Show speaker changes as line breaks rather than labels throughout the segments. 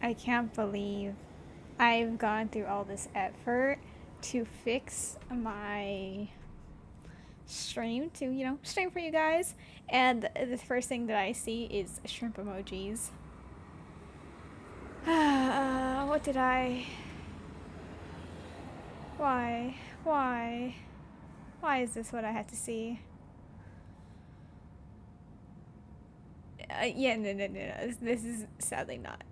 I can't believe I've gone through all this effort to fix my stream to, stream for you guys. And the first thing that I see is shrimp emojis. What did I. Why? Why? Why is this what I had to see? Yeah, no. This is sadly not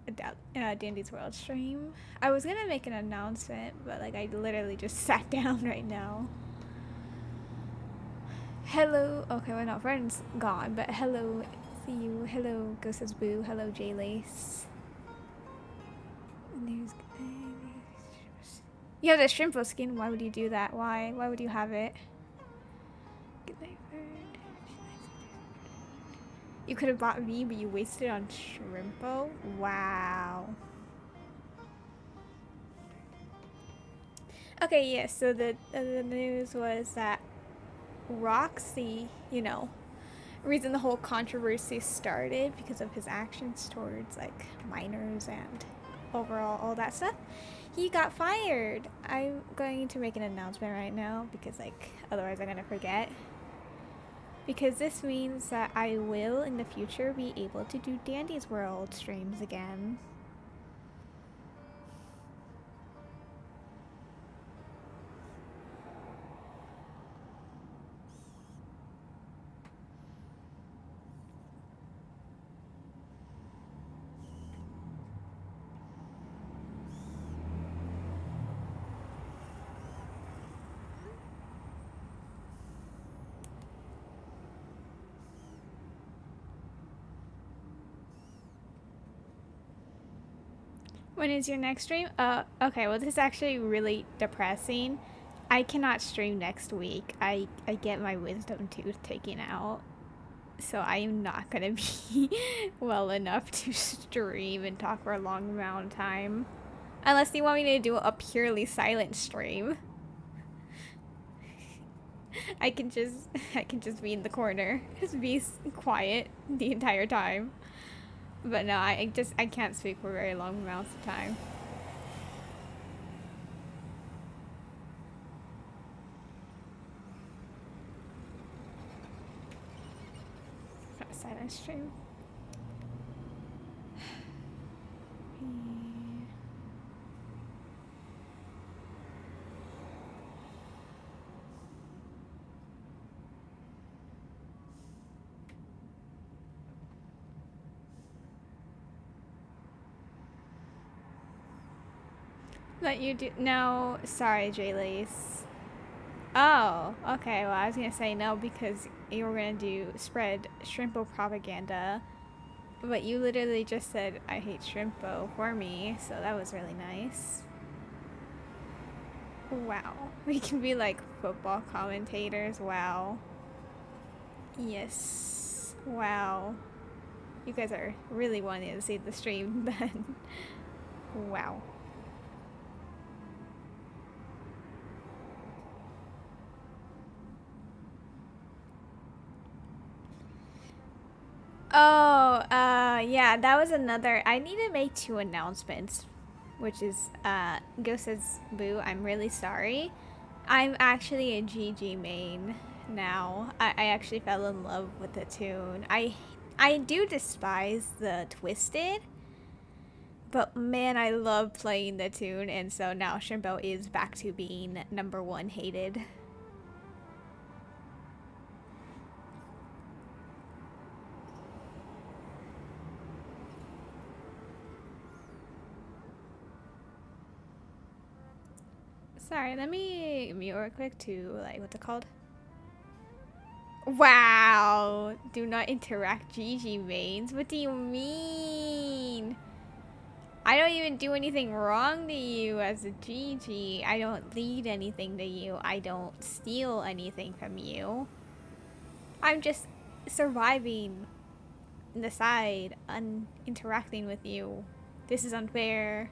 a Dandy's World stream. I was gonna make an announcement, but like I literally just sat down right now. Hello. Okay, well, no, friend's gone, but hello, see you. Hello, Ghost says boo. Hello, J Lace. You have the shrimpo skin. Why would you do that? Why? Why would you have it? Good night, friend. You could have bought me, but you wasted it on shrimpo. Wow. Okay, yes. So the news was that Roxy, reason the whole controversy started because of his actions towards like minors and overall all that stuff. He got fired. I'm going to make an announcement right now because like otherwise I'm gonna forget. Because this means that I will in the future be able to do Dandy's World streams again. When is your next stream? Okay, well this is actually really depressing. I cannot stream next week. I get my wisdom tooth taken out. So I am not gonna be well enough to stream and talk for a long amount of time. Unless you want me to do a purely silent stream. I can just be in the corner. Just be quiet the entire time. But no, I can't speak for very long amounts of time. Silent stream. Let you do. No, sorry, J-Lace. Oh, okay. Well, I was gonna say no because you were gonna spread shrimpo propaganda, but you literally just said I hate shrimpo for me, so that was really nice. Wow, we can be like football commentators. Wow. Yes. Wow. You guys are really wanting to see the stream then. Wow. Oh, yeah, that was another. I need to make 2 announcements, which is, Ghost says, boo, I'm really sorry. I'm actually a GG main now. I actually fell in love with the tune. I do despise the Twisted, but man, I love playing the tune, and so now Shrimpo is back to being #1 hated. Sorry, let me mute real quick to, like, what's it called? Wow! Do not interact, GG mains. What do you mean? I don't even do anything wrong to you as a GG. I don't lead anything to you. I don't steal anything from you. I'm just surviving the side, interacting with you. This is unfair.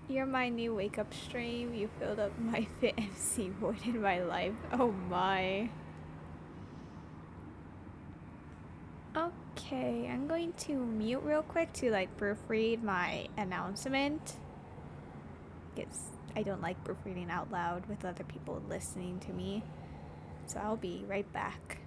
You're my new wake up stream. You filled up my fit MC void in my life. Oh my. Okay. Okay, I'm going to mute real quick to like proofread my announcement because I don't like proofreading out loud with other people listening to me. So I'll be right back.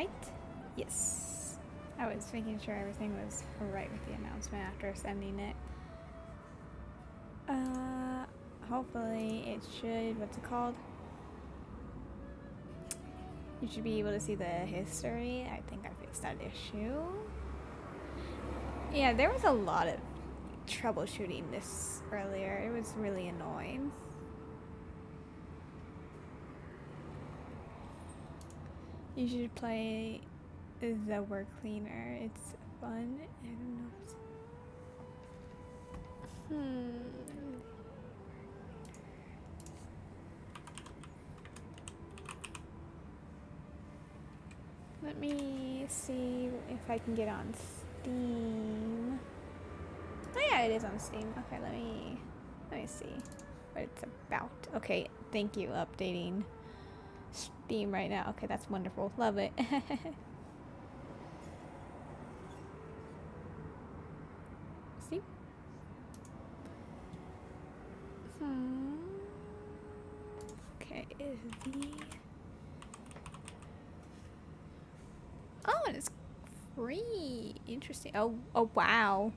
right? Yes. I was making sure everything was right with the announcement after sending it. Hopefully it should, what's it called? You should be able to see the history. I think I fixed that issue. Yeah, there was a lot of troubleshooting this earlier. It was really annoying. You should play the Work Cleaner. It's fun. I don't know. Let me see if I can get on Steam. Oh yeah, it is on Steam. Okay, let me see what it's about. Okay, thank you, updating Steam right now. Okay, that's wonderful. Love it. See? Okay, is the... Oh, and it's free. Interesting. Oh, wow.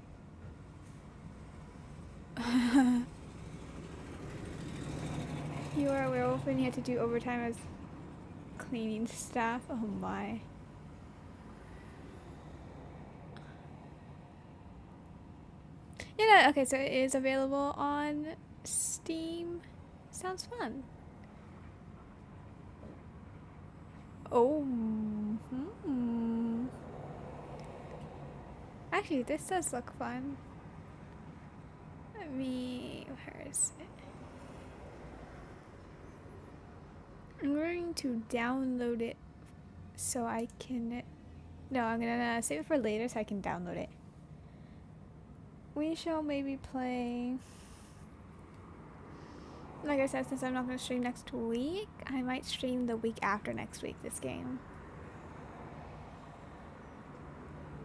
You are a werewolf and you had to do overtime as cleaning staff. Oh my. Yeah, okay, so it is available on Steam. Sounds fun. Oh. Actually, this does look fun. Let me... Where is it? I'm going to download it so I can... No, I'm gonna save it for later so I can download it. We shall maybe play... Like I said, since I'm not going to stream next week, I might stream the week after next week this game.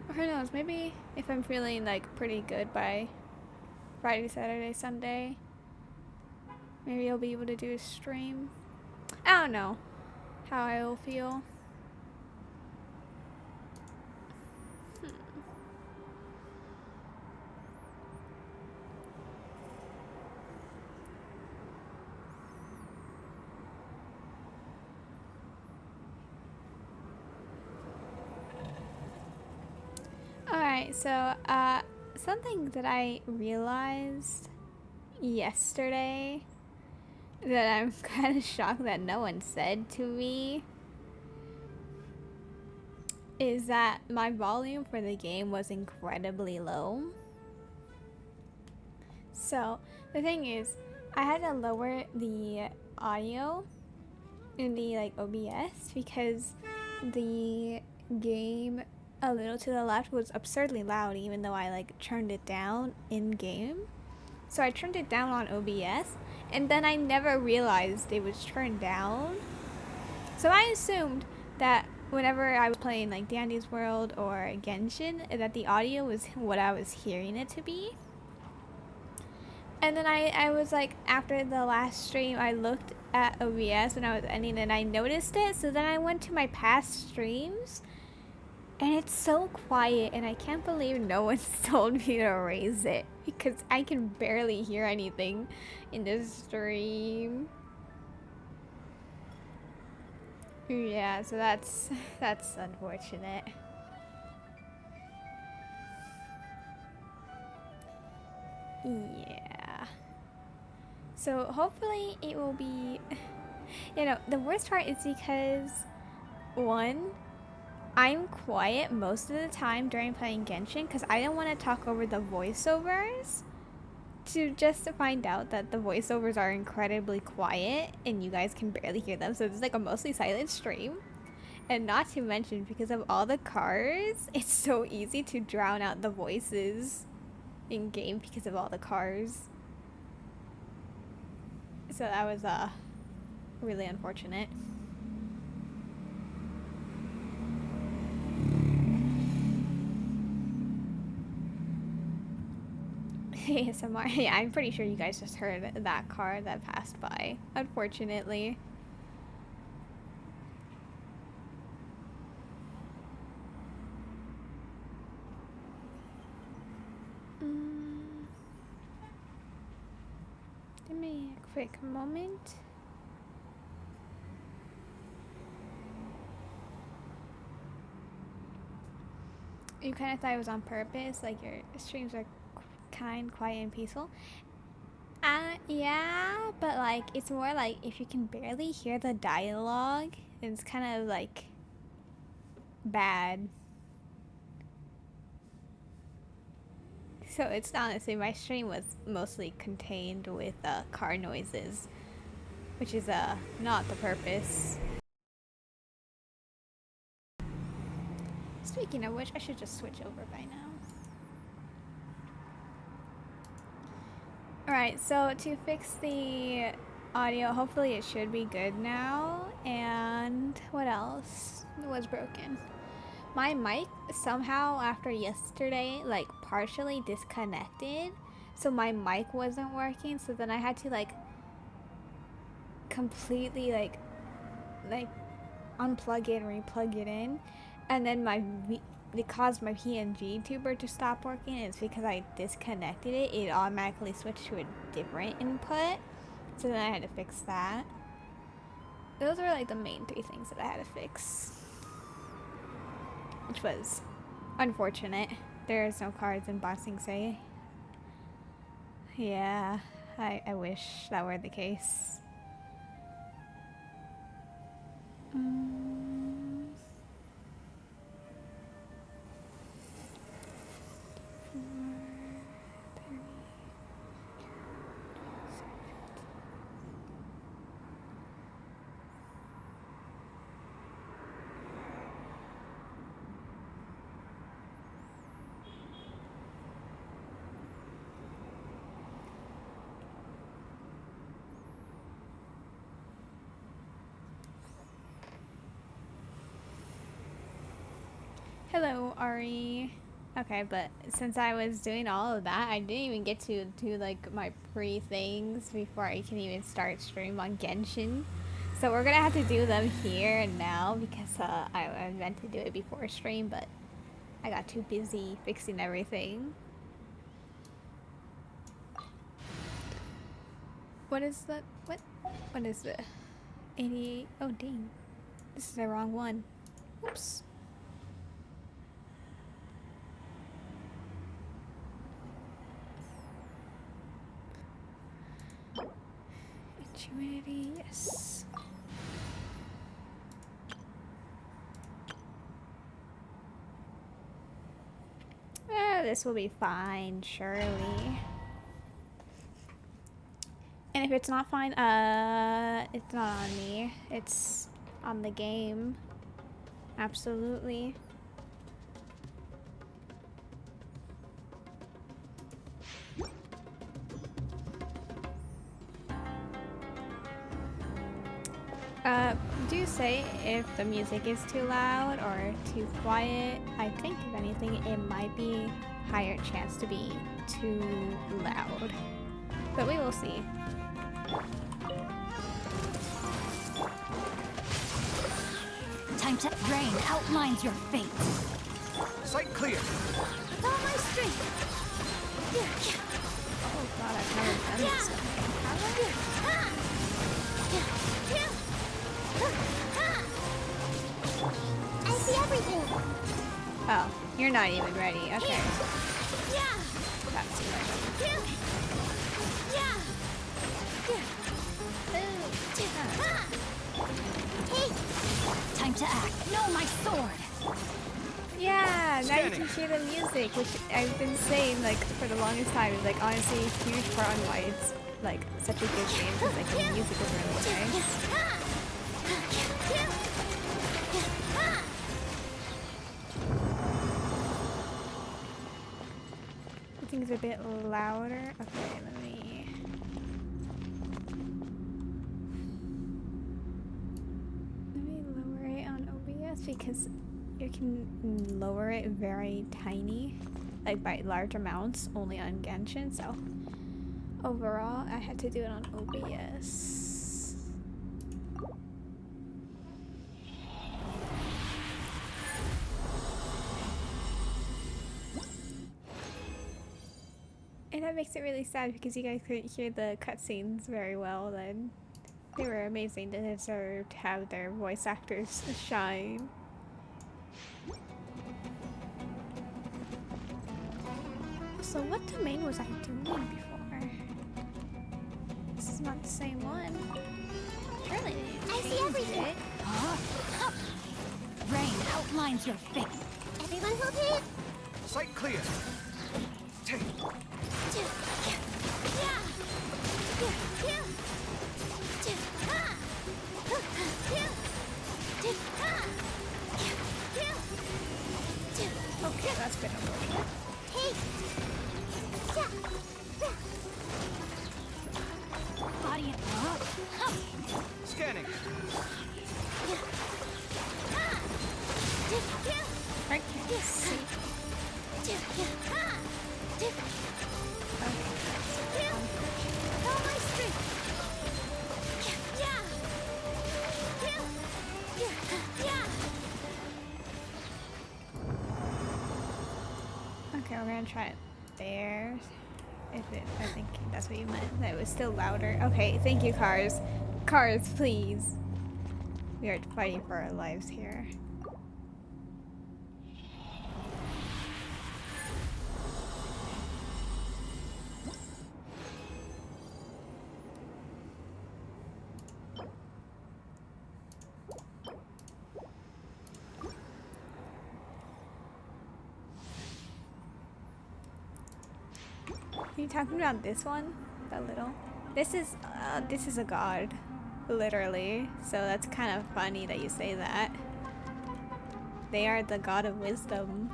Or who knows, maybe if I'm feeling like pretty good by Friday, Saturday, Sunday, maybe I'll be able to do a stream. I don't know how I will feel. Alright, so something that I realized yesterday that I'm kind of shocked that no one said to me is that my volume for the game was incredibly low. So the thing is, I had to lower the audio in the like OBS because the game a little to the left was absurdly loud even though I like turned it down in game. So I turned it down on OBS and then I never realized it was turned down. So I assumed that whenever I was playing like Dandy's World or Genshin that the audio was what I was hearing it to be. And then I was like, after the last stream, I looked at OBS when I was ending and I noticed it. So then I went to my past streams and it's so quiet and I can't believe no one's told me to raise it because I can barely hear anything in this stream. Yeah, so that's unfortunate. Yeah. So hopefully it will be, you know, the worst part is because, one, I'm quiet most of the time during playing Genshin because I don't want to talk over the voiceovers just to find out that the voiceovers are incredibly quiet and you guys can barely hear them. So it's like a mostly silent stream. And not to mention, because of all the cars, it's so easy to drown out the voices in game because of all the cars. So that was really unfortunate. ASMR. Yeah, I'm pretty sure you guys just heard that car that passed by, unfortunately. Give me a quick moment. You kind of thought it was on purpose, like your streams are kind, quiet, and peaceful. Yeah, but like it's more like if you can barely hear the dialogue, it's kind of like bad. So it's honestly, my stream was mostly contained with car noises, which is not the purpose. Speaking of which, I should just switch over by now. Alright, so to fix the audio, hopefully it should be good now. And what else was broken? My mic somehow after yesterday like partially disconnected, so my mic wasn't working, so then I had to like completely like unplug it and replug it in, and then it caused my PNG tuber to stop working. It's because I disconnected it. It automatically switched to a different input, so then I had to fix that. Those were like the main 3 things that I had to fix, which was unfortunate. There's no cards in Boxing Say. Yeah, I wish that were the case. Hello, Ari. Okay, but since I was doing all of that, I didn't even get to do like my pre-things before I can even start stream on Genshin. So we're gonna have to do them here and now because I meant to do it before stream, but I got too busy fixing everything. What is the what is the 88? Oh dang, this is the wrong one. Oops. Intuity, yes. This will be fine, surely. And if it's not fine, it's not on me. It's on the game. Absolutely. Do say if the music is too loud or too quiet. I think if anything, it might be higher chance to be too loud. But we will see.
Time to rain outlines your fate.
Sight clear.
Follow my strength.
Oh god, I've never done this before.
I see everything.
Oh, you're not even ready. Okay. That's right.
Time to act. No, my sword.
Yeah, now you can hear the music, which I've been saying like for the longest time. Is like honestly a huge part on why it's like such a good game, because like the music is really nice. I think it's a bit louder. Okay, let me lower it on OBS because you can lower it very tiny, like by large amounts, only on Genshin. So overall, I had to do it on OBS. And that makes it really sad because you guys couldn't hear the cutscenes very well then. They were amazing. They deserve to have their voice actors shine. So what domain was I doing before? This is not the same one. Surely they didn't
I see
change
everything.
it.
Rain outlines your fate.
Everyone hold it.
Sight clear. Take.
Okay, that's been unfortunate.
Body
Scanning.
I can't see. Okay, we're gonna try it there. I think that's what you meant. That it was still louder. Okay, thank you, cars. Cars, please. We are fighting for our lives here. Are you talking about this one? That little? This is a god. Literally. So that's kind of funny that you say that. They are the god of wisdom.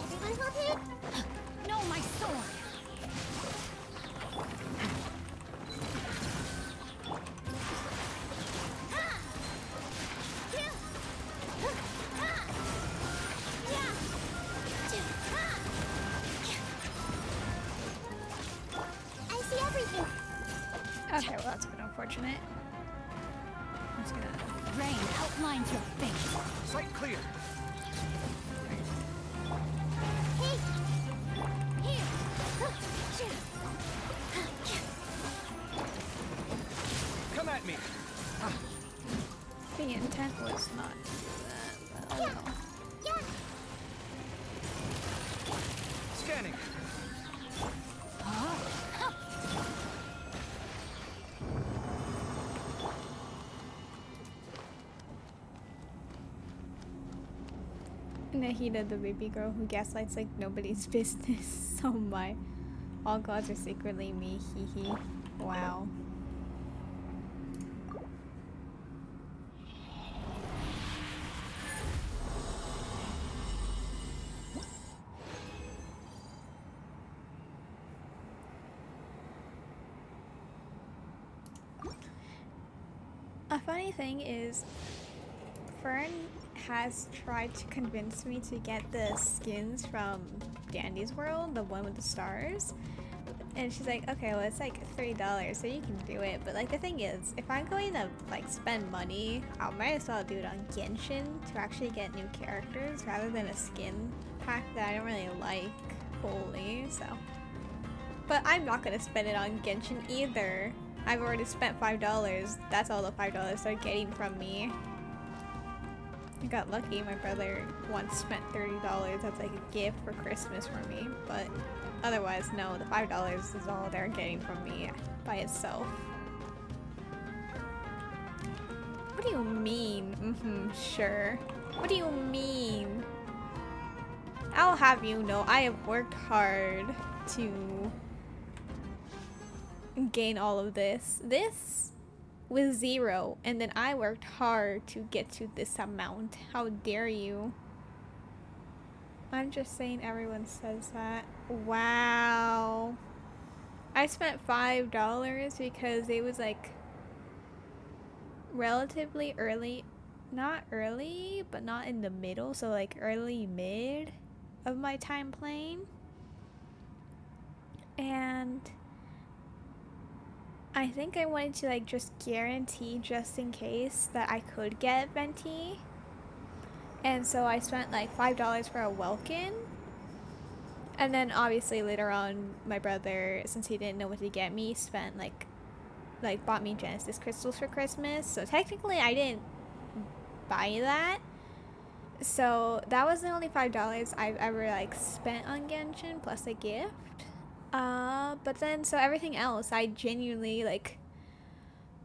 Everyone hold it.
No, my sword.
I see everything.
Okay, well that's been unfortunate. I'm just gonna...
Rain outlines your fate.
Sight clear. Come at me.
The intent was not to do that, but oh well.
Scanning.
Nahida, the baby girl who gaslights like nobody's business. Oh my. All gods are secretly me, hee hee. Wow. A funny thing is, Fern has tried to convince me to get the skins from Dandy's World, the one with the stars. And she's like, okay, well it's like $3, so you can do it. But like the thing is, if I'm going to like spend money, I might as well do it on Genshin to actually get new characters rather than a skin pack that I don't really like fully, so. But I'm not gonna spend it on Genshin either. I've already spent $5. That's all the $5 they're getting from me. I got lucky. My brother once spent $30. That's like a gift for Christmas for me. But otherwise, no, the $5 is all they're getting from me by itself. What do you mean? Sure. What do you mean? I'll have you know, I have worked hard to gain all of this. This with 0, and then I worked hard to get to this amount. How dare you? I'm just saying everyone says that. Wow. I spent $5 because it was like relatively early. Not early, but not in the middle. So like early mid of my time playing. And I think I wanted to like just guarantee just in case that I could get venti. And so I spent like $5 for a Welkin. And then obviously later on my brother, since he didn't know what to get me, spent like bought me Genesis crystals for Christmas. So technically I didn't buy that. So that was the only $5 I've ever like spent on Genshin plus a gift. But then so everything else I genuinely like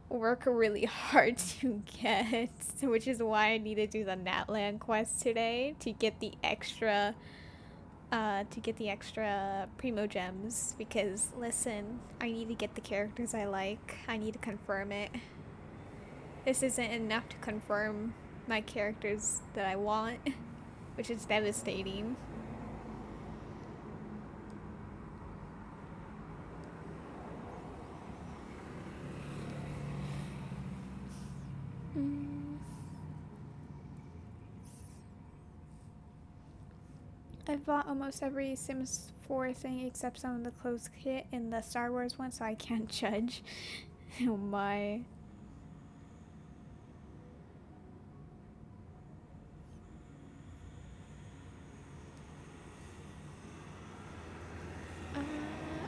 work really hard to get, which is why I need to do the Natlan quest today to get the extra primo gems, because listen, I need to get the characters I like. I need to confirm it. This isn't enough to confirm my characters that I want, which is devastating. I've bought almost every Sims 4 thing except some of the clothes kit in the Star Wars one, so I can't judge. Oh my.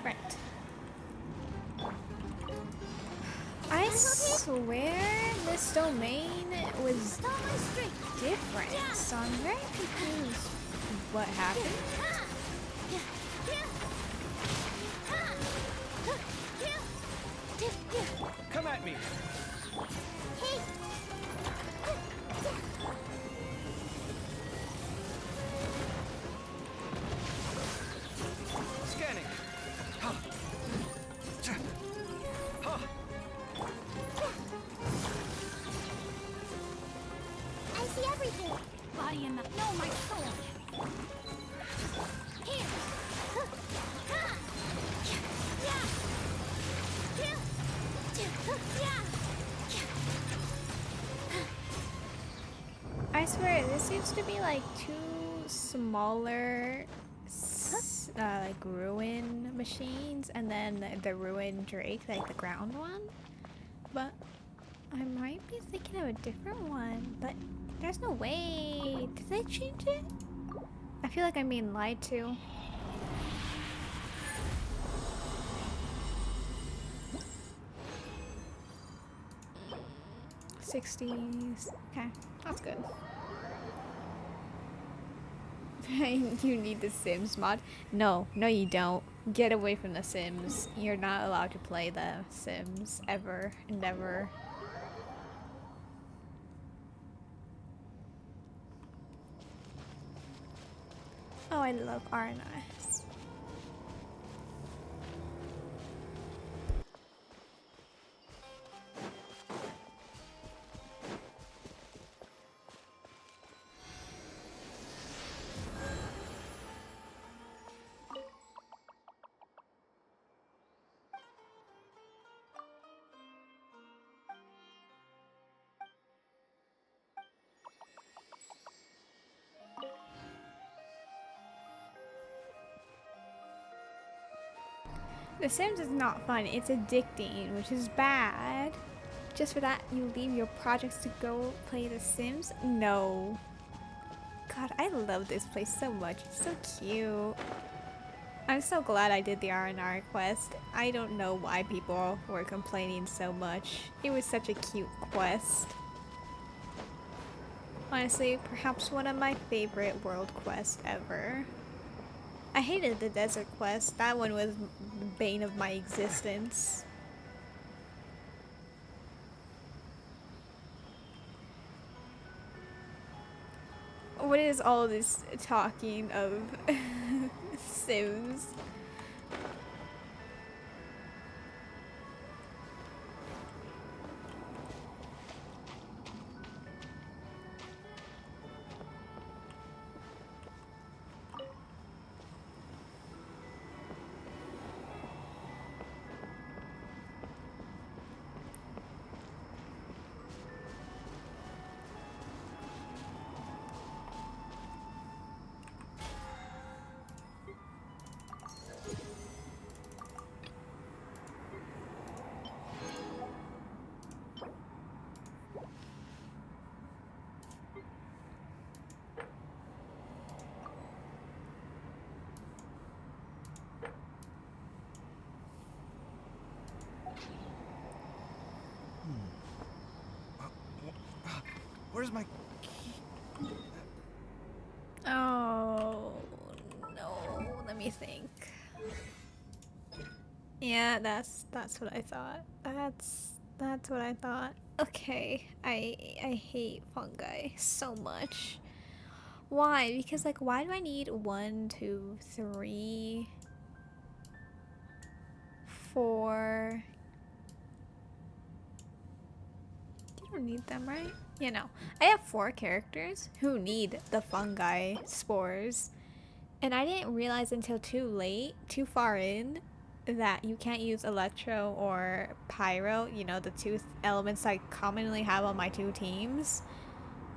Right. I swear this domain was different, so I'm very confused what happened.
Come at me. Scanning. Ha. Ha.
I see everything.
Body and mind. No, my soul.
Here.
I swear, this used to be like two smaller like ruin machines, and then the ruin drake, like the ground one. But I might be thinking of a different one, but there's no way. Did they change it? I feel like I'm being lied to. '60s. Okay, that's good. You need the Sims mod. No, you don't. Get away from the Sims. You're not allowed to play the Sims ever and ever. Oh, I love RNS. The Sims is not fun, it's addicting, which is bad. Just for that, you leave your projects to go play The Sims? No. God, I love this place so much. It's so cute. I'm so glad I did the R&R quest. I don't know why people were complaining so much. It was such a cute quest. Honestly, perhaps one of my favorite world quests ever. I hated the desert quest. That one was the bane of my existence. What is all this talking of Sims?
Where's my key?
Oh no, let me think. Yeah, that's what I thought. That's what I thought. Okay, I hate fungi so much. Why? Because like, why do I need 1, 2, 3, 4? You don't need them, right? You know, I have 4 characters who need the fungi spores, and I didn't realize until too far in, that you can't use electro or pyro, you know, the 2 elements I commonly have on my 2 teams,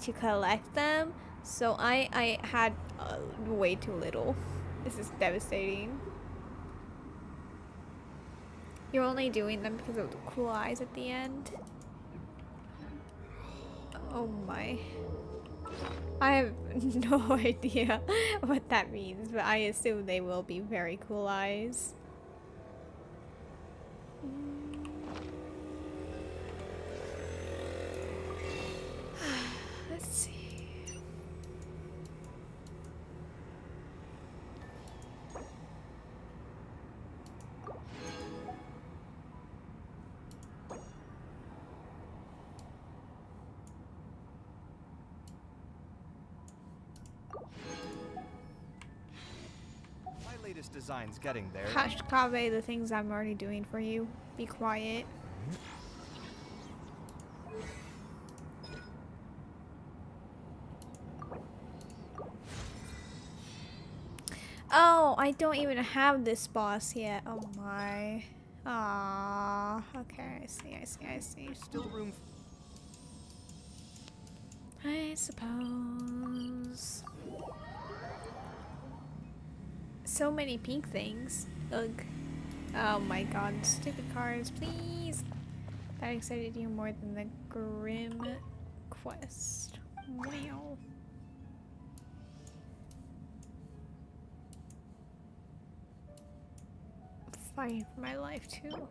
to collect them. So I had way too little. This is devastating. You're only doing them because of the cool eyes at the end. Oh my. I have no idea what that means, but I assume they will be very cool eyes. Let's see.
My latest design's getting there.
Hush, Kave, the things I'm already doing for you. Be quiet. Oh, I don't even have this boss yet. Oh my. Ah, okay, I see.
There's still room.
I suppose. So many pink things. Ugh. Oh my god, stupid cars, please. That excited you more than the Grim Quest. Wow. Fighting for my life too.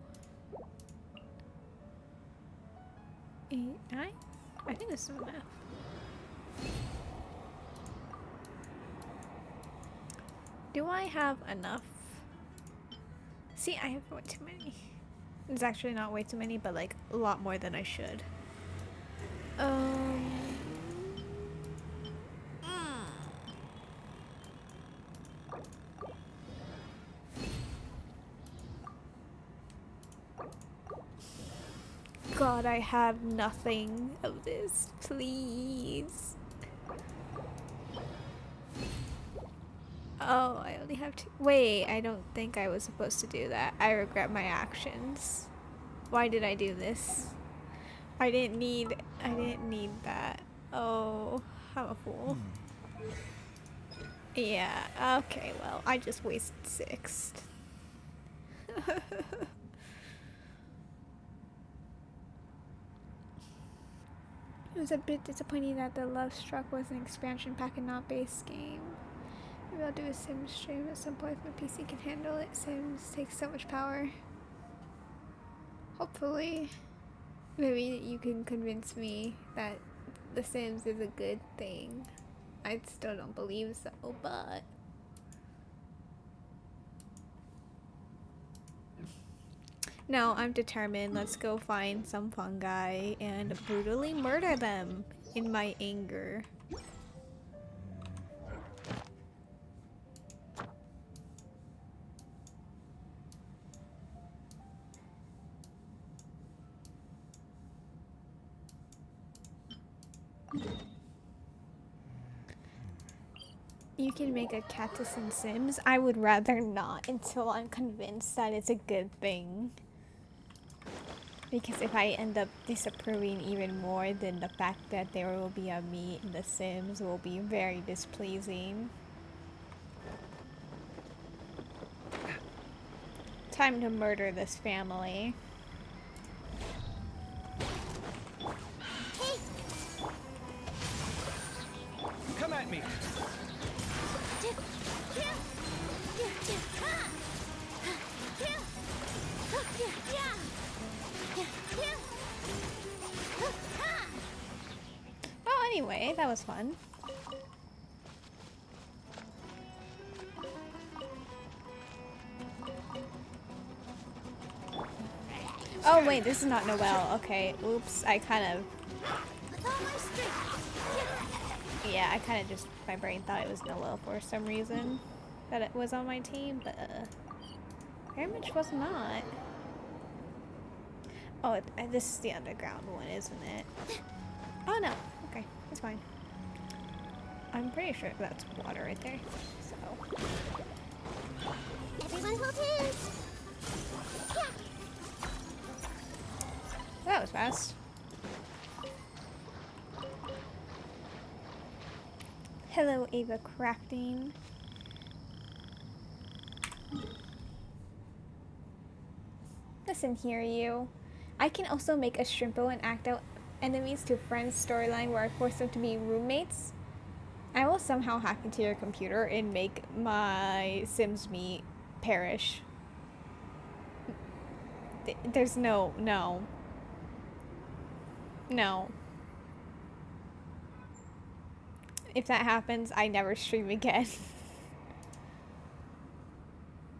8, 9? I think this is enough. Do I have enough? See, I have way too many. It's actually not way too many, but like a lot more than I should. God, I have nothing of this. Please. Oh, I only have 2. Wait, I don't think I was supposed to do that. I regret my actions. Why did I do this? I didn't need that. Oh, I'm a fool. Yeah, okay, well, I just wasted 6. It was a bit disappointing that the Love Struck was an expansion pack and not base game. Maybe I'll do a Sims stream at some point if my PC can handle it. Sims takes so much power. Hopefully. Maybe you can convince me that The Sims is a good thing. I still don't believe so, but... No, I'm determined. Let's go find some fungi and brutally murder them in my anger. You can make a cactus in Sims. I would rather not until I'm convinced that it's a good thing. Because if I end up disapproving even more, then the fact that there will be a me in The Sims will be very displeasing. Time to murder this family.
Come at me.
Oh, Okay, that was fun. Oh wait, this is not Noelle. Okay, oops. I kind of...
With all my strength.
Yeah, I kind of just... My brain thought it was Noelle for some reason. That it was on my team, but... very much was not. Oh, this is the underground one, isn't it? Oh no. Okay, it's fine. I'm pretty sure that's water right there. So...
Everyone hold hands.
That was fast. Hello, Ava Crafting. Listen here, you. I can also make a Shrimpo and act out enemies to friends storyline where I force them to be roommates. I will somehow hack into your computer and make my Sims me perish. There's no. No. If that happens, I never stream again.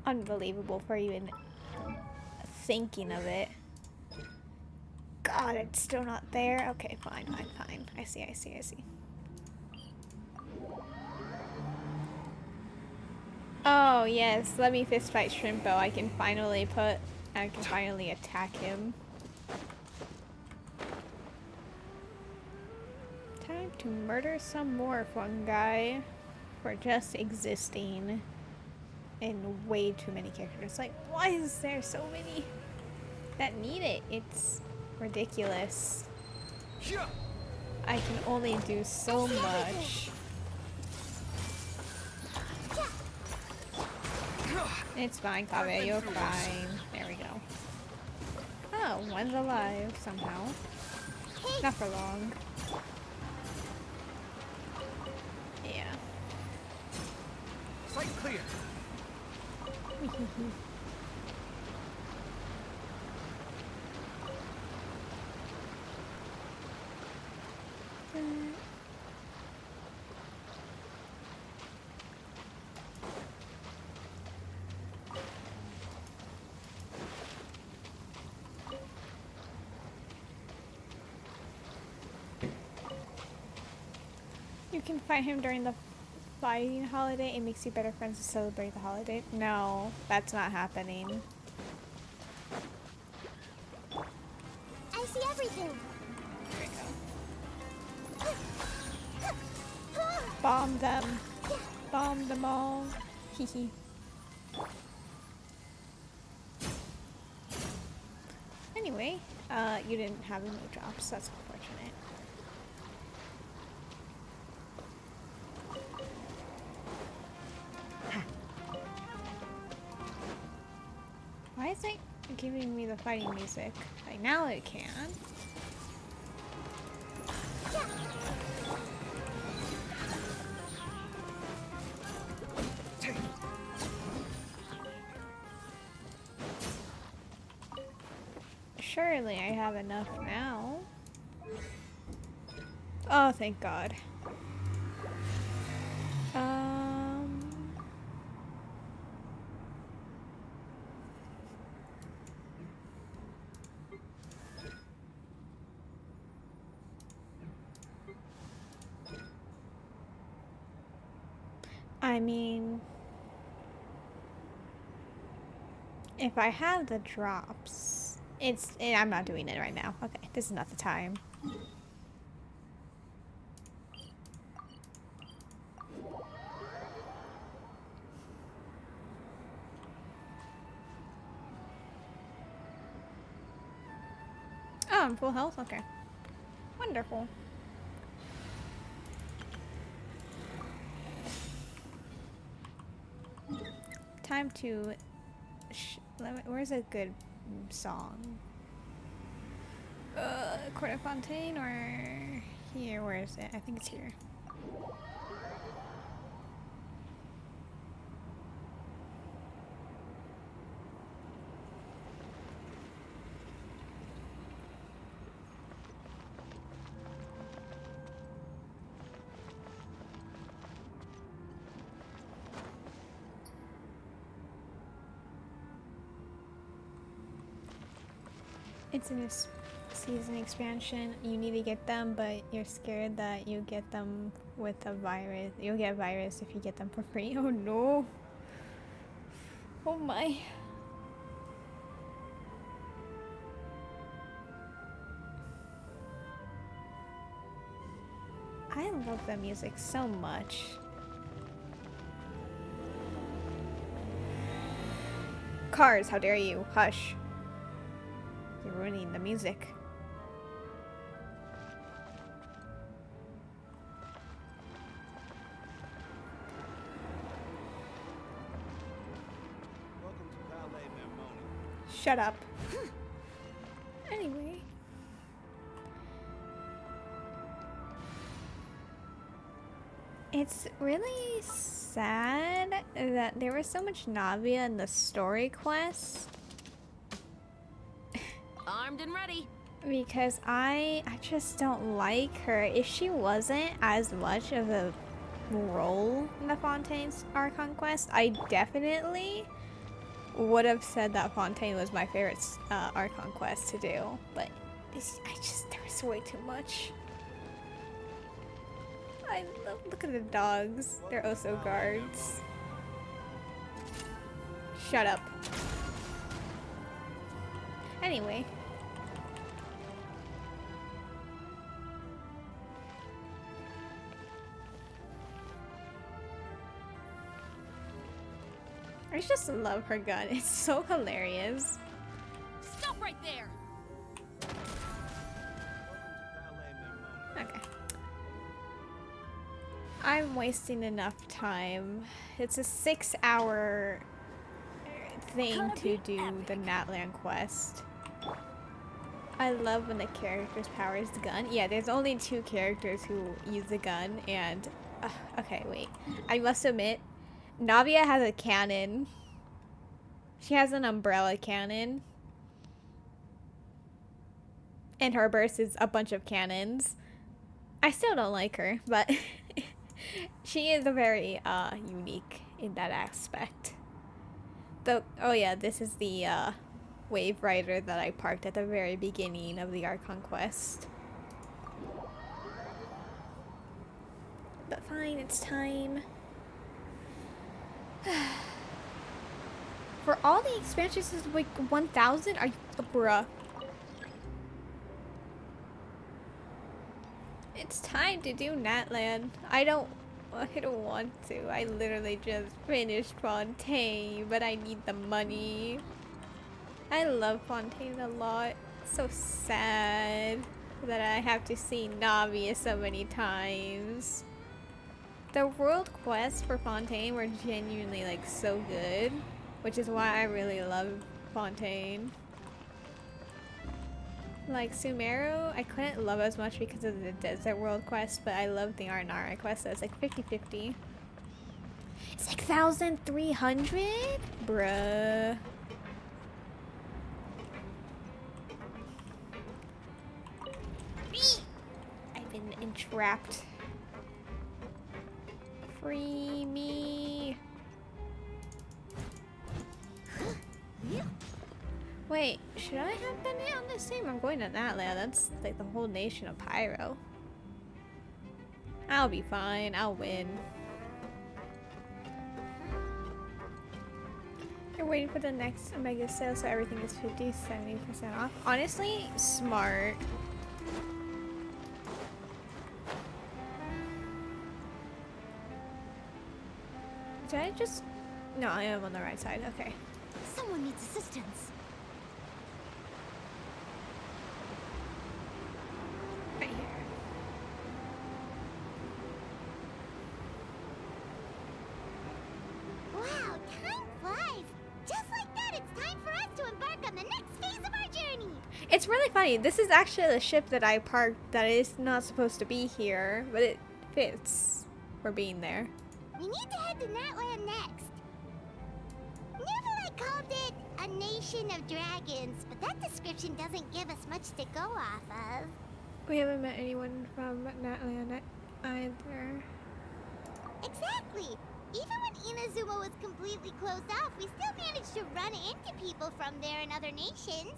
Unbelievable for even thinking of it. God, it's still not there. Okay, fine. I see. Oh, yes. Let me fist fight Shrimpo. I can finally attack him. Time to murder some more fungi for just existing. And way too many characters. Like, why is there so many that need it? It's ridiculous. I can only do so much. It's fine, Kaveh, you're fine. There we go. Oh, one's alive somehow. Not for long. Yeah.
Sight clear.
You can fight him during the fighting holiday. It makes you better friends to celebrate the holiday. No, that's not happening.
I see everything.
There we go. Bomb them. Bomb them all. Hehe. Anyway, you didn't have any drops. That's unfortunate. Why is it giving me the fighting music? Like, now it can. Surely I have enough now. Oh, thank God. I mean, if I have the drops, I'm not doing it right now. Okay, this is not the time. Oh, I'm full health? Okay. Wonderful. Time to... where's a good song? Court of Fontaine or... here, where is it? I think it's here. It's in this season expansion. You need to get them, but you're scared that you get them with a virus. You'll get a virus if you get them for free. Oh no. Oh my. I love the music so much. Cars, how dare you? Hush. You're ruining the music.
Welcome to Ballet Mermoni.
Shut up. Anyway. It's really sad that there was so much Navia in the story quest
Armed and ready.
because I just don't like her. If she wasn't as much of a role in the Fontaine's Archon quest, I definitely would have said that Fontaine was my favorite Archon quest to do. But there was way too much. I love, look at the dogs. They're also guards. Shut up. Anyway. I just love her gun. It's so hilarious.
Stop right there.
Okay. I'm wasting enough time. It's a 6-hour thing to do the Natlan quest. I love when the character's powers the gun. Yeah, there's only 2 characters who use the gun, and okay, wait. I must admit, Navia has a cannon. She has an umbrella cannon. And her burst is a bunch of cannons. I still don't like her, but she is a very unique in that aspect. Though, oh yeah, this is the Wave Rider that I parked at the very beginning of the Archon quest. But fine, it's time. For all the expansions, is like 1,000? Are you, bruh? It's time to do Natlan. I don't want to. I literally just finished Fontaine, but I need the money. I love Fontaine a lot. So sad that I have to see Navia so many times. The world quests for Fontaine were genuinely like so good, which is why I really love Fontaine. Like Sumeru, I couldn't love as much because of the desert world quest, but I love the Arnara quest, so it's like 50-50. 6,300? Bruh. I've been entrapped. Free me. Wait, should I have been on this team? I'm going to Natlan. That's like the whole nation of Pyro. I'll be fine. I'll win. You're waiting for the next mega sale so everything is 50-70% off. Honestly, smart. Did I just... No, I am on the right side. Okay.
Someone needs assistance.
Right here.
Wow, time flies. Just like that, it's time for us to embark on the next phase of our journey.
It's really funny. This is actually the ship that I parked that is not supposed to be here, but it fits for being there.
We need to head to Natlan next. Neverland called it a nation of dragons, but that description doesn't give us much to go off of.
We haven't met anyone from Natlan either.
Exactly. Even when Inazuma was completely closed off, we still managed to run into people from there and other nations.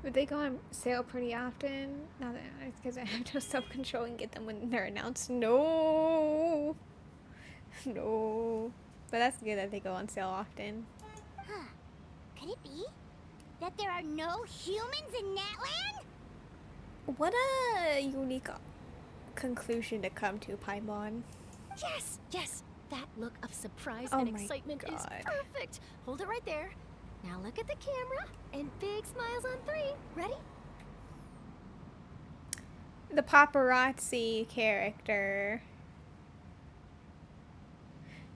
But they go on sale pretty often. Now that it's because I have no self-control and get them when they're announced. No. No. But that's good that they go on sale often.
Huh. Could it be that there are no humans in Natlan?
What a unique conclusion to come to, Paimon.
Yes, yes. That look of surprise
Oh
and
my
excitement is
God.
perfect. Hold it right there. Now look at the camera and big smiles on 3. Ready?
The paparazzi character.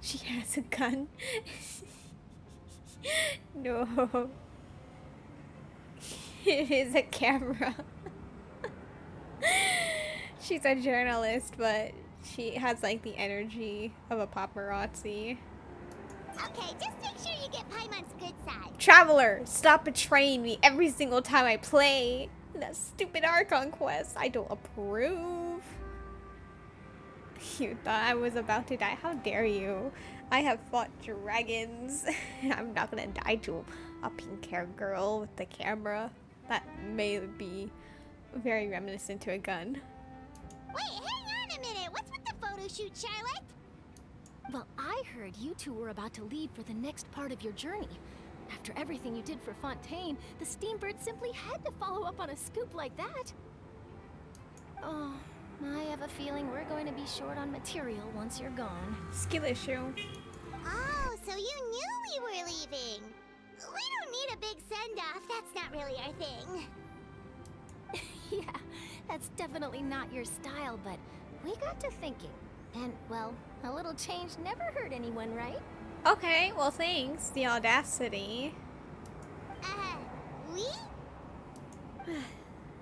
She has a gun. No. It is a camera. She's a journalist, but she has like the energy of a paparazzi.
Okay, just make sure you get Paimon's good side.
Traveler, stop betraying me every single time I play that stupid Archon quest. I don't approve. You thought I was about to die? How dare you? I have fought dragons. I'm not gonna die to a pink-haired girl with the camera. That may be very reminiscent to a gun.
Wait, hang on a minute. What's with the photo shoot, Charlotte?
Well, I heard you two were about to leave for the next part of your journey. After everything you did for Fontaine, the Steambird simply had to follow up on a scoop like that. Oh, I have a feeling we're going to be short on material once you're gone.
Skill issue.
Oh, so you knew we were leaving. We don't need a big send-off. That's not really our thing.
Yeah, that's definitely not your style, but we got to thinking. And, well, a little change never hurt anyone, right?
Okay, well thanks. The audacity.
We?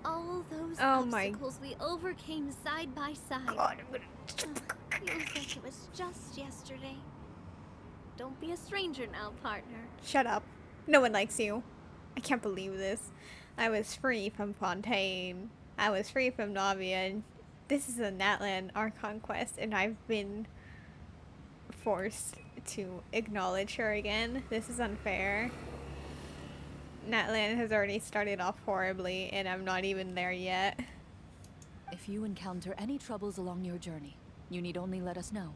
All those
Oh my
obstacles we overcame side by side.
God, I'm gonna...
Feels like it was just yesterday. Don't be a stranger now, partner.
Shut up. No one likes you. I can't believe this. I was free from Fontaine. I was free from Navia. And this is a Natlan Archon quest, and I've been forced to acknowledge her again. This is unfair. Natlan has already started off horribly, and I'm not even there yet.
If you encounter any troubles along your journey, you need only let us know,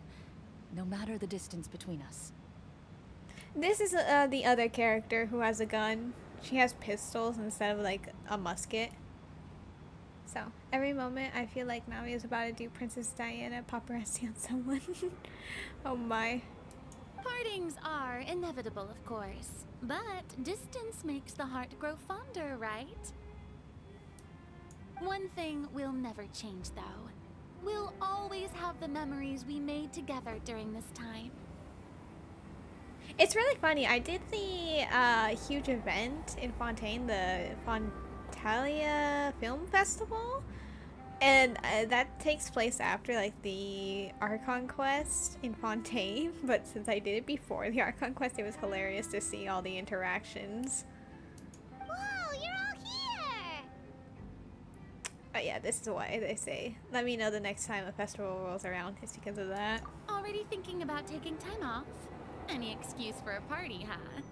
no matter the distance between us.
This is the other character who has a gun. She has pistols instead of like a musket. So every moment I feel like Navi is about to do Princess Diana paparazzi on someone. Oh my.
Partings are inevitable, of course. But distance makes the heart grow fonder, right? One thing will never change, though. We'll always have the memories we made together during this time.
It's really funny. I did the huge event in Fontaine, the Fontalia Film Festival. And that takes place after like the Archon quest in Fontaine, but since I did it before the Archon quest, it was hilarious to see all the interactions.
Whoa, you're all here!
But yeah, this is why they say, let me know the next time a festival rolls around. It's because of that.
Already thinking about taking time off? Any excuse for a party, huh?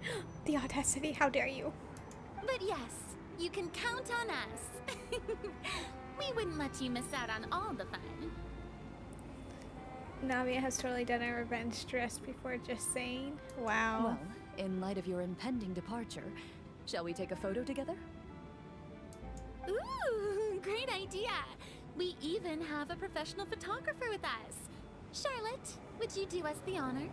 The audacity, how dare you?
But yes, you can count on us. We wouldn't let you miss out on all the fun.
Navia has totally done a revenge dress before, just saying. Wow.
Well, in light of your impending departure, shall we take a photo together?
Ooh, great idea. We even have a professional photographer with us. Charlotte, would you do us the honor?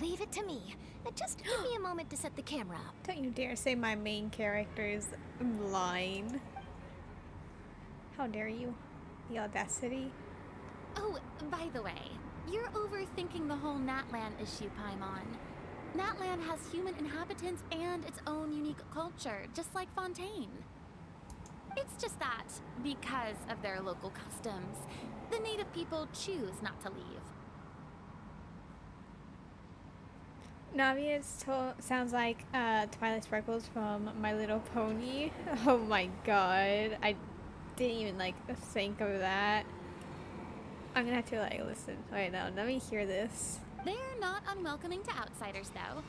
Leave it to me. Just give me a moment to set the camera up.
Don't you dare say my main character is blind. How dare you? The audacity.
Oh, by the way, you're overthinking the whole Natlan issue, Paimon. Natlan has human inhabitants and its own unique culture, just like Fontaine. It's just that, because of their local customs, the native people choose not to leave.
Navia sounds like Twilight Sparkles from My Little Pony. Oh my god. I didn't even like think of that. I'm gonna have to like listen right now. Let me hear this.
They're not unwelcoming to outsiders, though.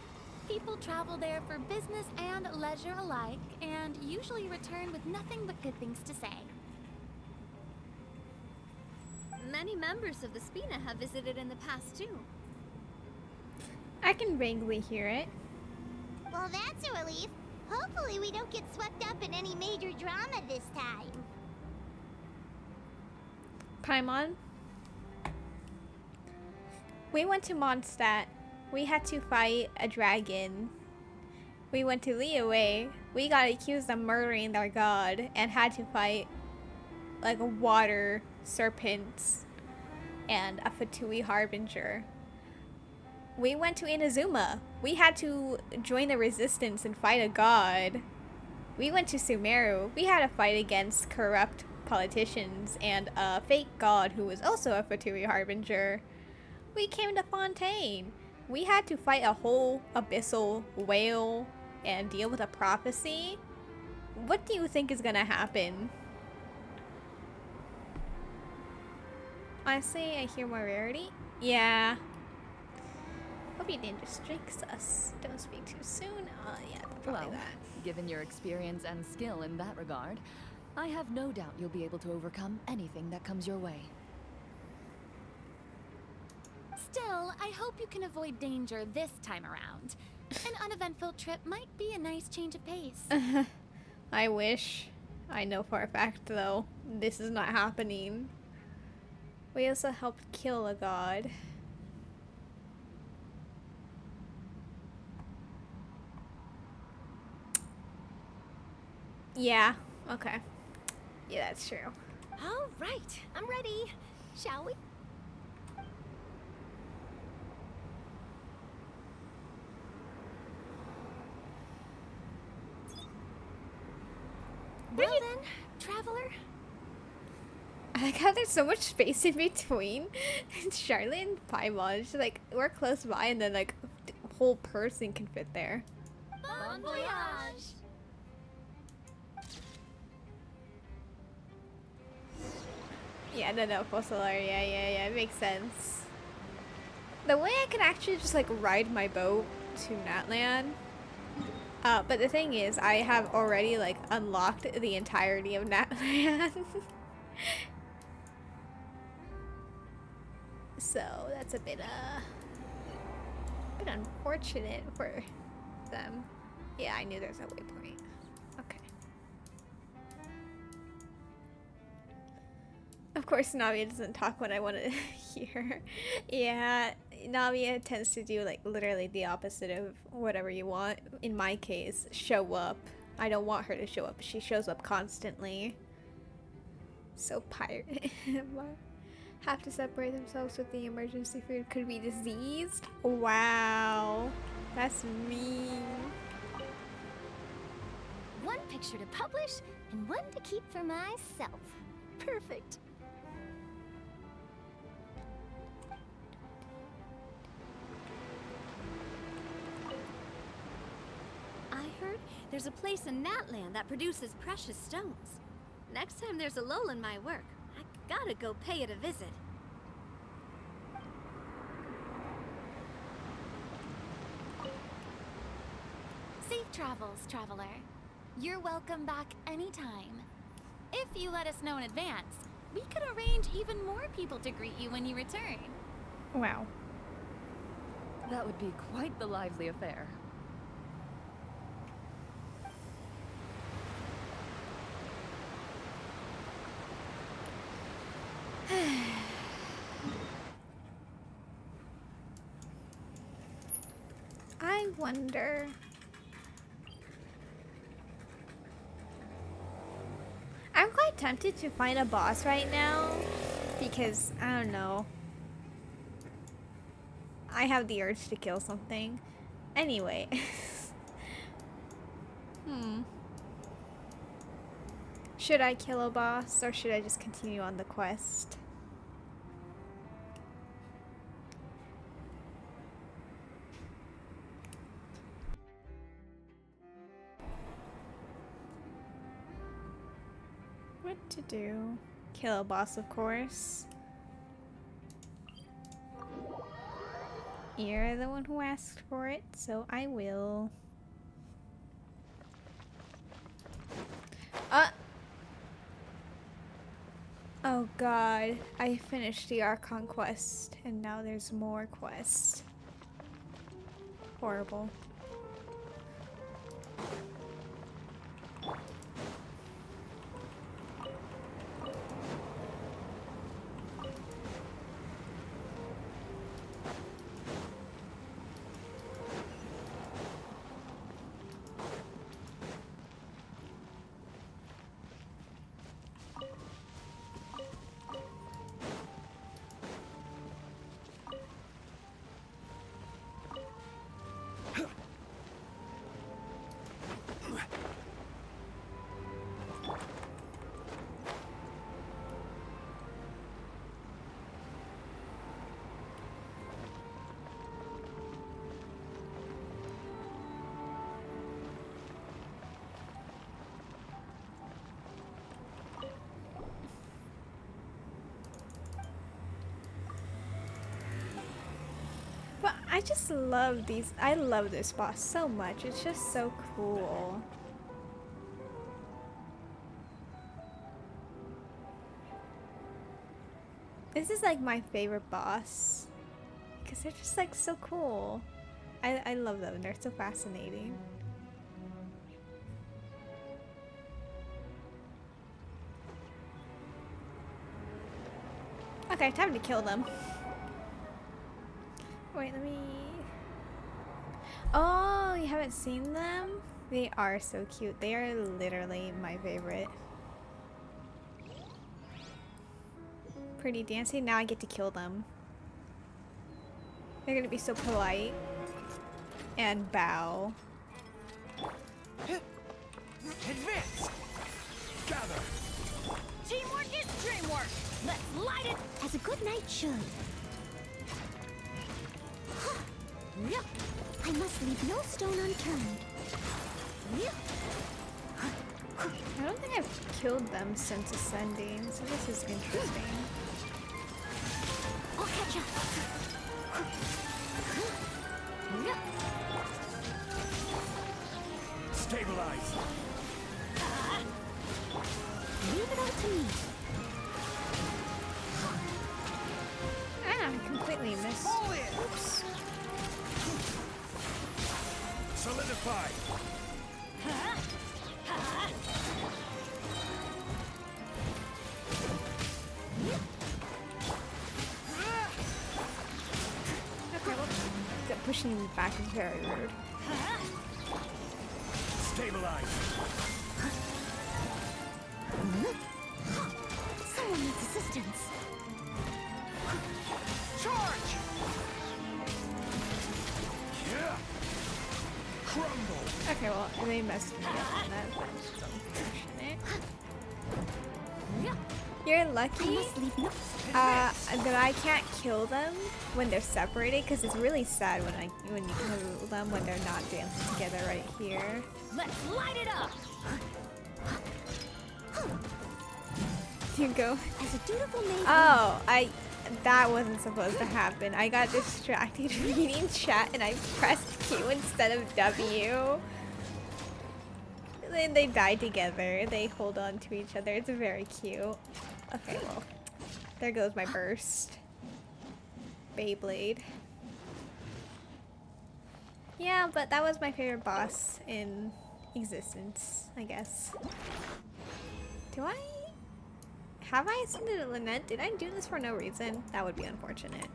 People travel there for business and leisure alike, and usually return with nothing but good things to say.
Many members of the Spina have visited in the past too.
I can vaguely hear it.
Well, that's a relief. Hopefully we don't get swept up in any major drama this time.
Paimon. We went to Mondstadt. We had to fight a dragon. We went to Liyue. We got accused of murdering their god and had to fight like a water serpents and a Fatui harbinger. We went to Inazuma. We had to join the resistance and fight a god. We went to Sumeru. We had to fight against corrupt politicians and a fake god who was also a Fatui harbinger. We came to Fontaine. We had to fight a whole abyssal whale and deal with a prophecy. What do you think is gonna happen? Honestly, I hear more rarity. Yeah. Hope you didn't just jinx us. Don't speak too soon. Yeah, probably
Well,
that.
given your experience and skill in that regard, I have no doubt you'll be able to overcome anything that comes your way.
Still, I hope you can avoid danger this time around. An uneventful trip might be a nice change of pace.
I wish. I know for a fact, though, this is not happening. We also helped kill a god. Yeah, okay. Yeah, that's true.
All right, I'm ready. Shall we?
Well then, traveler.
I like how there's so much space in between Charlotte and Paimon. It's just like, we're close by and then like a whole person can fit there.
Bon voyage!
Yeah, no, Fossilor, yeah, it makes sense. The way I can actually just like ride my boat to Natlan. But the thing is, I have already like unlocked the entirety of Natlan. So that's a bit unfortunate for them. Yeah, I knew there's a waypoint. Okay. Of course, Navia doesn't talk when I want to hear. Yeah, Navia tends to do like literally the opposite of whatever you want. In my case, show up. I don't want her to show up. She shows up constantly. So pirate. Have to separate themselves with the emergency food. Could be diseased. Wow, that's mean.
One picture to publish and one to keep for myself. Perfect. I heard there's a place in Natlan that produces precious stones. Next time there's a lull in my work, I gotta go pay it a visit.
Safe travels, traveler. You're welcome back anytime. If you let us know in advance, we could arrange even more people to greet you when you return.
Wow.
That would be quite the lively affair.
I wonder. I'm quite tempted to find a boss right now because I don't know. I have the urge to kill something. Anyway. Should I kill a boss or should I just continue on the quest? What to do? Kill a boss, of course. You're the one who asked for it, so I will. Oh god, I finished the Archon quest, and now there's more quests. Horrible. But I just love these. I love this boss so much. It's just so cool. This is like my favorite boss because they're just like so cool. I love them. They're so fascinating. Okay, time to kill them. Wait, let me... Oh, you haven't seen them? They are so cute. They are literally my favorite. Pretty dancing. Now I get to kill them. They're gonna be so polite. And bow.
Advance! Gather!
Teamwork is dreamwork! Let's light it!
As a good knight should. I must leave no stone unturned.
I don't think I've killed them since ascending, so this is interesting.
I'll catch up.
Stabilize!
Leave it all to me.
Ah, I completely missed.
Fall in!
Oops.
Solidify!
Okay, well, pushing me back is very rude.
Stabilize!
Someone needs assistance.
Charge! Yeah! Crumble!
Okay, well, they messed me up on that. That's unfortunate. You're lucky that I can't kill them when they're separated, because it's really sad when you kill them when they're not dancing together right here.
Let's light it up!
You go.
As a dutiful maiden.
Oh, that wasn't supposed to happen. I got distracted reading chat and I pressed Q instead of W. Then they die together. They hold on to each other. It's very cute. Okay, well, there goes my burst. Beyblade. Yeah, but that was my favorite boss in existence, I guess. Have I ascended Lynette? Did I do this for no reason? That would be unfortunate.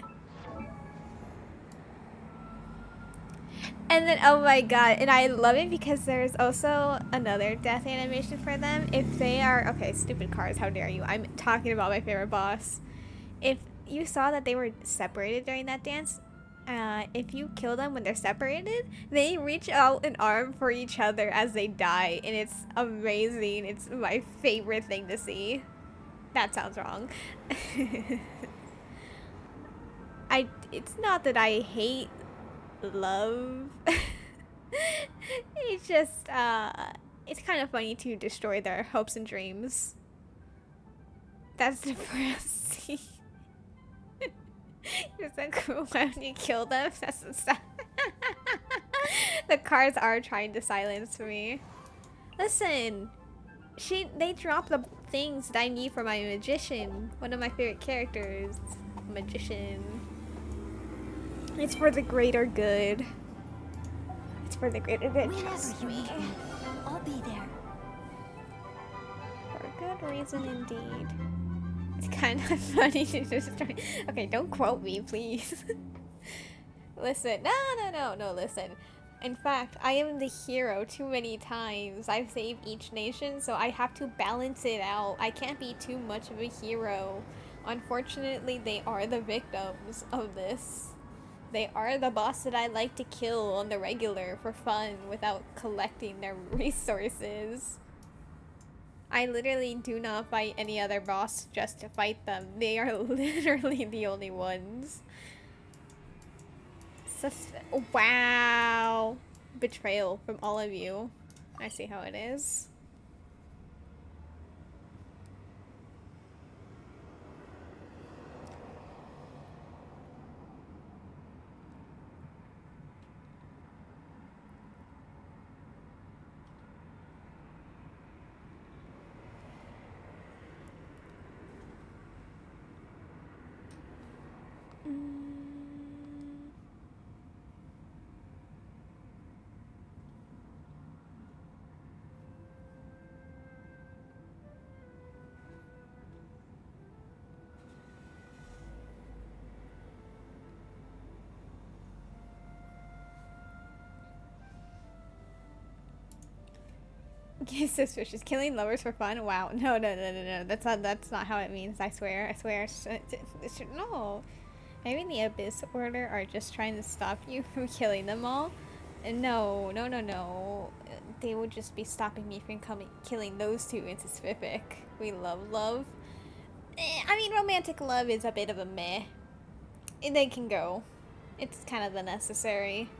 And then, oh my god, and I love it because there's also another death animation for them. If they are, okay, stupid cars, how dare you. I'm talking about my favorite boss. If you saw that they were separated during that dance, if you kill them when they're separated, they reach out an arm for each other as they die, and it's amazing. It's my favorite thing to see. That sounds wrong. It's not that I hate love. It's just, it's kind of funny to destroy their hopes and dreams. That's depressing. You're so cool. Why don't you kill them? That's so sad. The cards are trying to silence me. Listen, they dropped the things that I need for my magician. One of my favorite characters. Magician. It's for the greater good. It's for the greater good, trust me.
I'll be there.
For a good reason indeed. It's kind of funny to just try. Okay, don't quote me, please. Listen, no, listen. In fact, I am the hero too many times. I've saved each nation, so I have to balance it out. I can't be too much of a hero. Unfortunately, they are the victims of this. They are the boss that I like to kill on the regular for fun without collecting their resources. I literally do not fight any other boss just to fight them. They are literally the only ones. Wow. Betrayal from all of you. I see how it is. Get suspicious. Killing lovers for fun? Wow. No. That's not how it means. I swear. No. Maybe the Abyss Order are just trying to stop you from killing them all. No. They would just be stopping me from killing those two in specific. We love. I mean, romantic love is a bit of a meh. They can go. It's kind of unnecessary.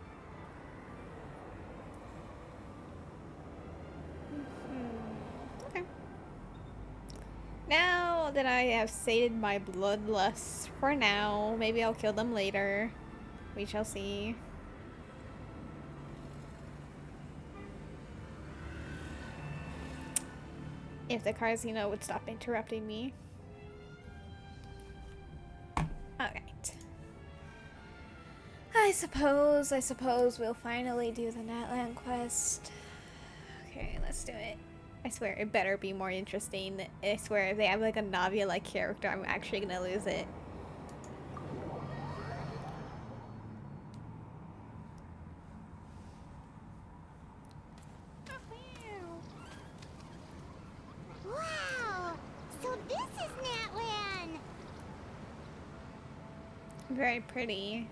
Now that I have sated my bloodlust for now, maybe I'll kill them later. We shall see. If the Karzino would stop interrupting me. Alright. I suppose we'll finally do the Natlan quest. Okay, let's do it. I swear, it better be more interesting. I swear, if they have like a Navia-like character, I'm actually gonna lose it.
Wow! So this is Natlan!
Very pretty.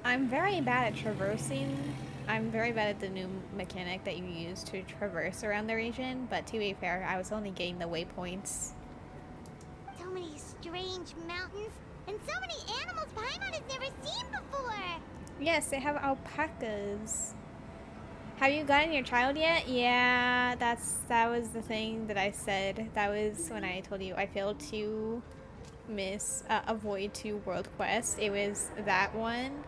I'm very bad at traversing. I'm very bad at the new mechanic that you use to traverse around the region, but to be fair, I was only getting the waypoints.
So many strange mountains, and so many animals Paimon has never seen before!
Yes, they have alpacas. Have you gotten your child yet? Yeah, that was the thing that I said. That was when I told you I failed to avoid 2 world quests. It was that one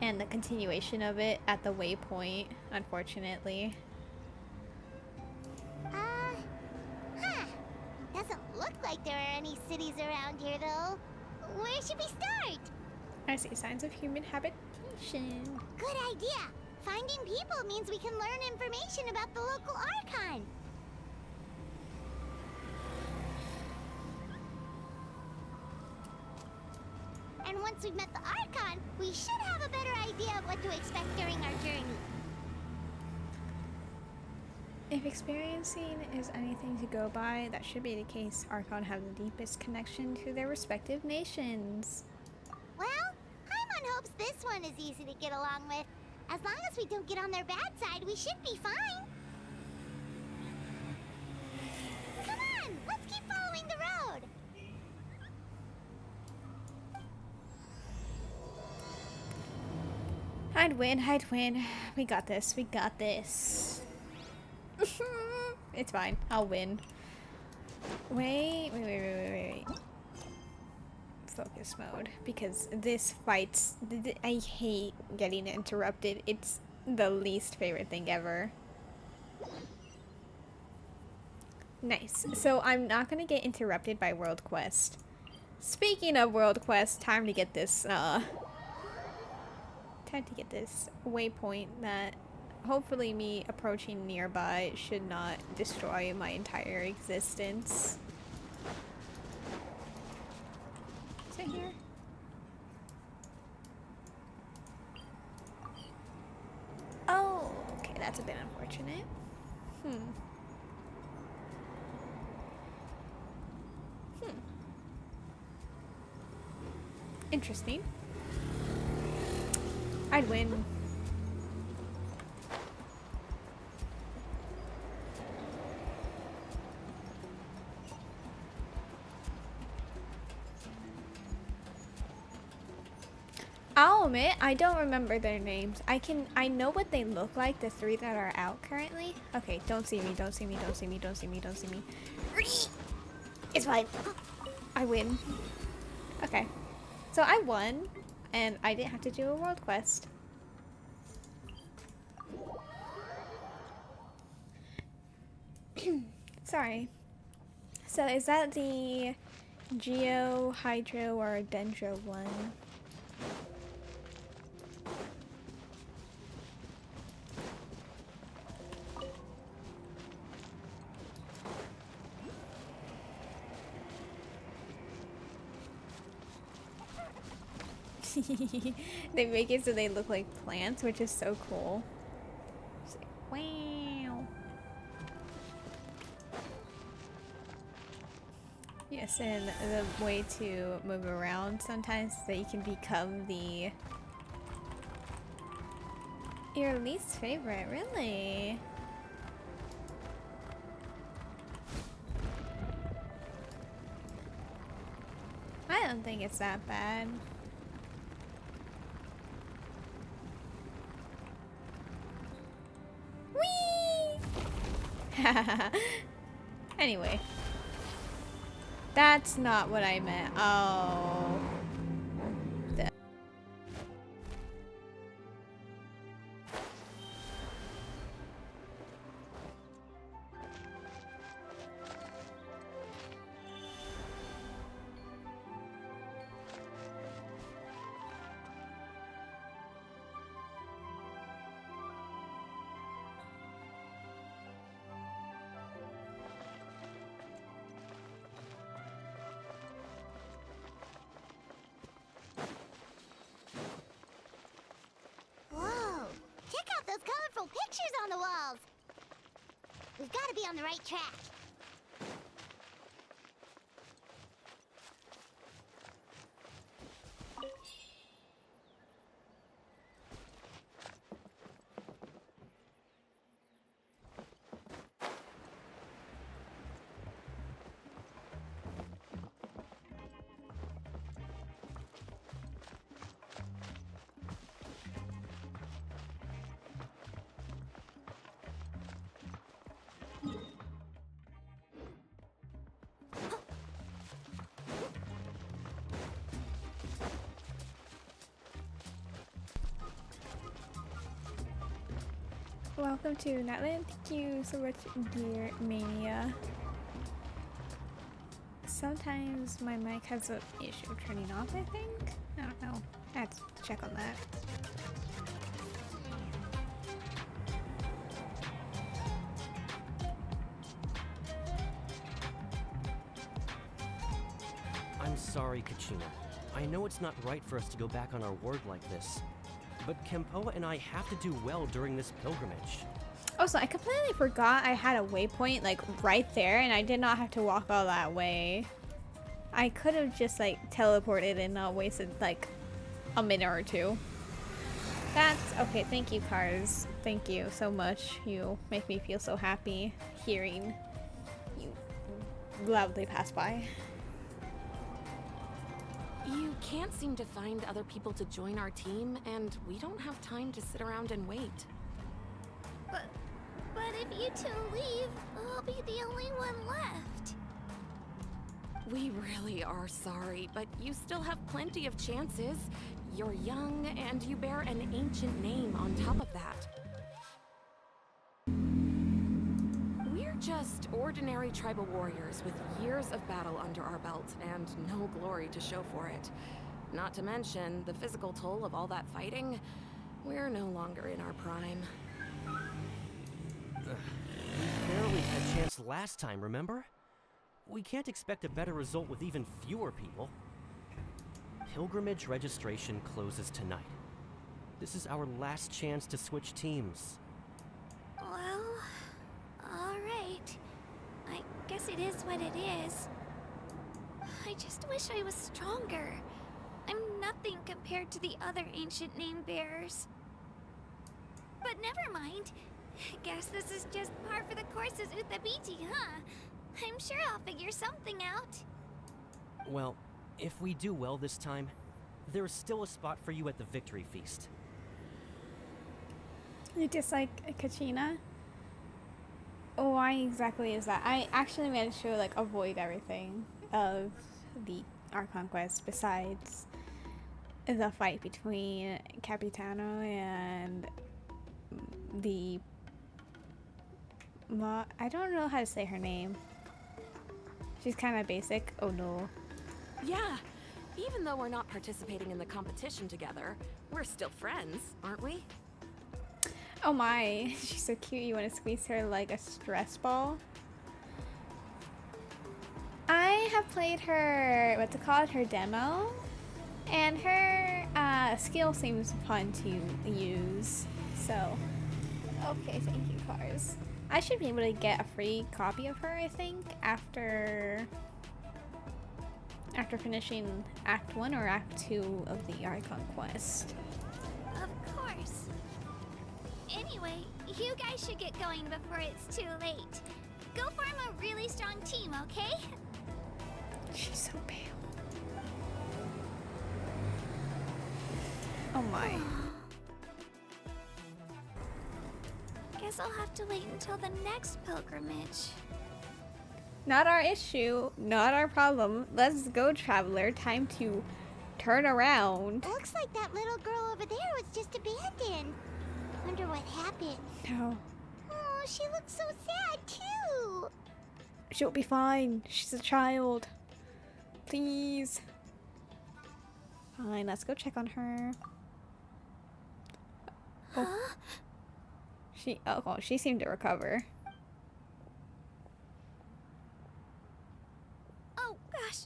and the continuation of it at the waypoint, unfortunately.
Doesn't look like there are any cities around here, though. Where should we start?
I see signs of human habitation.
Good idea! Finding people means we can learn information about the local Archon. And once we've met the Archon, we should have a better idea of what to expect during our journey.
If experiencing is anything to go by, that should be the case. Archon have the deepest connection to their respective nations.
Well, Paimon hopes this one is easy to get along with. As long as we don't get on their bad side, we should be fine. Come on, let's keep following the road.
I'd win. We got this. It's fine. I'll win. Wait. focus mode because this fight's. I hate getting interrupted. It's the least favorite thing ever. Nice. So I'm not gonna get interrupted by World Quest. Speaking of World Quest, time to get this waypoint that hopefully me approaching nearby should not destroy my entire existence. Is it here? Oh, okay, that's a bit unfortunate. Interesting. I'd win. I'll admit, I don't remember their names. I know what they look like, the 3 that are out currently. Okay, don't see me, don't see me, don't see me, don't see me, don't see me. It's fine. I win. Okay. So I won, and I didn't have to do a world quest. Sorry. So is that the Geo, Hydro, or Dendro one? They make it so they look like plants, which is so cool. Wow. Yes, and the way to move around sometimes is that you can become your least favorite, really. I don't think it's that bad. Anyway, that's not what I meant. Oh.
Whoa! Check out those colorful pictures on the walls! We've got to be on the right track.
Welcome to Natlan. Thank you so much, dear Mania. Sometimes my mic has an issue turning off, I think. I don't know. I have to check on that.
I'm sorry, Kachina. I know it's not right for us to go back on our word like this, but Kempoa and I have to do well during this pilgrimage.
Also, I completely forgot I had a waypoint like right there and I did not have to walk all that way. I could have just like teleported and not wasted like a minute or two. That's okay. Thank you, Cars. Thank you so much. You make me feel so happy hearing you loudly pass by.
You can't seem to find other people to join our team, and we don't have time to sit around and wait.
But if you two leave, I'll be the only one left.
We really are sorry, but you still have plenty of chances. You're young, and you bear an ancient name on top of that. We're just ordinary tribal warriors with years of battle under our belt and no glory to show for it. Not to mention the physical toll of all that fighting. We're no longer in our prime.
We barely had a chance last time, remember? We can't expect a better result with even fewer people. Pilgrimage registration closes tonight. This is our last chance to switch teams.
Well, alright. I guess it is what it is. I just wish I was stronger. I'm nothing compared to the other ancient name bearers. But never mind. Guess this is just par for the course as Uthabiti, huh? I'm sure I'll figure something out.
Well, if we do well this time, there's still a spot for you at the victory feast.
You dislike Kachina? Why exactly is that? I actually managed to like avoid everything of the Archon quest besides the fight between Capitano and the I don't know how to say her name. She's kind of basic. Oh no.
Yeah, even though we're not participating in the competition together, we're still friends, aren't we?
Oh my, she's so cute. You want to squeeze her like a stress ball? I have played her, what's it called, her demo, and her skill seems fun to use. So, okay, thank you, Cars. I should be able to get a free copy of her, I think, after finishing Act 1 or Act 2 of the Archon quest.
Of course. Anyway, you guys should get going before it's too late. Go form a really strong team, okay?
She's so pale. Oh my.
Guess I'll have to wait until the next pilgrimage.
Not our issue, not our problem. Let's go, traveler. Time to turn around.
Looks like that little girl over there was just abandoned. Wonder what happened.
No.
Oh, she looks so sad too.
She'll be fine. She's a child. Please. Fine, let's go check on her. Oh.
Huh?
She seemed to recover.
Oh gosh,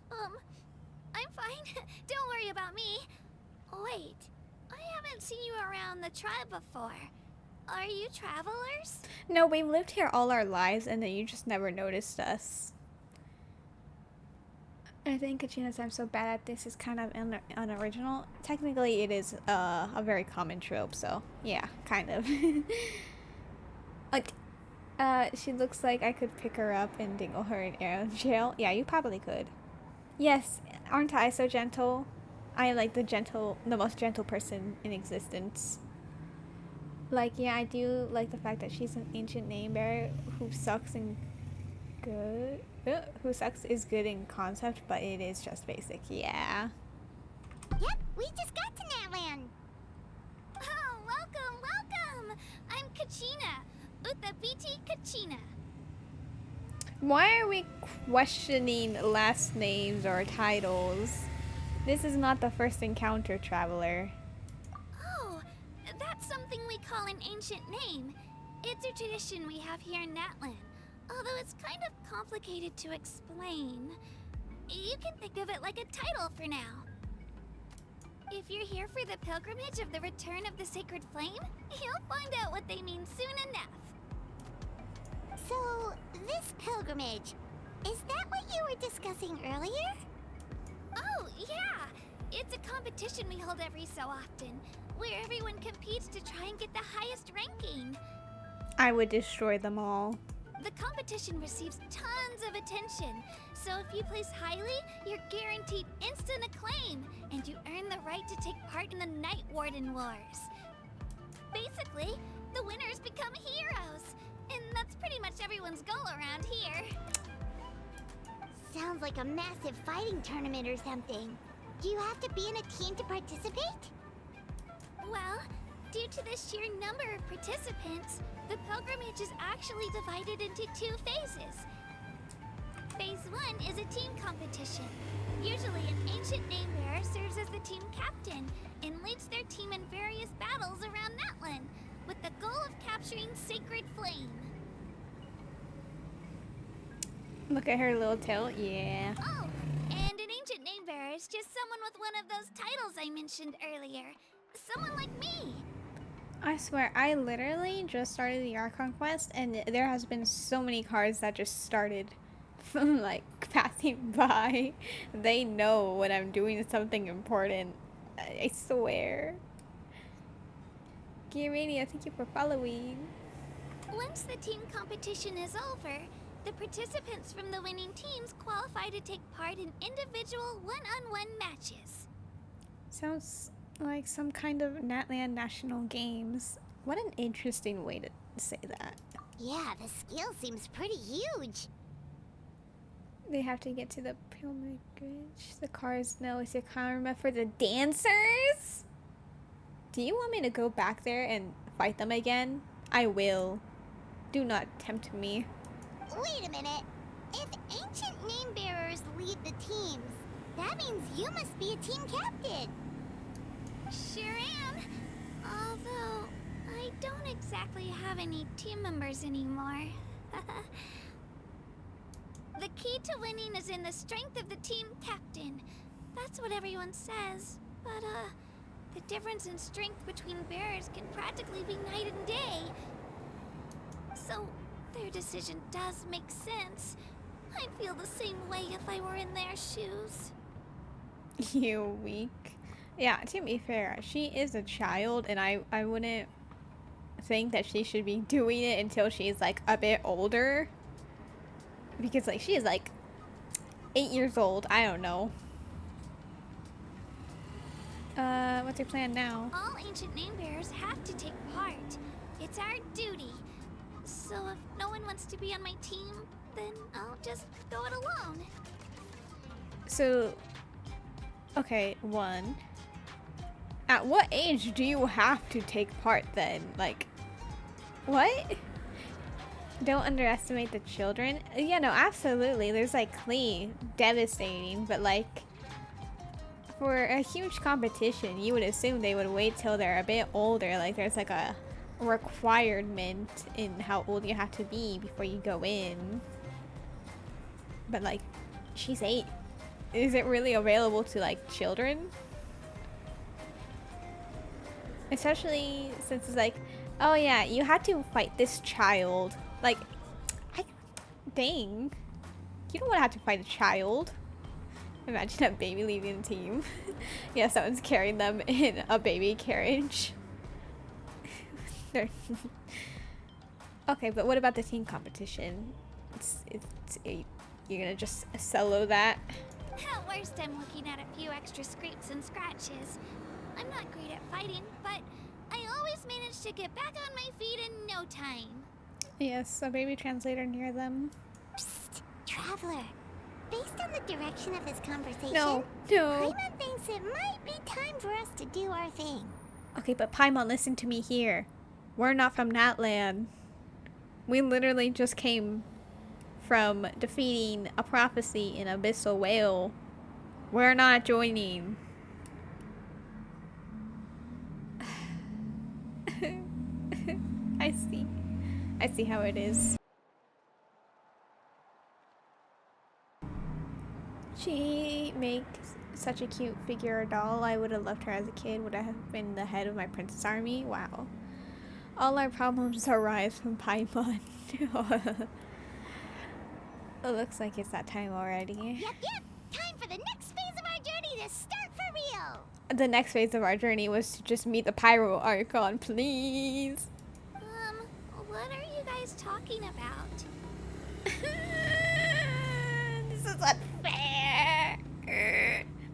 I'm fine. Don't worry about me. Wait, I haven't seen you around the tribe before. Are you travelers?
No, we've lived here all our lives and then you just never noticed us. I think Kachina's I'm so bad at this is kind of unoriginal. Technically, it is a very common trope, so yeah, kind of. Like, she looks like I could pick her up and dingle her in jail. Yeah, you probably could. Yes, aren't I so gentle? I like the most gentle person in existence. Like, yeah, I do like the fact that she's an ancient name bearer who sucks in good. Who sucks is good in concept, but it is just basic. Yeah.
Yep, we just got to Natlan.
Oh, welcome! I'm Kachina. Uthabiti Kachina.
Why are we questioning last names or titles? This is not the first encounter, traveler.
Oh, that's something we call an ancient name. It's a tradition we have here in Natlan, although it's kind of complicated to explain. You can think of it like a title for now. If you're here for the pilgrimage of the return of the sacred flame, you'll find out what they mean soon enough.
So, this pilgrimage, is that what you were discussing earlier?
Oh, yeah! It's a competition we hold every so often, where everyone competes to try and get the highest ranking.
I would destroy them all.
The competition receives tons of attention, so if you place highly, you're guaranteed instant acclaim, and you earn the right to take part in the Night Warden Wars. Basically, the winners become heroes, and that's pretty much everyone's goal around here.
Sounds like a massive fighting tournament or something. Do you have to be in a team to participate? Well, due to the sheer number of participants, the pilgrimage is actually divided into 2 phases. Phase 1 is a team competition. Usually an ancient name-bearer serves as the team captain and leads their team in various battles around Natlan, with the goal of capturing Sacred Flame.
Look at her little tail. Yeah.
Oh, and an ancient name-bearer is just someone with one of those titles I mentioned earlier. Someone like me.
I swear, I literally just started the Archon quest, and there has been so many cards that just started from like passing by. They know when I'm doing something important. I swear. Gearmania, thank you for following.
Once the team competition is over, the participants from the winning teams qualify to take part in individual one-on-one matches.
Sounds like some kind of Natlan National Games. What an interesting way to say that.
Yeah, the scale seems pretty huge.
They have to get to the pilgrimage. The cars know it's your karma for the dancers? Do you want me to go back there and fight them again? I will. Do not tempt me.
Wait a minute. If ancient name-bearers lead the teams, that means you must be a team captain. Sure am. Although, I don't exactly have any team members anymore. The key to winning is in the strength of the team captain. That's what everyone says. But, the difference in strength between bearers can practically be night and day. So, their decision does make sense. I'd feel the same way if I were in their shoes.
You weak. Yeah, to be fair, she is a child, and I wouldn't think that she should be doing it until she's like a bit older. Because like she is like 8 years old. I don't know. What's your plan now?
All ancient name-bearers have to take part. It's our duty. So if no one wants to be on my team, then I'll just go it alone.
So, okay, 1. At what age do you have to take part then? Like, what? Don't underestimate the children. Yeah, no, absolutely. There's like Klee, devastating, but like for a huge competition, you would assume they would wait till they're a bit older. Like there's like a requirement in how old you have to be before you go in. But like, she's 8. Is it really available to like children? Especially since it's like, oh yeah, you had to fight this child. Like, dang. You don't want to have to fight a child. Imagine a baby leaving the team. Yeah, someone's carrying them in a baby carriage. Okay, but what about the team competition? You're gonna just solo that?
At worst, I'm looking at a few extra scrapes and scratches. I'm not great at fighting, but I always manage to get back on my feet in no time.
Yes, a baby translator near them.
Psst, Traveler. Based on the direction of this conversation,
No.
Paimon thinks it might be time for us to do our thing.
Okay, but Paimon, listen to me here. We're not from Natlan. We literally just came from defeating a prophecy in Abyssal Whale. We're not joining. I see how it is. She makes such a cute figure doll. I would have loved her as a kid. Would I have been the head of my princess army? Wow. All our problems arise from Paimon. It looks like it's that time already.
Yep. Time for the next phase of our journey to start for real.
The next phase of our journey was to just meet the Pyro Archon, please.
What are you guys talking about?
This is unfair.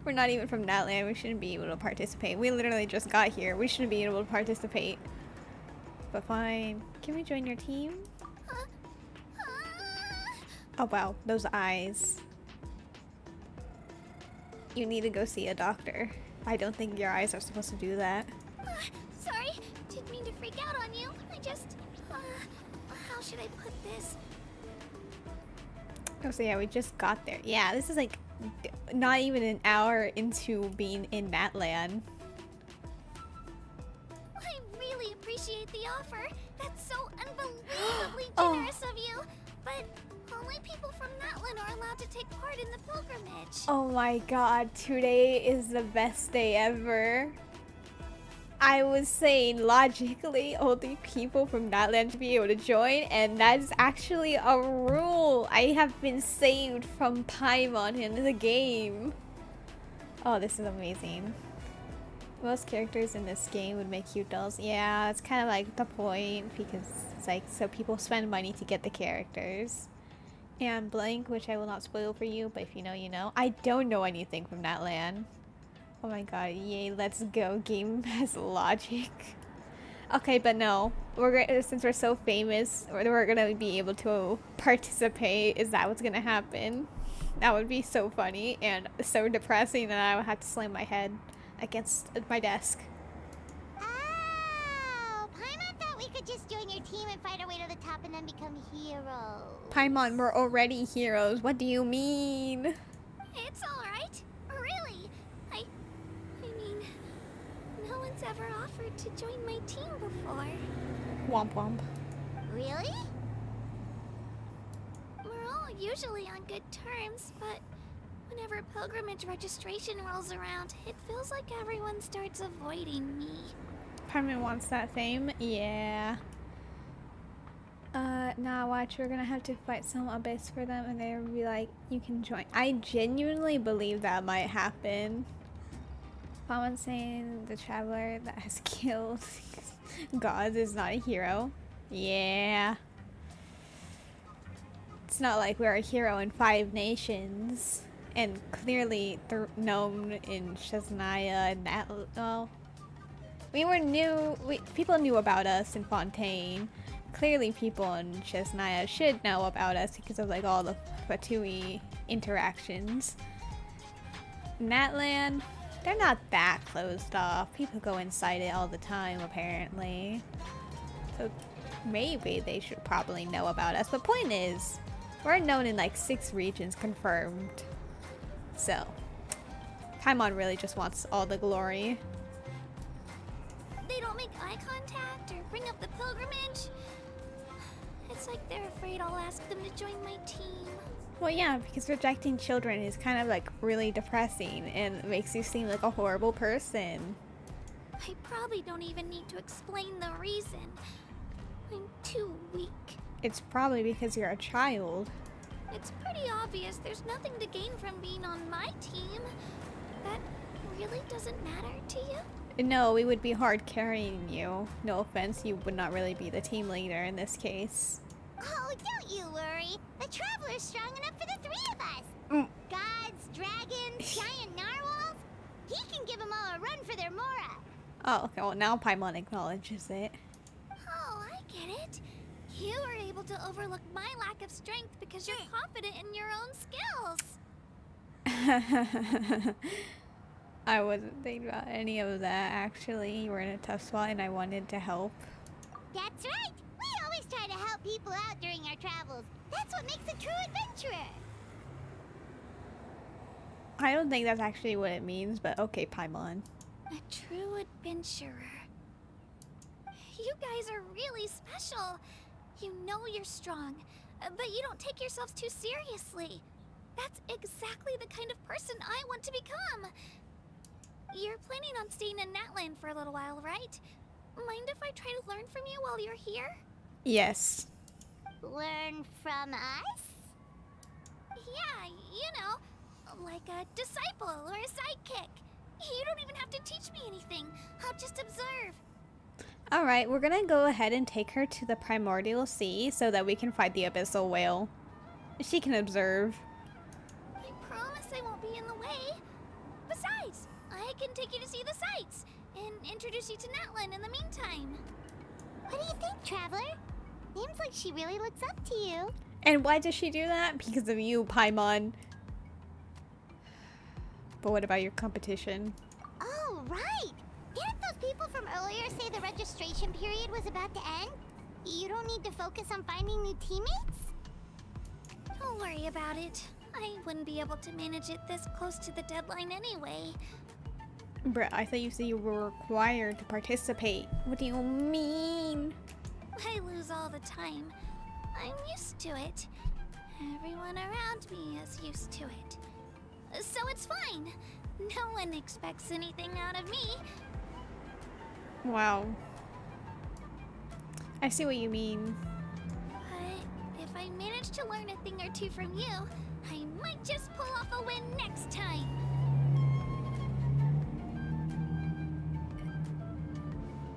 We're not even from Natlan. We shouldn't be able to participate. We literally just got here. We shouldn't be able to participate. But fine. Can we join your team? Oh wow, those eyes. You need to go see a doctor. I don't think your eyes are supposed to do that.
Sorry, didn't mean to freak out on you. I just, how should I put this?
Oh, so yeah, we just got there. Yeah, this is like not even an hour into being in Natlan.
I really appreciate the offer. That's so unbelievably
Oh.
generous of you. But only people from Natlan are allowed to take part in the pilgrimage.
Oh my god, today is the best day ever. I was saying logically only people from Natlan should be able to join, and that is actually a rule. I have been saved from Paimon in the game. Oh, this is amazing. Most characters in this game would make cute dolls. Yeah, it's kind of like the point, because it's like so people spend money to get the characters. And blank, which I will not spoil for you, but if you know, you know. I don't know anything from Natlan. Oh my god, yay, let's go. Game has logic. Okay, but no. Since we're so famous, we're gonna be able to participate. Is that what's gonna happen? That would be so funny and so depressing that I would have to slam my head against my desk.
Oh, Paimon thought we could just join your team and fight our way to the top and then become heroes.
Paimon, we're already heroes. What do you mean?
It's alright. Really. I mean, no one's ever offered to join my team before.
Womp womp.
Really?
We're all usually on good terms, but whenever pilgrimage registration rolls around, it feels like everyone starts avoiding me.
Paimon wants that fame? Yeah. Nah, watch, we're gonna have to fight some abyss for them and they'll be like, you can join. I genuinely believe that might happen. Someone saying the traveler that has killed gods is not a hero. Yeah. It's not like we're a hero in 5 nations. And clearly known in Shesnaya and that. Well, we were new. People knew about us in Fontaine. Clearly, people in Shesnaya should know about us because of like all the Fatui interactions. Natlan, they're not that closed off. People go inside it all the time, apparently. So maybe they should probably know about us. But point is, we're known in like 6 regions confirmed. So, Paimon really just wants all the glory.
They don't make eye contact or bring up the pilgrimage. It's like they're afraid I'll ask them to join my team.
Well, yeah, because rejecting children is kind of like really depressing and makes you seem like a horrible person.
I probably don't even need to explain the reason. I'm too weak.
It's probably because you're a child.
It's pretty obvious there's nothing to gain from being on my team. That really doesn't matter to you?
No, we would be hard carrying you. No offense, you would not really be the team leader in this case.
Oh, don't you worry. The Traveler's strong enough for the 3 of us.
Mm.
Gods, dragons, giant narwhals. He can give them all a run for their Mora.
Oh, okay, well now Paimon acknowledges it.
Oh, I get it. You were able to overlook my lack of strength because you're confident in your own skills.
I wasn't thinking about any of that, actually. You were in a tough spot and I wanted to help.
That's right. We always try to help people out during our travels. That's what makes a true adventurer.
I don't think that's actually what it means, but okay, Paimon.
A true adventurer. You guys are really special. You know you're strong, but you don't take yourselves too seriously. That's exactly the kind of person I want to become. You're planning on staying in Natlan for a little while, right? Mind if I try to learn from you while you're here?
Yes.
Learn from us?
Yeah, you know, like a disciple or a sidekick. You don't even have to teach me anything. I'll just observe.
Alright, we're gonna go ahead and take her to the Primordial Sea so that we can fight the Abyssal Whale. She can observe.
I promise I won't be in the way. Besides, I can take you to see the sights and introduce you to Natlan in the meantime.
What do you think, Traveler? Seems like she really looks up to you.
And why does she do that? Because of you, Paimon. But what about your competition?
Oh, right! Didn't those people from earlier say the registration period was about to end? You don't need to focus on finding new teammates?
Don't worry about it. I wouldn't be able to manage it this close to the deadline anyway.
Bruh, I thought you said you were required to participate. What do you mean?
I lose all the time. I'm used to it. Everyone around me is used to it. So it's fine. No one expects anything out of me.
Wow. I see what you mean.
But if I manage to learn a thing or two from you, I might just pull off a win next time.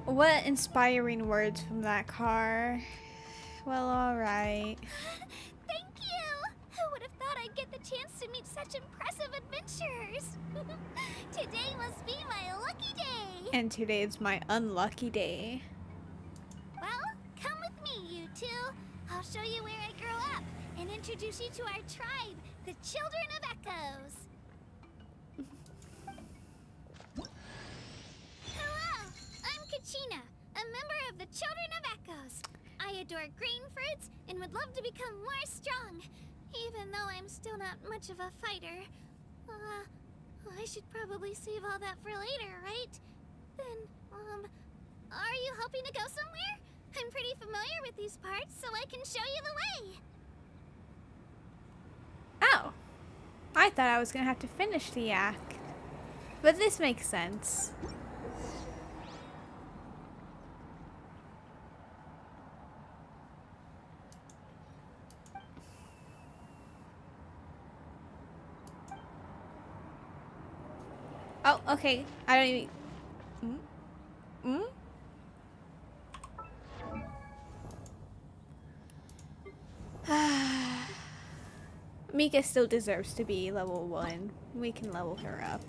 What inspiring words from that car. Well, alright.
Thank you! Who would have thought I'd get the chance to meet such impressive adventurers? Today must be my lucky day!
And today's my unlucky day.
Well, come with me, you two. I'll show you where I grew up and introduce you to our tribe, the Children of Echoes. Hello, I'm Kachina, a member of the Children of Echoes. I adore green fruits and would love to become more strong, even though I'm still not much of a fighter. I should probably save all that for later, right? Then, are you hoping to go somewhere? I'm pretty familiar with these parts, so I can show you the way.
Oh. I thought I was gonna have to finish the act. But this makes sense. Oh, okay. I don't even... Mika still deserves to be level 1. We can level her up.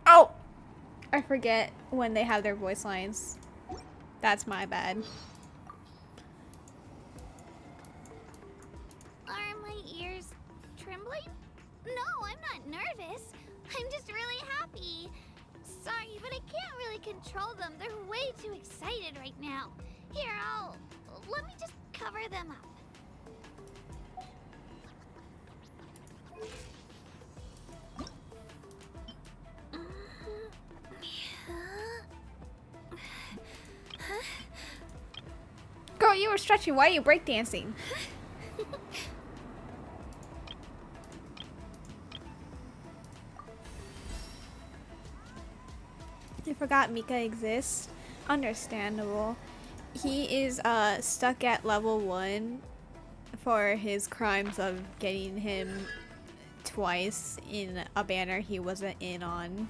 Oh! I forget when they have their voice lines. That's my bad.
Are my ears trembling? No, I'm not nervous. I'm just really happy. Sorry, but I can't really control them. They're way too excited right now. Here, let me just cover them up.
Girl, you were stretching. Why are you breakdancing? I forgot Mika exists. Understandable. He is stuck at level 1 for his crimes of getting him twice in a banner he wasn't in on.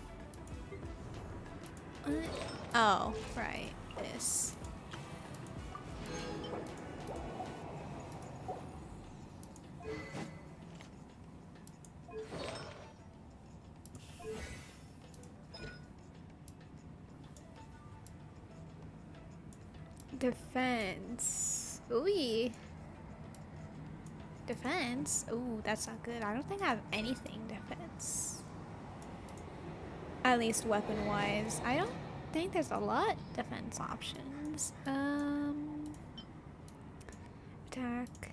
Oh, right. This. Defense. Ooh. Defense? Ooh, that's not good. I don't think I have anything defense. At least weapon-wise. I don't think there's a lot defense options. Attack.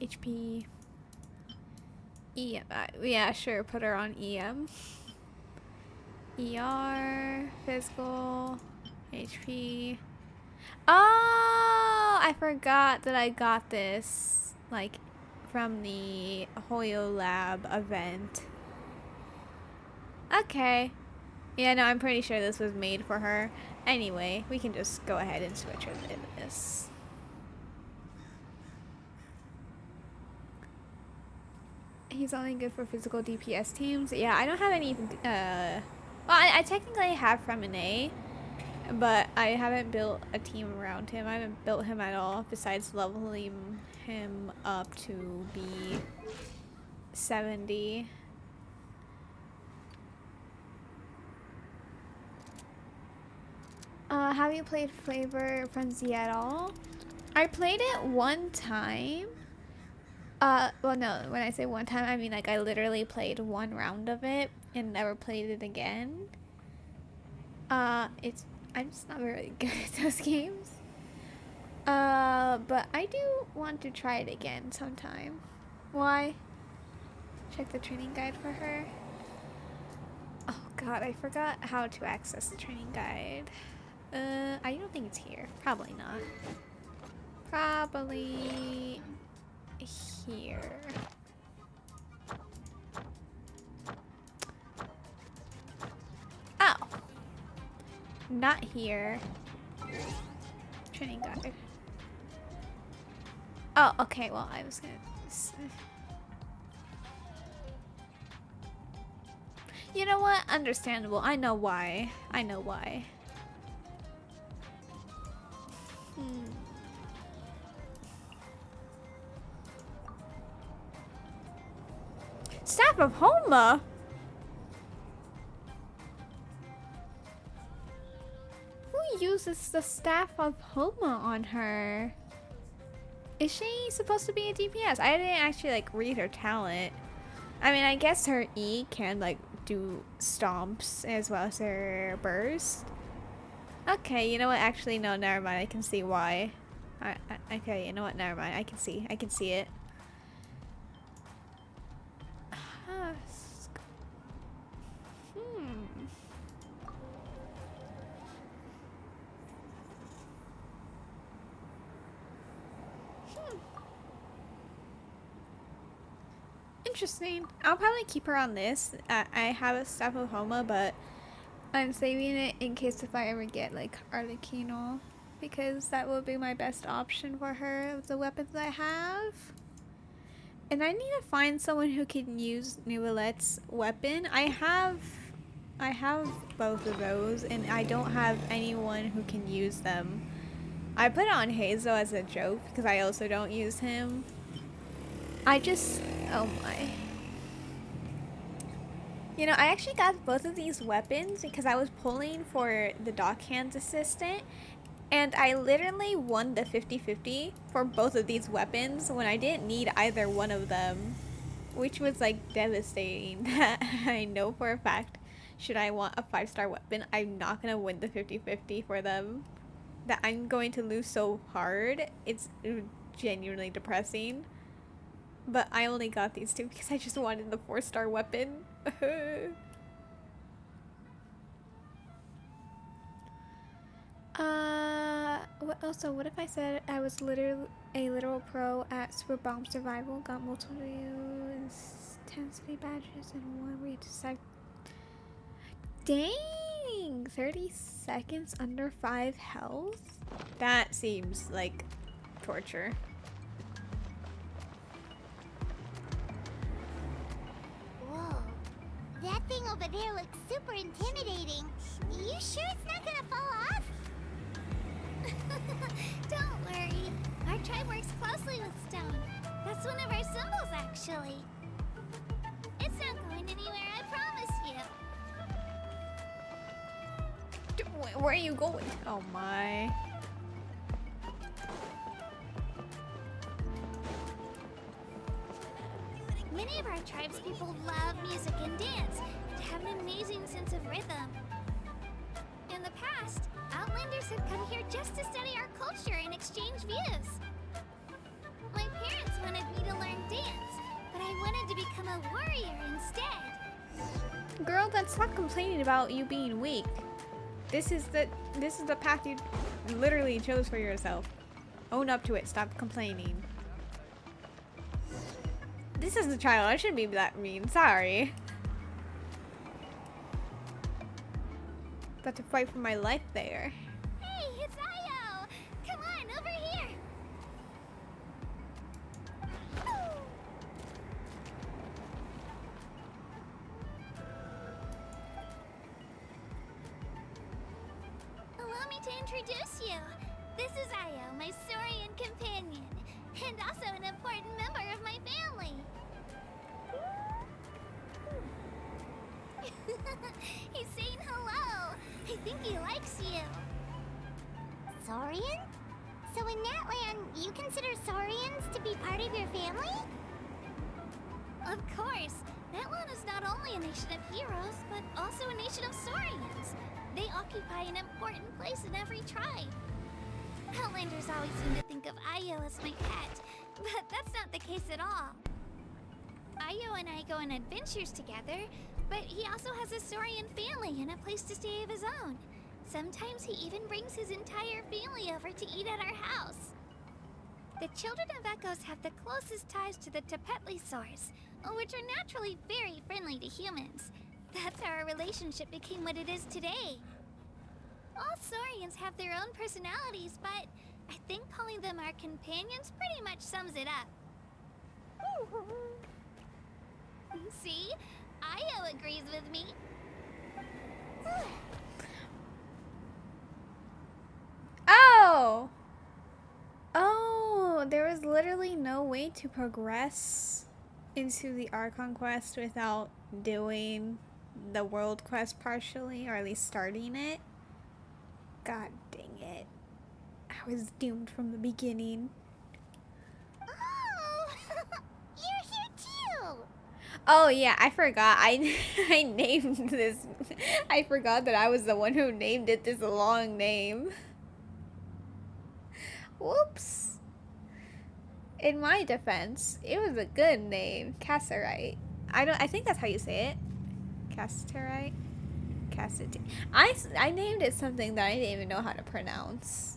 HP. EM. Yeah, sure. Put her on EM. ER. Physical. HP. Oh, I forgot that I got this, like, from the Hoyo Lab event. Okay. Yeah, no, I'm pretty sure this was made for her. Anyway, we can just go ahead and switch her to this. He's only good for physical DPS teams. Yeah, I don't have any, well, I technically have from an A. But I haven't built a team around him. I haven't built him at all, besides leveling him up to be 70. have you played Flavor Frenzy at all? I played it one time. Well, no, when I say one time, I mean like I literally played one round of it and never played it again. I'm just not very good at those games. But I do want to try it again sometime. Why? Check the training guide for her. Oh god, I forgot how to access the training guide. I don't think it's here. Probably not. Probably here. Oh. Not here. Training guide. Oh, okay, well, I was gonna... You know what? Understandable. I know why. I know why. Staff of Homa? Who uses the Staff of Homa on her? Is she supposed to be a DPS? I didn't actually like read her talent. I mean, I guess her E can like do stomps as well as her burst. Okay, you know what? Actually, no, never mind. I can see why. Okay, you know what? Never mind. I can see it. Interesting. I'll probably keep her on this. I have a Staff of Homa, but I'm saving it in case if I ever get like Arlecchino, because that will be my best option for her of the weapons I have. And I need to find someone who can use Neuvillete's weapon. I have both of those, and I don't have anyone who can use them. I put it on Hazel as a joke because I also don't use him. Oh my. You know, I actually got both of these weapons because I was pulling for the Dockhands assistant, and I literally won the 50-50 for both of these weapons when I didn't need either one of them, which was like devastating. I know for a fact, should I want a 5-star weapon, I'm not gonna win the 50-50 for them. That I'm going to lose so hard. It's genuinely depressing. But I only got these two because I just wanted the 4-star weapon. What if I said I was literally a literal pro at Super Bomb Survival, got multiple intensity badges and 1 week to sec. Dang! 30 seconds under 5 health? That seems like torture.
That thing over there looks super intimidating. You sure it's not gonna fall off?
Don't worry. Our tribe works closely with stone. That's one of our symbols, actually. It's not going anywhere, I promise you.
Where are you going? Oh my.
Many of our tribespeople love music and dance and have an amazing sense of rhythm. In the past, Outlanders have come here just to study our culture and exchange views. My parents wanted me to learn dance, but I wanted to become a warrior instead.
Girl, then stop complaining about you being weak. This is the path you literally chose for yourself. Own up to it. Stop complaining. This is a child. I shouldn't be that mean. Sorry. About to fight for my life there.
Hey, it's Io! Come on, over here! Allow me to introduce you. This is Io, my Saurian companion, and also an important member of my family. He's saying hello. I think he likes you.
Saurian? So in Natlan, you consider Saurians to be part of your family?
Of course, Natlan is not only a nation of heroes, but also a nation of Saurians. They occupy an important place in every tribe. Outlanders always seem to think of Ayo as my pet, but that's not the case at all. Ayo and I go on adventures together, but he also has a Saurian family and a place to stay of his own. Sometimes he even brings his entire family over to eat at our house. The children of Echoes have the closest ties to the Tepetli source, which are naturally very friendly to humans. That's how our relationship became what it is today. All Saurians have their own personalities, but I think calling them our companions pretty much sums it up. See? Ayo agrees with me.
Oh! Oh, there was literally no way to progress into the Archon quest without doing the world quest partially, or at least starting it. God dang it. I was doomed from the beginning.
Oh! You're here too!
Oh yeah, I forgot. I named this. I forgot that I was the one who named it this long name. Whoops. In my defense, it was a good name, Casserite. I think that's how you say it. Casserite. I named it something that I didn't even know how to pronounce.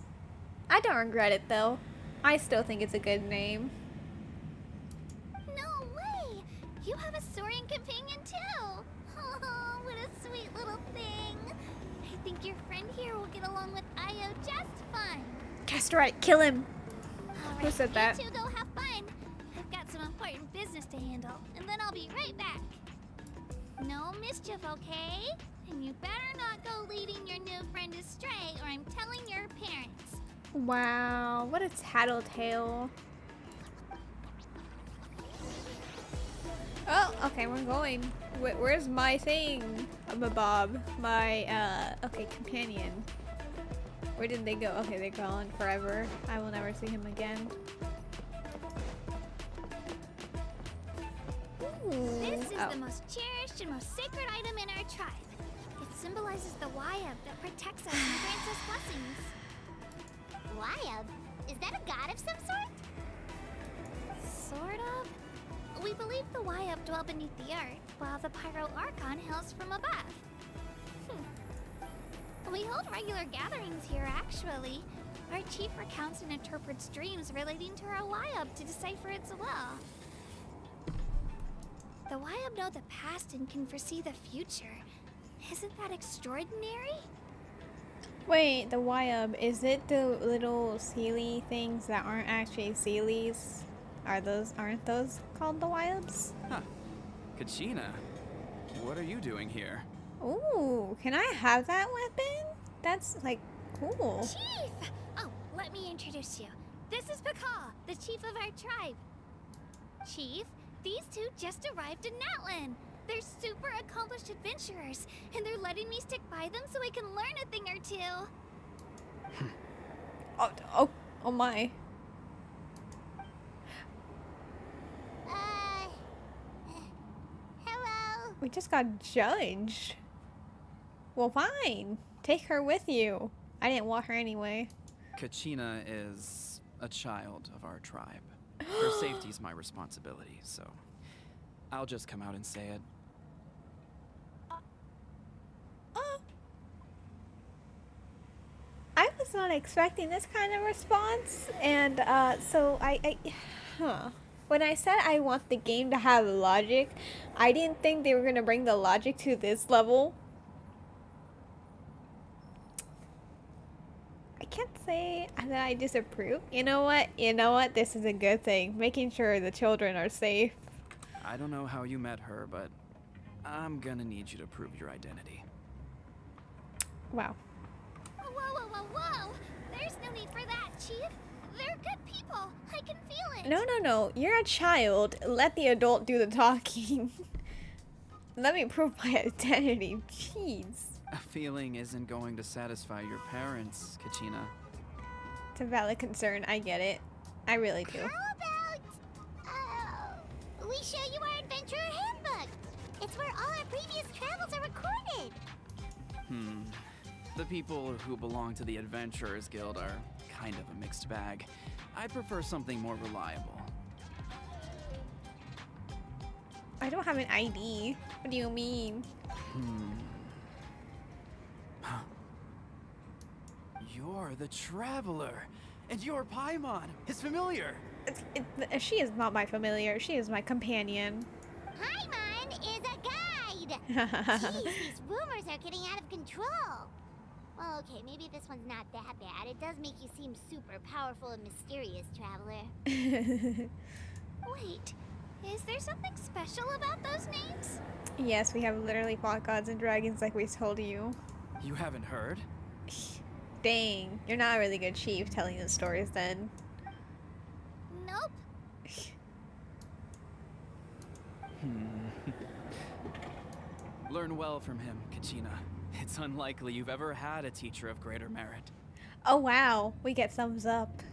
I don't regret it though. I still think it's a good name.
No way! You have a Saurian companion too! Oh, what a sweet little thing! I think your friend here will get along with Ayo just fine.
Casserite, kill him!
Alright,
Who said that?
You two go have fun. I've got some important business to handle, and then I'll be right back. No mischief, okay? And you better not go leading your new friend astray, or I'm telling your parents.
Wow, what a tattletale. Oh, okay, we're going. Where's my thing? Bob. My, okay, companion. Where did they go? Okay, they're gone forever. I will never see him again. Ooh.
This is
Oh.
the most cherished and most sacred item in our tribe. It symbolizes the Wayab that protects us and grants us blessings.
Wayab? Is that a god of some sort?
Sort of. We believe the Wayab dwell beneath the earth, while the Pyro Archon hails from above. We hold regular gatherings here, actually. Our chief recounts and interprets dreams relating to our Wayab to decipher its will. The Wayab know the past and can foresee the future. Isn't that extraordinary?
Wait, the Wayab, is it the little Sealy things that aren't actually Sealies? Aren't those called the Wayabs?
Huh. Kachina, what are you doing here?
Ooh, can I have that weapon? That's like cool.
Chief! Oh, let me introduce you. This is Pakal, the chief of our tribe. Chief, these two just arrived in Natlan. They're super accomplished adventurers, and they're letting me stick by them so I can learn a thing or two.
Oh my.
Hello?
We just got judged. Well, fine. Take her with you. I didn't want her anyway.
Kachina is a child of our tribe. Her safety's my responsibility, so I'll just come out and say it.
I was not expecting this kind of response, and so when I said I want the game to have logic, I didn't think they were gonna bring the logic to this level. I can't say that I disapprove. You know what? This is a good thing. Making sure the children are safe.
I don't know how you met her, but I'm gonna need you to prove your identity.
Wow.
Whoa. There's no need for that, Chief. They're good people. I can feel it.
No. You're a child. Let the adult do the talking. Let me prove my identity. Jeez.
A feeling isn't going to satisfy your parents, Kachina.
It's a valid concern. I get it. I really do.
How about we show you our adventurer handbook? It's where all our previous travels are recorded.
The people who belong to the Adventurers Guild are kind of a mixed bag. I'd prefer something more reliable.
I don't have an ID. What do you mean?
You're the Traveler, and you're Paimon, his familiar.
She is not my familiar. She is my companion.
Paimon is a guide! Jeez, these rumors are getting out of control. Well, okay, maybe this one's not that bad. It does make you seem super powerful and mysterious, Traveler.
Wait, is there something special about those names?
Yes, we have literally fought gods and dragons like we told you.
You haven't heard?
Dang, you're not a really good chief telling the stories then.
Nope.
Learn well from him, Kachina. It's unlikely you've ever had a teacher of greater merit.
Oh wow, we get thumbs up.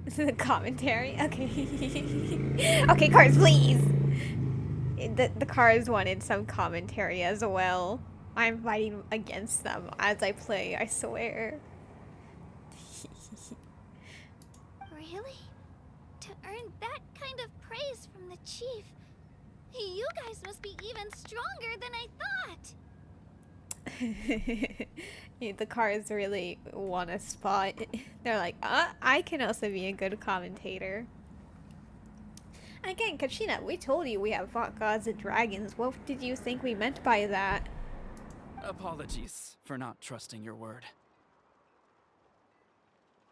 This is a commentary? Okay. Okay, Cars, please! The Cars wanted some commentary as well. I'm fighting against them as I play, I swear.
Really? To earn that kind of praise from the chief, you guys must be even stronger than I thought.
Yeah, the Cars really want a spot. They're like, I can also be a good commentator. Again, Kachina, we told you we have fought gods and dragons. What did you think we meant by that?
Apologies for not trusting your word.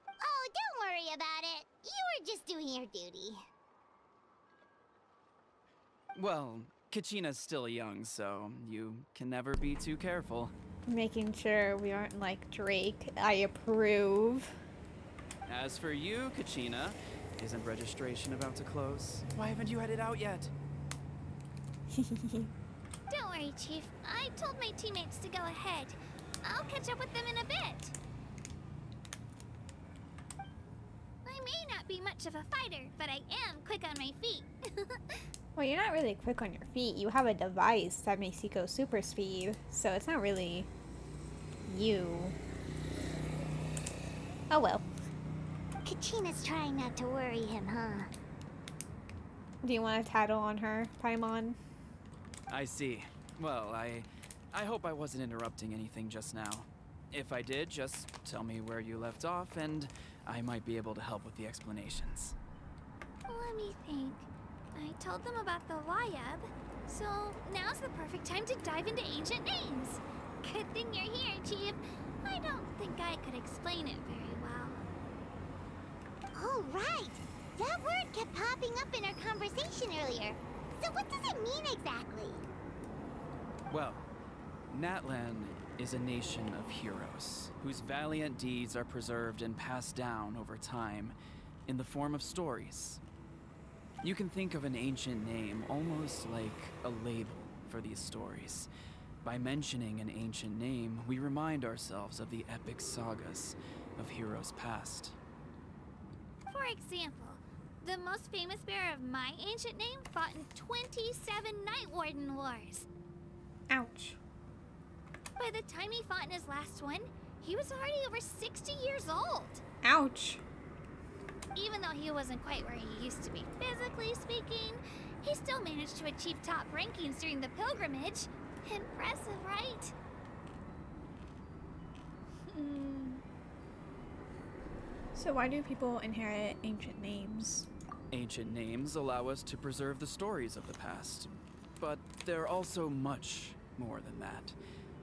Oh, don't worry about it. You were just doing your duty.
Well, Kachina's still young, so you can never be too careful.
Making sure we aren't like Drake. I approve.
As for you, Kachina, isn't registration about to close? Why haven't you headed out yet?
Don't worry, Chief. I told my teammates to go ahead. I'll catch up with them in a bit. I may not be much of a fighter, but I am quick on my feet.
Well, you're not really quick on your feet. You have a device that makes you go super speed, so it's not really you. Oh well.
Kachina's trying not to worry him, huh?
Do you want to tattle on her, Paimon?
I see. Well, I hope I wasn't interrupting anything just now. If I did, just tell me where you left off, and I might be able to help with the explanations.
Let me think. I told them about the Wayab, so now's the perfect time to dive into ancient names. Good thing you're here, Chief. I don't think I could explain it very well.
Oh, right. That word kept popping up in our conversation earlier. So what does it mean exactly?
Well, Natlan is a nation of heroes, whose valiant deeds are preserved and passed down over time in the form of stories. You can think of an ancient name almost like a label for these stories. By mentioning an ancient name, we remind ourselves of the epic sagas of heroes past.
For example, the most famous bearer of my ancient name fought in 27 Night Warden Wars.
Ouch.
By the time he fought in his last one, he was already over 60 years old.
Ouch.
Even though he wasn't quite where he used to be physically speaking, he still managed to achieve top rankings during the pilgrimage. Impressive, right?
So why do people inherit ancient names?
Ancient names allow us to preserve the stories of the past, but they're also much more than that.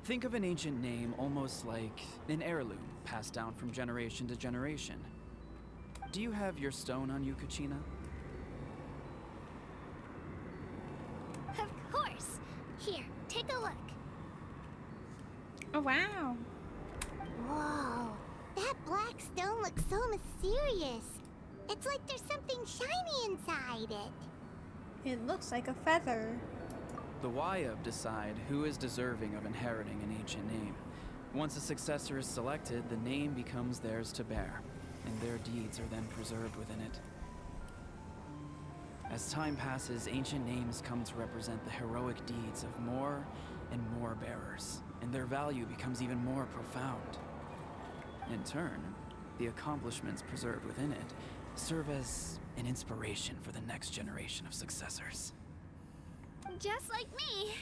Think of an ancient name almost like an heirloom passed down from generation to generation. Do you have your stone on you, Kachina?
Of course. Here, take a look.
Oh wow.
Whoa. That black stone looks so mysterious. It's like there's something shiny inside it.
It looks like a feather.
The Wayab decide who is deserving of inheriting an ancient name. Once a successor is selected, the name becomes theirs to bear, and their deeds are then preserved within it. As time passes, ancient names come to represent the heroic deeds of more and more bearers, and their value becomes even more profound. In turn, the accomplishments preserved within it serve as an inspiration for the next generation of successors.
Just like me.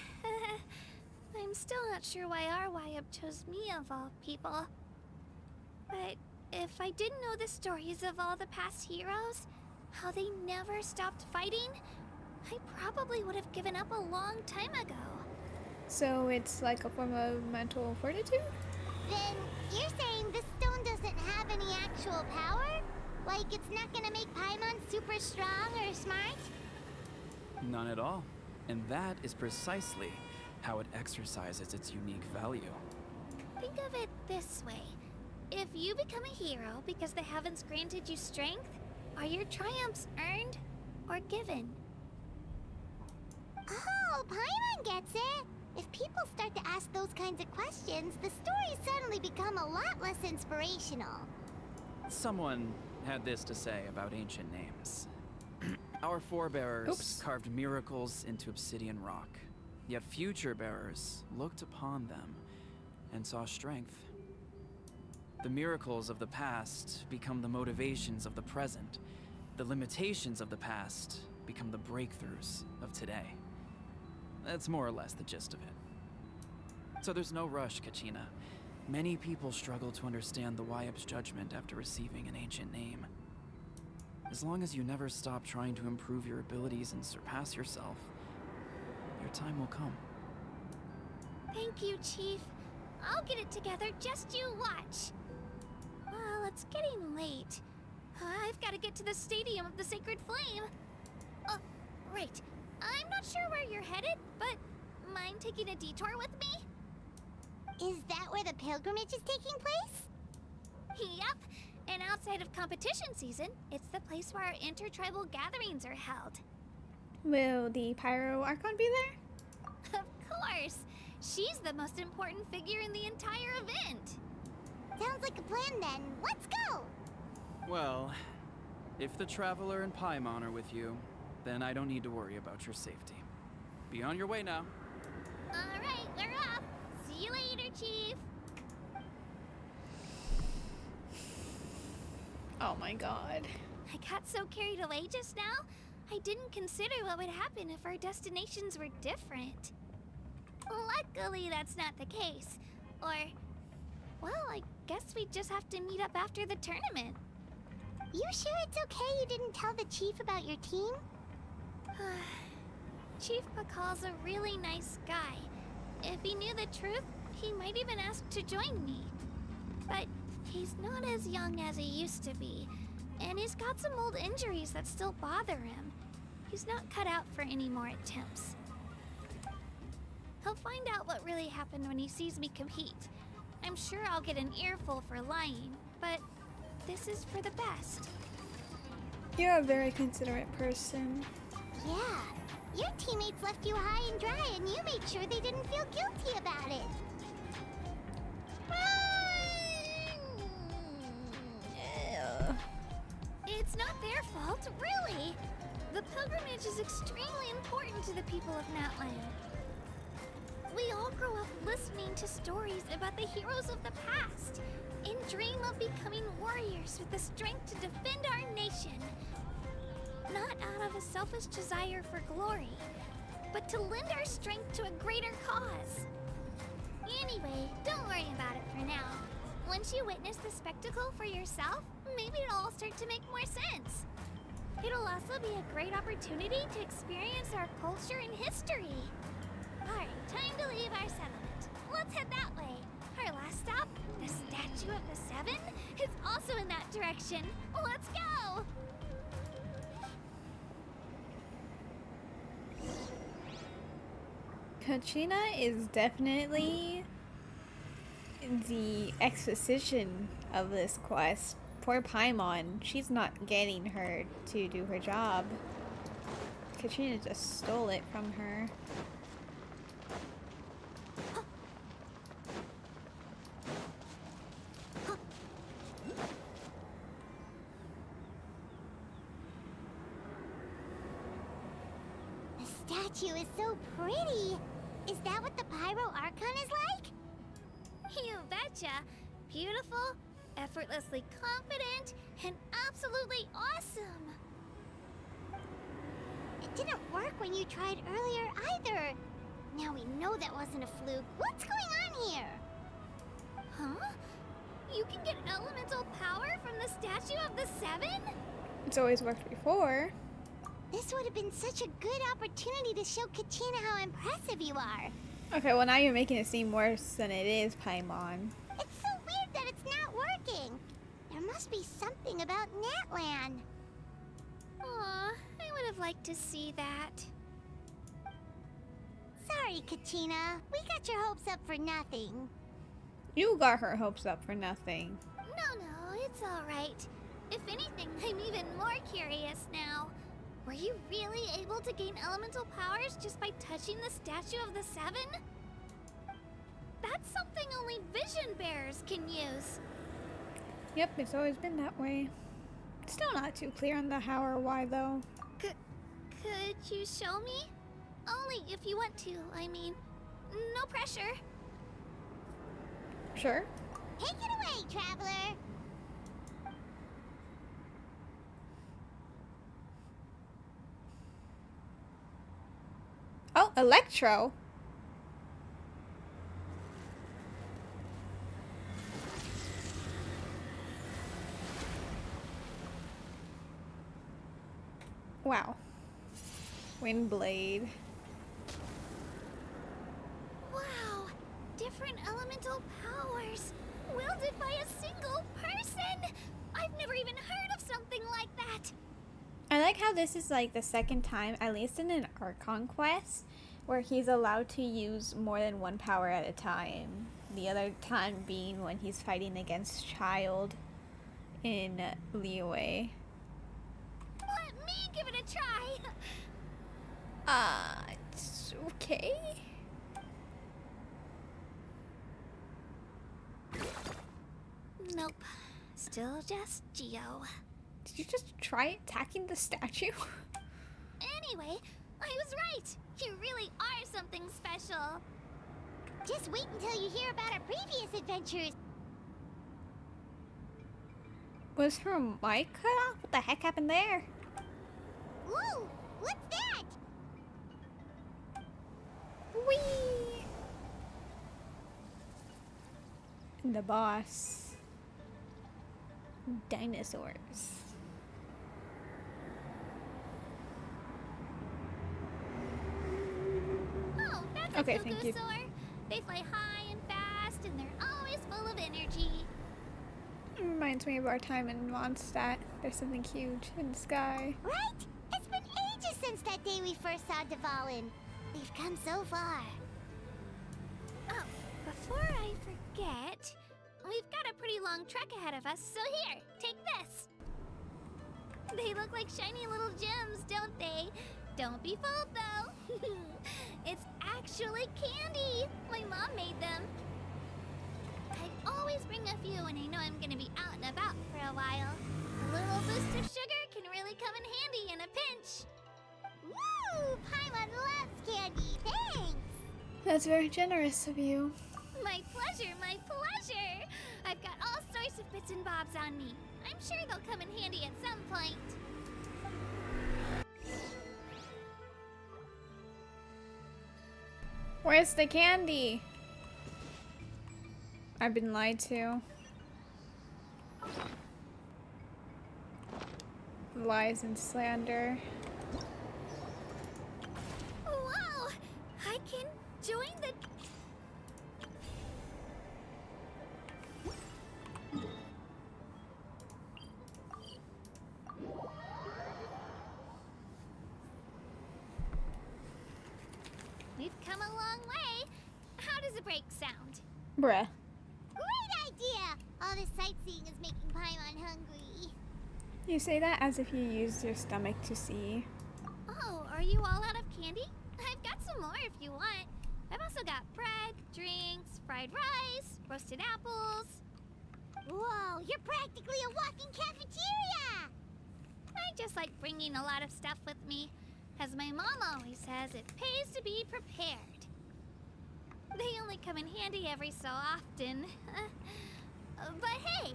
I'm still not sure why our YUP chose me of all people. But if I didn't know the stories of all the past heroes, how they never stopped fighting, I probably would have given up a long time ago.
So it's like a form of mental fortitude?
Then you're saying this stone doesn't have any actual power? Like it's not gonna make Paimon super strong or smart?
None at all. And that is precisely how it exercises its unique value.
Think of it this way. If you become a hero because the heavens granted you strength, are your triumphs earned or given?
Oh, Paimon gets it! If people start to ask those kinds of questions, the stories suddenly become a lot less inspirational.
Someone had this to say about ancient names. Our forebearers carved miracles into obsidian rock, yet future bearers looked upon them and saw strength. The miracles of the past become the motivations of the present. The limitations of the past become the breakthroughs of today. That's more or less the gist of it. So there's no rush, Kachina. Many people struggle to understand the YUP's judgment after receiving an ancient name. As long as you never stop trying to improve your abilities and surpass yourself, your time will come.
Thank you, Chief. I'll get it together, just you watch. Well, it's getting late. I've got to get to the Stadium of the Sacred Flame. Oh, right. I'm not sure where you're headed, but mind taking a detour with me?
Is that where the pilgrimage is taking place?
Yep. And outside of competition season, it's the place where our intertribal gatherings are held.
Will the Pyro Archon be there?
Of course. She's the most important figure in the entire event.
Sounds like a plan then. Let's go!
Well, if the Traveler and Paimon are with you, then I don't need to worry about your safety. Be on your way now.
All right, we're off. See you later, Chief.
Oh my god.
I got so carried away just now, I didn't consider what would happen if our destinations were different. Luckily, that's not the case. Or, well, I guess we just have to meet up after the tournament.
You sure it's okay you didn't tell the chief about your team?
Chief Pakal's a really nice guy. If he knew the truth, he might even ask to join me. But he's not as young as he used to be, and he's got some old injuries that still bother him. He's not cut out for any more attempts. He'll find out what really happened when he sees me compete. I'm sure I'll get an earful for lying, but this is for the best.
You're a very considerate person.
Yeah. Your teammates left you high and dry, and you made sure they didn't feel guilty about it.
It's not their fault, really. The pilgrimage is extremely important to the people of Natlan. We all grow up listening to stories about the heroes of the past and dream of becoming warriors with the strength to defend our nation. Not out of a selfish desire for glory, but to lend our strength to a greater cause. Anyway, don't worry about it for now. Once you witness the spectacle for yourself, maybe it'll all start to make more sense. It'll also be a great opportunity to experience our culture and history. Alright, time to leave our settlement. Let's head that way. Our last stop, the Statue of the Seven, is also in that direction. Let's go!
Kachina is definitely the exposition of this quest. Poor Paimon, she's not getting her to do her job. Kachina just stole it from her.
statue is so pretty. Is that what the Pyro Archon is like?
You betcha. Beautiful, effortlessly confident, and absolutely awesome.
It didn't work when you tried earlier either. Now we know that wasn't a fluke. What's going on here?
Huh? You can get elemental power from the Statue of the Seven?
It's always worked before.
This would have been such a good opportunity to show Katina how impressive you are.
Okay, well now you're making it seem worse than it is, Paimon.
It's so weird that it's not working. There must be something about Natlan.
Aw, I would have liked to see that.
Sorry, Katina. We got your hopes up for nothing.
You got her hopes up for nothing.
No, it's alright. If anything, I'm even more curious now. Were you really able to gain elemental powers just by touching the Statue of the Seven? That's something only vision bearers can use.
Yep, it's always been that way. Still not too clear on the how or why, though.
Could you show me? Only if you want to, I mean. No pressure.
Sure.
Take it away, traveler.
Oh, Electro. Wow. Windblade.
Wow, different elemental powers, wielded by a single person! I've never even heard of something like that!
I like how this is like the second time, at least in an Archon quest, where he's allowed to use more than one power at a time. The other time being when he's fighting against Child in Liyue.
Let me give it a try!
It's okay.
Nope. Still just Geo.
Did you just try attacking the statue?
Anyway, I was right! You really are something special!
Just wait until you hear about our previous adventures.
Was her mic cut off? What the heck happened there?
Ooh, what's that?
Whee! The boss. Dinosaurs.
Oh, that's
Okay,
a
thank you.
Fugusaur. They fly high and fast, and they're always full of energy.
Reminds me of our time in Mondstadt. There's something huge in the sky.
Right? It's been ages since that day we first saw Dvalin. We've come so far.
Oh, before I forget, we've got a pretty long trek ahead of us, so here, take this. They look like shiny little gems, don't they? Don't be fooled, though. It's actually candy. My mom made them. I always bring a few when I know I'm gonna be out and about for a while. A little boost of sugar can really come in handy in a pinch.
Woo! Paimon loves candy. Thanks.
That's very generous of you.
My pleasure, my pleasure! I've got all sorts of bits and bobs on me. I'm sure they'll come in handy at some point.
Where's the candy? I've been lied to. Lies and slander.
Wow! I can join the... We've come a long way. How does a break sound?
Bruh.
Great idea! All this sightseeing is making Paimon hungry.
You say that as if you used your stomach to see.
Oh, are you all out of candy? I've got some more if you want. I've also got bread, drinks, fried rice, roasted apples.
Whoa, you're practically a walking cafeteria!
I just like bringing a lot of stuff with me. As my mom always says, it pays to be prepared. They only come in handy every so often. But hey,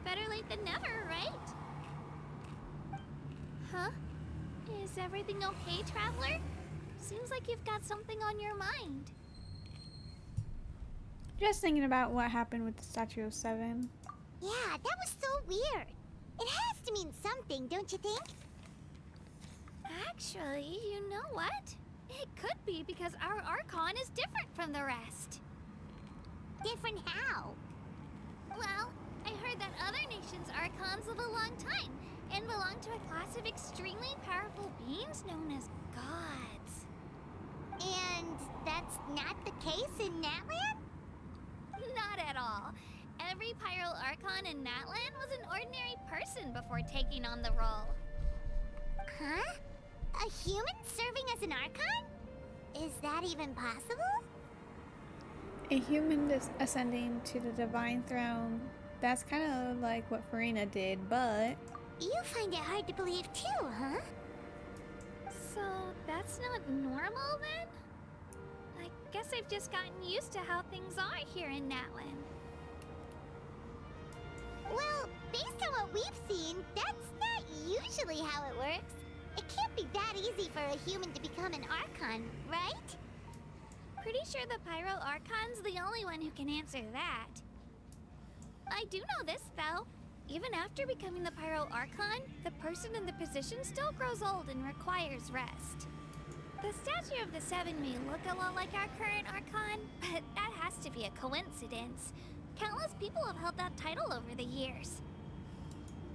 better late than never, right? Huh? Is everything okay, Traveler? Seems like you've got something on your mind.
Just thinking about what happened with the Statue of Seven.
Yeah, that was so weird. It has to mean something, don't you think?
Actually, you know what? It could be because our Archon is different from the rest.
Different how?
Well, I heard that other nations' Archons live a long time and belong to a class of extremely powerful beings known as gods.
And that's not the case in Natlan?
Not at all. Every Pyro Archon in Natlan was an ordinary person before taking on the role.
Huh? A human serving as an Archon? Is that even possible?
A human ascending to the divine throne. That's kind of like what Farina did, but
You find it hard to believe too, huh?
So that's not normal then? I guess I've just gotten used to how things are here in Natlan.
Well, based on what we've seen, that's not usually how it works. It can't be that easy for a human to become an Archon, right?
Pretty sure the Pyro Archon's the only one who can answer that. I do know this, though. Even after becoming the Pyro Archon, the person in the position still grows old and requires rest. The Statue of the Seven may look a lot like our current Archon, but that has to be a coincidence. Countless people have held that title over the years.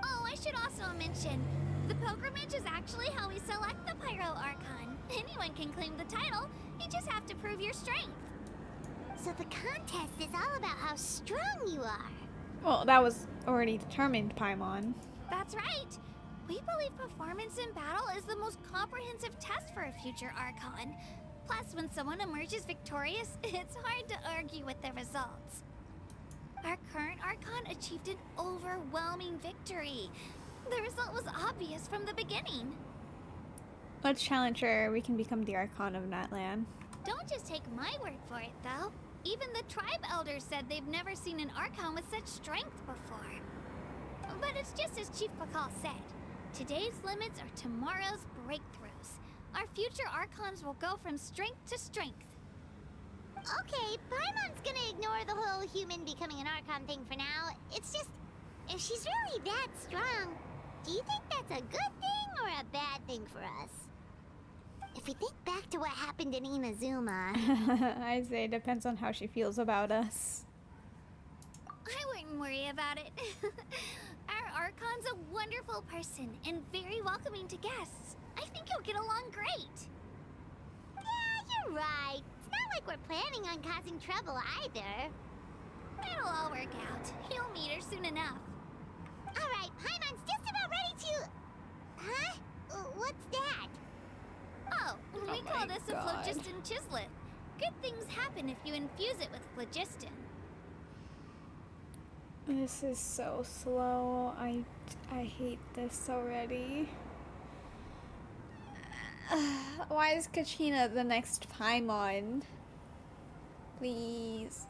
Oh, I should also mention, the pilgrimage is actually how we select the Pyro Archon. Anyone can claim the title, you just have to prove your strength.
So the contest is all about how strong you are.
well, that was already determined, Paimon.
That's right. We believe performance in battle is the most comprehensive test for a future Archon. Plus, when someone emerges victorious, it's hard to argue with the results. Our current Archon achieved an overwhelming victory. The result was obvious from the beginning.
Let's challenge her. We can become the Archon of Natlan.
Don't just take my word for it, though. Even the tribe elders said they've never seen an Archon with such strength before. But it's just as Chief Pakal said. Today's limits are tomorrow's breakthroughs. Our future Archons will go from strength to strength.
Okay, Paimon's gonna ignore the whole human becoming an Archon thing for now. It's just, if she's really that strong, do you think that's a good thing or a bad thing for us? If we think back to what happened in Inazuma...
I'd say it depends on how she feels about us.
I wouldn't worry about it. Our Archon's a wonderful person and very welcoming to guests. I think you'll get along great.
Yeah, you're right. It's not like we're planning on causing trouble either.
It'll all work out. You'll meet her soon enough.
Alright, Paimon's just about ready to... Huh? What's that?
Oh, we
my
call this a
God.
phlogiston chislet. Good things happen if you infuse it with phlogiston.
This is so slow. I hate this already. Why is Kachina the next Paimon? Please.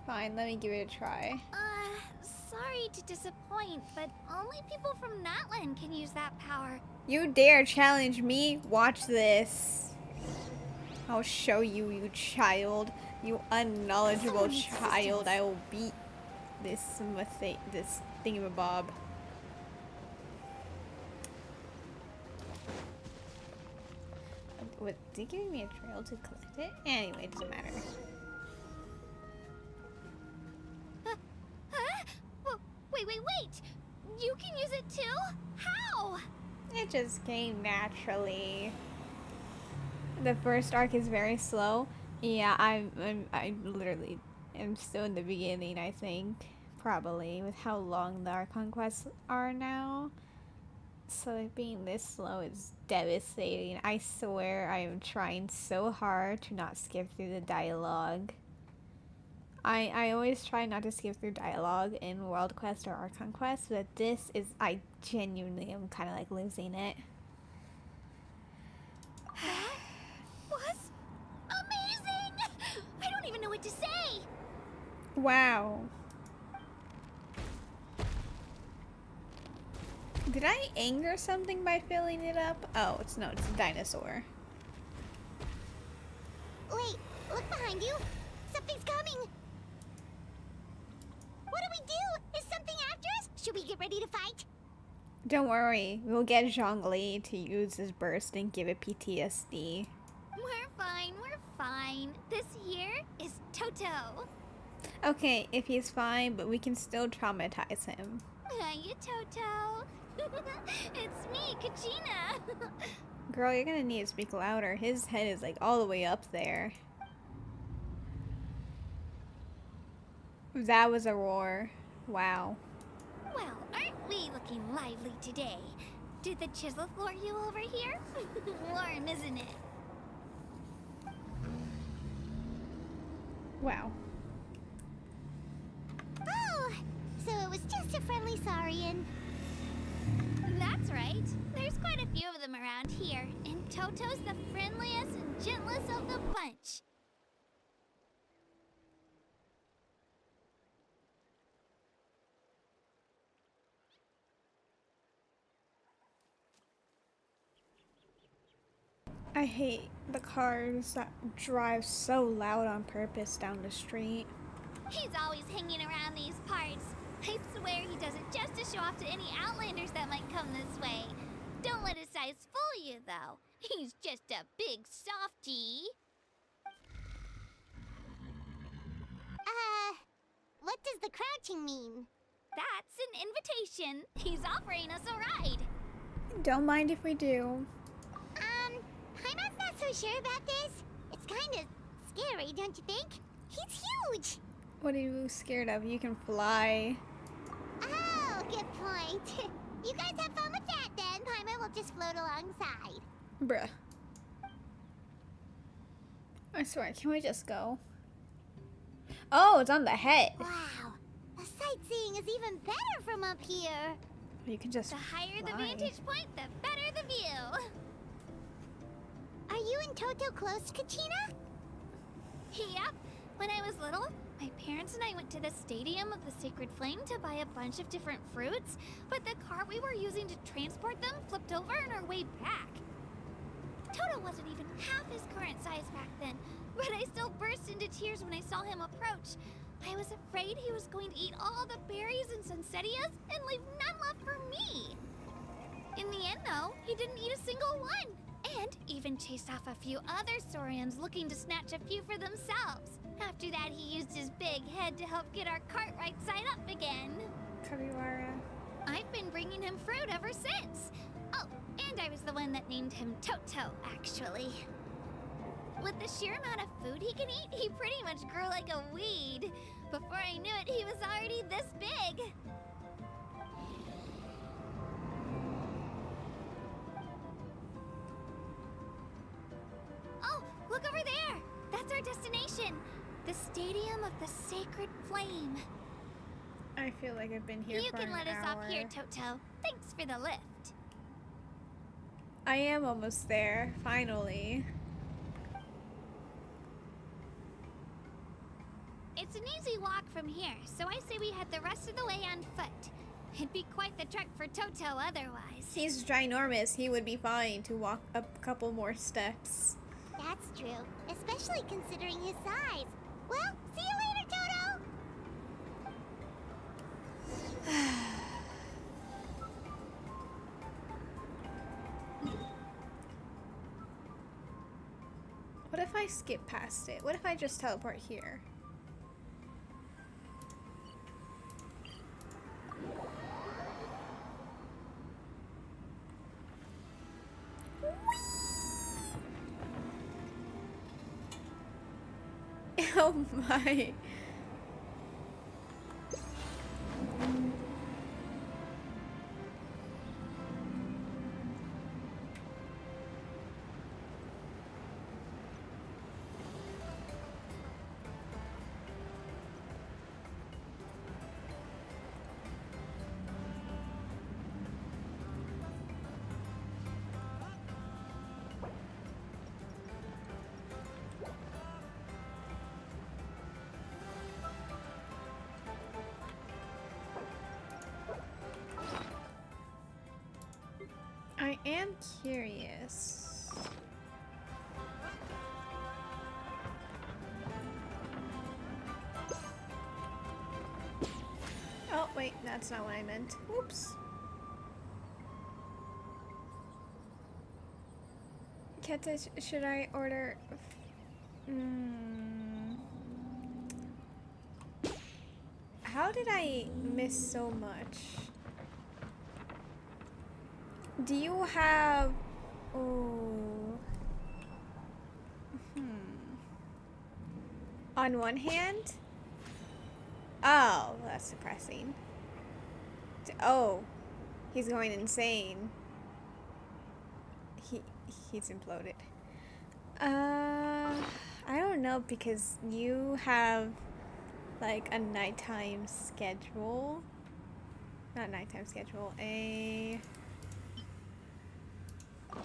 Fine, let me give it a try.
Sorry to disappoint, but only people from Natlan can use that power.
You dare challenge me? Watch this. I'll show you, you child. You unknowledgeable child. I will beat this thingamabob. What, is he giving me a trail to collect it? Anyway, it doesn't matter.
Huh? Wait! You can use it too? How?
It just came naturally. The first arc is very slow. Yeah, I literally am still in the beginning, I think. Probably, with how long the Archon quests are now. So it being this slow is devastating. I swear I am trying so hard to not skip through the dialogue. I always try not to skip through dialogue in World Quest or Archon Quest, but this is, I genuinely am kind of like losing it.
what to say.
Wow. Did I anger something by filling it up? Oh, it's a dinosaur.
Wait, look behind you. Something's coming. What do we do? Is something after us? Should we get ready to fight?
Don't worry, we'll get Zhongli to use his burst and give it PTSD.
We're fine. This here is Toto.
Okay, if he's fine, but we can still traumatize him.
Hiya, Toto. It's me, Kachina.
Girl, you're gonna need to speak louder. His head is like all the way up there. That was a roar. Wow.
Well, aren't we looking lively today? Did the chisel floor you over here? Warm, isn't it?
Wow.
Oh, so it was just a friendly saurian.
That's right. There's quite a few of them around here, and Toto's the friendliest and gentlest of the bunch.
I hate the cars that drive so loud on purpose down the street.
He's always hanging around these parts. I swear he does it just to show off to any Outlanders that might come this way. Don't let his size fool you, though. He's just a big softie.
What does the crouching mean?
That's an invitation. He's offering us a ride.
Don't mind if we do.
Paimon's not so sure about this. It's kind of scary, don't you think? He's huge.
What are you scared of? You can fly.
Oh, good point. You guys have fun with that then. Paimon will just float alongside.
Bruh. I swear, can we just go? Oh, it's on the head.
Wow. The sightseeing is even better from up here.
You can just
The higher the
fly.
vantage point, the better the view.
Are you and Toto close, Kachina?
Yep. When I was little, my parents and I went to the Stadium of the Sacred Flame to buy a bunch of different fruits, but the car we were using to transport them flipped over on our way back. Toto wasn't even half his current size back then, but I still burst into tears when I saw him approach. I was afraid he was going to eat all the berries and sunsettias and leave none left for me. In the end, though, he didn't eat a single one, and even chased off a few other saurians looking to snatch a few for themselves. After that, he used his big head to help get our cart right side up again.
Kabiwara.
I've been bringing him fruit ever since. Oh, and I was the one that named him Toto, actually. With the sheer amount of food he can eat, he pretty much grew like a weed. Before I knew it, he was already this big. Oh, look over there! That's our destination! The Stadium of the Sacred Flame.
I feel like I've been here
You
for
can
an
let us
hour.
off here, Toto. Thanks for the lift.
I am almost there, finally.
It's an easy walk from here, so I say we head the rest of the way on foot. It'd be quite the trek for Toto otherwise.
He's ginormous. He would be fine to walk up a couple more steps.
That's true, especially considering his size. Well, see you later, Toto!
What if I skip past it? What if I just teleport here? Oh my. curious. Oh, wait, that's not what I meant. Whoops. Keta, should I order? How did I miss so much? Do you have? Oh. On one hand? Oh, that's depressing. Oh, he's going insane. He's imploded. I don't know because you have like a nighttime schedule. Not nighttime schedule,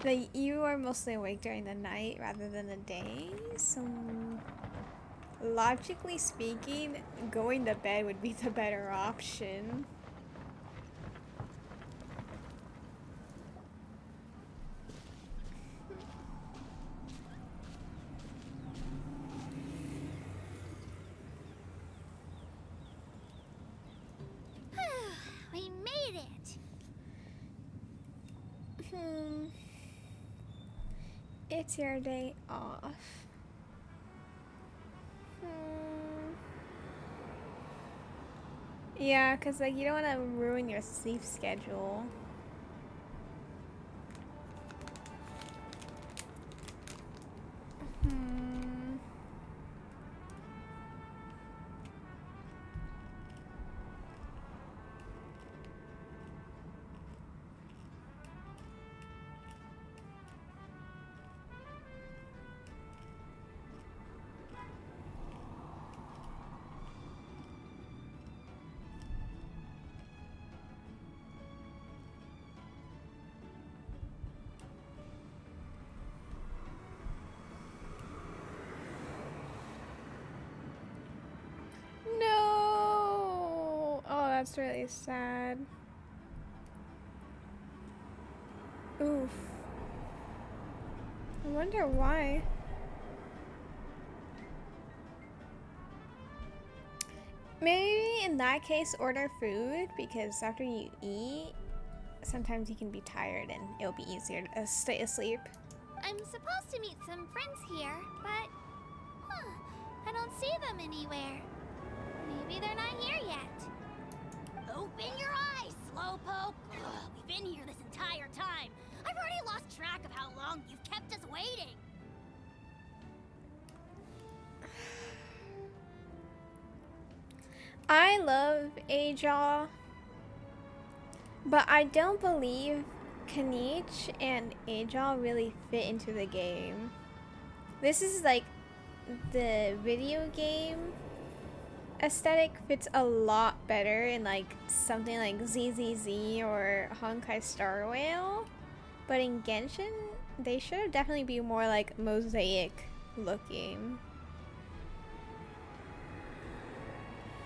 like you are mostly awake during the night rather than the day, so logically speaking, going to bed would be the better option.
We made it.
It's your day off. Yeah, because like you don't want to ruin your sleep schedule. No! Oh, that's really sad. Oof. I wonder why. Maybe in that case order food, because after you eat, sometimes you can be tired and it'll be easier to stay asleep.
I'm supposed to meet some friends here, but I don't see them anywhere. Maybe they're not here yet.
Open your eyes, Slowpoke. We've been here this entire time. I've already lost track of how long you've kept us waiting.
I love Ajaw, but I don't believe Kanich and Ajaw really fit into the game. This is like the video game aesthetic fits a lot better in like something like ZZZ or Honkai Star Rail, but in Genshin they should definitely be more like mosaic looking.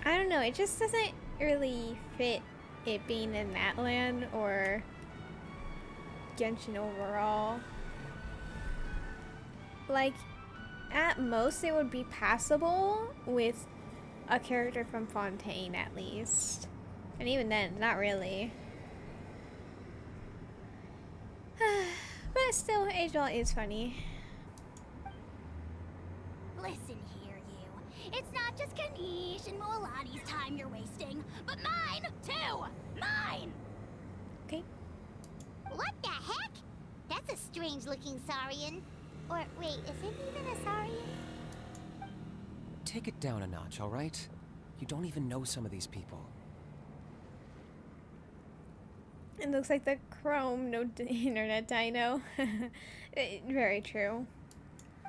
I don't know, it just doesn't really fit it being in Natlan or Genshin overall. Like, at most it would be passable with a character from Fontaine at least. And even then, not really. But still, Ajaw is funny.
Listen here, you. It's not just Kanish and Moalani's time you're wasting, but mine, too! Mine!
Okay.
What the heck? That's a strange-looking Saurian. Or, wait, is it even a Saurian?
Take it down a notch, alright? You don't even know some of these people.
It looks like the Chrome no internet dino. Very true.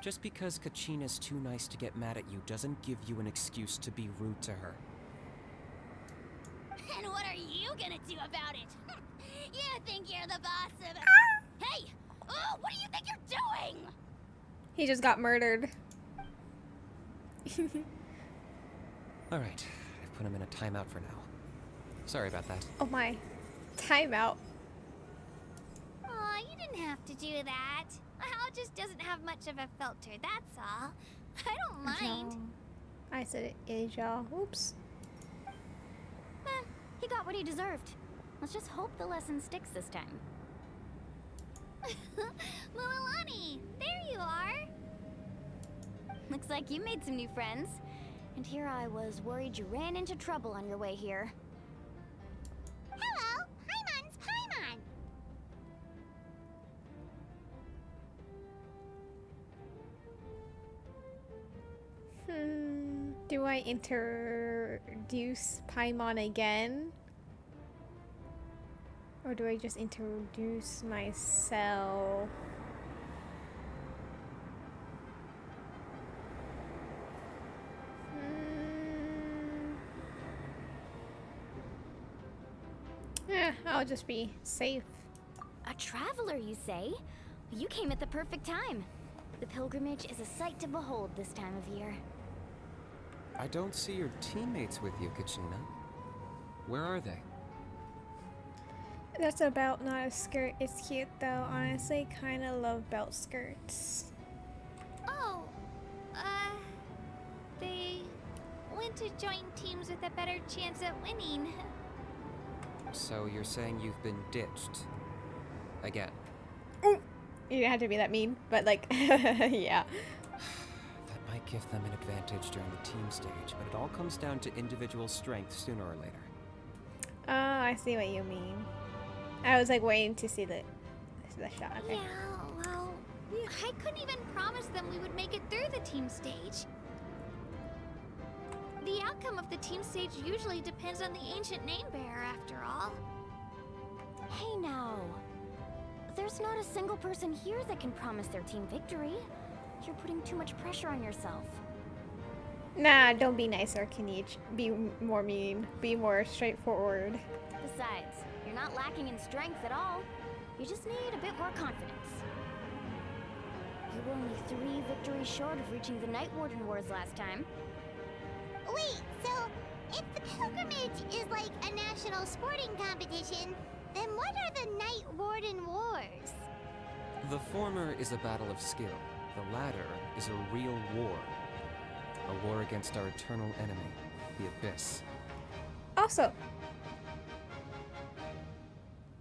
Just because Kachina's too nice to get mad at you doesn't give you an excuse to be rude to her.
And what are you gonna do about it? You think you're the boss of it? Hey! Oh, what do you think you're doing?
He just got murdered.
Alright, I've put him in a timeout for now. Sorry about that.
Oh my. Timeout.
Aw, you didn't didn't have to do that. Hal just doesn't have much of a filter, that's all. I don't mind.
I said it is y'all. Oops.
He got what he deserved. Let's just hope the lesson sticks this time.
Mualani, there you are.
Looks like you made some new friends. And here I was worried you ran into trouble on your way here.
Hello, Paimon's Paimon.
Do I introduce Paimon again? Or do I just introduce myself? I'll just be safe.
A traveler, you say? You came at the perfect time. The pilgrimage is a sight to behold this time of year.
I don't see your teammates with you, Kachina. Where are they?
That's a belt, not a skirt. It's cute though. Honestly, kind of love belt skirts.
Oh, they went to join teams with a better chance at winning.
So you're saying you've been ditched? Again.
Ooh. You didn't have to be that mean, but like, yeah.
That might give them an advantage during the team stage, but it all comes down to individual strength sooner or later.
Oh, I see what you mean. I was like waiting to see the shot. Okay.
Yeah, well, I couldn't even promise them we would make it through the team stage. The outcome of the team stage usually depends on the ancient name bearer, after all.
Hey now. There's not a single person here that can promise their team victory. You're putting too much pressure on yourself.
Nah, don't be nicer. Can you be more mean? Be more straightforward.
Besides, you're not lacking in strength at all. You just need a bit more confidence. You were only 3 victories short of reaching the Night Warden Wars last time.
Wait, so if the pilgrimage is like a national sporting competition, then what are the Night Warden Wars?
The former is a battle of skill. The latter is a real war. A war against our eternal enemy, the Abyss.
Also.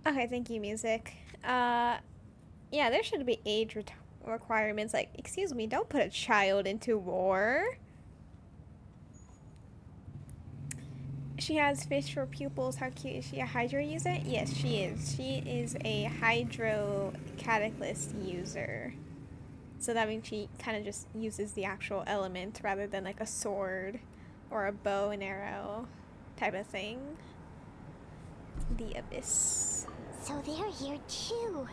Okay, thank you, music. Yeah, there should be age requirements. Like, excuse me, don't put a child into war. She has fish for pupils. How cute. Is she a Hydro user? Yes, she is. She is a Hydro Cataclysm user. So that means she kind of just uses the actual element rather than like a sword or a bow and arrow type of thing. The Abyss.
So they're here too.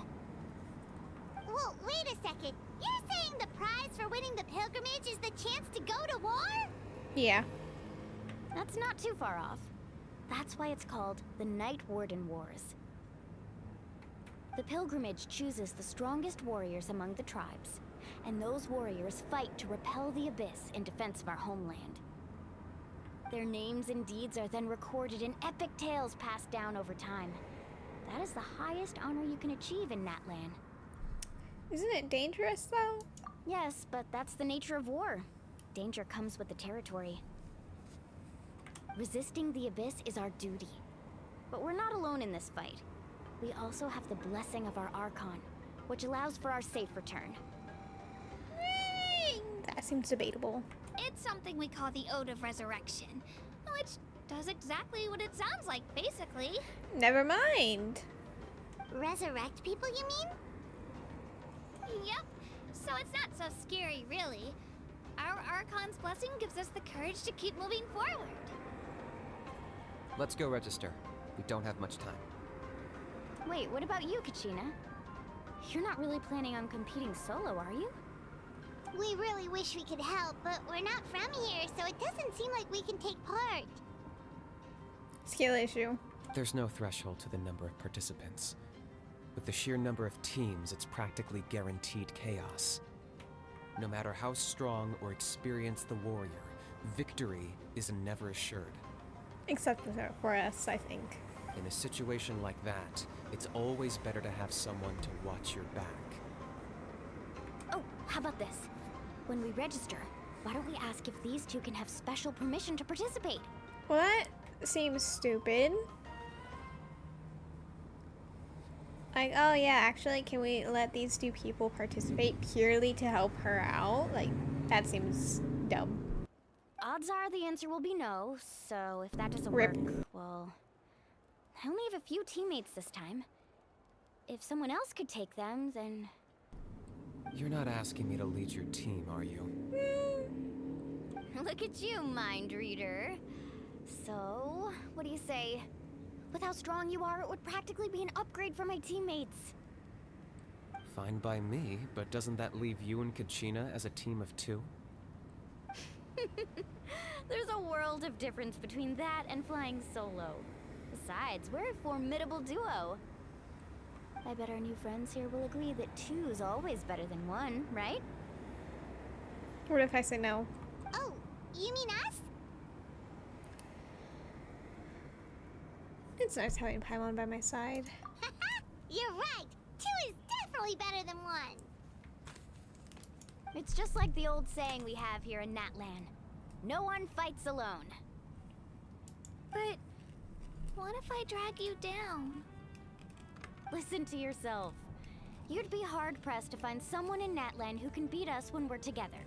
Well, wait a second. You're saying the prize for winning the pilgrimage is the chance to go to war?
Yeah.
That's not too far off. That's why it's called the Night Warden Wars. The pilgrimage chooses the strongest warriors among the tribes, and those warriors fight to repel the Abyss in defense of our homeland. Their names and deeds are then recorded in epic tales passed down over time. That is the highest honor you can achieve in Natlan.
Isn't it dangerous though?
Yes, but that's the nature of war. Danger comes with the territory. Resisting the Abyss is our duty. But we're not alone in this fight. We also have the blessing of our Archon, which allows for our safe return.
That seems debatable.
It's something we call the Ode of Resurrection, which does exactly what it sounds like, basically.
Never mind.
Resurrect people, you mean?
Yep. So it's not so scary, really. Our Archon's blessing gives us the courage to keep moving forward.
Let's go register. We don't have much time.
Wait, what about you, Kachina? You're not really planning on competing solo, are you?
We really wish we could help, but we're not from here, so it doesn't seem like we can take part.
Skill issue.
There's no threshold to the number of participants. With the sheer number of teams, it's practically guaranteed chaos. No matter how strong or experienced the warrior, victory is never assured.
Except for us, I think.
In a situation like that, it's always better to have someone to watch your back.
Oh, how about this? When we register, why don't we ask if these two can have special permission to participate?
Well, that seems stupid. Like, oh yeah, actually, can we let these two people participate purely to help her out? Like, that seems dumb.
Odds are the answer will be no, so if that doesn't
Rip.
work, well... I only have a few teammates this time. If someone else could take them, then...
You're not asking me to lead your team, are you?
Look at you, mind reader. So, what do you say? With how strong you are, it would practically be an upgrade for my teammates.
Fine by me, but doesn't that leave you and Kachina as a team of 2?
There's a world of difference between that and flying solo. Besides, we're a formidable duo. I bet our new friends here will agree that 2's always better than 1, right?
What if I say no?
Oh, you mean us?
It's nice having Paimon by my side.
You're right. 2 is definitely better than 1. It's just like the old saying we have here in Natlan. No one fights alone.
But what if I drag you down?
Listen to yourself. You'd be hard-pressed to find someone in Natlan who can beat us when we're together.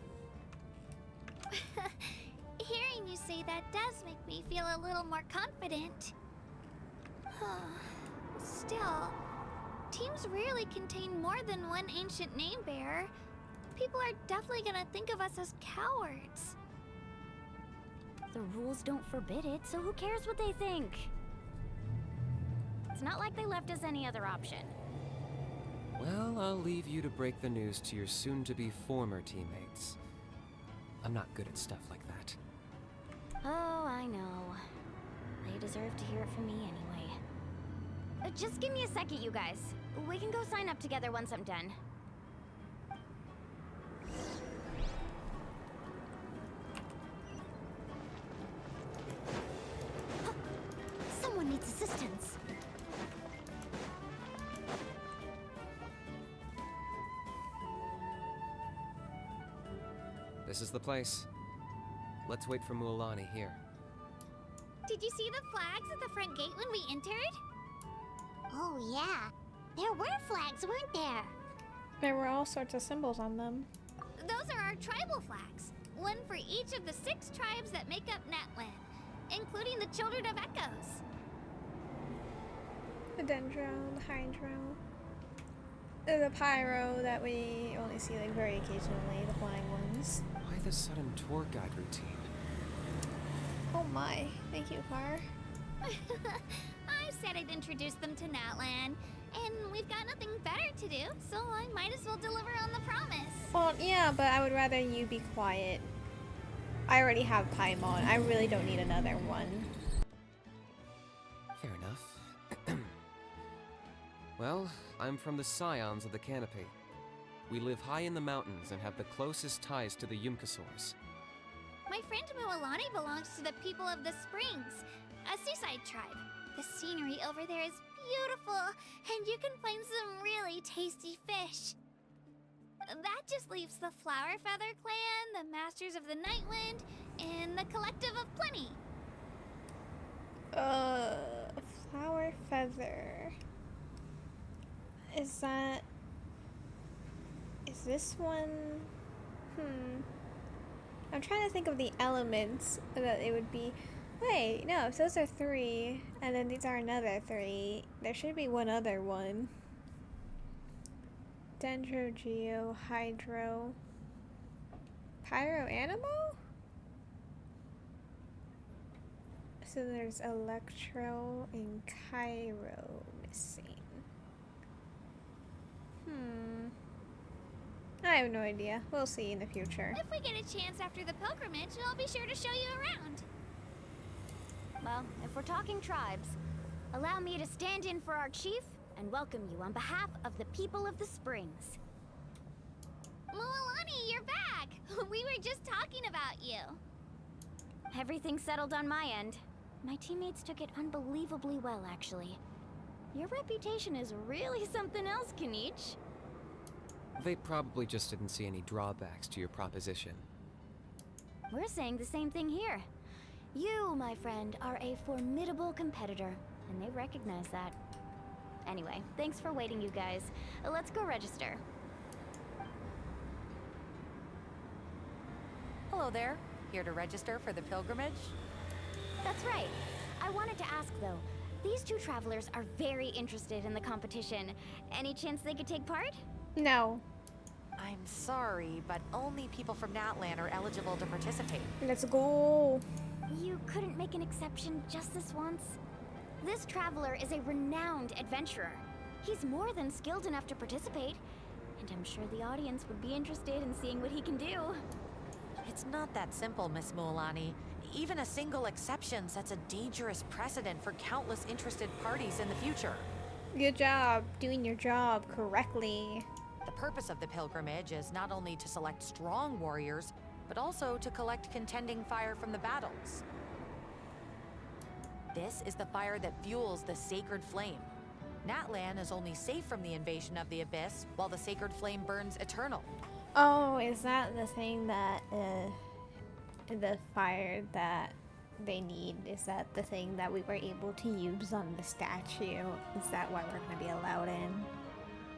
Hearing you say that does make me feel a little more confident. Still, teams rarely contain more than one ancient name bearer. People are definitely gonna think of us as cowards.
The rules don't forbid it, so who cares what they think? It's not like they left us any other option.
Well, I'll leave you to break the news to your soon-to-be former teammates. I'm not good at stuff like that.
Oh, I know. They deserve to hear it from me anyway. Just give me a second, you guys. We can go sign up together once I'm done. Someone needs assistance.
This is the place. Let's wait for Mualani here.
Did you see the flags at the front gate when we entered?
Oh, yeah. There were flags, weren't there?
There were all sorts of symbols on them.
Those are our tribal flags. One for each of the 6 tribes that make up Natlan, including the Children of Echoes.
The Dendro, the Hydro, the Pyro that we only see like very occasionally, the flying ones.
Why the sudden tour guide routine?
Oh my, thank you, Car.
I said I'd introduce them to Natlan, and we've got nothing better to do, so I might as well deliver on the promise.
Well, yeah, but I would rather you be quiet. I already have Paimon. I really don't need another one.
Fair enough. Well, I'm from the Scions of the Canopy. We live high in the mountains and have the closest ties to the Yumkasaurs.
My friend Mualani belongs to the people of the Springs, a seaside tribe. The scenery over there is beautiful, and you can find some really tasty fish. That just leaves the Flower Feather Clan, the Masters of the Nightwind, and the Collective of Plenty.
Flower Feather. Is this one? I'm trying to think of the elements that it would be. Wait, no, if those are 3, and then these are another 3, there should be one other one. Dendro, Geo, Hydro, Pyro, Animo? So there's Electro and Cairo missing. I have no idea. We'll see in the future.
If we get a chance after the pilgrimage, I'll be sure to show you around.
Well, if we're talking tribes, allow me to stand in for our chief and welcome you on behalf of the people of the Springs.
Mualani, you're back! We were just talking about you.
Everything's settled on my end. My teammates took it unbelievably well, actually. Your reputation is really something else, Kanich.
They probably just didn't see any drawbacks to your proposition.
We're saying the same thing here. You, my friend, are a formidable competitor, and they recognize that. Anyway, thanks for waiting, you guys. Let's go register.
Hello there. Here to register for the pilgrimage?
That's right. I wanted to ask, though. These two travelers are very interested in the competition. Any chance they could take part?
No.
I'm sorry, but only people from Natlan are eligible to participate.
Let's go.
You couldn't make an exception just this once? This traveler is a renowned adventurer. He's more than skilled enough to participate, and I'm sure the audience would be interested in seeing what he can do.
It's not that simple, Miss Mualani. Even a single exception sets a dangerous precedent for countless interested parties in the future.
Good job doing your job correctly.
The purpose of the pilgrimage is not only to select strong warriors, but also to collect contending fire from the battles. This is the fire that fuels the sacred flame. Natlan is only safe from the invasion of the Abyss, while the sacred flame burns eternal.
Oh, is that the thing that, the fire that they need? Is that the thing that we were able to use on the statue? Is that why we're going to be allowed in?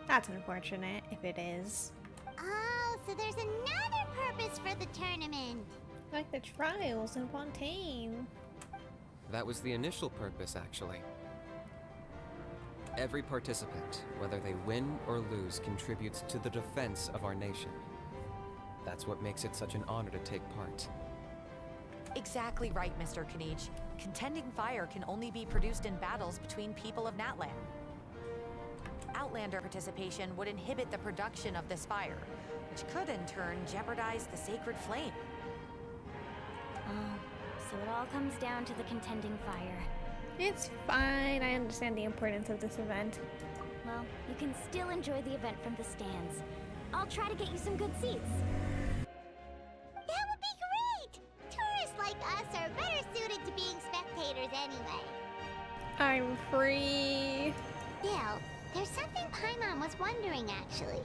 That's unfortunate, if it is.
Oh, so there's another purpose for the tournament.
Like the trials in Fontaine.
That was the initial purpose, actually. Every participant, whether they win or lose, contributes to the defense of our nation. That's what makes it such an honor to take part.
Exactly right, Mr. Kanich. Contending fire can only be produced in battles between people of Natlan. Outlander participation would inhibit the production of this fire, which could in turn jeopardize the sacred flame.
Oh, so it all comes down to the contending fire.
It's fine. I understand the importance of this event.
Well, you can still enjoy the event from the stands. I'll try to get you some good seats. That would be great! Tourists like us are better suited to being spectators anyway.
I'm free.
Still, there's something Paimon was wondering, actually.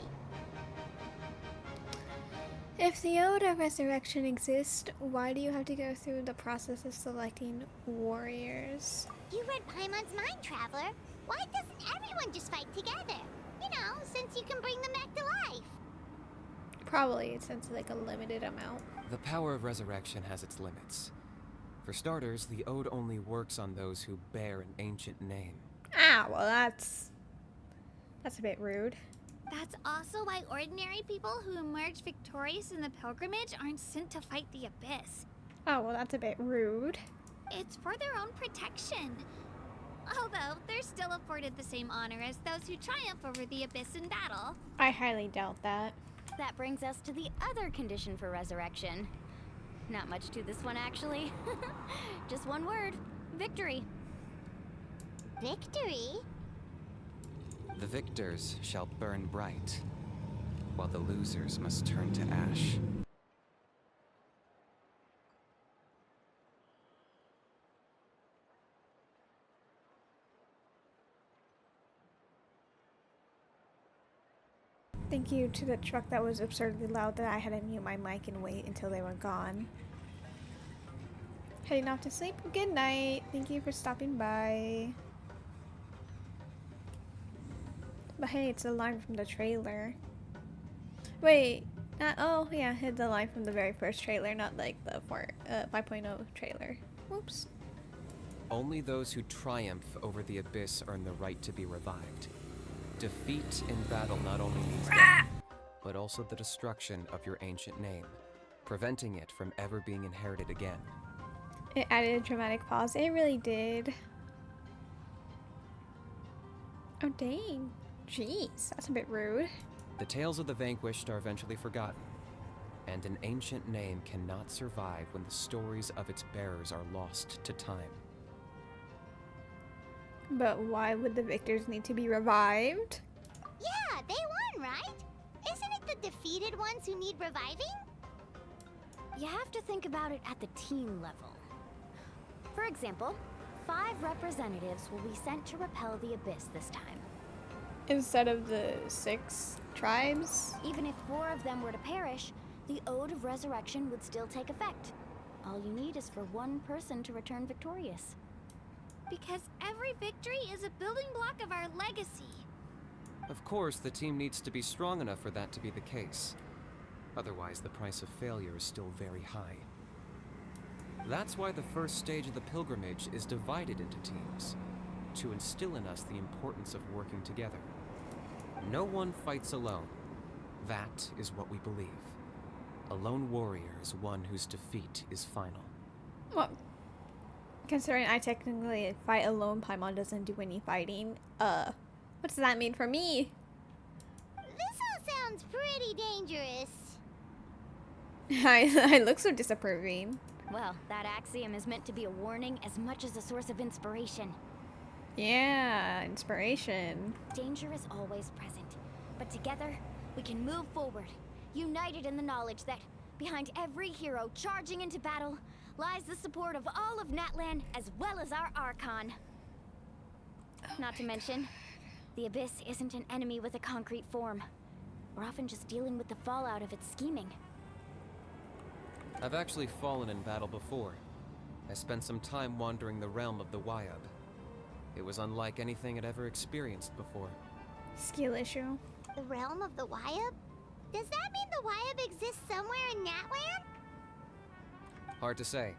If the Oda Resurrection exists, why do you have to go through the process of selecting warriors?
You read Paimon's mind, Traveler. Why doesn't everyone just fight together? You know, since you can bring them back to life.
Probably since it's like a limited amount.
The power of resurrection has its limits. For starters, the Ode only works on those who bear an ancient name.
Ah, well that's a bit rude.
That's also why ordinary people who emerge victorious in the pilgrimage aren't sent to fight the Abyss.
Oh, well that's a bit rude.
It's for their own protection. Although, they're still afforded the same honor as those who triumph over the Abyss in battle.
I highly doubt that.
That brings us to the other condition for resurrection. Not much to this one, actually. Just one word. Victory. Victory?
The victors shall burn bright, while the losers must turn to ash.
Thank you to the truck that was absurdly loud that I had to mute my mic and wait until they were gone. Heading off to sleep. Good night. Thank you for stopping by. But hey, it's a line from the trailer. Wait. Oh, yeah, hit the line from the very first trailer, not like the 5.0 trailer. Whoops.
Only those who triumph over the Abyss earn the right to be revived. Defeat in battle not only means death, but also the destruction of your ancient name, preventing it from ever being inherited again.
It added a dramatic pause. It really did. Oh, dang. Jeez, that's a bit rude.
The tales of the vanquished are eventually forgotten, and an ancient name cannot survive when the stories of its bearers are lost to time.
But why would the victors need to be revived?
Yeah, they won, right? Isn't it the defeated ones who need reviving? You have to think about it at the team level.
For example, 5 representatives will be sent to repel the Abyss this time.
Instead of the 6 tribes?
Even if 4 of them were to perish, the Ode of Resurrection would still take effect. All you need is for 1 person to return victorious.
Because every victory is a building block of our legacy.
Of course, the team needs to be strong enough for that to be the case. Otherwise, the price of failure is still very high. That's why the first stage of the pilgrimage is divided into teams, to instill in us the importance of working together. No one fights alone. That is what we believe. A lone warrior is one whose defeat is final.
Well, considering I technically fight alone, Paimon doesn't do any fighting. What does that mean for me?
This all sounds pretty dangerous.
I look so disapproving.
Well, that axiom is meant to be a warning as much as a source of inspiration.
Yeah, inspiration.
Danger is always present, but together we can move forward, united in the knowledge that behind every hero charging into battle lies the support of all of Natlan as well as our Archon. Not to mention, the Abyss isn't an enemy with a concrete form. We're often just dealing with the fallout of its scheming.
I've actually fallen in battle before. I spent some time wandering the realm of the Wyab. It was unlike anything I'd ever experienced before.
Skill issue.
The realm of the Wyab? Does that mean the Wyab exists somewhere in Natlan?
Hard to say.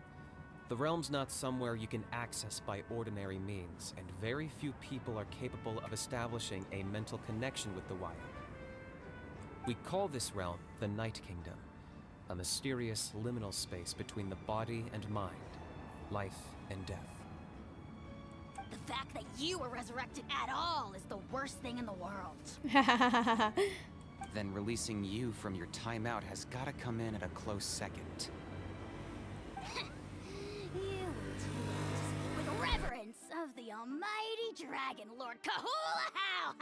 The realm's not somewhere you can access by ordinary means, and very few people are capable of establishing a mental connection with the Wyab. We call this realm the Night Kingdom, a mysterious liminal space between the body and mind, life and death.
The fact that you were resurrected at all is the worst thing in the world.
Then releasing you from your timeout has gotta come in at a close second.
You speak with reverence of the almighty Dragon Lord Kahula-How!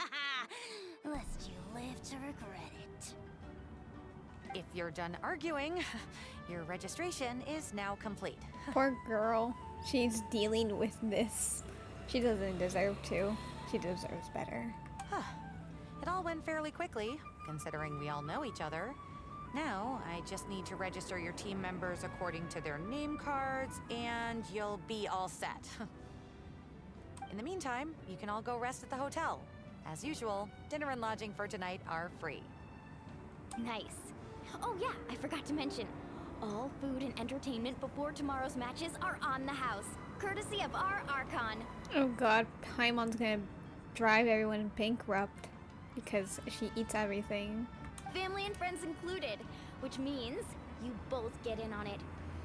Lest you live to regret it.
If you're done arguing, your registration is now complete.
Poor girl. She's dealing with this. She doesn't deserve to. She deserves better.
It all went fairly quickly, considering we all know each other. Now, I just need to register your team members according to their name cards, and you'll be all set. In the meantime, you can all go rest at the hotel. As usual, dinner and lodging for tonight are free.
Nice. Oh yeah, I forgot to mention. All food and entertainment before tomorrow's matches are on the house, courtesy of our Archon.
Oh god, Paimon's gonna drive everyone bankrupt because she eats everything.
Family and friends included, which means you both get in on it.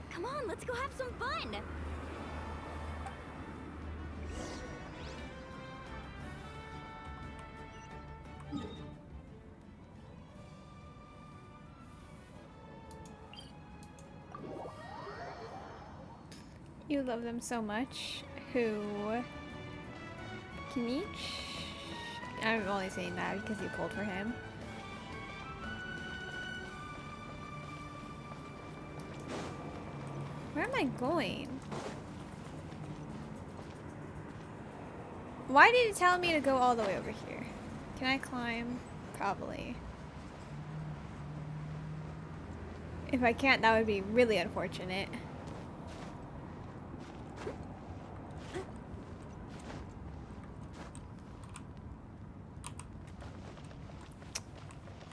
Come on, let's go have some fun!
You love them so much. Who? Kinich? I'm only saying that because you pulled for him. Where am I going? Why did it tell me to go all the way over here? Can I climb? Probably. If I can't, that would be really unfortunate.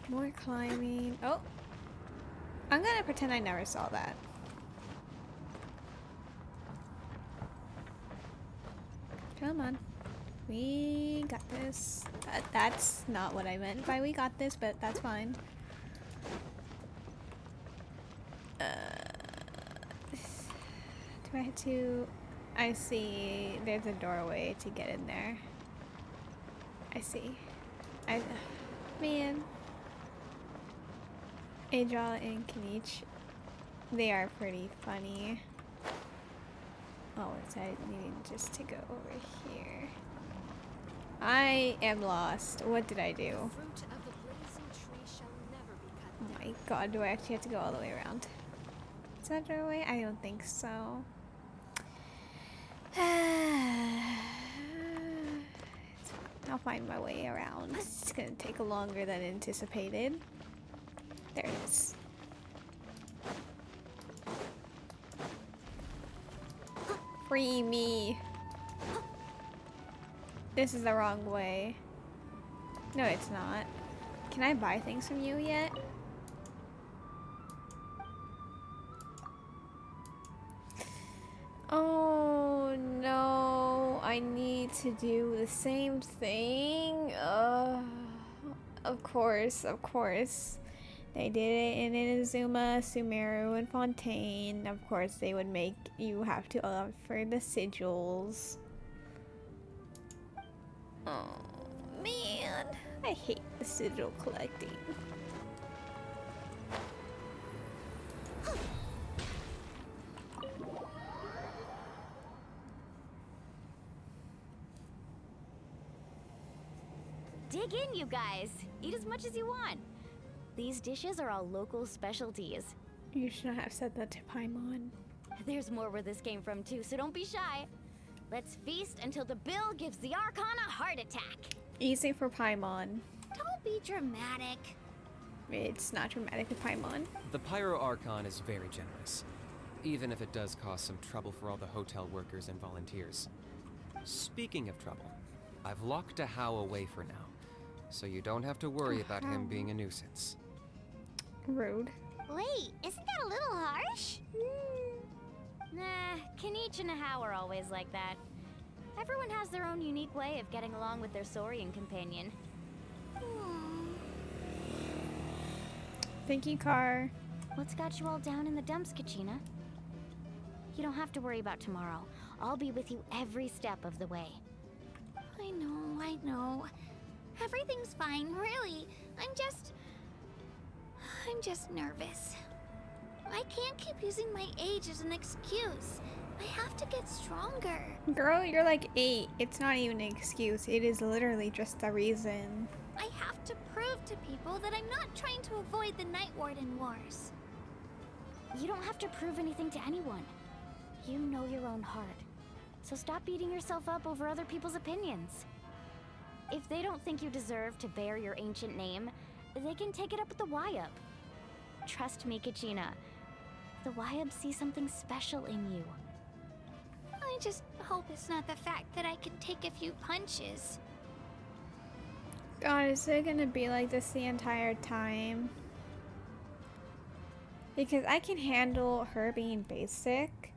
More climbing. Oh! I'm gonna pretend I never saw that. Come on. We got this. That's not what I meant by we got this, but that's fine. Do I have to... I see. There's a doorway to get in there. I see. Man. Ajal and Kinich, they are pretty funny. Oh, it's I needing just to go over here. I am lost. What did I do? Oh my god, do I actually have to go all the way around? Is that a doorway? I don't think so. I'll find my way around. It's gonna take longer than anticipated. There it is. Free me. This is the wrong way. No, it's not. Can I buy things from you yet? Oh no, I need to do the same thing. Of course. They did it in Inazuma, Sumeru, and Fontaine. Of course, they would make you have to offer the sigils. Oh man, I hate the sigil collecting.
Dig in, you guys. Eat as much as you want. These dishes are all local specialties.
You should not have said that to Paimon.
There's more where this came from too, so don't be shy. Let's feast until the bill gives the Archon a heart attack.
Easy for Paimon.
Don't be dramatic.
It's not dramatic with Paimon.
The Pyro Archon is very generous, even if it does cause some trouble for all the hotel workers and volunteers. Speaking of trouble, I've locked a How away for now, so you don't have to worry about him being a nuisance.
Rude.
Wait, isn't that a little harsh?
Nah, Kenichi and How are always like that. Everyone has their own unique way of getting along with their Saurian companion.
Thank you, Car.
What's got you all down in the dumps, Kachina? You don't have to worry about tomorrow. I'll be with you every step of the way.
I know. Everything's fine, really. I'm just nervous. I can't keep using my age as an excuse. I have to get stronger.
Girl, you're like 8. It's not even an excuse. It is literally just the reason.
I have to prove to people that I'm not trying to avoid the Night Warden Wars.
You don't have to prove anything to anyone. You know your own heart. So stop beating yourself up over other people's opinions. If they don't think you deserve to bear your ancient name, they can take it up with the Wyup. Trust me, Kachina. The Wyup see something special in you.
I just hope it's not the fact that I can take a few punches.
God, is it gonna be like this the entire time? Because I can handle her being basic,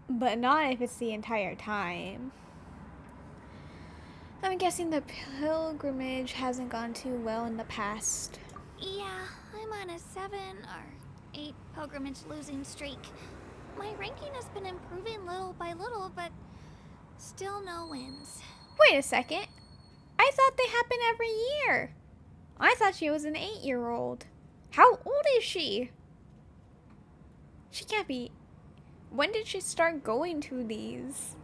but not if it's the entire time. I'm guessing the pilgrimage hasn't gone too well in the past.
Yeah, I'm on a 7 or 8 pilgrimage losing streak. My ranking has been improving little by little, but still no wins.
Wait a second. I thought they happen every year. I thought she was an 8-year-old. How old is she? She can't be... When did she start going to these?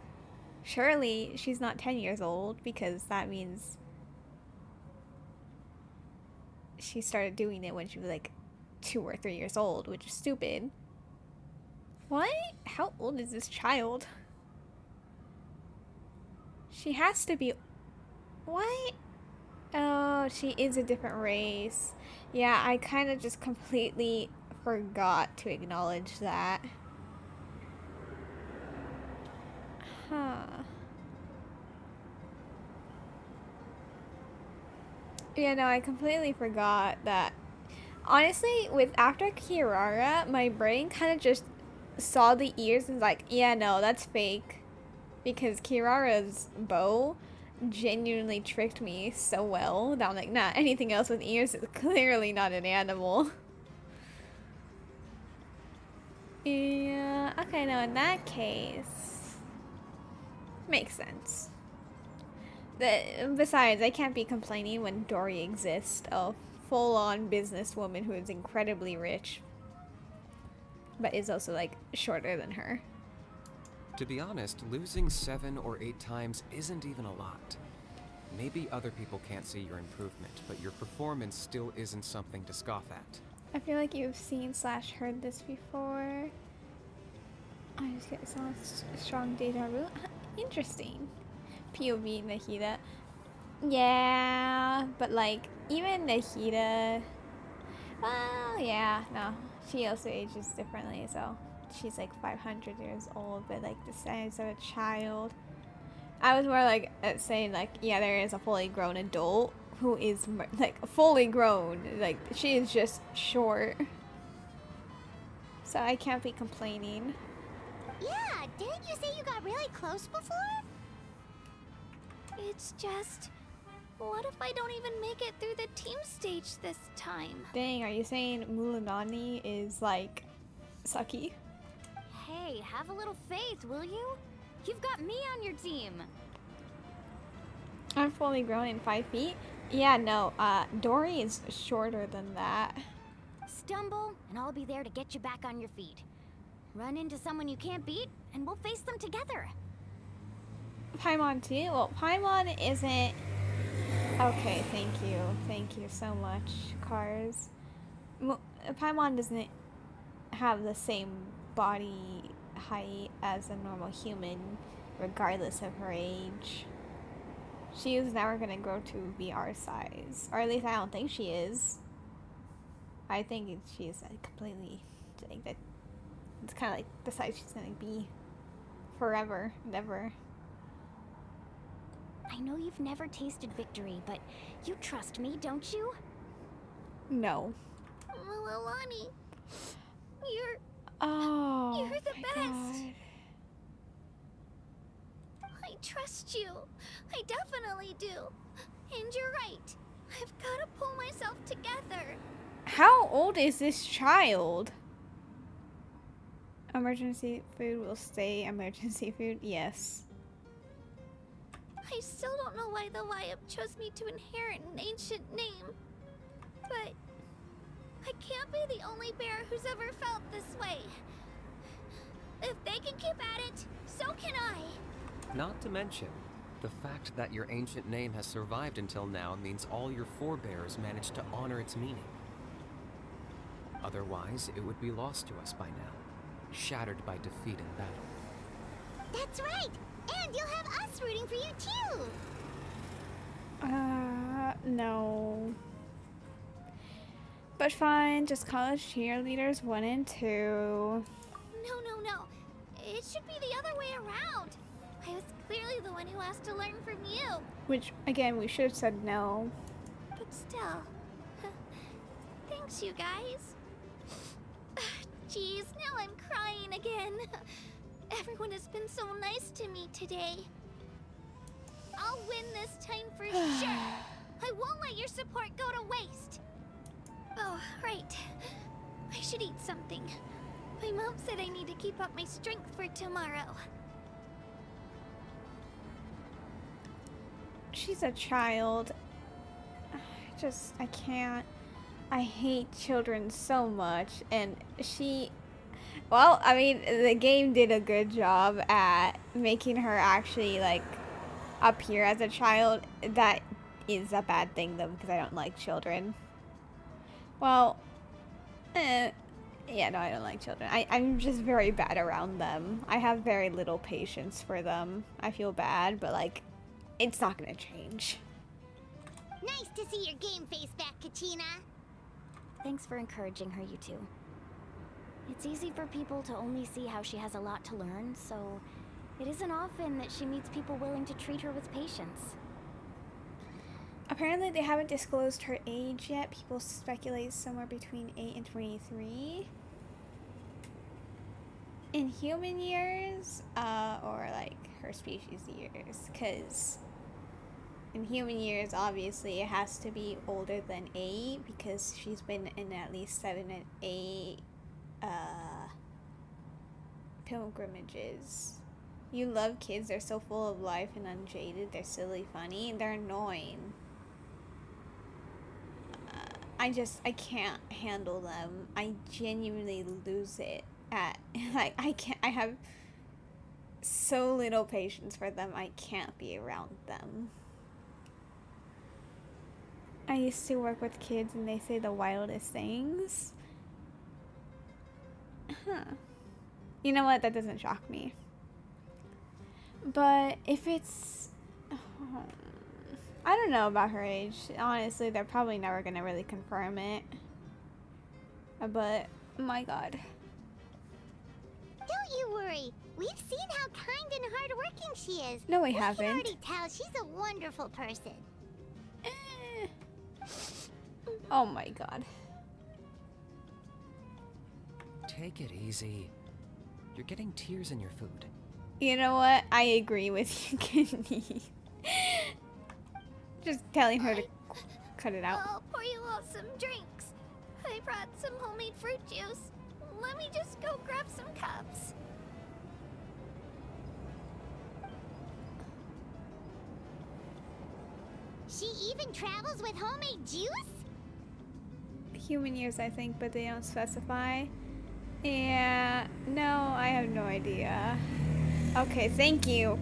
Surely she's not 10 years old, because that means she started doing it when she was like 2 or 3 years old, which is stupid. What? How old is this child? She has to be... What? Oh, she is a different race. Yeah, I kind of just completely forgot to acknowledge that. Huh. Yeah, no, I completely forgot that. Honestly, with after Kirara, my brain kind of just saw the ears and was like, yeah, no, that's fake. Because Kirara's bow genuinely tricked me so well that I'm like, nah, anything else with ears is clearly not an animal. Yeah, okay, no, in that case, makes sense. Besides, I can't be complaining when Dory exists, a full-on businesswoman who is incredibly rich, but is also, like, shorter than her.
To be honest, losing 7 or 8 times isn't even a lot. Maybe other people can't see your improvement, but your performance still isn't something to scoff at.
I feel like you've seen / heard this before. I just get some strong deja vu. Interesting. POV Nahida. Yeah, but like even Nahida. Well, yeah, no. She also ages differently, so she's like 500 years old, but like the size of a child. I was more like saying like, yeah, there is a fully grown adult who is like fully grown. Like she is just short, so I can't be complaining.
Yeah, didn't you say you got really close before?
It's just... What if I don't even make it through the team stage this time?
Dang, are you saying Mulanani is like sucky?
Hey, have a little faith, will you? You've got me on your team.
I'm fully grown in 5 feet. Yeah, no. Dory is shorter than that.
Stumble, and I'll be there to get you back on your feet. Run into someone you can't beat, and we'll face them together.
Paimon too? Well, Paimon isn't... Okay, thank you. Thank you so much, Cars. Paimon doesn't have the same body height as a normal human, regardless of her age. She is never gonna grow to be our size. Or at least I don't think she is. I think she is completely... like that. It's kind of like the size she's gonna be forever and ever.
I know you've never tasted victory, but you trust me, don't you?
No.
Mililani, you're
You're
the best.
God.
I trust you. I definitely do. And you're right. I've got to pull myself together.
How old is this child? Emergency food will stay emergency food. Yes.
I still don't know why the Lyup chose me to inherit an ancient name. But I can't be the only bear who's ever felt this way. If they can keep at it, so can I.
Not to mention, the fact that your ancient name has survived until now means all your forebears managed to honor its meaning. Otherwise, it would be lost to us by now, shattered by defeat in battle.
That's right! And you'll have us rooting for you too!
No. But fine, just college cheerleaders 1 and 2.
No. It should be the other way around. I was clearly the one who asked to learn from you.
Which, again, we should have said no.
But still. Thanks, you guys. Jeez, now I'm crying again. Everyone has been so nice to me today. I'll win this time for sure. I won't let your support go to waste. Oh, right. I should eat something. My mom said I need to keep up my strength for tomorrow.
She's a child. I can't. I hate children so much. And well, I mean, the game did a good job at making her actually, like, appear as a child. That is a bad thing, though, because I don't like children. Well, yeah, no, I don't like children. I'm just very bad around them. I have very little patience for them. I feel bad, but, like, it's not gonna change.
Nice to see your game face back, Kachina.
Thanks for encouraging her, you two. It's easy for people to only see how she has a lot to learn, so it isn't often that she meets people willing to treat her with patience.
Apparently they haven't disclosed her age yet. People speculate somewhere between 8 and 23. In human years, or like her species years, because in human years, obviously, it has to be older than 8 because she's been in at least 7 and 8 pilgrimages. You love kids, they're so full of life and unjaded, they're silly funny, they're annoying. I can't handle them. I genuinely lose it at, like, I have so little patience for them, I can't be around them. I used to work with kids and they say the wildest things. Huh. You know what? That doesn't shock me. But if it's... I don't know about her age. Honestly, they're probably never going to really confirm it. But, my god.
Don't you worry. We've seen how kind and hardworking she is.
No, we
can
haven't.
already tell she's a wonderful person.
Oh my god.
Take it easy. You're getting tears in your food.
You know what? I agree with you, Kenny. Just telling her to cut it out.
I'll pour you all some drinks. I brought some homemade fruit juice. Let me just go grab some cups.
She even travels with homemade juice?
Human years, I think, but they don't specify. Yeah, no, I have no idea. Okay, thank you.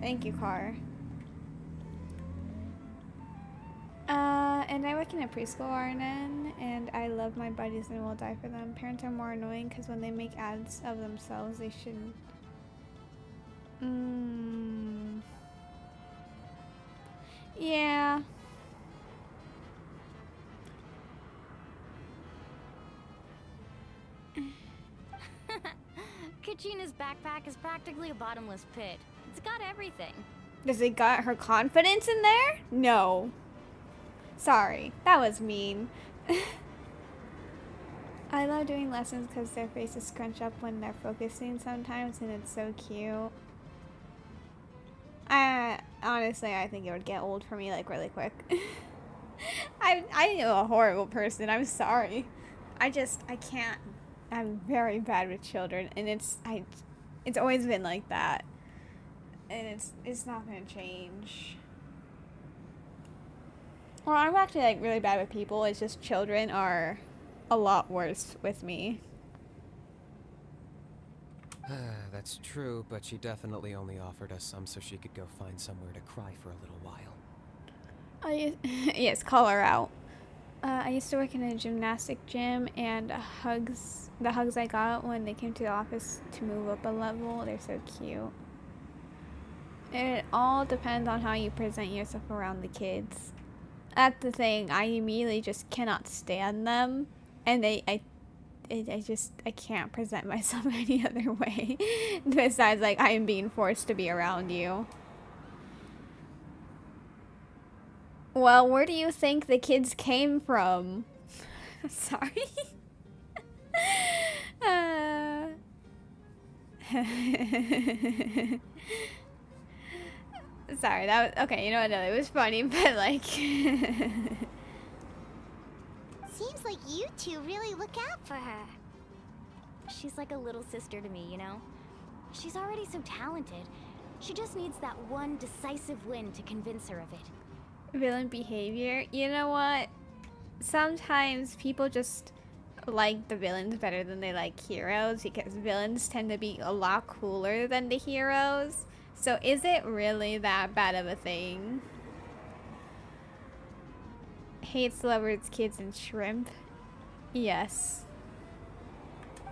Thank you, Car. And I work in a preschool RNN, and I love my buddies and will die for them. Parents are more annoying because when they make ads of themselves, they shouldn't. Yeah.
Katrina's backpack is practically a bottomless pit. It's got everything.
Does it got her confidence in there? No. Sorry, that was mean. I love doing lessons because their faces scrunch up when they're focusing sometimes, and it's so cute. Honestly, I think it would get old for me like really quick. I am a horrible person. I'm sorry. I can't. I'm very bad with children, and it's always been like that, and it's not gonna change. Well, I'm actually like really bad with people. It's just children are a lot worse with me.
That's true, but she definitely only offered us some so she could go find somewhere to cry for a little while.
Yes, call her out. I used to work in a gymnastic gym, and the hugs I got when they came to the office to move up a level, they're so cute. It all depends on how you present yourself around the kids. That's the thing, I immediately just cannot stand them, and I can't present myself any other way besides like I am being forced to be around you. Well, where do you think the kids came from? Sorry. Sorry, that was okay. You know what? No, it was funny, but like.
Seems like you two really look out for her.
She's like a little sister to me, you know? She's already so talented. She just needs that one decisive win to convince her of it.
Villain behavior. You know what? Sometimes people just like the villains better than they like heroes because villains tend to be a lot cooler than the heroes. So is it really that bad of a thing? Hates lovers, kids, and shrimp. Yes.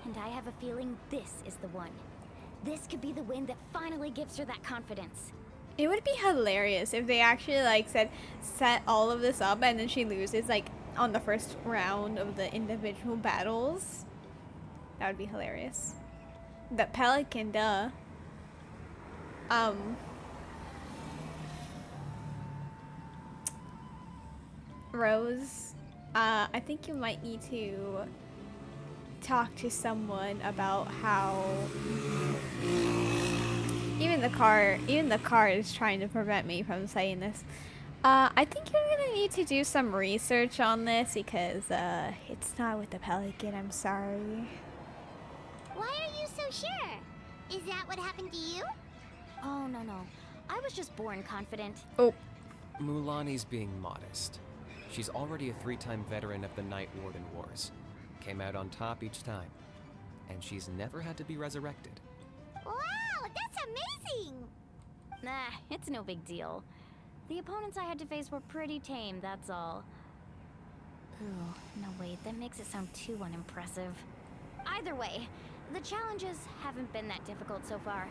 And I have a feeling this is the one. This could be the win that finally gives her that confidence.
It would be hilarious if they actually like set all of this up and then she loses like on the first round of the individual battles. That would be hilarious. The pelican, duh. Rose, I think you might need to talk to someone about how even the car is trying to prevent me from saying this. I think you're gonna need to do some research on this because it's not with the pelican. I'm sorry.
Why are you so sure? Is that what happened to you?
Oh, no. I was just born confident.
Oh.
Mulani's being modest. She's already a 3-time veteran of the Night Warden Wars. Came out on top each time. And she's never had to be resurrected.
Wow, that's amazing!
Nah, it's no big deal. The opponents I had to face were pretty tame, that's all. Ooh, no wait, that makes it sound too unimpressive. Either way, The challenges haven't been that difficult so far.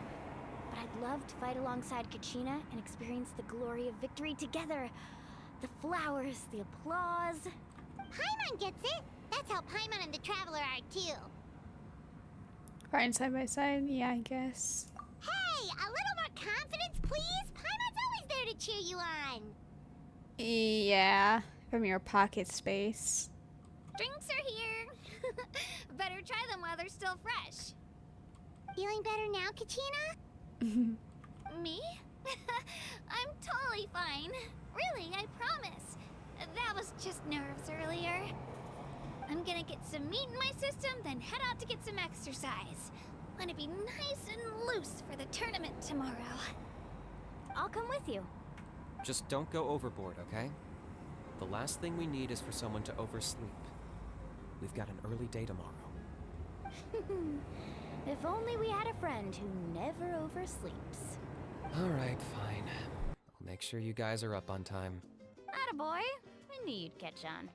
But I'd love to fight alongside Kachina and experience the glory of victory together. The flowers, the applause.
Paimon gets it. That's how Paimon and the Traveler are too.
Fighting side by side, yeah, I guess.
Hey, a little more confidence, please. Paimon's always there to cheer you on.
Yeah, from your pocket space.
Drinks are here. Better try them while they're still fresh.
Feeling better now, Kachina?
Me? I'm totally fine. Really, I promise. That was just nerves earlier. I'm gonna get some meat in my system, then head out to get some exercise. Wanna be nice and loose for the tournament tomorrow.
I'll come with you.
Just don't go overboard, okay? The last thing we need is for someone to oversleep. We've got an early day tomorrow.
If only we had a friend who never oversleeps.
Alright, fine. I'll make sure you guys are up on time.
Attaboy. I knew you'd catch on.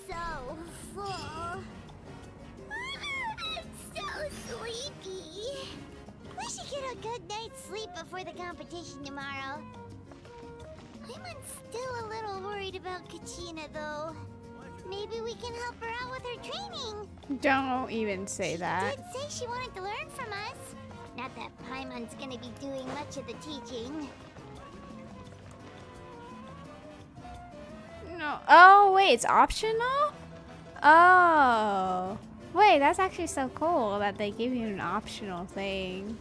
So full. I'm so sleepy. We should get a good night's sleep before the competition tomorrow. I'm still a little worried about Kachina, though. Maybe we can help her out with her training.
Don't even say that.
She did say she wanted to learn from us. Not that Paimon's gonna be doing much of the teaching.
No. Oh, wait, it's optional? Oh. Wait, that's actually so cool that they give you an optional thing.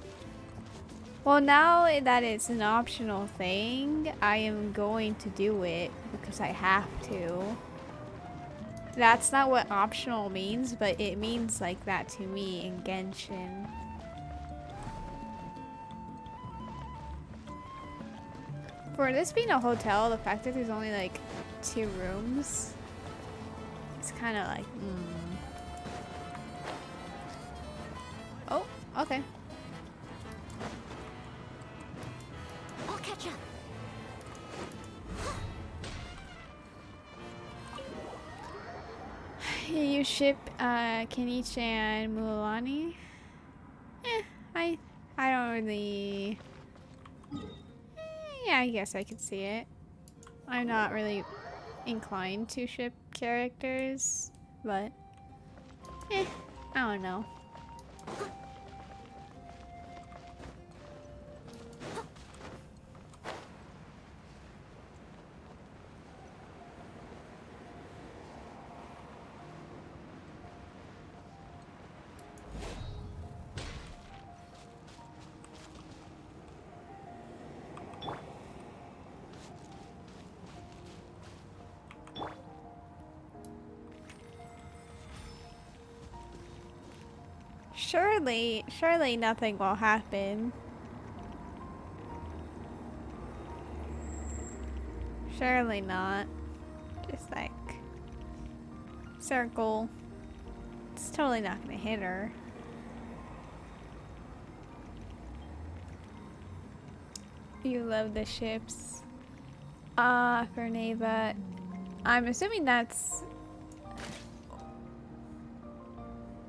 Well, now that it's an optional thing, I am going to do it because I have to. That's not what optional means, but it means like that to me in Genshin. For this being a hotel, the fact that there's only like 2 rooms, it's kind of like, Oh, okay.
I'll catch up.
You ship Kenichi and Mulan. I don't really. Yeah, I guess I could see it. I'm not really inclined to ship characters, but I don't know. Surely nothing will happen. Surely not. Just like circle. It's totally not gonna hit her. You love the ships. For Neva. I'm assuming that's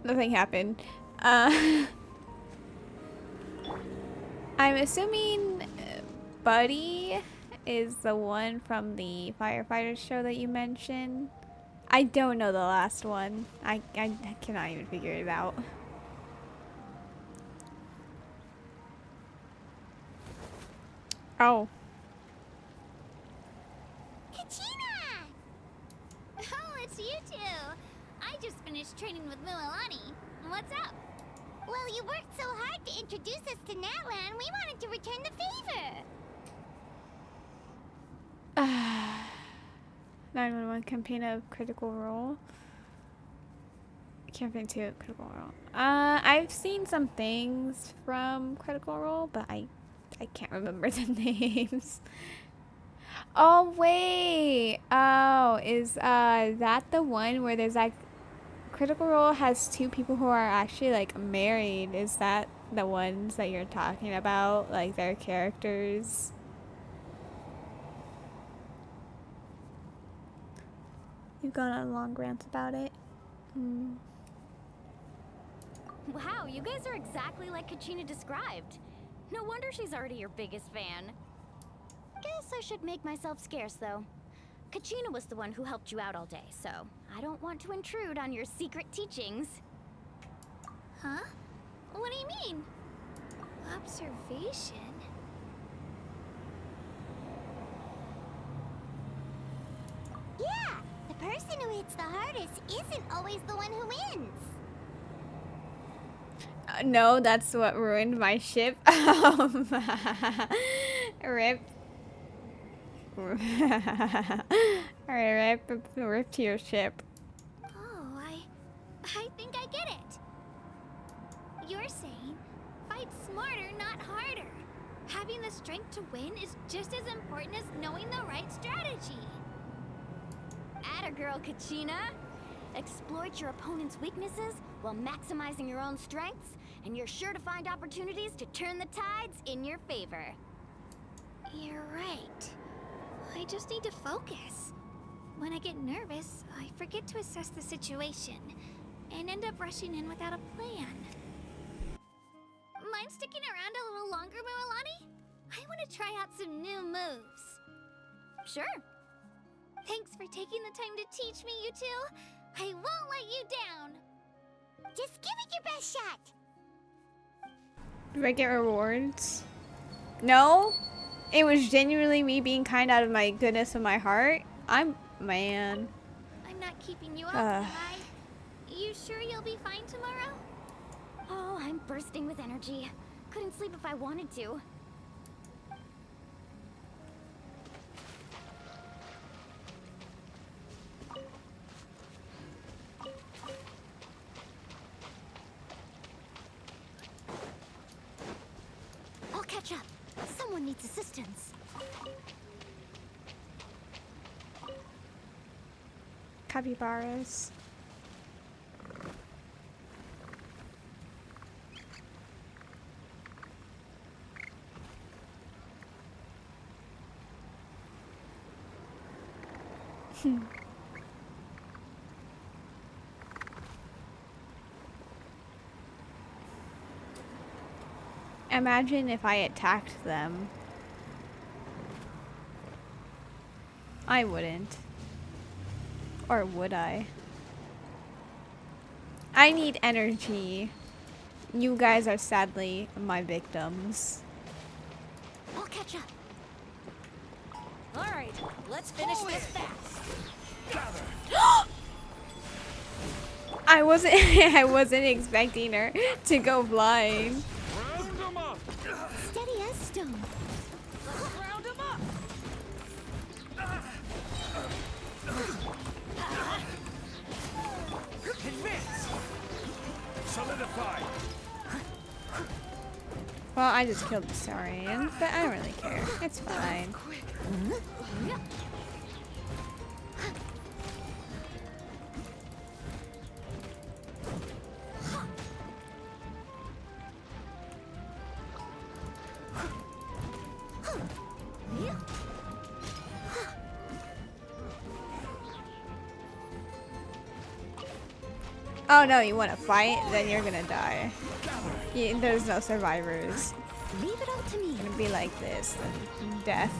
nothing happened. I'm assuming Buddy is the one from the firefighters show that you mentioned. I don't know the last one. I cannot even figure it out. Oh.
Kachina!
Oh, it's you two. I just finished training with Mualani. What's up?
Well, you worked so hard to introduce us to Natlan, we wanted to return the favor.
911 campaign of Critical Role. Campaign 2 Critical Role. I've seen some things from Critical Role, but I can't remember the names. Oh wait. Oh, is that the one where there's like Critical Role has 2 people who are actually like married? Is that the ones that you're talking about? Like their characters? You've gone on long rants about it.
Wow, you guys are exactly like Kachina described. No wonder she's already your biggest fan. Guess I should make myself scarce, though. Kachina was the one who helped you out all day, so I don't want to intrude on your secret teachings.
Huh? What do you mean? Observation?
Yeah, the person who hits the hardest isn't always the one who wins.
No, that's what ruined my ship. Rip. Alright, rip to your ship.
Oh, I think I get it. You're saying fight smarter, not harder. Having the strength to win is just as important as knowing the right strategy.
Atta girl, Kachina! Exploit your opponent's weaknesses while maximizing your own strengths, and you're sure to find opportunities to turn the tides in your favor.
You're right. I just need to focus. When I get nervous, I forget to assess the situation and end up rushing in without a plan. Mind sticking around a little longer, Moalani? I want to try out some new moves.
Sure.
Thanks for taking the time to teach me, you two. I won't let you down.
Just give it your best shot.
Do I get rewards? No? It was genuinely me being kind out of my goodness of my heart. Man.
I'm not keeping you up, am I? You sure you'll be fine tomorrow?
Oh, I'm bursting with energy. Couldn't sleep if I wanted to.
I'll catch up. Someone needs assistance.
Capybaras. Imagine if I attacked them. I wouldn't. Or would I? I need energy. You guys are sadly my victims.
I'll catch up.
All right, let's finish this fast.
I wasn't expecting her to go blind.
Round 'em up!
Steady as stone.
Round 'em up.
Advance! Solidify!
Well, I just killed the Saurian, but I don't really care. It's fine. Oh no, you want to fight? Then you're gonna die. There's no survivors.
Leave it all to me.
It's gonna be like this. And death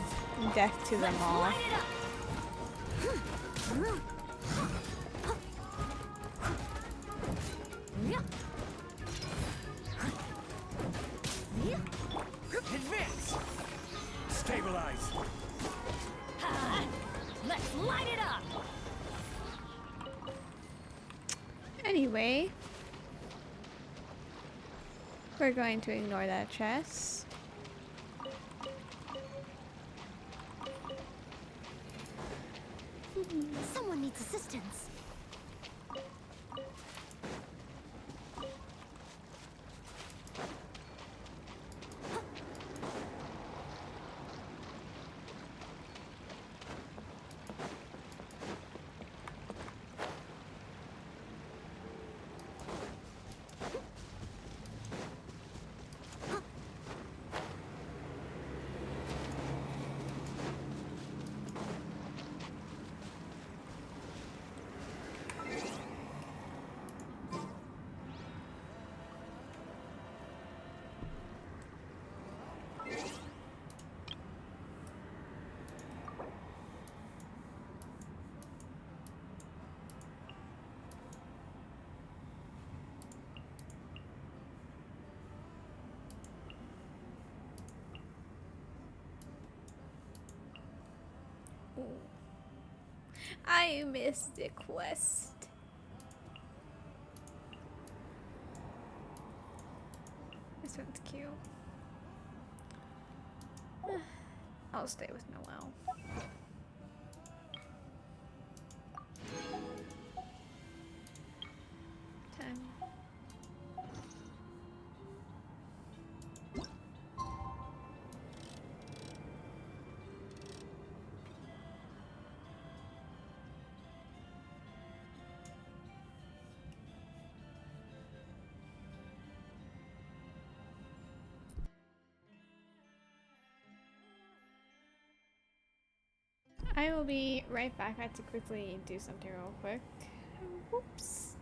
to them all.
Advance! Stabilize!
Let's light it up.
Anyway, we're going to ignore that chest.
Someone needs assistance.
I missed the quest. This one's cute. I'll stay with Noelle. Time. I will be right back. I had to quickly do something real quick. Whoops.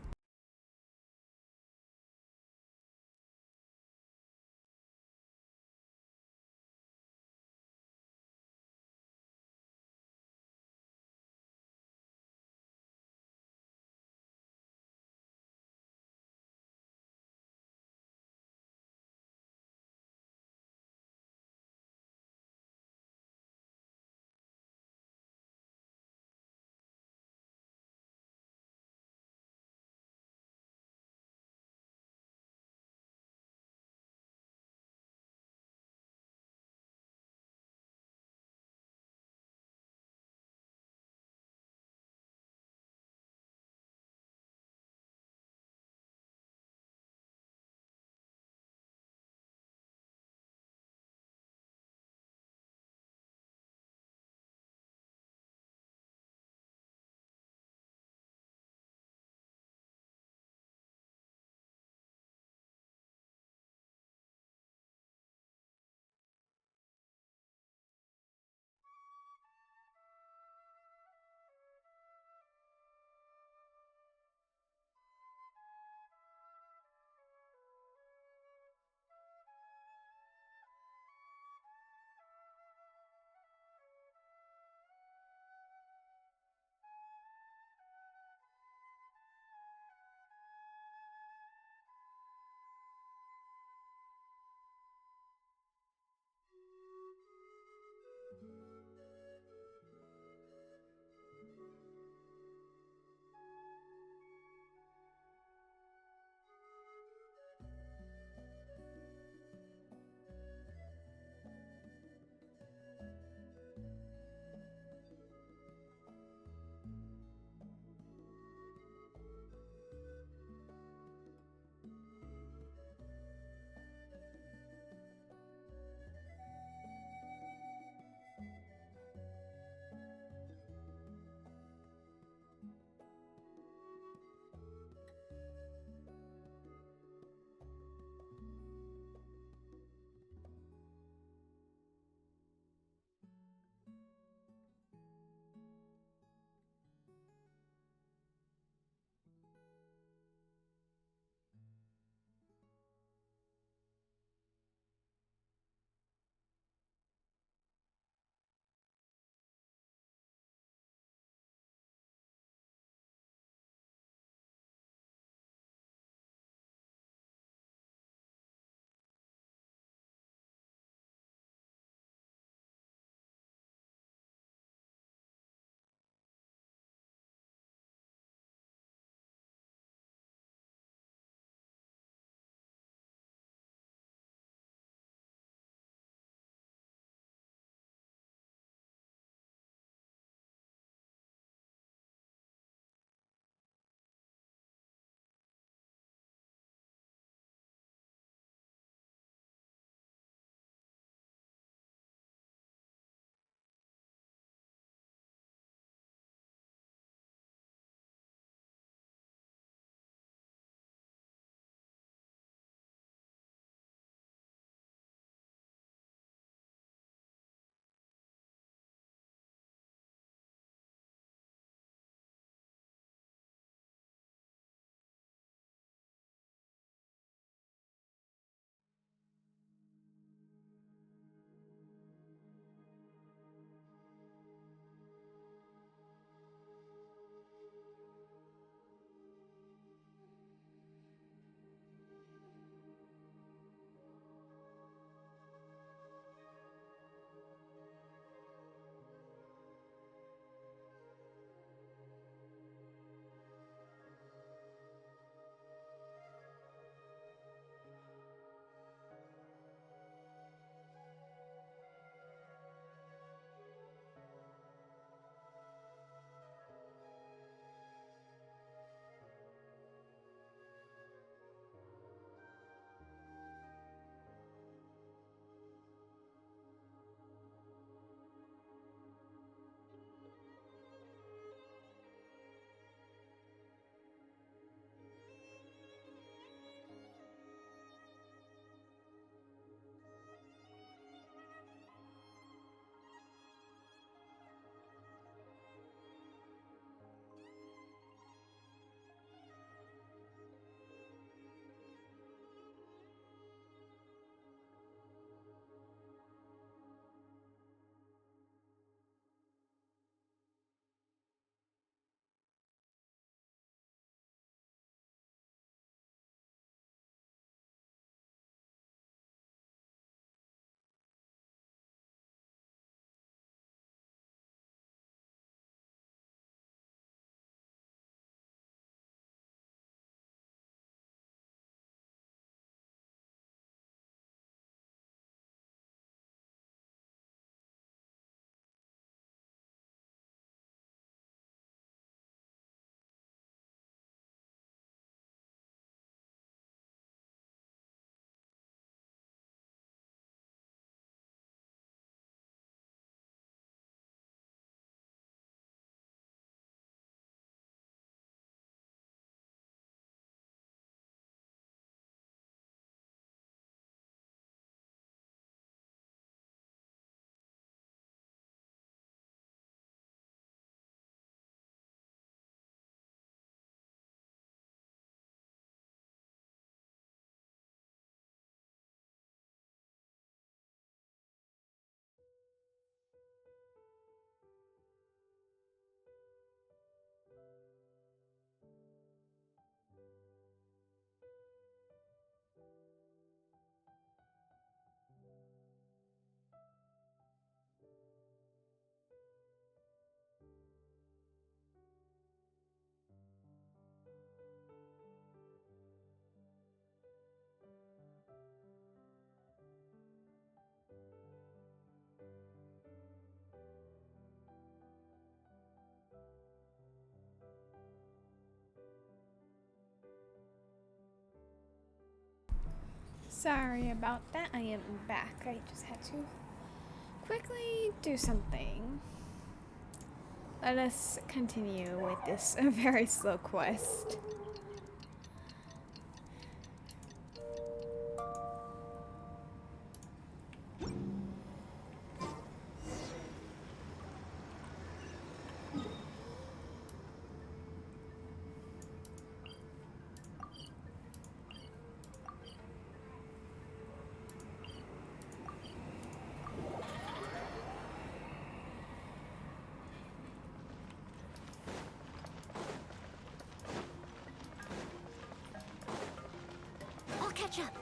Sorry about that. I am back. I just had to quickly do something. Let us continue with this very slow quest.
I'll catch up.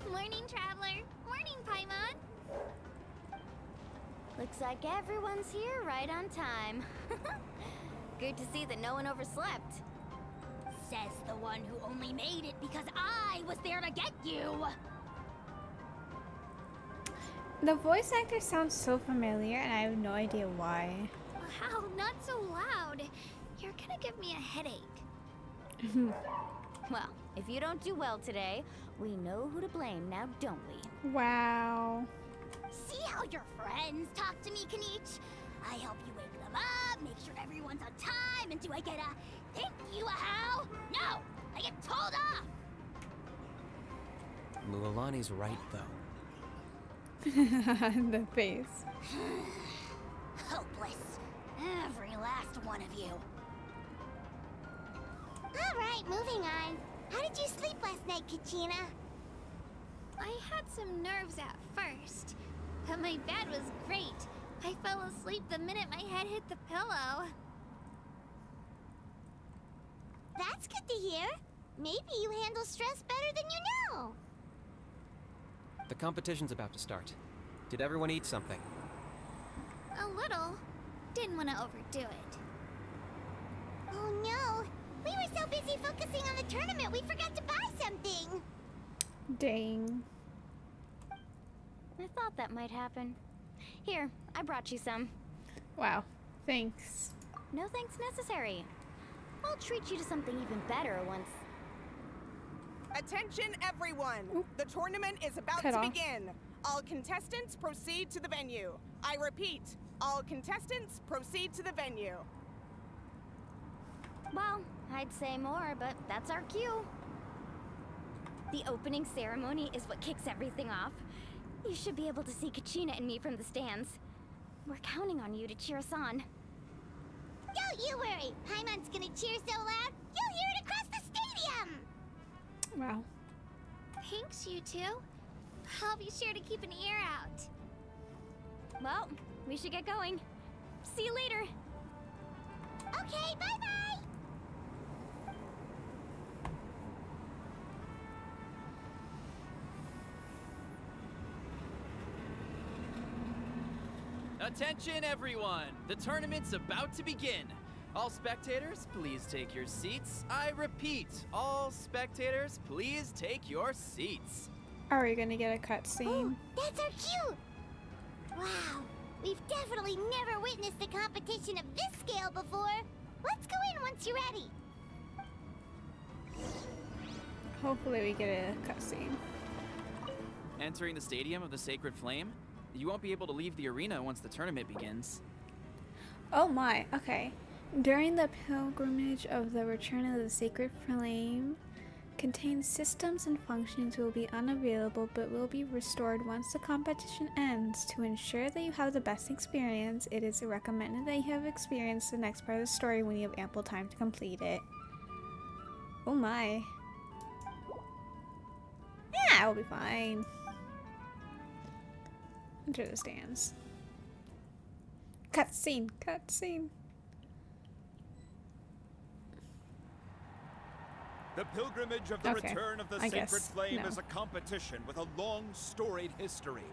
Morning, Traveler. Morning, Paimon.
Looks like everyone's here right on time. Good to see that no one overslept.
Says the one who only made it because I was there to get you.
The voice actor sounds so familiar, and I have no idea why.
Wow, not so loud. You're gonna give me a headache.
Well, if you don't do well today, we know who to blame now, don't we?
Wow.
See how your friends talk to me, Kanich? I help you wake them up, make sure everyone's on time, and do I get a thank you a how? No! I get told off!
Mualani's right, though.
The face.
Hopeless. Every last one of you. Alright, moving on. How did you sleep last night, Kachina?
I had some nerves at first, but my bed was great. I fell asleep the minute my head hit the pillow.
That's good to hear. Maybe you handle stress better than you know.
The competition's about to start. Did everyone eat something?
A little. Didn't want to overdo it.
Oh no! We were so busy focusing on the tournament we forgot to buy something!
Dang.
I thought that might happen. Here, I brought you some.
Wow. Thanks.
No thanks necessary. I'll treat you to something even better once.
Attention everyone!
Oop.
The tournament is about
Cut
to
off.
begin. All contestants proceed to the venue. I repeat, all contestants proceed to the venue.
Well, I'd say more, but that's our cue. The opening ceremony is what kicks everything off. You should be able to see Kachina and me from the stands. We're counting on you to cheer us on.
Don't you worry! Paimon's gonna cheer so loud, you'll hear it across the stadium!
Wow.
Thanks, you two. I'll be sure to keep an ear out.
Well, we should get going. See you later.
Okay, bye-bye!
Attention everyone! The tournament's about to begin. All spectators, please take your seats. I repeat, all spectators, please take your seats.
Are we gonna get a cutscene?
That's our cue! Wow, we've definitely never witnessed a competition of this scale before. Let's go in once you're ready.
Hopefully we get a cutscene.
Entering the Stadium of the Sacred Flame, you won't be able to leave the arena once the tournament begins.
Oh my, okay. During the pilgrimage of the Return of the Sacred Flame, contained systems and functions will be unavailable but will be restored once the competition ends. To ensure that you have the best experience, it is recommended that you have experienced the next part of the story when you have ample time to complete it. Oh my. Yeah, I'll be fine. Enter the stands. Cutscene, cutscene.
The pilgrimage of the
Okay,
return of the
I
sacred
guess,
flame
no.
is a competition with a long, storied history.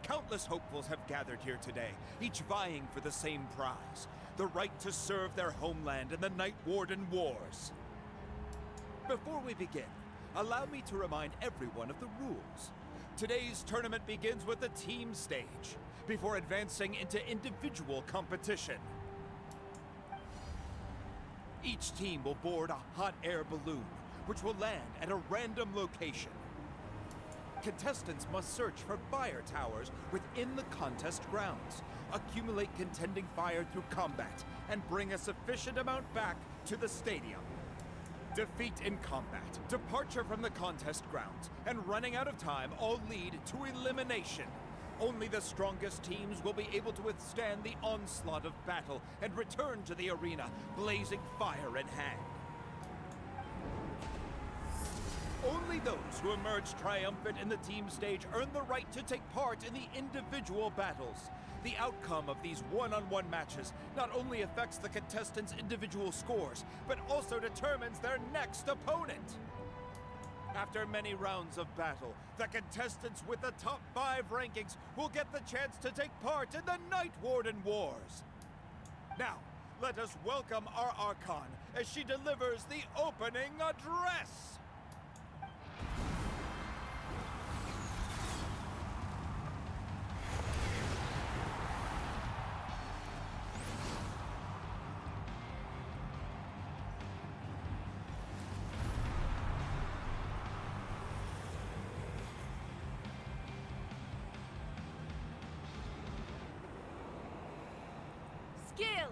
Countless hopefuls have gathered here today, each vying for the same prize, the right to serve their homeland in the Night Warden Wars. Before we begin, allow me to remind everyone of the rules. Today's tournament begins with the team stage, before advancing into individual competition. Each team will board a hot air balloon, which will land at a random location. Contestants must search for fire towers within the contest grounds, accumulate contending fire through combat, and bring a sufficient amount back to the stadium. Defeat in combat, departure from the contest grounds, and running out of time all lead to elimination. Only the strongest teams will be able to withstand the onslaught of battle and return to the arena, blazing fire in hand. Only those who emerge triumphant in the team stage earn the right to take part in the individual battles. The outcome of these one-on-one matches not only affects the contestants' individual scores, but also determines their next opponent. After many rounds of battle, the contestants with the top 5 rankings will get the chance to take part in the Night Warden Wars. Now, let us welcome our Archon as she delivers the opening address.
Skill,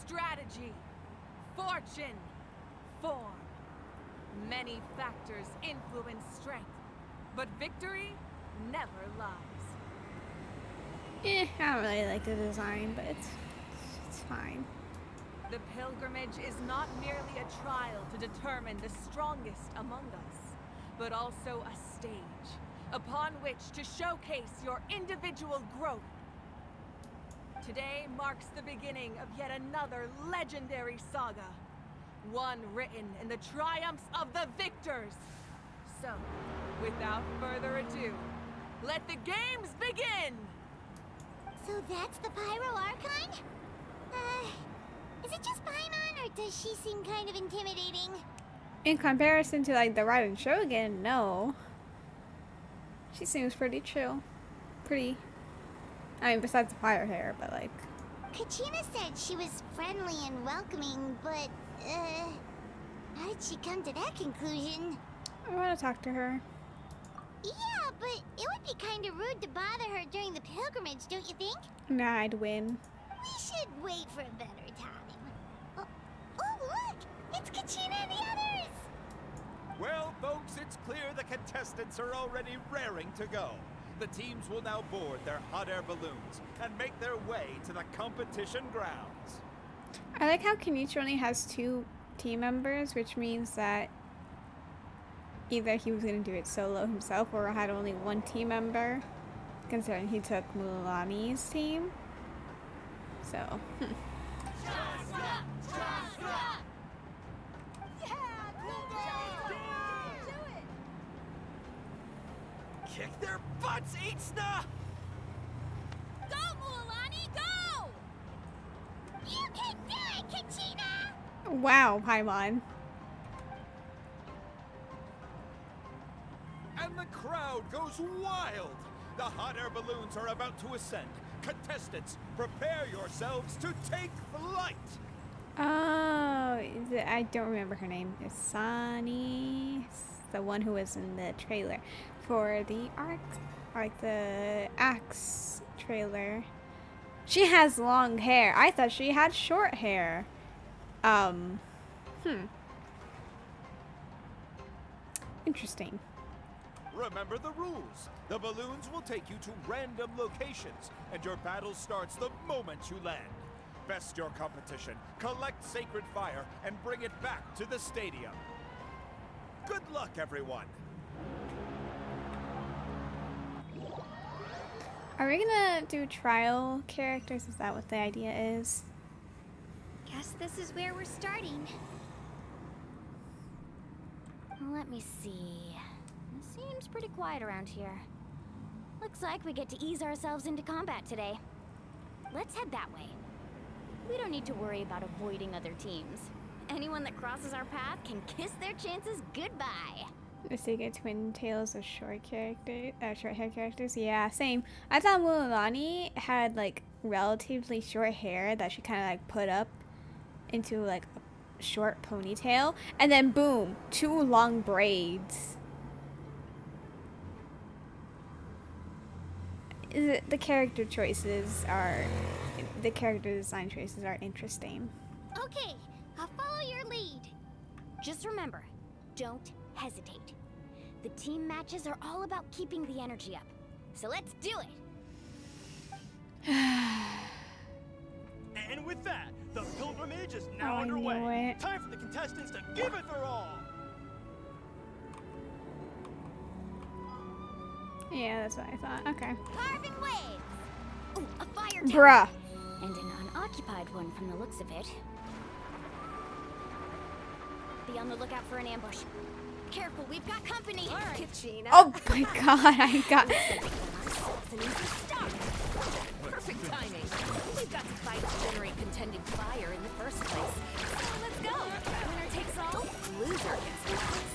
strategy, fortune, form. Many factors influence strength, but victory never lies.
I don't really like the design, but it's fine.
The pilgrimage is not merely a trial to determine the strongest among us, but also a stage upon which to showcase your individual growth. Today marks the beginning of yet another legendary saga, one written in the triumphs of the victors. So, without further ado, let the games begin!
So that's the Pyro Archon? Is it just Paimon, or does she seem kind of intimidating?
In comparison to like the Raiden Shogun, no. She seems pretty chill. I mean, besides the fire hair, but like...
Kachina said she was friendly and welcoming, but, how did she come to that conclusion?
I want to talk to her.
Yeah, but it would be kind of rude to bother her during the pilgrimage, don't you think?
Nah, I'd win.
We should wait for a better time. Oh, look! It's Kachina and the others!
Well, folks, it's clear the contestants are already raring to go. The teams will now board their hot air balloons and make their way to the competition grounds.
I like how Kenichi only has 2 team members, which means that either he was going to do it solo himself or had only 1 team member, considering he took Mulani's team. So,
Kick their butts, Itzna!
Go, Mulani, go! You can do it, Kachina!
wow, Paimon.
And the crowd goes wild! The hot air balloons are about to ascend. Contestants, prepare yourselves to take flight!
Oh, I don't remember her name. It's Sani, the one who was in the trailer for the the Axe trailer. She has long hair. I thought she had short hair. Interesting.
Remember the rules. The balloons will take you to random locations, and your battle starts the moment you land. Best your competition, collect sacred fire, and bring it back to the stadium. Good luck, everyone.
Are we gonna do trial characters? Is that what the idea is?
Guess this is where we're starting. Let me see. It seems pretty quiet around here. Looks like we get to ease ourselves into combat today. Let's head that way. We don't need to worry about avoiding other teams. Anyone that crosses our path can kiss their chances goodbye.
The secret twin tails of short hair characters. Yeah, same. I thought Mulan had like relatively short hair that she kind of like put up into like a short ponytail, and then boom, 2 long braids. The character choices are, the character design choices are interesting.
Okay, I'll follow your lead. Just remember, don't hesitate. The team matches are all about keeping the energy up. So let's do it.
And with that, the pilgrimage is now underway. Time for the contestants to give it their all.
Yeah, that's what I thought. Okay.
Carving waves. Ooh, a fire tower.
Bruh.
And an unoccupied one from the looks of it. Be on the lookout for an ambush. Careful, we've got company.
All right, Kachina.
Oh my god, I got...
Perfect timing. We've got to fight to generate contending fire in the first place. So let's go. Winner takes all, loser gets lost.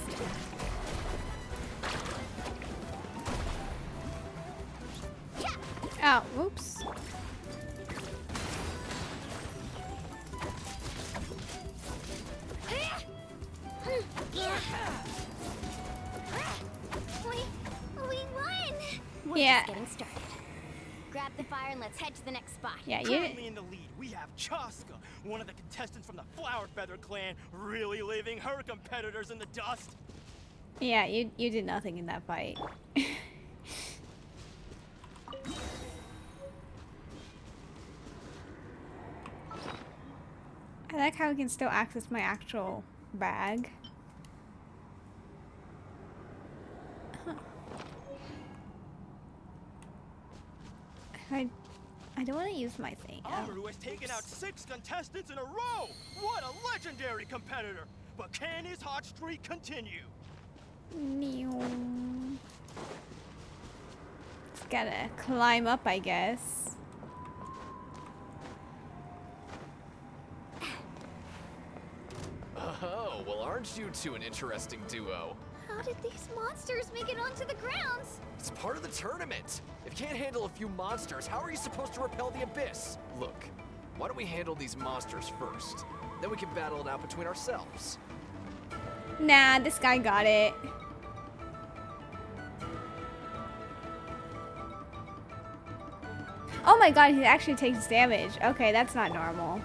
Oh, whoops.
We won! We're
Yeah.
just getting started. Grab the fire and let's head to the next spot.
Yeah, you...
Currently in the lead, we have Chaska, one of the contestants from the Flower Feather clan, really leaving her competitors in the dust.
Yeah, you did nothing in that fight. I like how I can still access my actual bag. Huh. I don't want to use my thing.
Amaru has taken out 6 contestants in a row! What a legendary competitor! But can his hot streak continue?
It's gotta climb up, I guess.
Oh, well, aren't you two an interesting duo?
How did these monsters make it onto the grounds?
It's part of the tournament. If you can't handle a few monsters, how are you supposed to repel the abyss? Look, why don't we handle these monsters first? Then we can battle it out between ourselves.
Nah, this guy got it. Oh my god, he actually takes damage. Okay, that's not normal.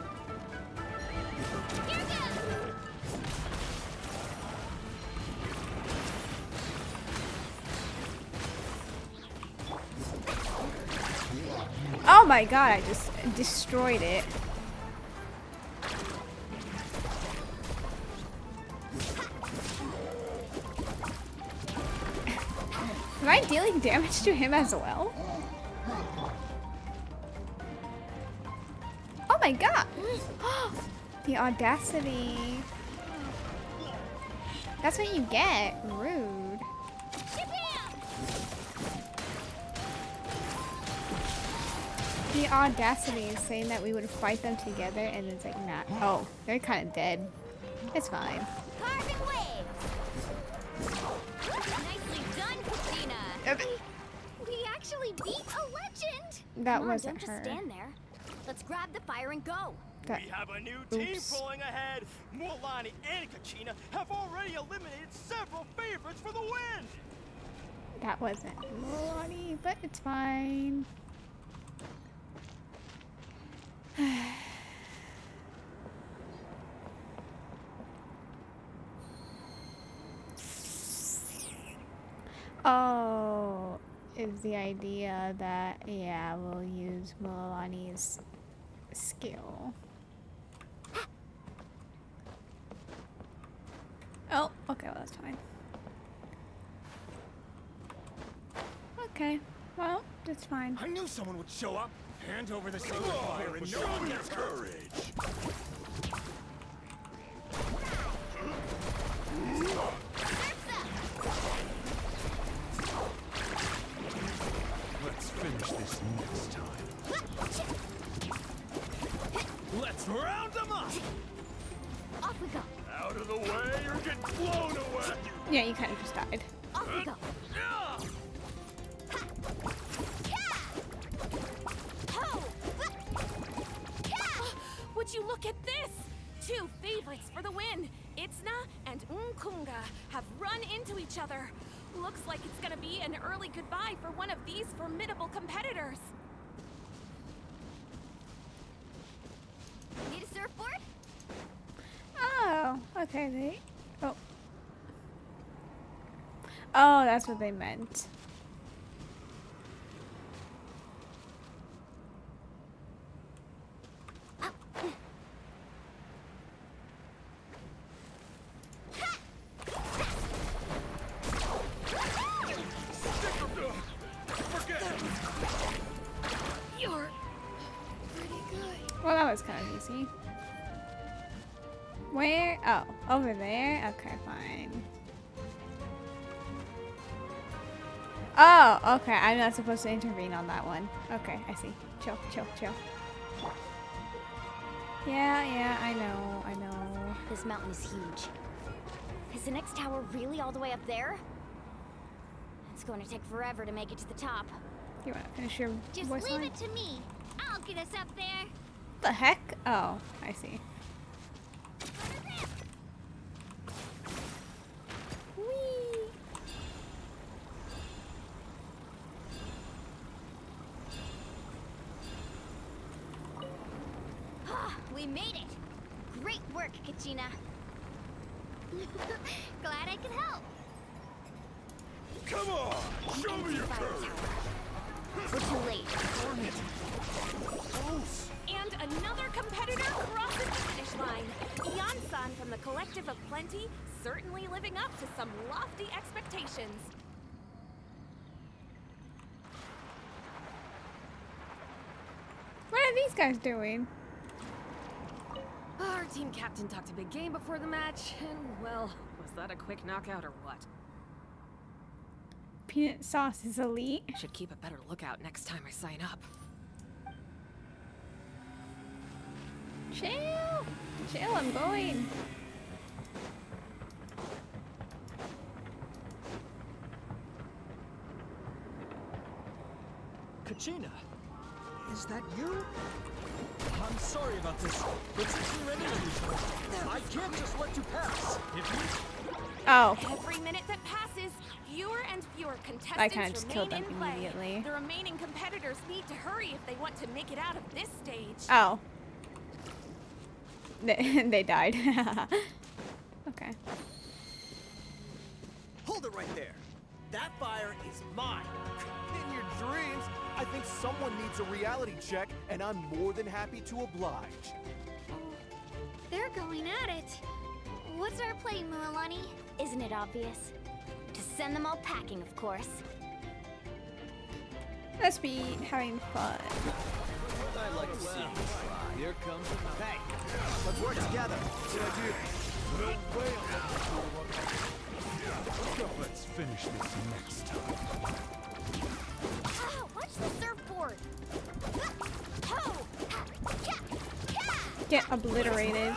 Oh my god, I just destroyed it. Am I dealing damage to him as well? Oh my god! The audacity. That's what you get. Rude. The audacity is saying that we would fight them together and it's like, nah. Oh, they're kind of dead. It's fine.
Carving waves. Nicely done, Kachina. We actually beat a legend.
That
Come on,
wasn't
don't
her.
just stand there. Let's grab the fire and go.
That,
we have a new team pulling ahead. Mulan and Kachina have already eliminated several favorites for the win.
that wasn't Mulan, but it's fine. Oh, is the idea that, yeah, we'll use Mulan's skill. Oh, okay, well, that's fine. Okay, well, that's fine.
I knew someone would show up. Hand over the sacred fire and no one gets courage. Let's finish this next time.
Let's round them up.
Off we go.
Out
out of the way or get blown away!
Yeah, you kind of just died.
Off we go.
Would you look at this? 2 favorites for the win. Itzna and Unkunga have run into each other. Looks like it's gonna be an early goodbye for one of these formidable competitors.
Need a surfboard?
Oh, okay. Oh. Oh, that's what they meant.
You're pretty good.
Well, that was kind of easy. Where? Oh, over there? Okay, fine. Oh, okay. I'm not supposed to intervene on that one. Okay, I see. Chill, chill, chill. Yeah, I know.
This mountain is huge. Is the next tower really all the way up there? It's going to take forever to make it to the top.
You want to finish your
Just
voice
leave
line?
it to me. I'll get us up there.
The heck? Oh, I see. Whee!
We made it! Great work, Kachina.
Glad I could help.
Come on! Show me your courage!
We're too late.
Darn it! Close!
And another competitor crosses the finish line. Yan-san from the Collective of Plenty, certainly living up to some lofty expectations.
What are these guys doing?
Our team captain talked a big game before the match, and well, was that a quick knockout or what?
Peanut sauce is elite.
Should keep a better lookout next time I sign up.
Chill! Chill, I'm going.
Kachina, is that you? I'm sorry about this, but since you're enemy, I can't just let you pass. If you...
Oh.
Every minute that passes, fewer and fewer
I
contestants
kinda just killed
remain
them
in play.
immediately.
The remaining competitors need to hurry if they want to make it out of this stage.
Oh. They died. Okay.
Hold it right there. That fire is mine. In your dreams, I think someone needs a reality check, and I'm more than happy to oblige.
They're going at it. What's our play, Mualani?
Isn't it obvious? To send them all packing, of course.
Let's be having fun.
I'd like to see you try. Here comes the... Hey, let's work together. Good idea. Let's finish this next time.
Oh, watch the surfboard! Oh!
Get obliterated.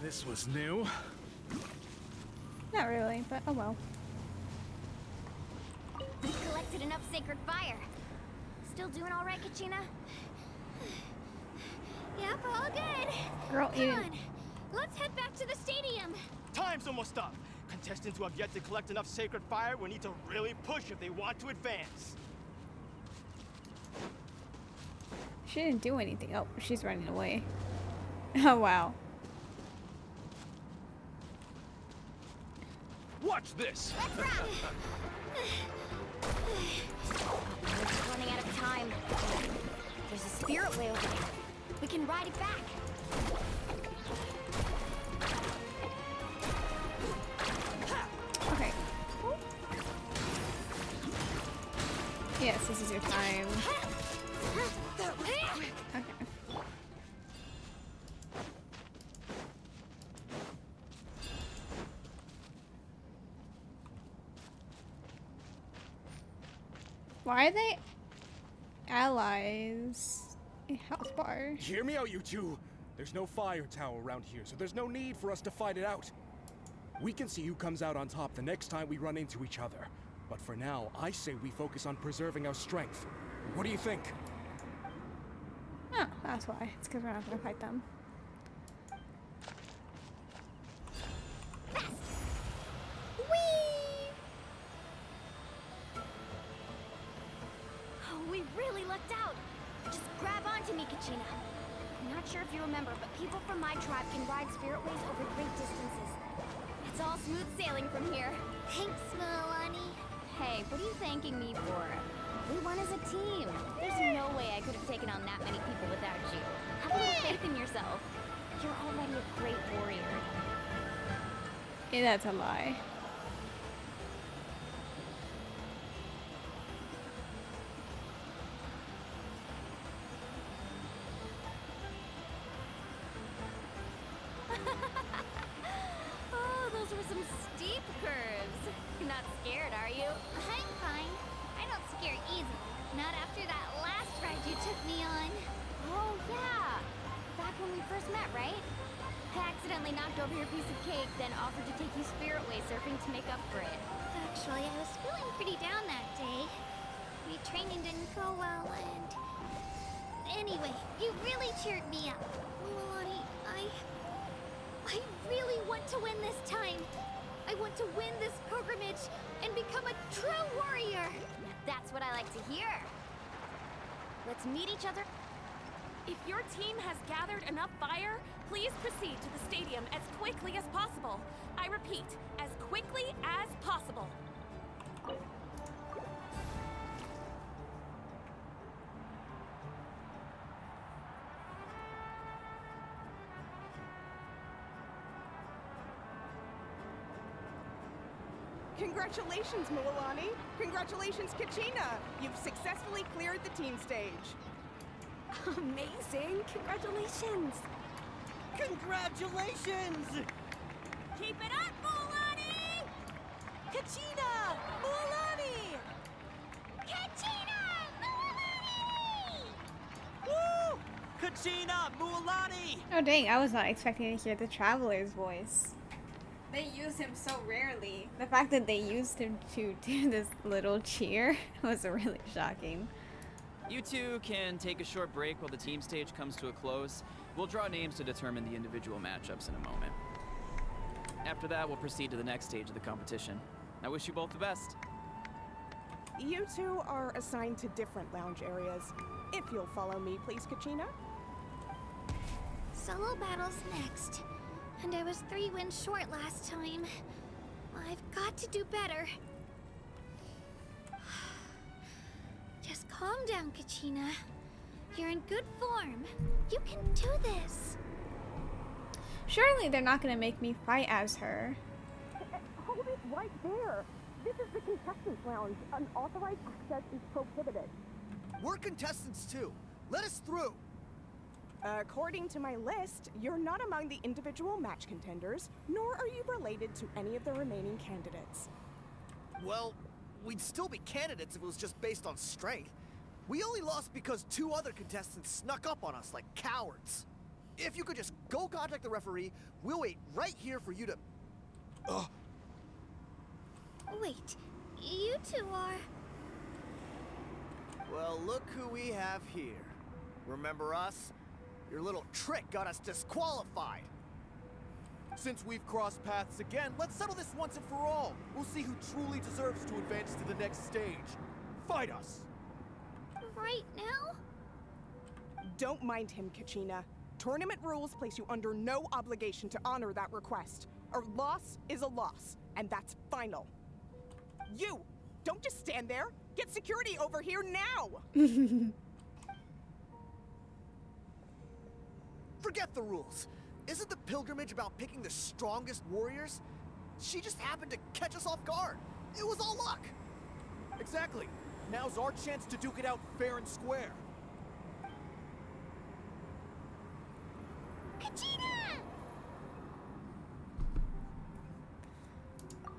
This was new.
Not really, but oh well.
Collected enough sacred fire. Still doing all right, Kachina?
Yep, all good.
Girl,
Come
you...
on, let's head back to the stadium.
Time's almost up. Contestants who have yet to collect enough sacred fire will need to really push if they want to advance.
She didn't do anything. Oh, she's running away. Oh, wow.
Watch this.
Let's run! We're running out of time. There's a spirit way over there. We can ride it back.
Okay. Yes, this is your time. Okay. Why are they allies. A health bar.
Hear me out, you two. There's no fire tower around here, so there's no need for us to fight it out. We can see who comes out on top the next time we run into each other. But for now, I say we focus on preserving our strength. What do you think?
Oh, that's why. It's because we're not gonna fight them.
Whee! Oh, we really lucked out. Just grab onto me, Kachina. I'm not sure if you remember, but people from my tribe can ride spiritways over great distances. It's all smooth sailing from here.
Thanks, Milani.
Hey, what are you thanking me for? We won as a team. There's no way I could have taken on that many people without you. Have a little faith in yourself. You're already a great warrior.
Yeah, that's a lie.
Oh, those were some steep curves. You're not scared, are you?
I'm fine. I don't scare easily. Not after that last ride you took me on.
Oh, yeah. Back when we first met, right? I accidentally knocked over your piece of cake, then offered to take you spiritway surfing to make up for it.
Actually, I was feeling pretty down that day. My training didn't go well, and... Anyway, you really cheered me up.
Milani, I really want to win this time. I want to win this pilgrimage and become a true warrior.
That's what I like to hear. Let's meet each other.
If your team has gathered enough fire, please proceed to the stadium as quickly as possible. I repeat, as quickly as possible.
Congratulations, Milani. Congratulations, Kachina. You've successfully cleared the team stage.
Amazing! Congratulations!
Congratulations!
Keep it up, Milani!
Kachina! Milani!
Kachina! Milani!
Woo! Kachina! Milani!
Oh dang, I was not expecting to hear the Traveler's voice. They use him so rarely. The fact that they used him to do this little cheer was really shocking.
You two can take a short break while the team stage comes to a close. We'll draw names to determine the individual matchups in a moment. After that, we'll proceed to the next stage of the competition. I wish you both the best.
You two are assigned to different lounge areas. If you'll follow me, please, Kachina.
Solo battle's next. And I was 3 wins short last time. I've got to do better. Just calm down, Kachina. You're in good form. You can do this.
Surely they're not gonna make me fight as her.
Hold it right there. This is the contestants' lounge. Unauthorized access is prohibited.
We're contestants too. Let us through.
According to my list, you're not among the individual match contenders, nor are you related to any of the remaining candidates.
Well, we'd still be candidates if it was just based on strength. We only lost because 2 other contestants snuck up on us like cowards. If you could just go contact the referee, we'll wait right here for you to...
Wait, you two are...
Well, look who we have here. Remember us? Your little trick got us disqualified.
Since we've crossed paths again, let's settle this once and for all. We'll see who truly deserves to advance to the next stage. Fight us!
Right now?
Don't mind him, Kachina. Tournament rules place you under no obligation to honor that request. A loss is a loss, and that's final. You! Don't just stand there! Get security over here now!
Forget the rules. Isn't the pilgrimage about picking the strongest warriors? She just happened to catch us off guard. It was all luck.
Exactly. Now's our chance to duke it out fair and square.
Kachina!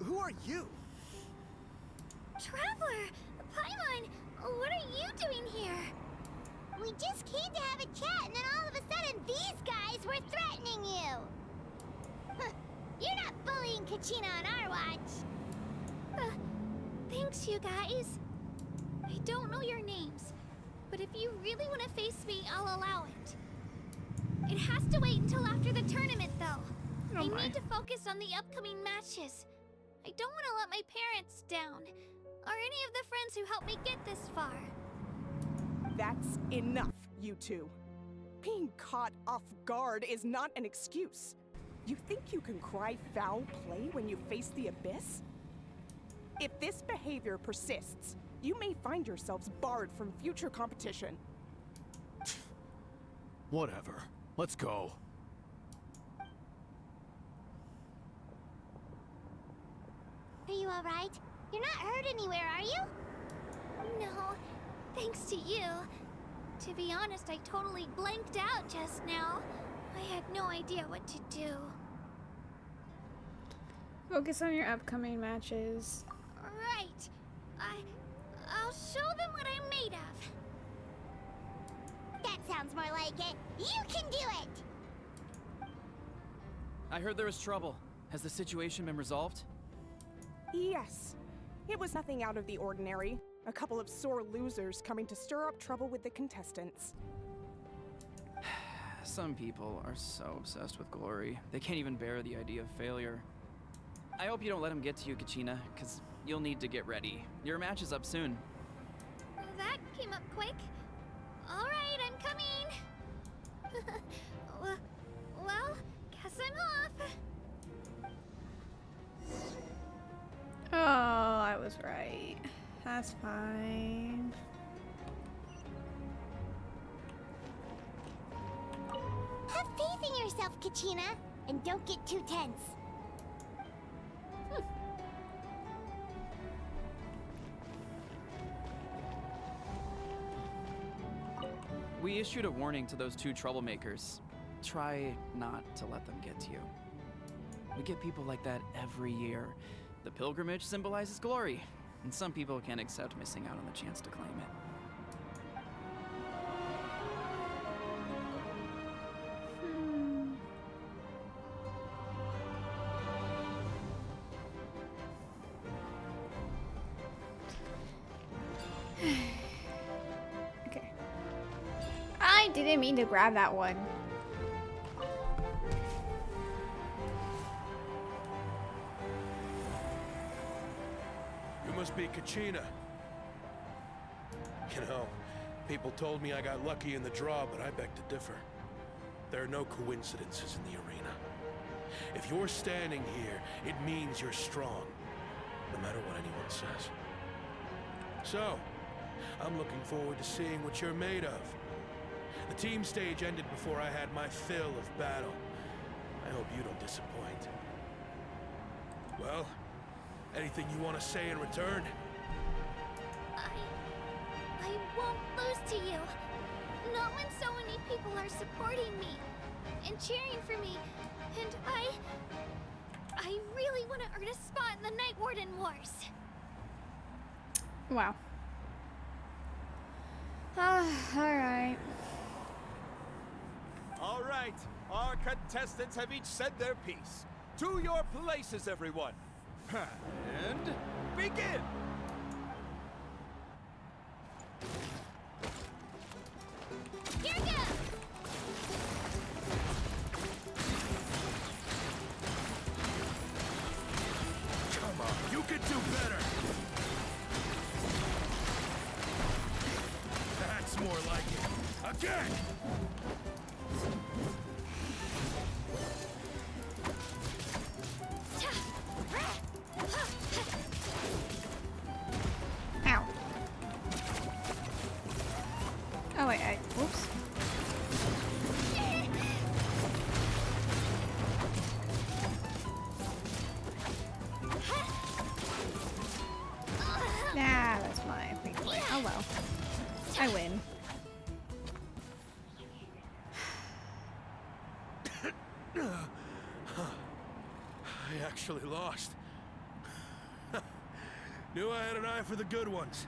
Who are you?
Traveler! Paimon!
What are you doing here? We just came to have a chat, and then all of a sudden these guys were threatening you. Huh, you're not bullying Kachina on our watch.
Thanks, you guys. I don't know your names, but if you really want to face me, I'll allow it. It has to wait until after the tournament, though. I need to focus on the upcoming matches. I don't want to let my parents down, or any of the friends who helped me get this far.
That's enough, you two. Being caught off guard is not an excuse. You think you can cry foul play when you face the abyss? If this behavior persists, you may find yourselves barred from future competition.
Whatever. Let's go.
Are you alright? You're not hurt anywhere, are you?
No, thanks to you. To be honest, I totally blanked out just now. I had no idea what to do.
Focus on your upcoming matches.
Right. I'll show them what I'm made of.
That sounds more like it. You can do it!
I heard there was trouble. Has the situation been resolved?
Yes. It was nothing out of the ordinary. A couple of sore losers coming to stir up trouble with the contestants.
Some people are so obsessed with glory, they can't even bear the idea of failure. I hope you don't let them get to you, Kachina, because you'll need to get ready. Your match is up soon.
That came up quick. All right, I'm coming. Well, guess I'm off.
Oh, I was right. That's fine.
Have faith in yourself, Kachina, and don't get too tense.
We issued a warning to those two troublemakers. Try not to let them get to you. We get people like that every year. The pilgrimage symbolizes glory, and some people can't accept missing out on the chance to claim it.
Okay. I didn't mean to grab that one.
You must be Kachina. You know, people told me I got lucky in the draw, but I beg to differ. There are no coincidences in the arena. If you're standing here, it means you're strong, no matter what anyone says. So, I'm looking forward to seeing what you're made of. The team stage ended before I had my fill of battle. I hope you don't disappoint. Well, anything you want to say in return?
I won't lose to you. Not when so many people are supporting me and cheering for me. And I really want to earn a spot in the Night Warden Wars.
Wow. Alright.
All right, our contestants have each said their piece. To your places, everyone. And begin!
Here goes!
Come on, you could do better! That's more like it. Again!
Ow. Oh wait, whoops. Nah, that's my thing. Oh well. I win.
I actually lost. Knew I had an eye for the good ones.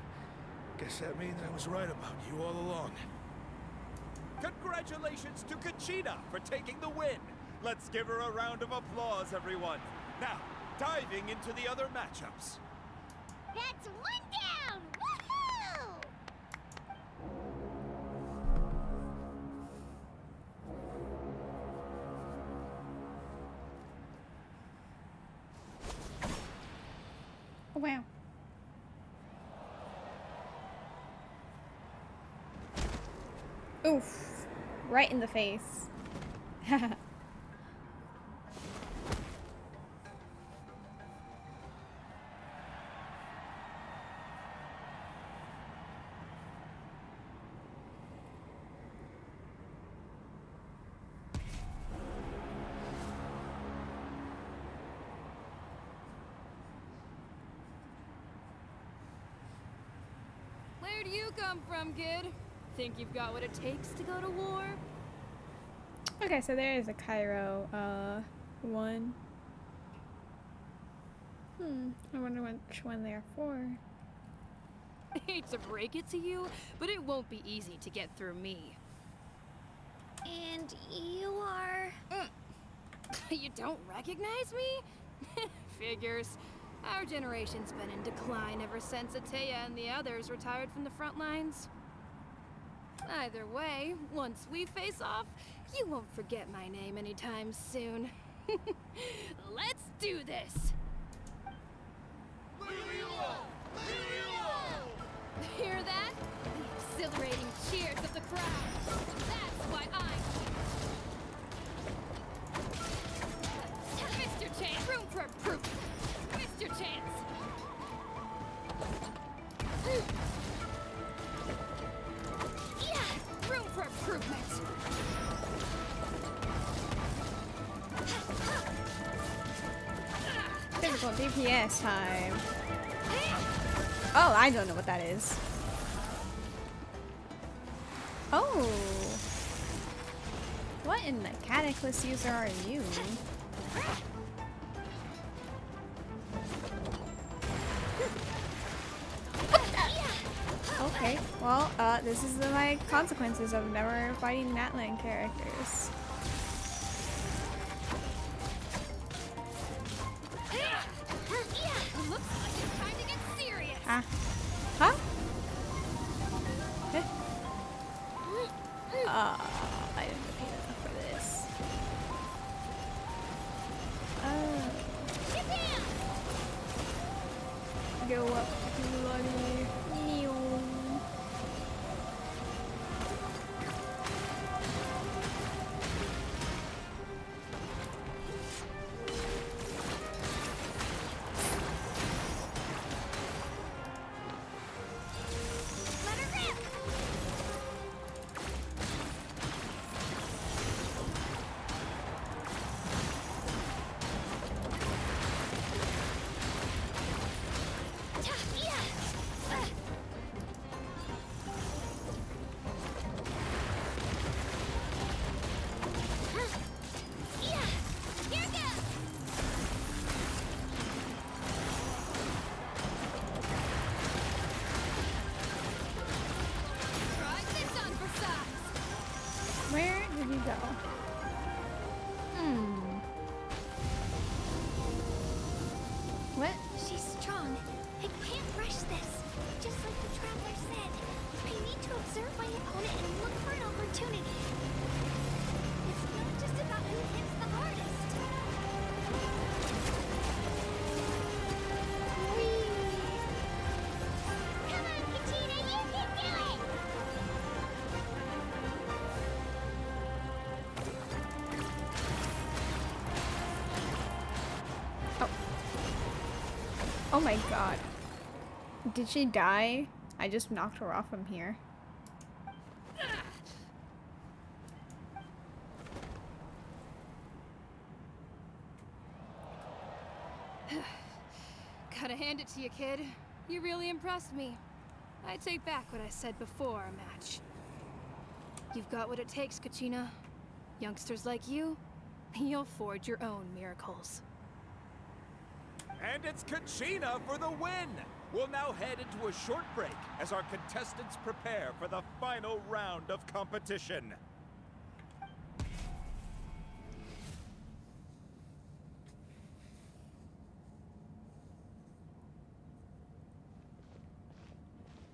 Guess that means I was right about you all along.
Congratulations to Kachina for taking the win. Let's give her a round of applause, everyone. Now, diving into the other matchups.
That's one down! Woohoo!
Wow. Oof. Right in the face.
Where do you come from, kid? Think you've got what it takes to go to war?
Okay, so there is a Cairo, one. I wonder which one they're for.
Hate to break it to you, but it won't be easy to get through me.
And you are...
You don't recognize me? Figures. Our generation's been in decline ever since Ateya and the others retired from the front lines. Either way, once we face off, you won't forget my name anytime soon. Let's do this! Hear that? The exhilarating cheers of the crowd. That's why I'm... Missed your chance! Room for improvement! Missed your chance! Yeah! Room for improvement!
Typical DPS time. Oh, I don't know what that is. Oh. What in the Cataclysm user are you? Okay, well, this is my consequences of never fighting Natlan characters.
Looks like it's time to get serious!
Huh? Eh? I didn't pay enough for this. Go up, bloody neon. Where did he go? What?
She's strong. I can't rush this. Just like the Traveler said, I need to observe my opponent and look for an opportunity. It's not just about who hits the hardest. Come on, Kachina, you can do it!
Oh my god. Did she die? I just knocked her off from here.
Gotta hand it to you, kid. You really impressed me. I take back what I said before our match. You've got what it takes, Kachina. Youngsters like you, you'll forge your own miracles.
And it's Kachina for the win! We'll now head into a short break as our contestants prepare for the final round of competition.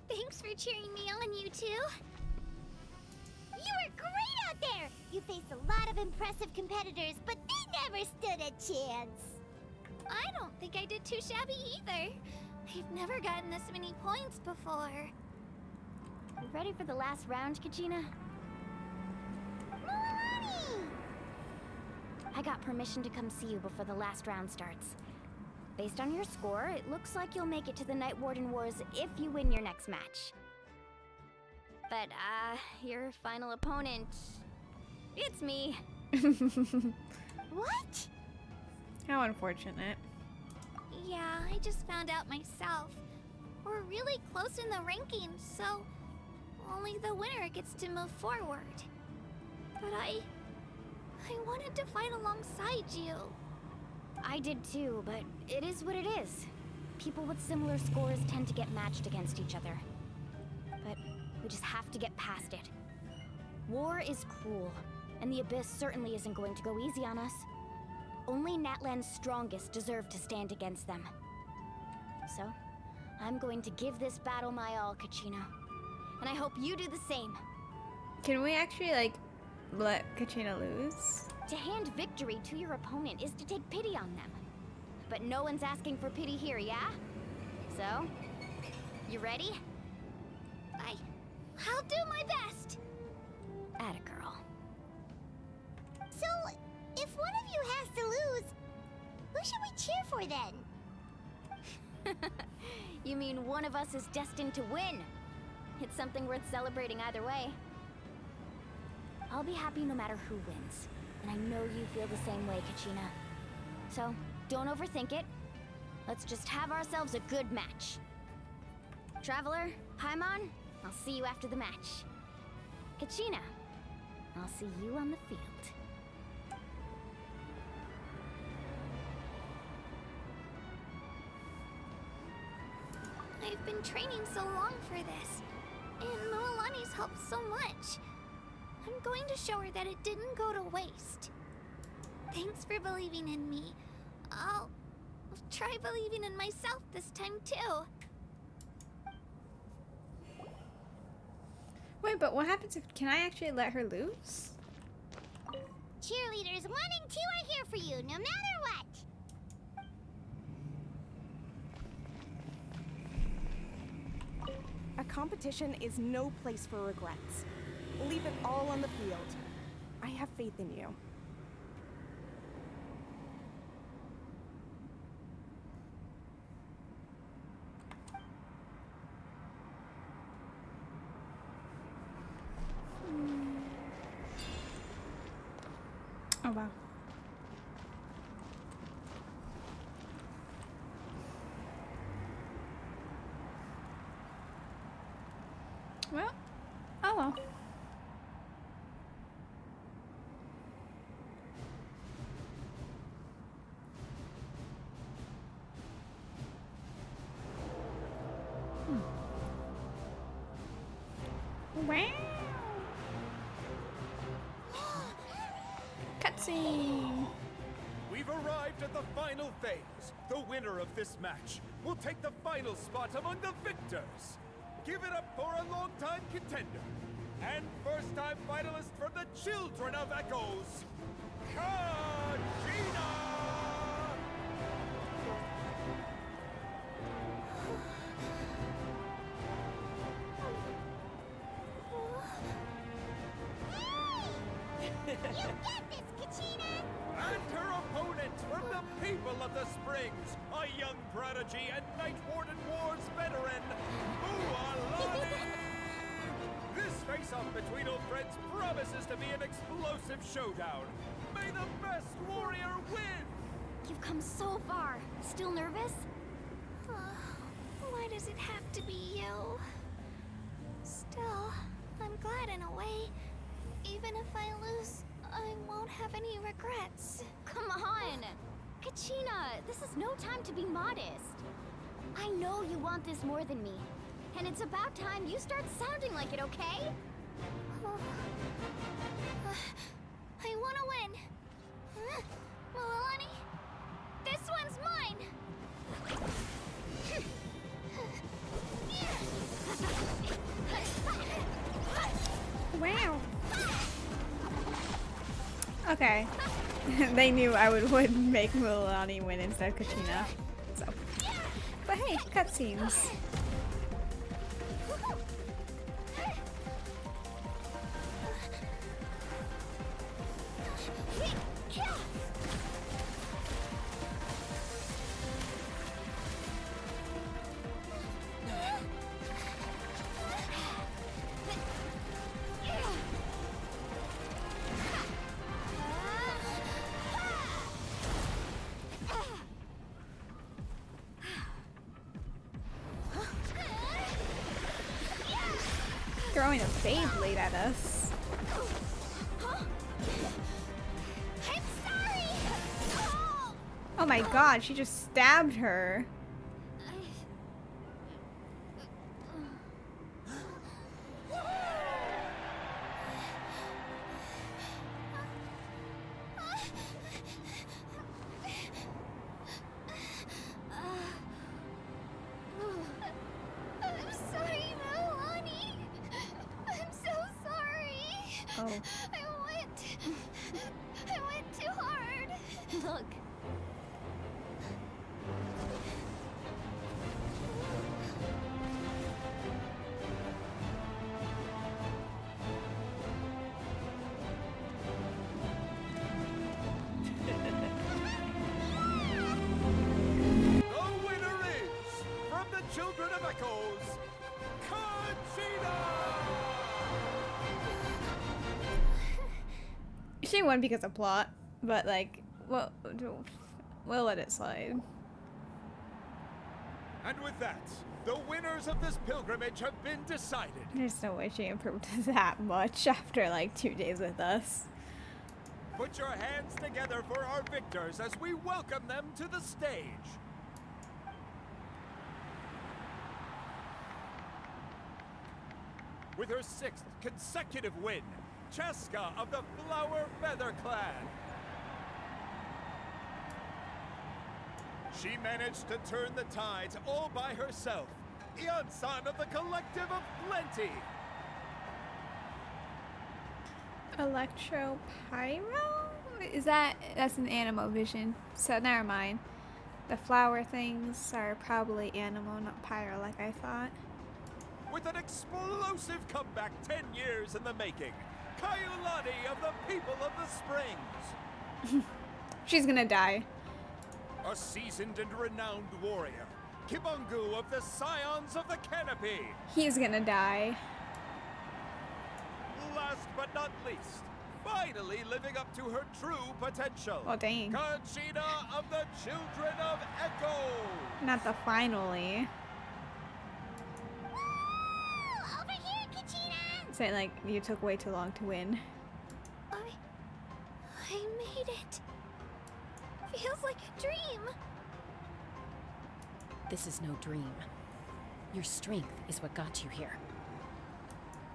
Thanks for cheering me on, you two. You were great out there! You faced a lot of impressive competitors, but they never stood a chance.
I don't think I did too shabby either. I've never gotten this many points before.
You ready for the last round, Kachina?
Milani!
I got permission to come see you before the last round starts. Based on your score, it looks like you'll make it to the Night Warden Wars if you win your next match. But, your final opponent... it's me.
What?
How unfortunate.
Yeah, I just found out myself. We're really close in the rankings, so only the winner gets to move forward. But I wanted to fight alongside you.
I did too, but it is what it is. People with similar scores tend to get matched against each other. But we just have to get past it. War is cruel, and the Abyss certainly isn't going to go easy on us. Only Natlan's strongest deserve to stand against them. So, I'm going to give this battle my all, Kachina. And I hope you do the same.
Can we actually, like, let Kachina lose?
To hand victory to your opponent is to take pity on them. But no one's asking for pity here, yeah? So, you ready?
I'll do my best!
Atta girl.
So, if one of you has to lose, who should we cheer for then?
You mean one of us is destined to win? It's something worth celebrating either way. I'll be happy no matter who wins. And I know you feel the same way, Kachina. So, don't overthink it. Let's just have ourselves a good match. Traveler, Paimon, I'll see you after the match. Kachina, I'll see you on the field.
I've been training so long for this, and Milani's helped so much. I'm going to show her that it didn't go to waste. Thanks for believing in me. I'll try believing in myself this time too.
Wait, but what happens if... Can I actually let her lose?
Cheerleaders 1 and 2 are here for you, no matter what.
A competition is no place for regrets. Leave it all on the field. I have faith in you.
Oh, wow. Well, oh well. Wow. Cutscene.
We've arrived at the final phase. The winner of this match will take the final spot among the victors. Give it up for a long-time contender and first-time finalist from the Children of Echoes, Kachina!
You get this, Kachina!
And her opponent from the people of the Springs, a young prodigy and Night Warden Wars veteran, Mualani! This face-off between old friends promises to be an explosive showdown. May the best warrior win!
You've come so far. Still nervous?
Why does it have to be you? Still, I'm glad in a way. Even if I lose, I won't have any regrets.
Come on! Kachina, this is no time to be modest. I know you want this more than me. And it's about time you start sounding like it, okay?
I want to win. Milani, this one's mine.
Wow. Okay. They knew I would make Milani win instead of Kachina. So. But hey, cutscenes. Throwing a Beyblade at us.
I'm sorry.
Oh my god, she just stabbed her.
I'm sorry, Milani. I'm so sorry.
Oh.
I went too hard.
Look.
The winner is, from the Children of Echoes, Conchita!
She won because of plot, but like, well, we'll let it slide.
And with that, the winners of this pilgrimage have been decided.
There's no way she improved that much after like 2 days with us.
Put your hands together for our victors as we welcome them to the stage. With her 6th consecutive win, Cheska of the Flower Feather Clan. She managed to turn the tides all by herself. Ian-san of the Collective of Plenty.
Electro Pyro? That's an Animo vision. So never mind. The flower things are probably Animo, not Pyro like I thought.
With an explosive comeback 10 years in the making, Kaiulani of the People of the Springs.
She's gonna die.
A seasoned and renowned warrior, Kibungu of the Scions of the Canopy.
He's gonna die.
Last but not least, finally living up to her true potential.
Oh dang.
Conchita of the Children of Echo.
Not the finally.
Over here, Kachina!
Say like you took way too long to win.
I made it. Feels like a dream.
This is no dream. Your strength is what got you here.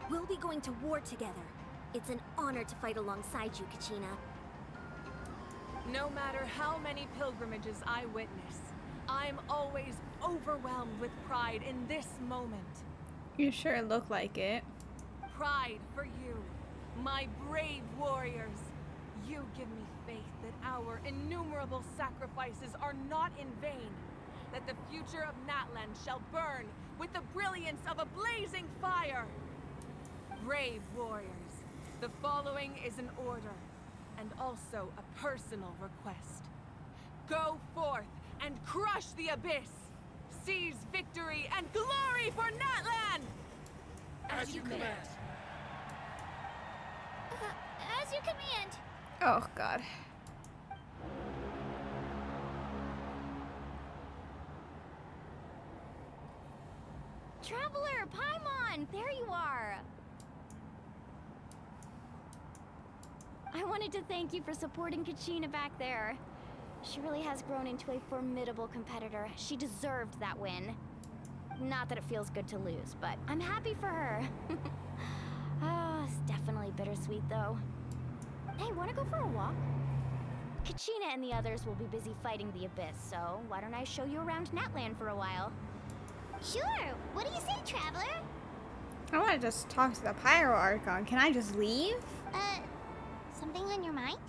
We'll be going to war together. It's an honor to fight alongside you, Kachina.
No matter how many pilgrimages I witness, I'm always overwhelmed with pride in this moment.
You sure look like it.
Pride for you, my brave warriors. You give me faith that our innumerable sacrifices are not in vain, that the future of Natlan shall burn with the brilliance of a blazing fire. Brave warriors, the following is an order, and also a personal request. Go forth and crush the abyss! Seize victory and glory for Natlan!
As you command.
As you command.
Oh god.
Traveler, Paimon, there you are. I wanted to thank you for supporting Kachina back there. She really has grown into a formidable competitor. She deserved that win. Not that it feels good to lose, but I'm happy for her. It's definitely bittersweet, though. Hey, wanna go for a walk? Kachina and the others will be busy fighting the Abyss, so why don't I show you around Natlan for a while?
Sure. What do you say, Traveler?
I want to just talk to the Pyro Archon. Can I just leave?
Something on your mind?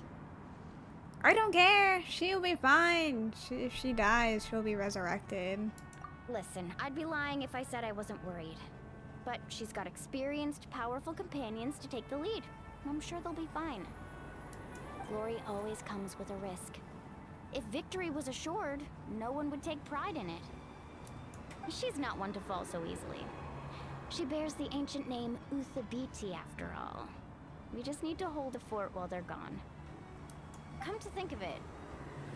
I don't care. She'll be fine. If she dies, she'll be resurrected.
Listen, I'd be lying if I said I wasn't worried. But she's got experienced, powerful companions to take the lead. I'm sure they'll be fine. Glory always comes with a risk. If victory was assured, no one would take pride in it. She's not one to fall so easily. She bears the ancient name Uthabiti after all. We just need to hold the fort while they're gone. Come to think of it,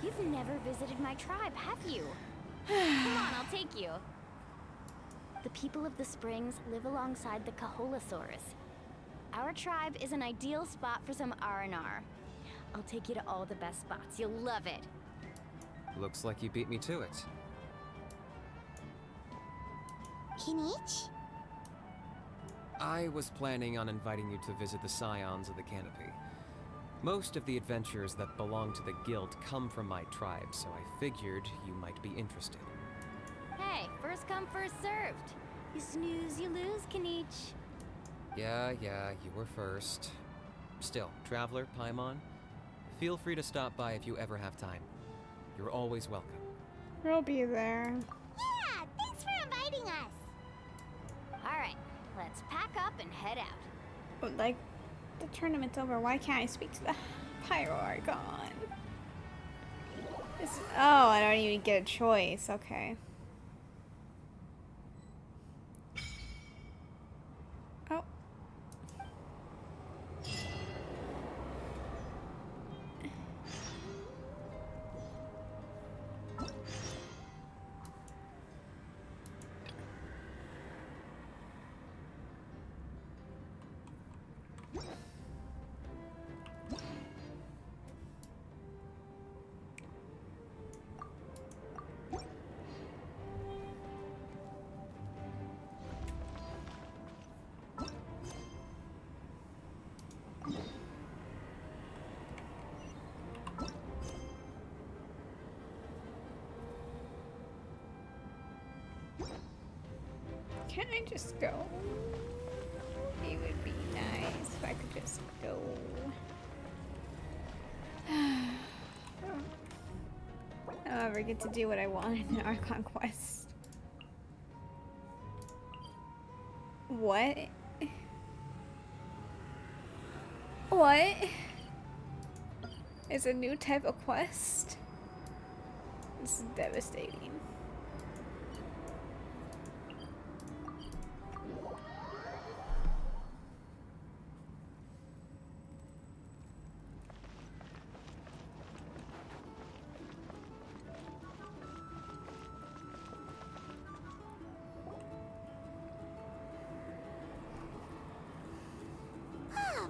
you've never visited my tribe, have you? Come on, I'll take you. The people of the Springs live alongside the Kaholasaurus. Our tribe is an ideal spot for some R&R. I'll take you to all the best spots. You'll love it.
Looks like you beat me to it.
Kinich?
I was planning on inviting you to visit the Scions of the Canopy. Most of the adventures that belong to the Guild come from my tribe, so I figured you might be interested.
Hey, first come, first served. You snooze, you lose, Kinich.
Yeah, you were first. Still, Traveler, Paimon, feel free to stop by if you ever have time. You're always welcome.
We'll be there.
Yeah, thanks for inviting us.
Alright, let's pack up and head out.
But, like, the tournament's over. Why can't I speak to the Pyro Archon? Oh, I don't even get a choice. Okay. Oh. Can I just go? It would be nice if I could just go. I'll ever get to do what I want in our conquest. What? What? It's a new type of quest? This is devastating.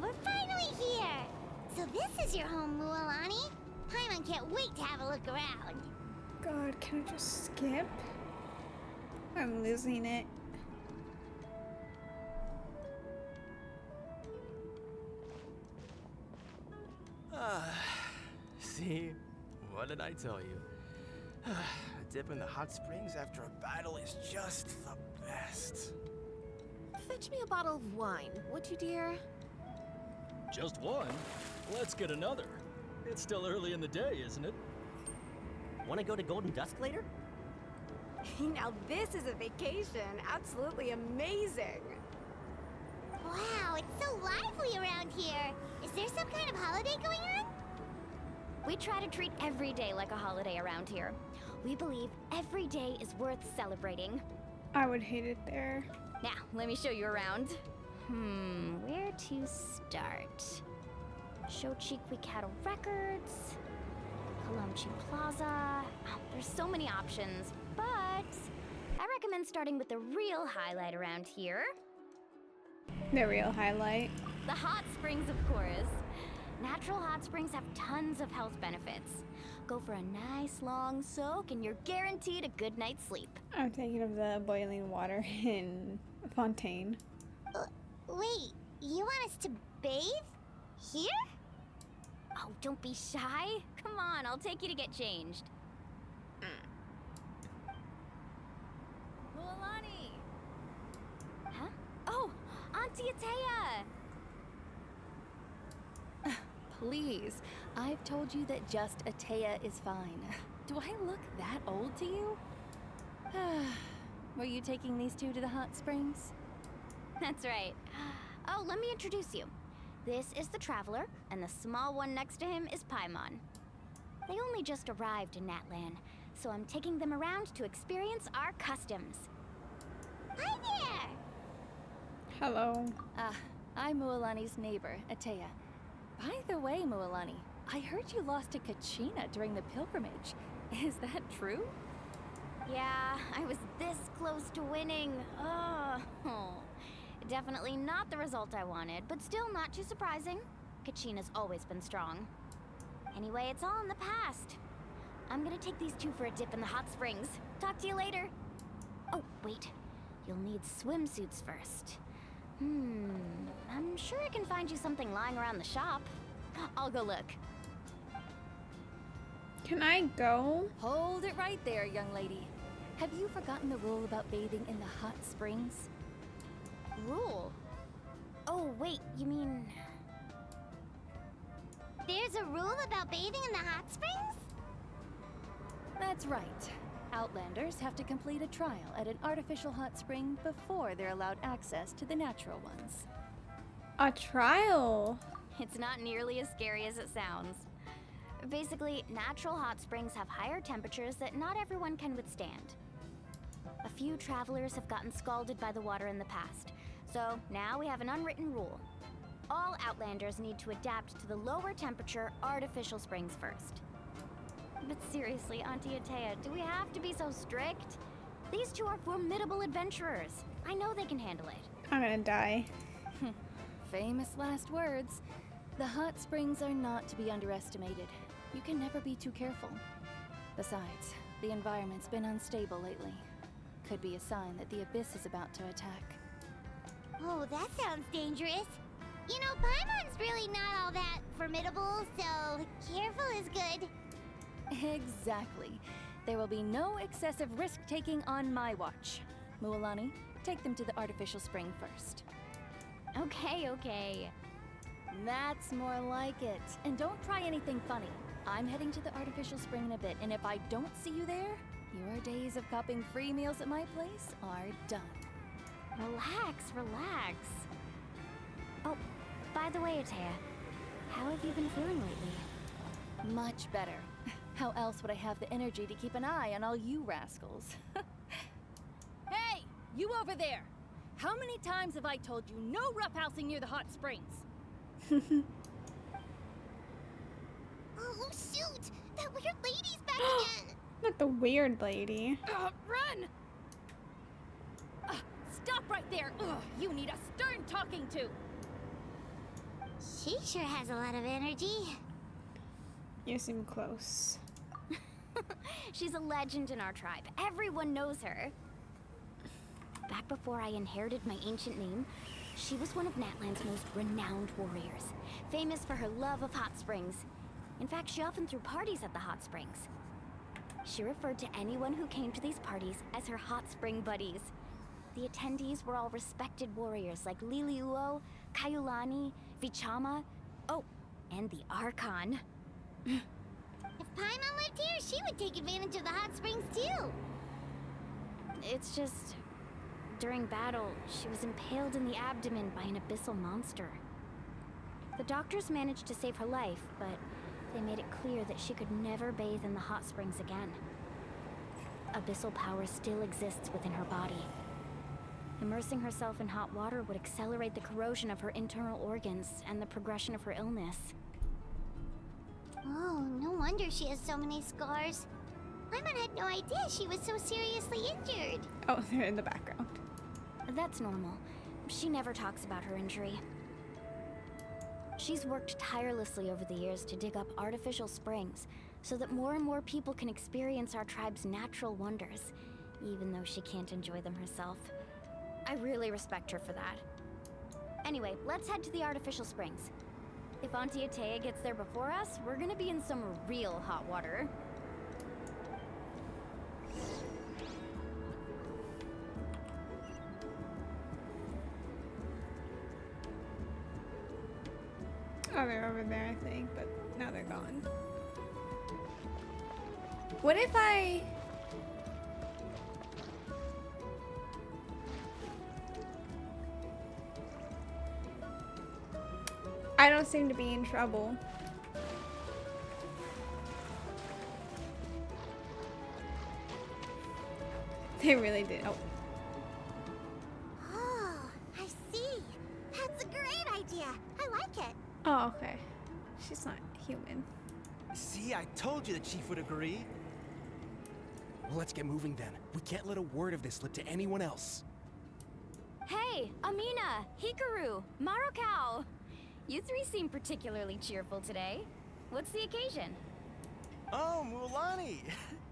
We're finally here! So this is your home, Mualani? Paimon can't wait to have a look around.
God, can I just skip? I'm losing it.
See? What did I tell you? A dip in the hot springs after a battle is just the best.
Fetch me a bottle of wine, would you, dear?
Just one? Let's get another. It's still early in the day, isn't it?
Want to go to Golden Dusk later?
Now this is a vacation. Absolutely amazing.
Wow, it's so lively around here. Is there some kind of holiday going on?
We try to treat every day like a holiday around here. We believe every day is worth celebrating.
I would hate it there.
Now, let me show you around. Where to start? Shochiqui Cattle Records, Kalumchi Plaza. Oh, there's so many options, but I recommend starting with the real highlight around here.
The real highlight.
The hot springs, of course. Natural hot springs have tons of health benefits. go for a nice long soak and you're guaranteed a good night's sleep.
I'm thinking of the boiling water in Fontaine.
Wait, you want us to bathe? Here?
Oh, don't be shy. Come on, I'll take you to get changed.
Mualani!
Huh? Oh, Auntie Atea!
Please, I've told you that just Atea is fine. Do I look that old to you? Were you taking these two to the hot springs?
That's right. Oh, let me introduce you. This is the Traveler, and the small one next to him is Paimon. They only just arrived in Natlan, so I'm taking them around to experience our customs.
Hi there!
Hello.
I'm Mualani's neighbor, Atea. By the way, Mualani, I heard you lost to Kachina during the pilgrimage. Is that true?
Yeah, I was this close to winning. Oh. Definitely not the result I wanted, but still not too surprising. Kachina's always been strong. Anyway, it's all in the past. I'm gonna take these two for a dip in the hot springs. Talk to you later. Oh, wait. You'll need swimsuits first. I'm sure I can find you something lying around the shop. I'll go look.
Can I go?
Hold it right there, young lady. Have you forgotten the rule about bathing in the hot springs?
Rule? Oh, wait, you mean...
There's a rule about bathing in the hot springs?
That's right. Outlanders have to complete a trial at an artificial hot spring before they're allowed access to the natural ones.
A trial?
It's not nearly as scary as it sounds. Basically, natural hot springs have higher temperatures that not everyone can withstand. A few travelers have gotten scalded by the water in the past, so now we have an unwritten rule. All Outlanders need to adapt to the lower temperature artificial springs first. But seriously, Auntie Atea, do we have to be so strict? These two are formidable adventurers. I know they can handle it.
I'm gonna die.
Famous last words. The hot springs are not to be underestimated. You can never be too careful. Besides, the environment's been unstable lately. Could be a sign that the Abyss is about to attack.
Oh, that sounds dangerous. You know, Paimon's really not all that formidable, so careful is good.
Exactly. There will be no excessive risk-taking on my watch. Mualani, take them to the artificial spring first.
Okay.
That's more like it. And don't try anything funny. I'm heading to the artificial spring in a bit, and if I don't see you there, your days of copping free meals at my place are done.
Relax. Oh, by the way, Atea, how have you been feeling lately?
Much better. How else would I have the energy to keep an eye on all you rascals? Hey, you over there! How many times have I told you no roughhousing near the hot springs?
Oh, shoot! That weird lady's back again!
Not the weird lady.
Run! Stop right there! You need a stern talking to!
She sure has a lot of energy.
You seem close.
She's a legend in our tribe. Everyone knows her. Back before I inherited my ancient name, she was one of Natlan's most renowned warriors, famous for her love of hot springs. In fact, she often threw parties at the hot springs. She referred to anyone who came to these parties as her hot spring buddies. The attendees were all respected warriors like Liliuo, Kaiulani, Vichama, oh, and the Archon.
If Paimon lived here, she would take advantage of the hot springs too.
It's just... during battle, she was impaled in the abdomen by an abyssal monster. The doctors managed to save her life, but they made it clear that she could never bathe in the hot springs again. Abyssal power still exists within her body. Immersing herself in hot water would accelerate the corrosion of her internal organs and the progression of her illness.
Oh, no wonder she has so many scars. Paimon had no idea she was so seriously injured.
Oh, they're in the background.
That's normal. She never talks about her injury. She's worked tirelessly over the years to dig up artificial springs, so that more and more people can experience our tribe's natural wonders, even though she can't enjoy them herself. I really respect her for that. Anyway, let's head to the artificial springs. If Auntie Atea gets there before us, we're gonna be in some real hot water.
Oh, they're over there, I think, but now they're gone. What if I... I don't seem to be in trouble. They really did. Oh.
Oh, I see. That's a great idea. I like it.
Oh, okay. She's not human.
See, I told you the chief would agree.
Well, let's get moving then. We can't let a word of this slip to anyone else.
Hey, Amina, Hikaru, Marukau. You three seem particularly cheerful today. What's the occasion?
Oh, Mulani,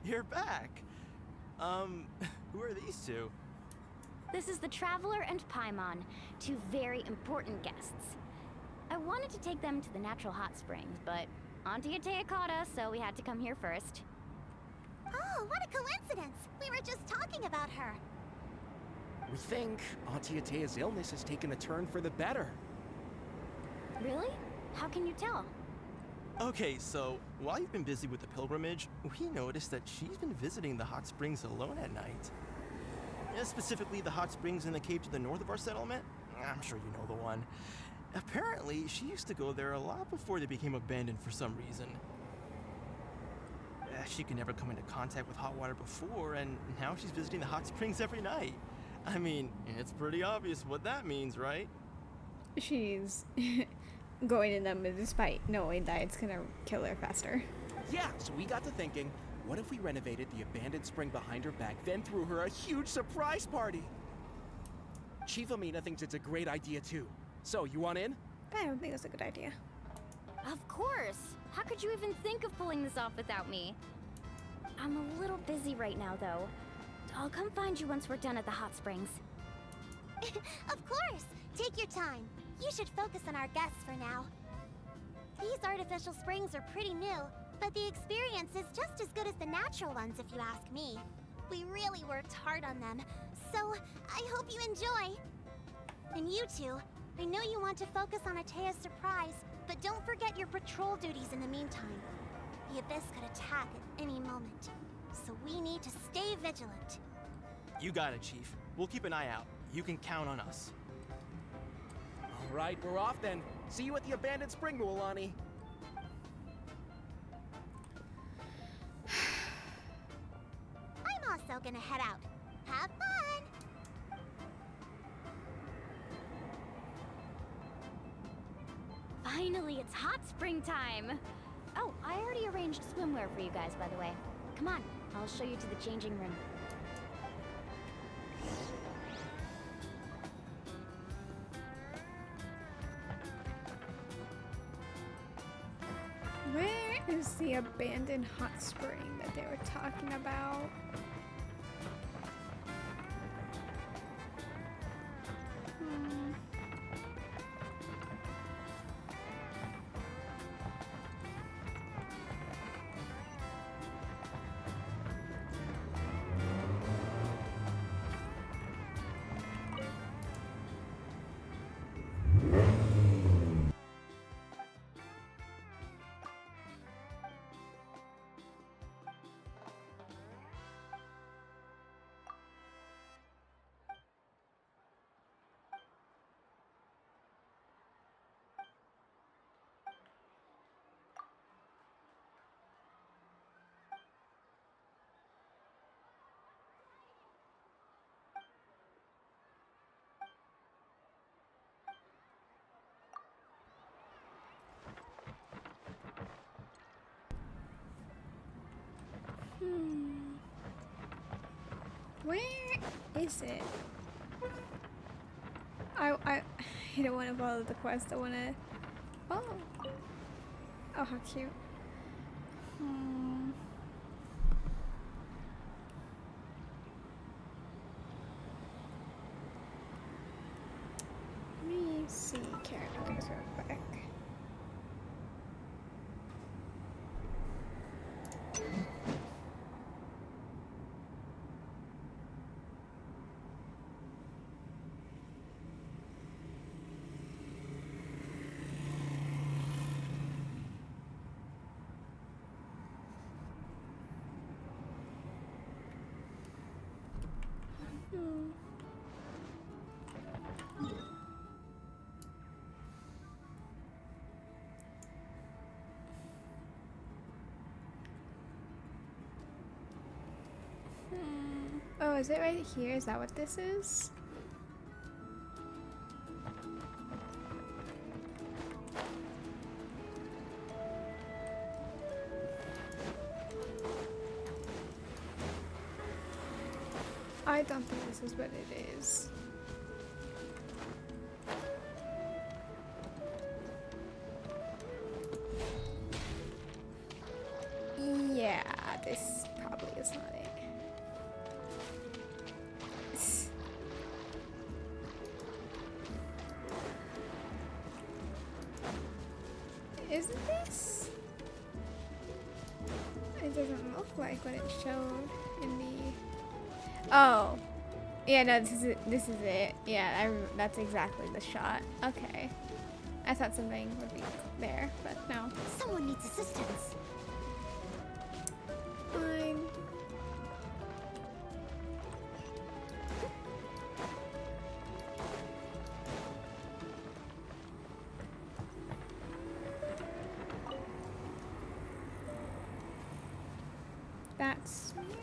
you're back. Who are these two?
This is the Traveler and Paimon, two very important guests. I wanted to take them to the natural hot springs, but Auntie Atea caught us, so we had to come here first.
Oh, what a coincidence! We were just talking about her.
We think Auntie Atea's illness has taken a turn for the better.
Really? How can you tell?
Okay, so while you've been busy with the pilgrimage, we noticed that she's been visiting the hot springs alone at night. Yeah, specifically the hot springs in the cave to the north of our settlement. I'm sure you know the one. Apparently, she used to go there a lot before they became abandoned for some reason. She could never come into contact with hot water before, and now she's visiting the hot springs every night. I mean, it's pretty obvious what that means, right?
She's going in them despite knowing that it's gonna kill her faster.
Yeah, so we got to thinking, what if we renovated the abandoned spring behind her back, then threw her a huge surprise party? Chief Amina thinks it's a great idea too. So, you want in?
I don't think that's a good idea.
Of course! How could you even think of pulling this off without me? I'm a little busy right now, though. I'll come find you once we're done at the hot springs.
Of course! Take your time. You should focus on our guests for now. These artificial springs are pretty new, but the experience is just as good as the natural ones if you ask me. We really worked hard on them, so I hope you enjoy. And you two, I know you want to focus on Atea's surprise, but don't forget your patrol duties in the meantime. The Abyss could attack at any moment, so we need to stay vigilant.
You got it, Chief. We'll keep an eye out. You can count on us.
All right, we're off then. See you at the abandoned spring, Mulani.
I'm also gonna head out. Have fun!
Finally, it's hot spring time! Oh, I already arranged swimwear for you guys, by the way. Come on, I'll show you to the changing room.
Where is the abandoned hot spring that they were talking about? Where is it? I don't want to follow the quest. I want to. Oh, how cute. Let me see characters real quick. Oh, is it right here? Is that what this is? I don't think this is what it is. Yeah, this probably is not it. Isn't this? It doesn't look like what it showed in the. Oh, yeah, no, this is it. This is it. Yeah, that's exactly the shot. Okay, I thought something would be there, but no.
Someone needs assistance.
Fine. That's weird.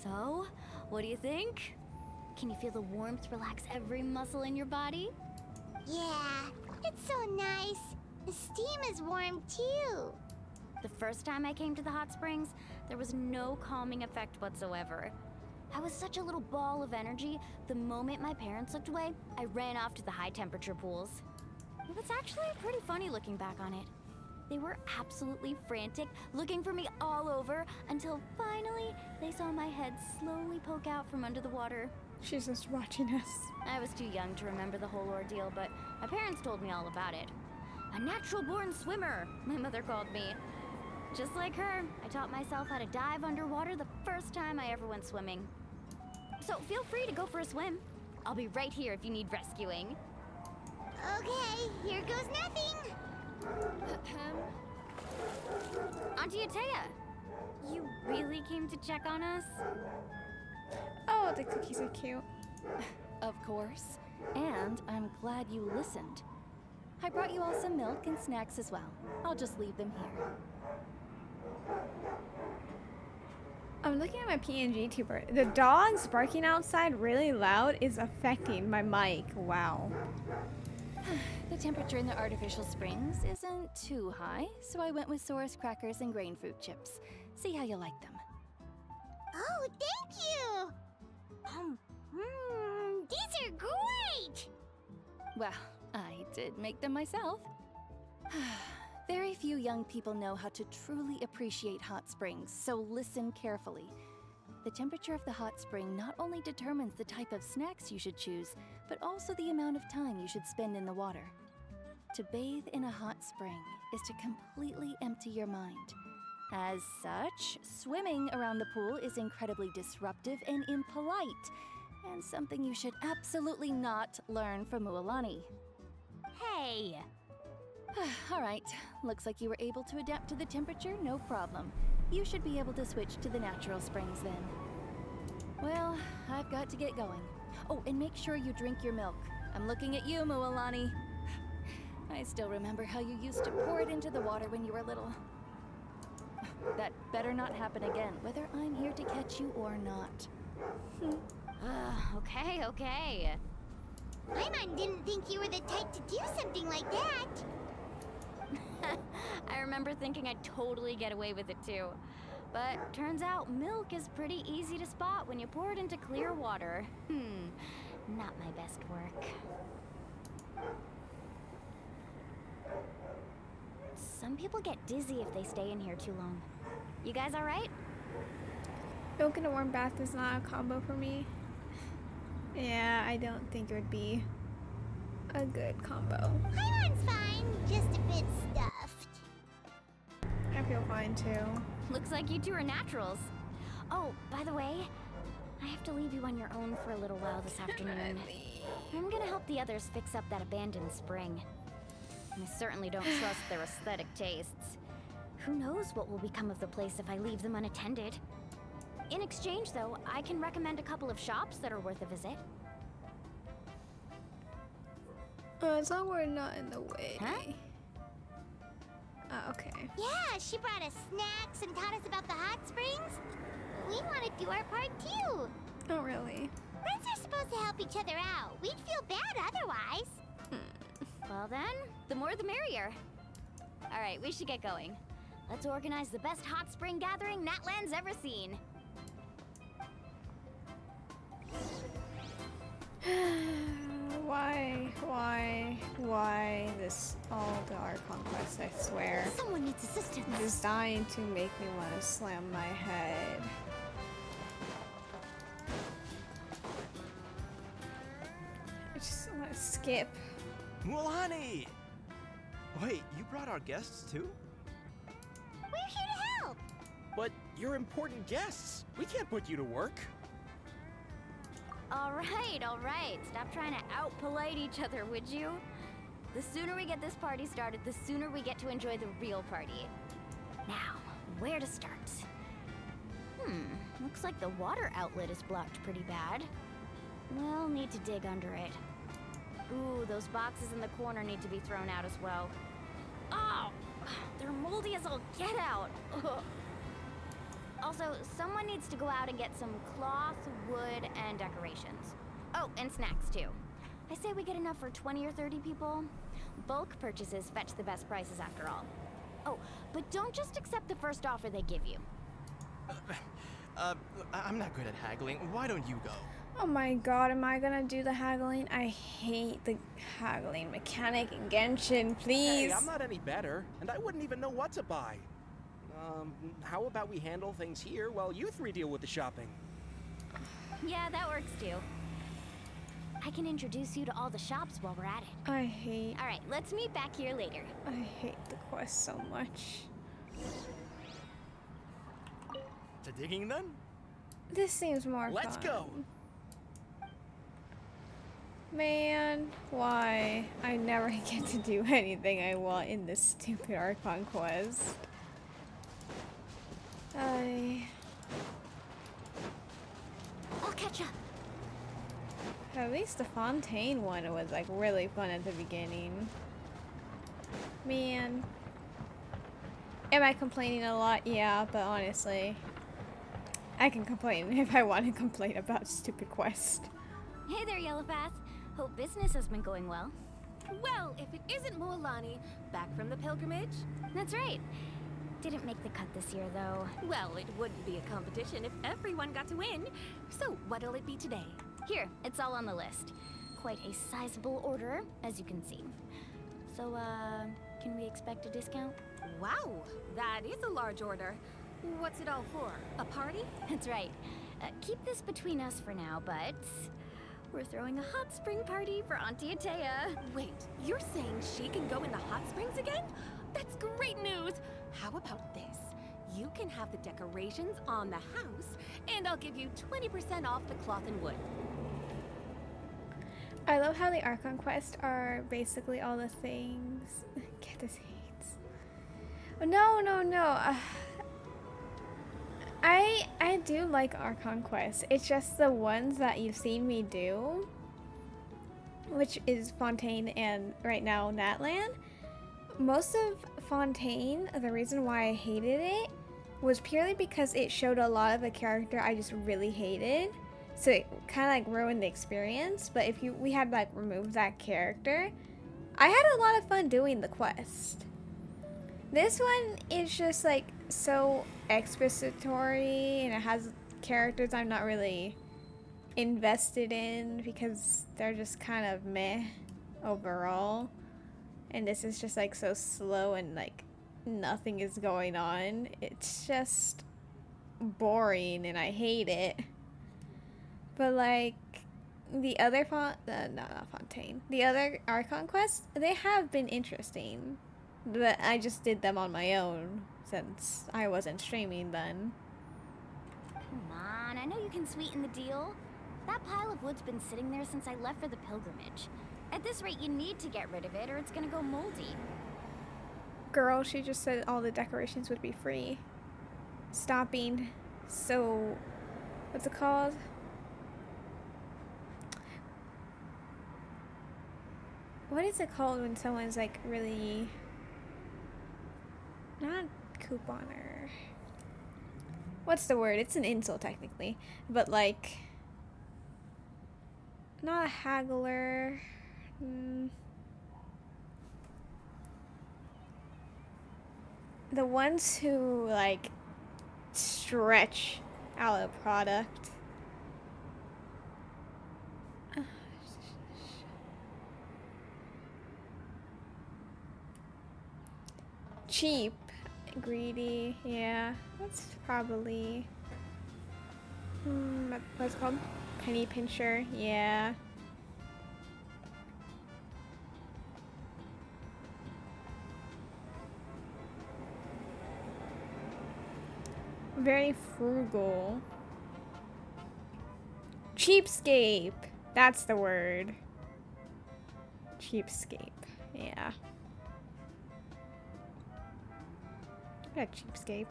So, what do you think? Can you feel the warmth relax every muscle in your body?
Yeah, it's so nice. The steam is warm too.
The first time I came to the hot springs, there was no calming effect whatsoever. I was such a little ball of energy, the moment my parents looked away, I ran off to the high temperature pools. It was actually pretty funny looking back on it. They were absolutely frantic, looking for me all over, until finally they saw my head slowly poke out from under the water.
She's just watching us.
I was too young to remember the whole ordeal, but my parents told me all about it. A natural-born swimmer, my mother called me. Just like her, I taught myself how to dive underwater the first time I ever went swimming. So feel free to go for a swim. I'll be right here if you need rescuing.
Okay, here goes nothing.
Auntie Atea, you really came to check on us?
Oh, the cookies are cute.
Of course. And I'm glad you listened. I brought you all some milk and snacks as well. I'll just leave them here.
I'm looking at my PNG tuber. The dogs barking outside really loud is affecting my mic. Wow.
The temperature in the artificial springs isn't too high, so I went with Saurus crackers and grain fruit chips. See how you like them.
Oh, thank you. These are great.
Well, I did make them myself. Very few young people know how to truly appreciate hot springs, so listen carefully. The temperature of the hot spring not only determines the type of snacks you should choose, but also the amount of time you should spend in the water. To bathe in a hot spring is to completely empty your mind. As such, swimming around the pool is incredibly disruptive and impolite, and something you should absolutely not learn from Mualani.
Hey!
All right, looks like you were able to adapt to the temperature, no problem. You should be able to switch to the natural springs then. Well, I've got to get going. Oh, and make sure you drink your milk. I'm looking at you, Mualani. I still remember how you used to pour it into the water when you were little. That better not happen again, whether I'm here to catch you or not.
Okay.
Paimon didn't think you were the type to do something like that.
I remember thinking I'd totally get away with it too. But turns out milk is pretty easy to spot when you pour it into clear water. Not my best work. Some people get dizzy if they stay in here too long. You guys all right?
Milk and a warm bath is not a combo for me. Yeah, I don't think it would be a good combo.
Paimon's fine, just a bit stuffed.
I feel fine too.
Looks like you two are naturals. Oh, by the way, I have to leave you on your own for a little while this afternoon. I'm gonna help the others fix up that abandoned spring. I certainly don't trust their aesthetic tastes. Who knows what will become of the place if I leave them unattended? In exchange, though, I can recommend a couple of shops that are worth a visit.
As long as we're not in the way.
Huh?
Okay.
Yeah, she brought us snacks and taught us about the hot springs. We want to do our part too.
Oh, really?
Friends are supposed to help each other out. We'd feel bad otherwise.
Well then, the more the merrier. All right, we should get going. Let's organize the best hot spring gathering Natlan's ever seen.
Why this all the Archon quest, I swear.
Someone needs assistance.
Designed to make me want to slam my head. I just want to skip.
Mulani! Wait, you brought our guests too?
We're here to help.
But you're important guests. We can't put you to work.
All right. Stop trying to out-polite each other, would you? The sooner we get this party started, the sooner we get to enjoy the real party. Now, where to start? Looks like the water outlet is blocked pretty bad. We'll need to dig under it. Ooh, those boxes in the corner need to be thrown out as well. Oh, they're moldy as all get out. Ugh. Also, someone needs to go out and get some cloth, wood, and decorations. Oh, and snacks too. I say we get enough for 20 or 30 people. Bulk purchases fetch the best prices after all. Oh, but don't just accept the first offer they give you.
I'm not good at haggling. Why don't you go?
Oh my god, am I gonna do the haggling? I hate the haggling mechanic in Genshin, please.
Hey, I'm not any better, and I wouldn't even know what to buy. How about we handle things here while you three deal with the shopping?
Yeah, that works too. I can introduce you to all the shops while we're at it.
I hate...
All right, let's meet back here later.
I hate the quest so much.
To digging then?
This seems more
Let's
fun.
go!
Man, why? I never get to do anything I want in this stupid Archon quest.
I'll catch up.
At least the Fontaine one was like really fun at the beginning. Man. Am I complaining a lot? Yeah, but honestly, I can complain if I want to complain about stupid quest.
Hey there, Yellowpath. Hope business has been going well.
Well, if it isn't Moalani, back from the pilgrimage?
That's right. Didn't make the cut this year, though.
Well, it wouldn't be a competition if everyone got to win. So, what'll it be today?
Here, it's all on the list. Quite a sizable order, as you can see. So, can we expect a discount?
Wow, that is a large order. What's it all for? A party?
That's right. Keep this between us for now, but we're throwing a hot spring party for Auntie Atea.
Wait, you're saying she can go in the hot springs again? That's great news! How about this? You can have the decorations on the house, and I'll give you 20% off the cloth and wood.
I love how the Archon quests are basically all the things. Get this hates. No. I do like Archon quests. It's just the ones that you've seen me do, which is Fontaine and right now Natlan. Most of Fontaine, the reason why I hated it was purely because it showed a lot of a character I just really hated. So it kind of like ruined the experience. But if we had like removed that character, I had a lot of fun doing the quest. This one is just like so expository and it has characters I'm not really invested in because they're just kind of meh overall. And this is just like so slow and like nothing is going on. It's just boring and I hate it. But like the other not Fontaine. The other Archon quests, they have been interesting. But I just did them on my own since I wasn't streaming then.
Come on, I know you can sweeten the deal. That pile of wood's been sitting there since I left for the pilgrimage. At this rate, you need to get rid of it or it's gonna go moldy.
Girl, she just said all the decorations would be free. Stopping. So, what's it called? What is it called when someone's like really... Not couponer. What's the word? It's an insult technically. But like... Not a haggler. The ones who like stretch out a product. Cheap, greedy, yeah, that's probably what's it called? Penny pincher, yeah. Very frugal. Cheapskate. That's the word. Cheapskate. Yeah. What a cheapskate.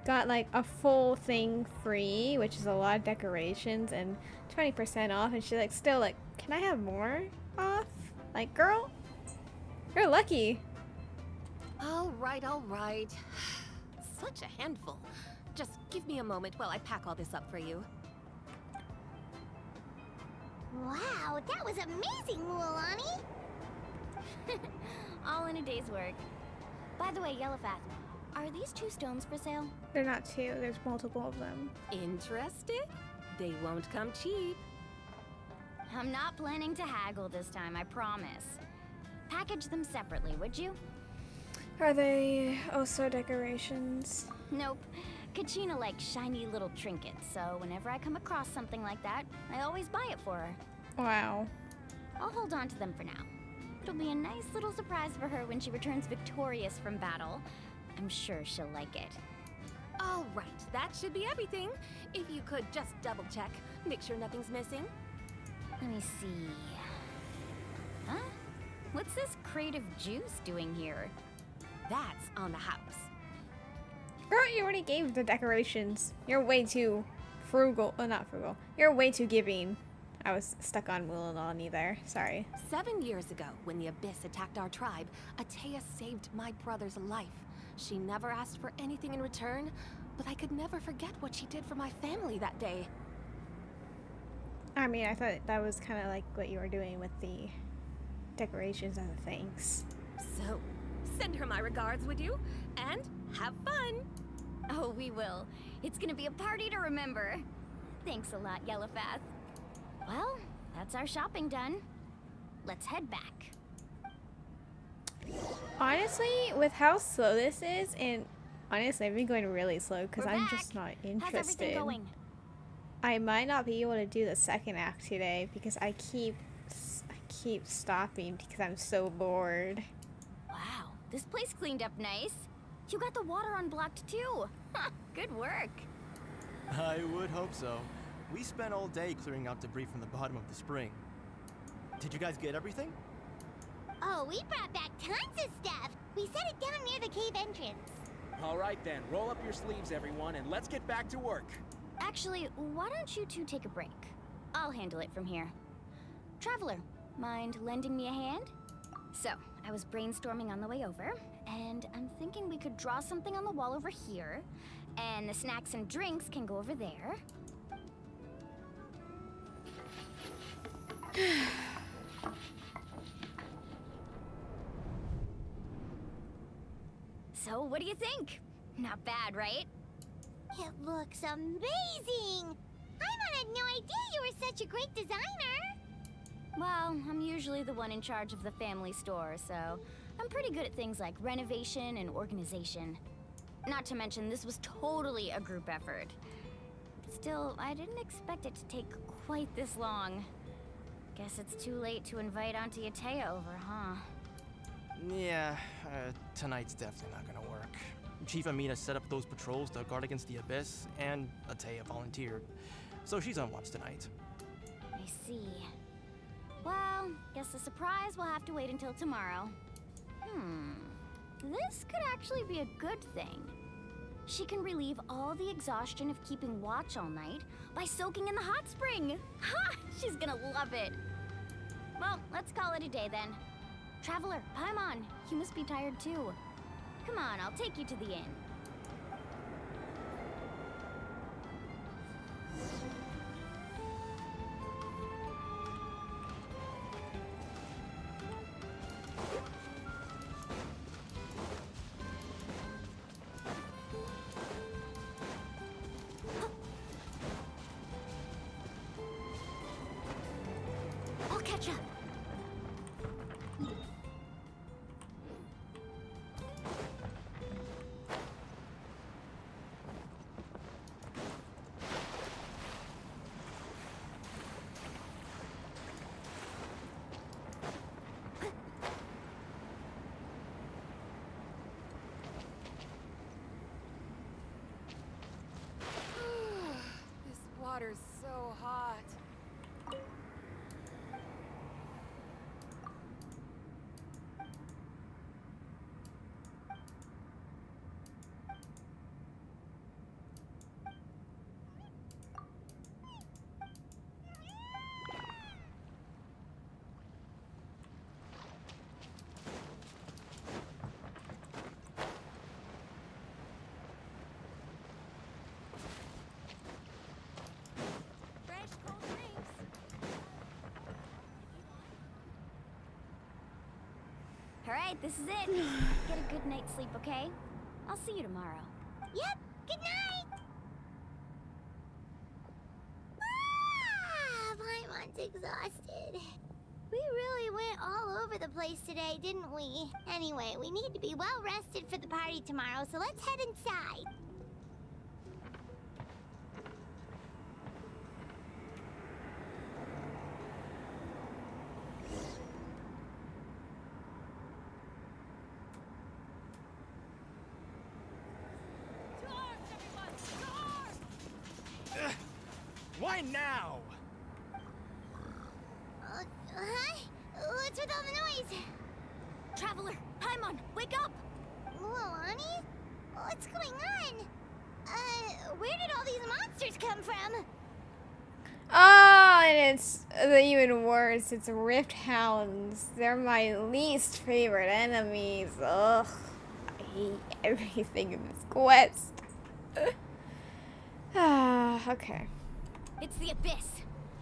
Got like a full thing free, which is a lot of decorations and 20% off, and she's like still like, can I have more off? Like, girl, you're lucky.
All right, all right. Such a handful. Just give me a moment while I pack all this up for you.
Wow, that was amazing, Mualani!
All in a day's work. By the way, Yellowfat, are these 2 stones for sale?
They're not 2, there's multiple of them.
Interested? They won't come cheap.
I'm not planning to haggle this time, I promise. Package them separately, would you?
Are they also decorations?
Nope. Kachina likes shiny little trinkets, so whenever I come across something like that, I always buy it for her.
Wow.
I'll hold on to them for now. It'll be a nice little surprise for her when she returns victorious from battle. I'm sure she'll like it.
All right, that should be everything. If you could just double check, make sure nothing's missing.
Let me see. Huh? What's this crate of juice doing here?
That's on the house.
Girl, you already gave the decorations. You're way too frugal. Oh, not frugal. You're way too giving. I was stuck on Mulanani there. Sorry.
7 years ago, when the Abyss attacked our tribe, Atea saved my brother's life. She never asked for anything in return, but I could never forget what she did for my family that day.
I mean, I thought that was kind of like what you were doing with the decorations as a thanks.
So, send her my regards, would you? And have fun!
Oh, we will. It's gonna be a party to remember. Thanks a lot, Yellowfat. Well, that's our shopping done. Let's head back.
Honestly, with how slow this is, and honestly, I've been going really slow because I'm just not interested.
How's everything going?
I might not be able to do the second act today because I keep stopping because I'm so bored.
Wow, this place cleaned up nice. You got the water unblocked too. Good work.
I would hope so. We spent all day clearing out debris from the bottom of the spring. Did you guys get everything?
Oh, we brought back tons of stuff. We set it down near the cave entrance.
All right then, roll up your sleeves, everyone, and let's get back to work.
Actually, why don't you two take a break? I'll handle it from here. Traveler, mind lending me a hand? So, I was brainstorming on the way over, and I'm thinking we could draw something on the wall over here, and the snacks and drinks can go over there. So, what do you think? Not bad, right?
It looks amazing! Paimon had no idea you were such a great designer!
Well, I'm usually the one in charge of the family store, so I'm pretty good at things like renovation and organization. Not to mention, this was totally a group effort. Still, I didn't expect it to take quite this long. Guess it's too late to invite Auntie Atea over, huh?
Yeah, tonight's definitely not gonna work. Chief Amina set up those patrols to guard against the Abyss, and Atea volunteered. So she's on watch tonight.
I see. Well, guess the surprise will have to wait until tomorrow. This could actually be a good thing. She can relieve all the exhaustion of keeping watch all night by soaking in the hot spring. Ha! She's gonna love it. Well, let's call it a day then. Traveler, Paimon, you must be tired too. Come on, I'll take you to the inn. I'll catch up.
This water's so hot.
Alright, this is it. Get a good night's sleep, okay? I'll see you tomorrow.
Yep, good night! Paimon's exhausted. We really went all over the place today, didn't we? Anyway, we need to be well rested for the party tomorrow, so let's head inside.
Why now?
Huh? What's with all the noise?
Traveler, Paimon, wake up!
Mualani? What's going on? Where did all these monsters come from?
Oh, and it's even worse. It's Rift Hounds. They're my least favorite enemies. Ugh. I hate everything in this quest. Okay.
It's the Abyss.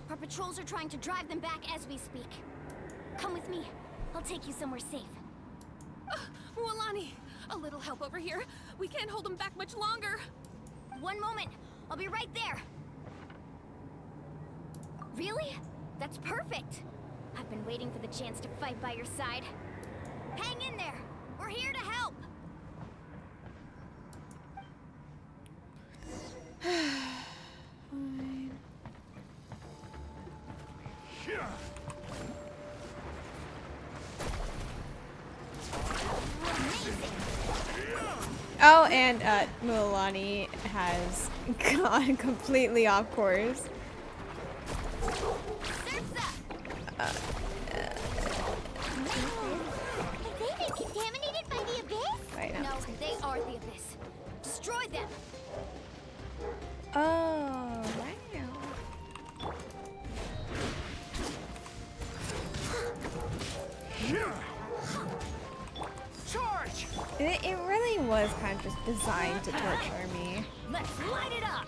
Our patrols are trying to drive them back as we speak. Come with me. I'll take you somewhere safe.
Mualani, a little help over here. We can't hold them back much longer.
One moment. I'll be right there. Really? That's perfect. I've been waiting for the chance to fight by your side. Hang in there. We're here to help.
Oh, and Mualani has gone completely off course.
Have they been contaminated by the Abyss?
Wait,
No, they are the Abyss. Destroy them.
Oh, wow.
Charge!
It really was kind of just designed to torture me.
Let's light it up.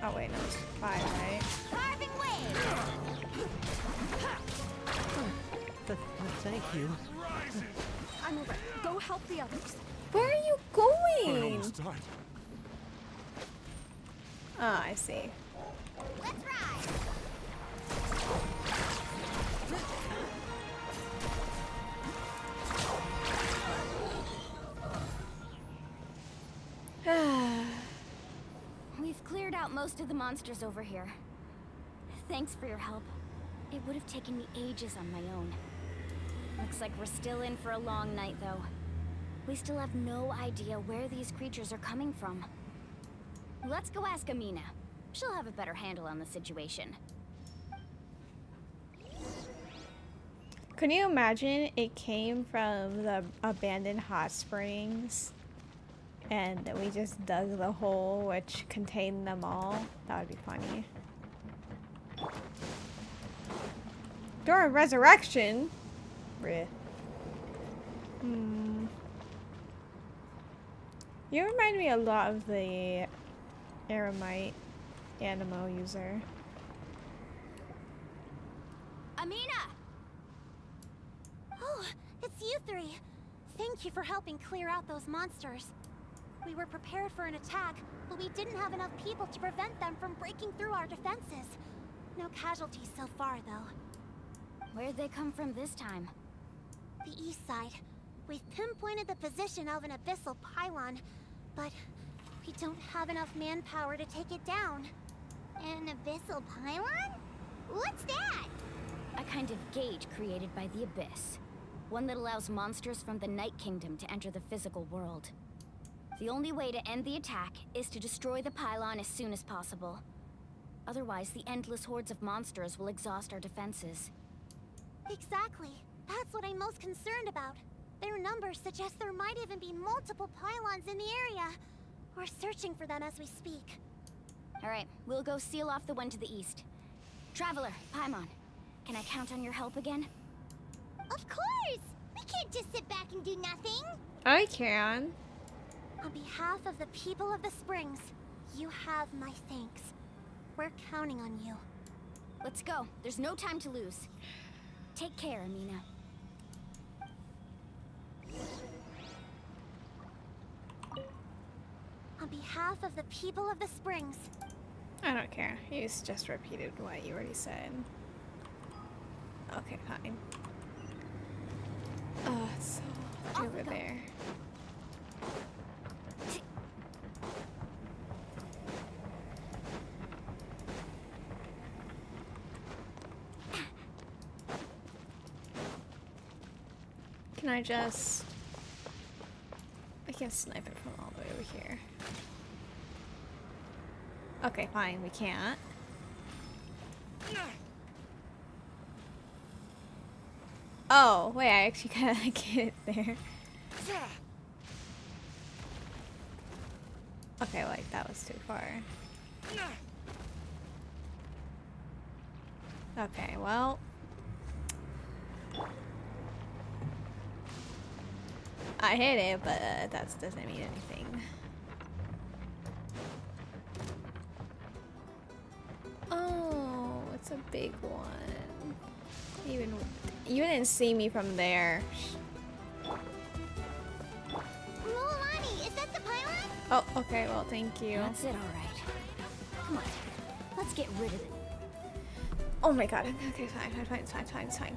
Oh wait, no, it's 5, right?
Carving wave.
Thank you.
I'm over. Go help the others.
Where are you going? mean?
almost died.
Oh, I see.
Let's ride.
We've cleared out most of the monsters over here. Thanks for your help. It would have taken me ages on my own. Looks like we're still in for a long night, though. We still have no idea where these creatures are coming from. Let's go ask Amina. She'll have a better handle on the situation.
Can you imagine it came from the abandoned hot springs and we just dug the hole which contained them all? That would be funny. Door of Resurrection? Bleh. You remind me a lot of the Eremite Animo user.
Amina!
Oh, it's you three. Thank you for helping clear out those monsters. We were prepared for an attack, but we didn't have enough people to prevent them from breaking through our defenses. No casualties so far, though.
Where'd they come from this time?
The east side. We've pinpointed the position of an abyssal pylon, but we don't have enough manpower to take it down. An abyssal pylon? What's that?
A kind of gate created by the Abyss. One that allows monsters from the Night Kingdom to enter the physical world. The only way to end the attack is to destroy the pylon as soon as possible. Otherwise, the endless hordes of monsters will exhaust our defenses.
Exactly. That's what I'm most concerned about. Their numbers suggest there might even be multiple pylons in the area. We're searching for them as we speak.
Alright, we'll go seal off the one to the east. Traveler, Paimon, can I count on your help again?
Of course! We can't just sit back and do nothing!
I can.
On behalf of the people of the Springs, you have my thanks. We're counting on you.
Let's go. There's no time to lose. Take care, Amina.
On behalf of the people of the Springs.
I don't care. You just repeated what you already said. Okay, fine. Oh, it's so over there. Can I just... I can snipe it from all the way over here. Okay, fine, we can't. Oh, wait, I actually gotta get it there. Okay, like, that was too far. Okay, well... I hit it, but that doesn't mean anything. Oh, it's a big one. Even you didn't see me from there.
Mulamani, is that the pylon?
Oh, okay. Well, thank you.
That's it, all right. Come on, let's get rid of it.
Oh my God. Okay, fine.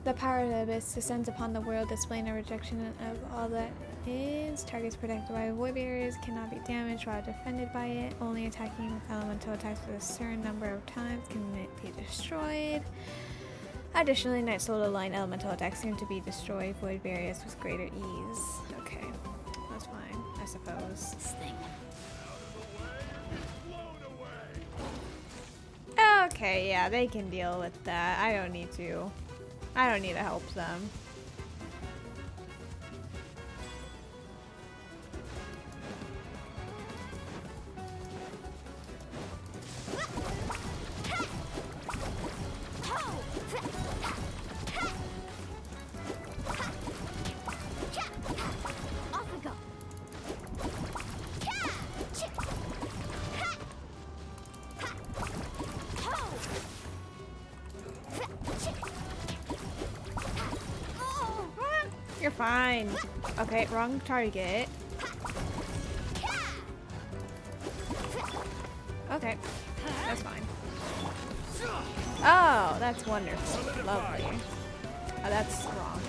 The power of the abyss descends upon the world, displaying a rejection of all that is. Targets protected by void barriers cannot be damaged while defended by it. Only attacking with elemental attacks with a certain number of times can be destroyed. Additionally, Night Soul aligned elemental attacks seem to be destroyed void barriers with greater ease. Okay, that's fine, I suppose.
This thing.
Okay, yeah, they can deal with that. I don't need to help them.
Off we go.
You're fine. Okay, wrong target. Okay, that's fine. Oh, that's wonderful. Lovely. Oh, that's strong.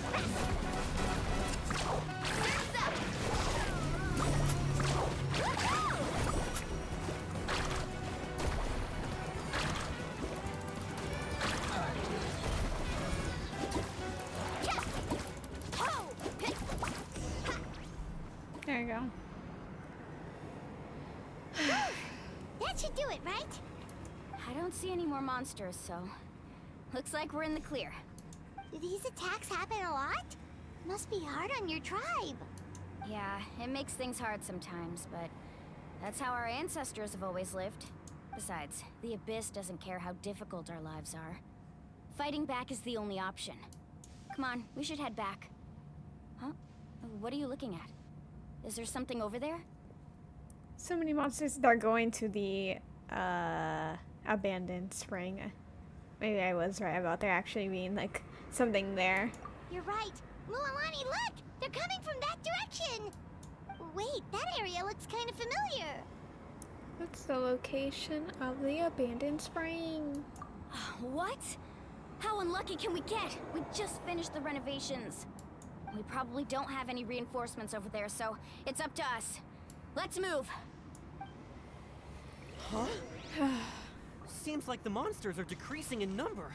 There you go.
That should do it, right? I don't see any more monsters, so looks like we're in the clear.
Do these attacks happen a lot? Must be hard on your tribe.
Yeah, it makes things hard sometimes, but that's how our ancestors have always lived. Besides, the Abyss doesn't care how difficult our lives are. Fighting back is the only option. Come on, we should head back. Huh? What are you looking at? Is there something over there?
So many monsters that are going to the abandoned spring. Maybe I was right about there actually being like something there.
You're right. Mualani, look! They're coming from that direction! Wait, that area looks kind of familiar.
What's the location of the abandoned spring?
What? How unlucky can we get? We just finished the renovations. We probably don't have any reinforcements over there, so it's up to us. Let's move.
Huh? Seems like the monsters are decreasing in number.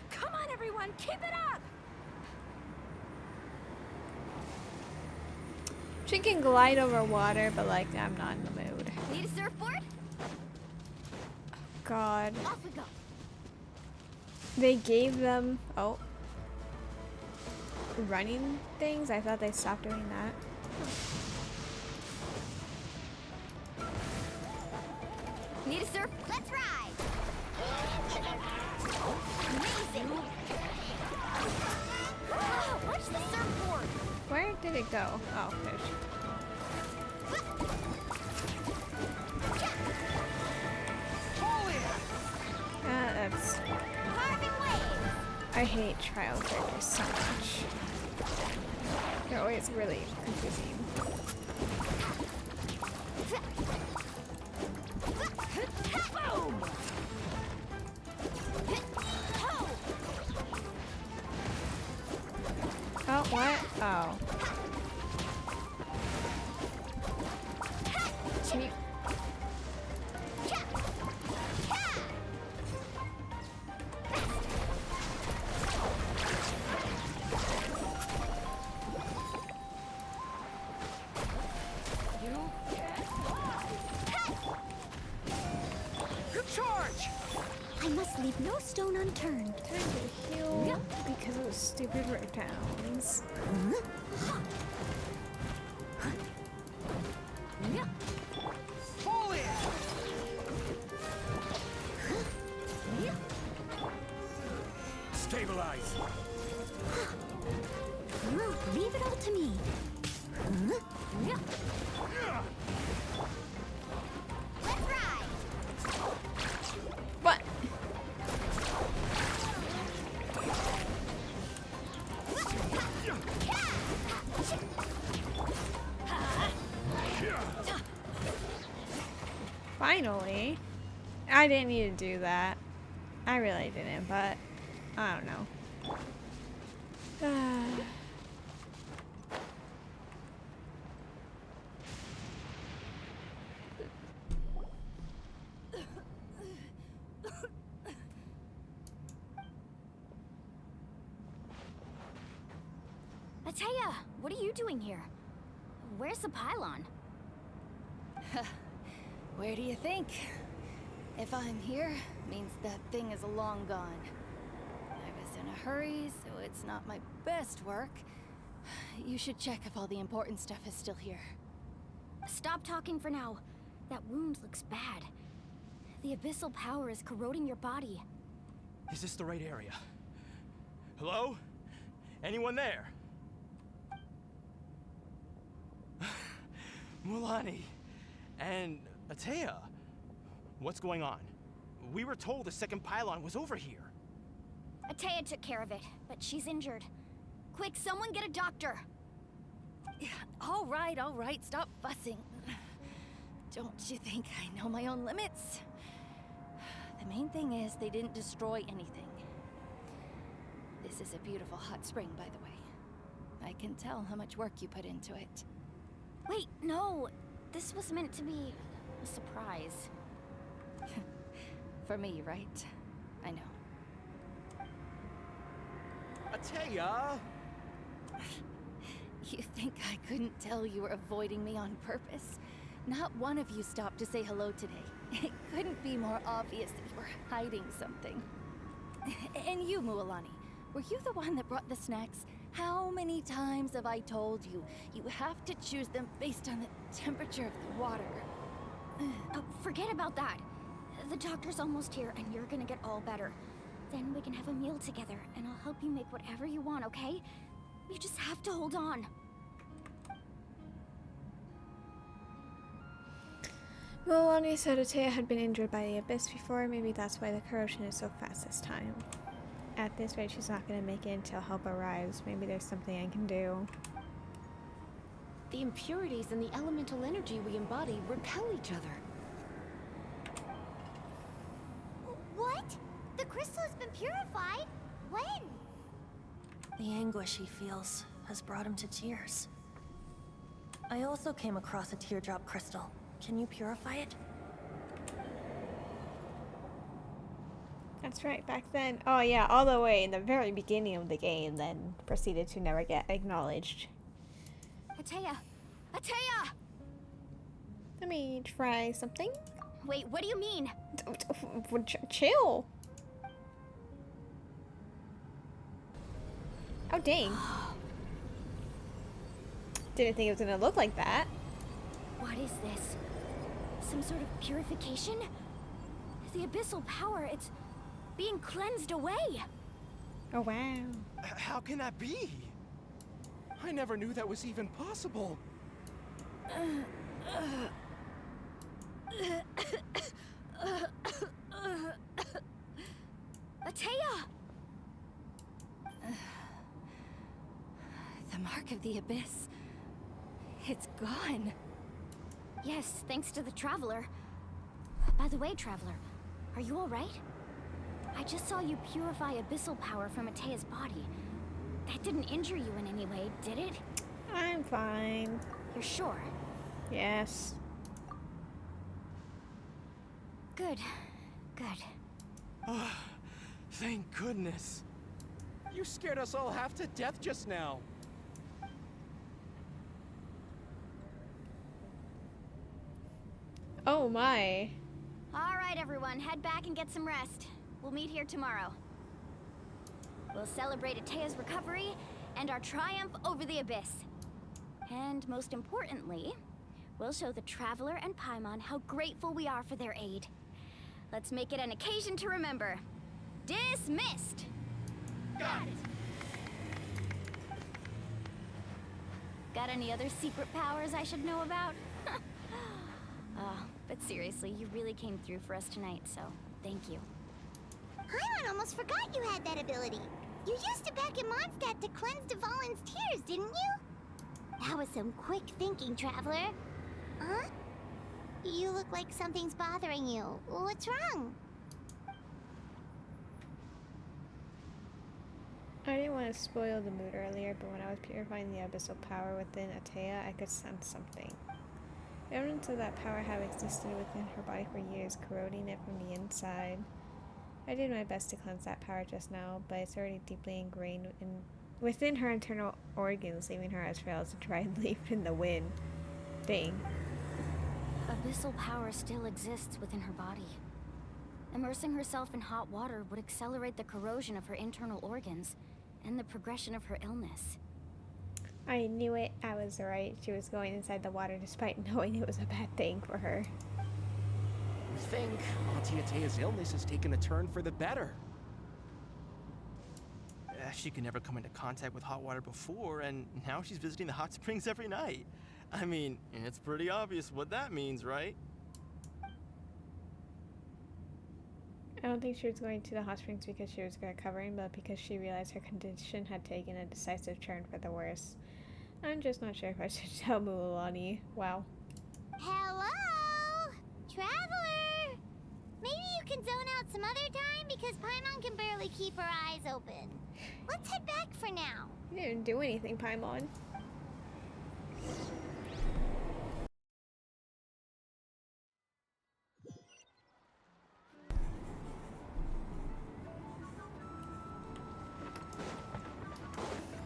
Come on, everyone, keep it up!
She can glide over water, but like I'm not in the mood.
Need a surfboard?
God.
Off we go.
They gave them running things. I thought they stopped doing that.
Need a surf? Let's ride! Amazing! Oh, watch the surfboard!
Where did it go? Oh, there she. That's. I hate trial characters so much. They're always really confusing. Oh, what? Oh. Can you...
I must leave no stone unturned.
Time to heal because of the stupid reptiles.
Stabilize.
Leave it all to me. Let's ride.
What? Finally. I didn't need to do that. I really didn't, but I don't know.
Ateya, what are you doing here? Where's the pylon?
Where do you think? If I'm here, means that thing is long gone. I was in a hurry, so it's not my best work. You should check if all the important stuff is still here.
Stop talking for now. That wound looks bad. The abyssal power is corroding your body.
Is this the right area? Hello? Anyone there? Mulani and Ateya, what's going on? We were told the second pylon was over here.
Ateya took care of it, but she's injured. Quick, someone get a doctor.
All right, stop fussing. don't you think I know my own limits? The main thing is they didn't destroy anything. This is a beautiful hot spring, by the way. I can tell how much work you put into it.
Wait, no. This was meant to be a surprise.
For me, right? I know.
Atea!
You think I couldn't tell you were avoiding me on purpose? Not one of you stopped to say hello today. It couldn't be more obvious that you were hiding something. And you, Mualani, were you the one that brought the snacks? How many times have I told you, you have to choose them based on the temperature of the water?
Oh, forget about that. The doctor's almost here, and you're gonna get all better. Then we can have a meal together, and I'll help you make whatever you want, okay? You just have to hold on.
Milani said Atea had been injured by the Abyss before. Maybe that's why the corrosion is so fast this time. At this rate, she's not going to make it until help arrives. Maybe there's something I can do.
The impurities and the elemental energy we embody repel each other.
What? The crystal has been purified? When?
The anguish he feels has brought him to tears. I also came across a teardrop crystal. Can you purify it?
That's right, back then. Oh yeah, all the way in the very beginning of the game, then proceeded to never get acknowledged.
Atea! Atea!
Let me try something.
Wait, what do you mean?
Chill. Oh dang. Didn't think it was gonna look like that.
What is this? Some sort of purification? The abyssal power, it's being cleansed away.
Oh wow.
How can that be? I never knew that was even possible.
Atea!
The mark of the Abyss. It's gone.
Yes, thanks to the Traveler. By the way, Traveler, are you alright? I just saw you purify abyssal power from Atea's body. That didn't injure you in any way, did it?
I'm fine.
You're sure?
Yes.
Good. Good.
Oh, thank goodness. You scared us all half to death just now.
Oh my.
Alright, everyone, head back and get some rest. We'll meet here tomorrow. We'll celebrate Atea's recovery and our triumph over the Abyss. And most importantly, we'll show the Traveler and Paimon how grateful we are for their aid. Let's make it an occasion to remember. Dismissed!
Got it!
Got any other secret powers I should know about? But seriously, you really came through for us tonight, so thank you.
Paimon almost forgot you had that ability. You used it back in Mondstadt to cleanse Devalin's tears, didn't you? That was some quick thinking, Traveler. Huh? You look like something's bothering you. What's wrong?
I didn't want to spoil the mood earlier, but when I was purifying the abyssal power within Atea, I could sense something. Evidence of that power had existed within her body for years, corroding it from the inside. I did my best to cleanse that power just now, but it's already deeply ingrained within her internal organs, leaving her as frail as a dried leaf in the wind. Dang.
Abyssal power still exists within her body. Immersing herself in hot water would accelerate the corrosion of her internal organs and the progression of her illness.
I knew it. I was right. She was going inside the water despite knowing it was a bad thing for her.
We think Auntie Atea's illness has taken a turn for the better.
She could never come into contact with hot water before, and now she's visiting the hot springs every night. I mean, it's pretty obvious what that means, right?
I don't think she was going to the hot springs because she was recovering, but because she realized her condition had taken a decisive turn for the worse. I'm just not sure if I should tell Mualani. Wow.
Hello? Traveler! Maybe you can zone out some other time because Paimon can barely keep her eyes open. Let's head back for now.
You didn't do anything, Paimon.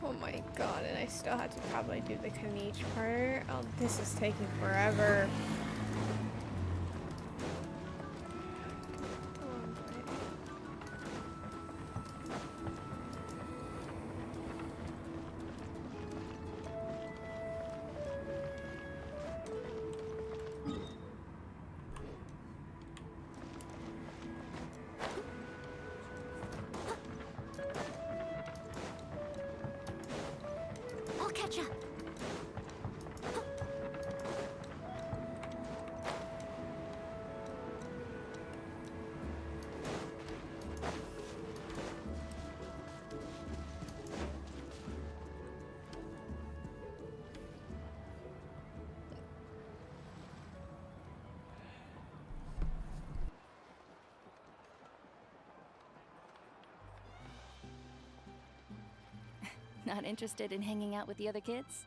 Oh my god, and I still have to probably do the Kaniche part. Oh, this is taking forever.
I'll catch up.
Not interested in hanging out with the other kids?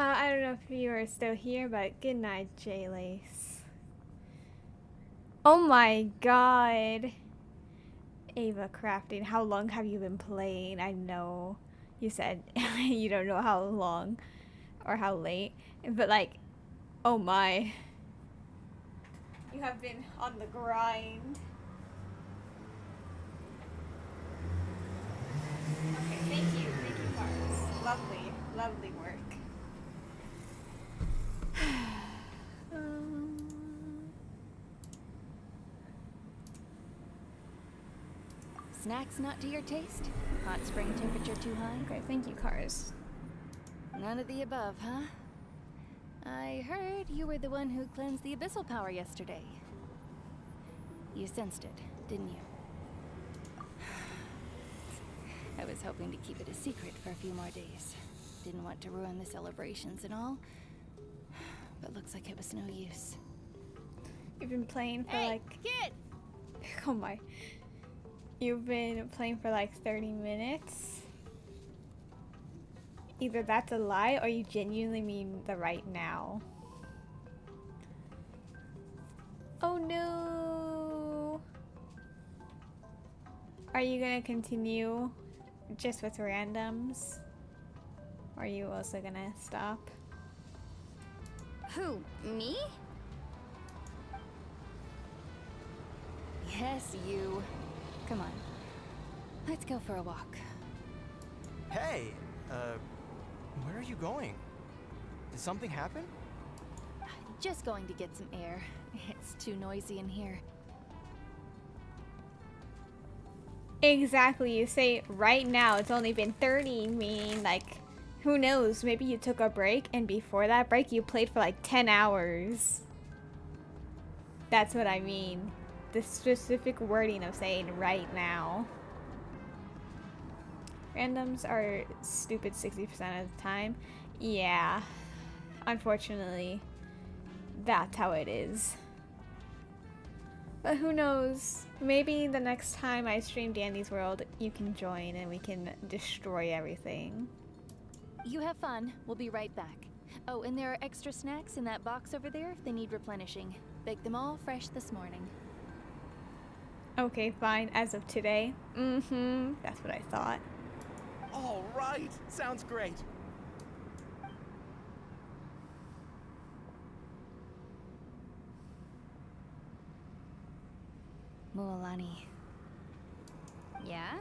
I don't know if you are still here, but good night, J-Lace. Oh my god. Ava Crafting, how long have you been playing? I know you said you don't know how long or how late, but like, oh my. You have been on the grind. Okay, thank you, Mars. Lovely, lovely work.
Snacks not to your taste? Hot spring temperature too high?
Okay, thank you, Cars.
None of the above, huh? I heard you were the one who cleansed the abyssal power yesterday. You sensed it, didn't you? I was hoping to keep it a secret for a few more days. Didn't want to ruin the celebrations and all. But looks like it was no use.
You've been playing for
kid!
Oh my. You've been playing for like 30 minutes. Either that's a lie or you genuinely mean the right now. Oh no. Are you gonna continue just with randoms? Or are you also gonna stop?
Who, me?
Yes, you. Come on. Let's go for a walk.
Hey, where are you going? Did something happen?
Just going to get some air. It's too noisy in here.
Exactly, you say right now, it's only been 30, meaning like, who knows, maybe you took a break and before that break you played for like 10 hours. That's what I mean. The specific wording of saying right now. Randoms are stupid 60% of the time. Yeah, unfortunately, that's how it is. But who knows, maybe the next time I stream Dandy's World, you can join and we can destroy everything.
You have fun. We'll be right back. Oh, and there are extra snacks in that box over there if they need replenishing. Baked them all fresh this morning.
Okay, fine. As of today. Mm-hmm. That's what I thought.
All right. Sounds great.
Mualani.
Yeah?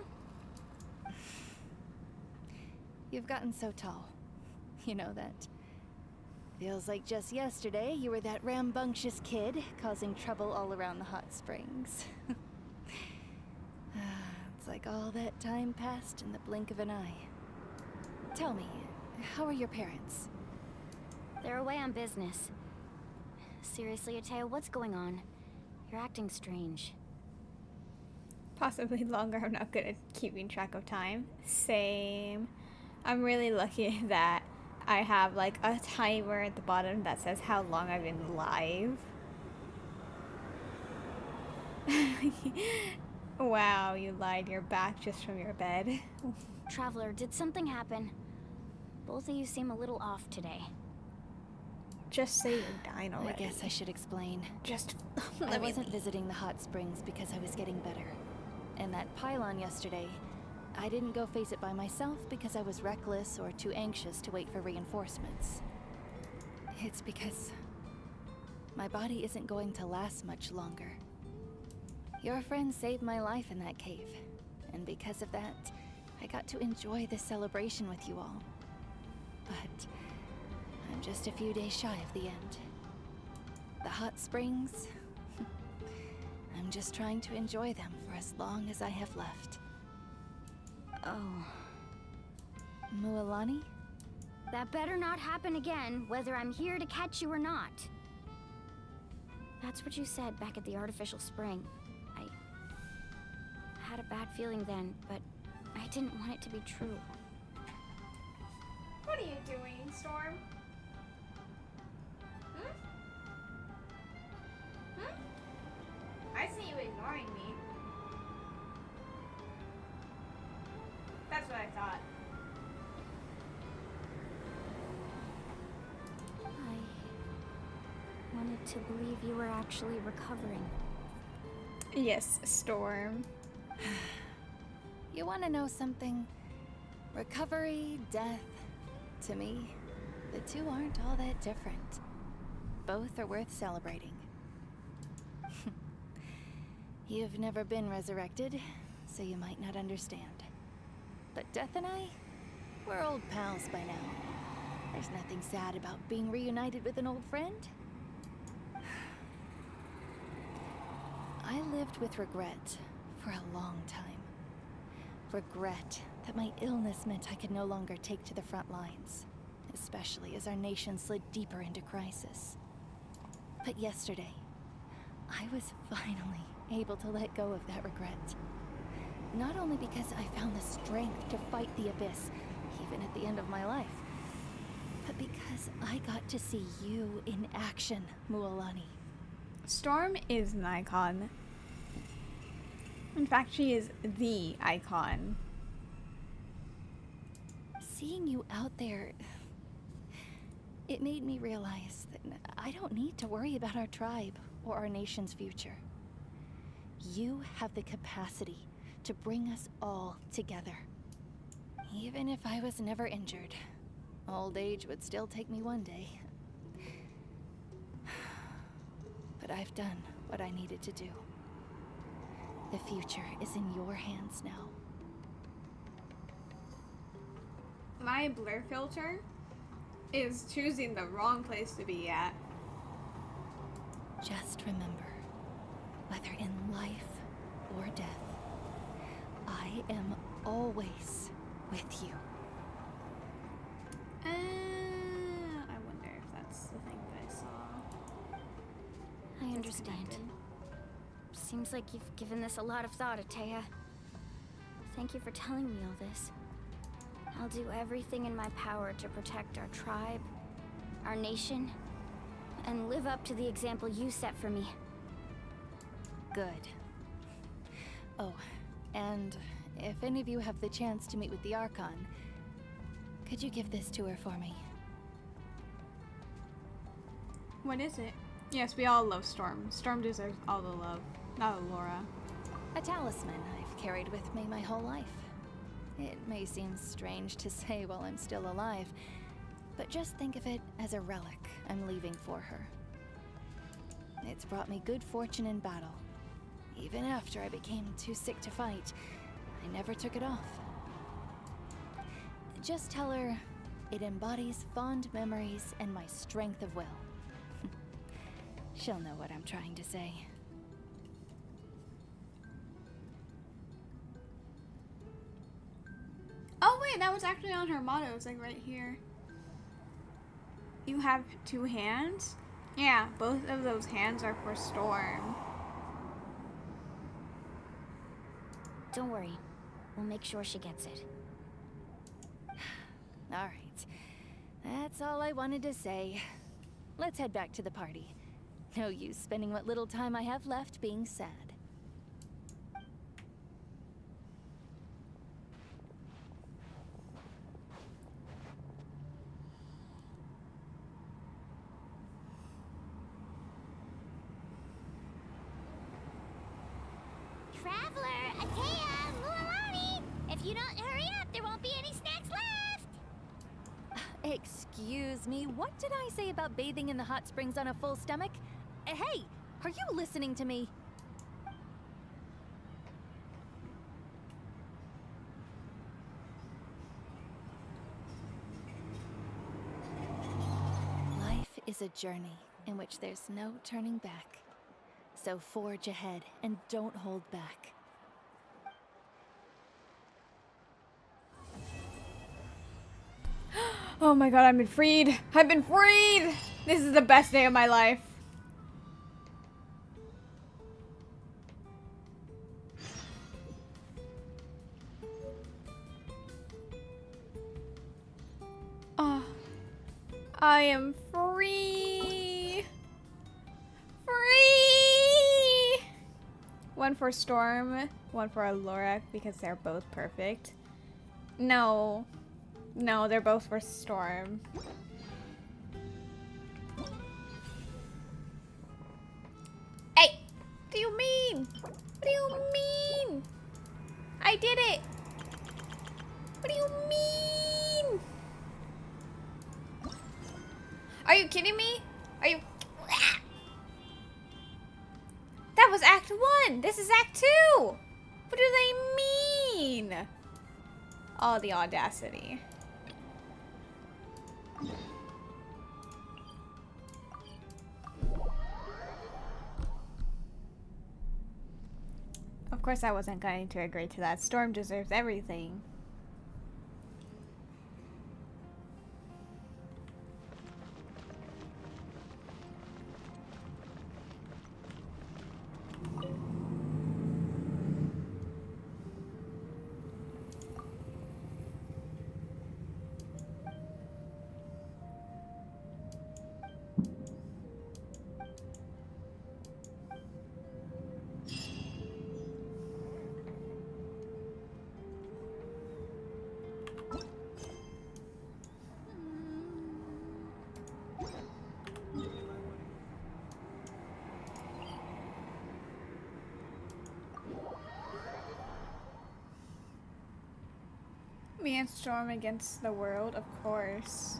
You've gotten so tall. You know that. Feels like just yesterday you were that rambunctious kid causing trouble all around the hot springs. It's like all that time passed in the blink of an eye. Tell me, how are your parents?
They're away on business. Seriously, Ateo, what's going on? You're acting strange.
Possibly longer. I'm not good at keeping track of time. Same. I'm really lucky that I have like a timer at the bottom that says how long I've been live. Wow, you lied. You're back just from your bed.
Traveler, did something happen? Both of you seem a little off today.
Just say you're dying already.
I guess I should explain.
Just
I wasn't visiting the hot springs because I was getting better. And that pylon yesterday, I didn't go face it by myself because I was reckless or too anxious to wait for reinforcements. It's because my body isn't going to last much longer. Your friend saved my life in that cave, and because of that, I got to enjoy this celebration with you all. But I'm just a few days shy of the end. The hot springs, I'm just trying to enjoy them for as long as I have left.
Oh.
Mualani?
That better not happen again, whether I'm here to catch you or not. That's what you said back at the artificial spring. I had a bad feeling then, but I didn't want it to be true.
What are you doing, Storm? I see you ignoring me. That's what I thought.
to believe you were actually recovering.
Yes, Storm.
You want to know something? Recovery, death, to me, the two aren't all that different. Both are worth celebrating. You've never been resurrected, so you might not understand. But Death and I, we're old pals by now. There's nothing sad about being reunited with an old friend. I lived with regret for a long time. Regret that my illness meant I could no longer take to the front lines, especially as our nation slid deeper into crisis. But yesterday, I was finally able to let go of that regret. Not only because I found the strength to fight the Abyss, even at the end of my life, but because I got to see you in action, Mualani.
Storm is an icon. In fact, she is the icon.
Seeing you out there, it made me realize that I don't need to worry about our tribe or our nation's future. You have the capacity to bring us all together. Even if I was never injured, old age would still take me one day. But I've done what I needed to do. The future is in your hands now.
My blur filter is choosing the wrong place to be at.
Just remember, whether in life or death, I am always with you.
I wonder if that's the thing that I saw.
I understand. Seems like you've given this a lot of thought, Atea. Thank you for telling me all this. I'll do everything in my power to protect our tribe, our nation, and live up to the example you set for me.
Good. Oh, and if any of you have the chance to meet with the Archon, could you give this to her for me?
What is it? Yes, we all love Storm. Storm deserves all the love, not Laura.
A talisman I've carried with me my whole life. It may seem strange to say while I'm still alive, but just think of it as a relic I'm leaving for her. It's brought me good fortune in battle. Even after I became too sick to fight, I never took it off. Just tell her it embodies fond memories and my strength of will. She'll know what I'm trying to say.
Oh wait, that was actually on her motto. It's like right here. You have two hands? Yeah, both of those hands are for Storm.
Don't worry. We'll make sure she gets it.
All right. That's all I wanted to say. Let's head back to the party. No use spending what little time I have left being sad.
Traveler, Atea, Mualani! If you don't hurry up, there won't be any snacks left!
Excuse me, what did I say about bathing in the hot springs on a full stomach? Hey, are you listening to me? Life is a journey in which there's no turning back. So forge ahead and don't hold back.
Oh my god, I've been freed! I've been freed! This is the best day of my life. Oh, I am free! Free! One for Storm, one for Alora, because they're both perfect. No. No, they're both for Storm. mean? What do you mean? I did it. What do you mean? Are you kidding me? Are you... That was Act 1. This is Act 2. What do they mean? Oh, the audacity. Of course I wasn't going to agree to that. Storm deserves everything. Me and Storm against the world, of course.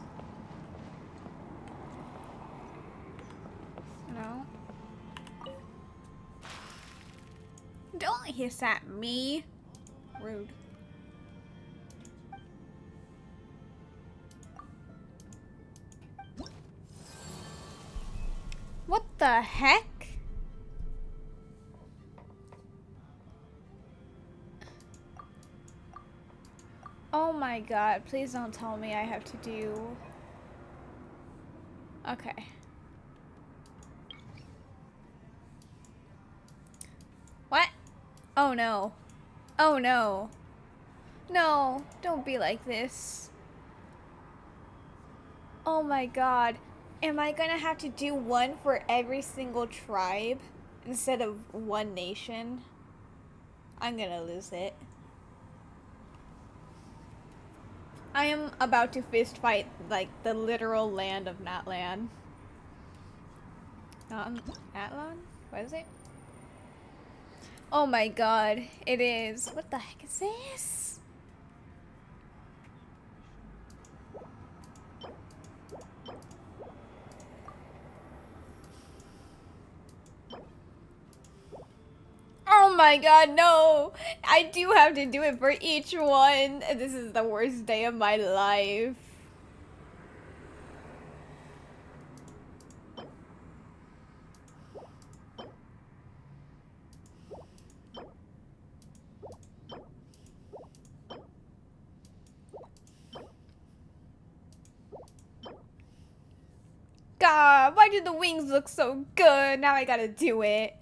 No. Don't hiss at me. Rude. What the heck? Oh my god, please don't tell me I have to do... Okay. What? Oh no. Oh no. No, don't be like this. Oh my god. Am I gonna have to do one for every single tribe instead of one nation? I'm gonna lose it. I am about to fist fight like the literal land of Natlan. Natlan? What is it? Oh my god, it is. What the heck is this? Oh my god, no! I do have to do it for each one. This is the worst day of my life. God, why do the wings look so good? Now I gotta do it.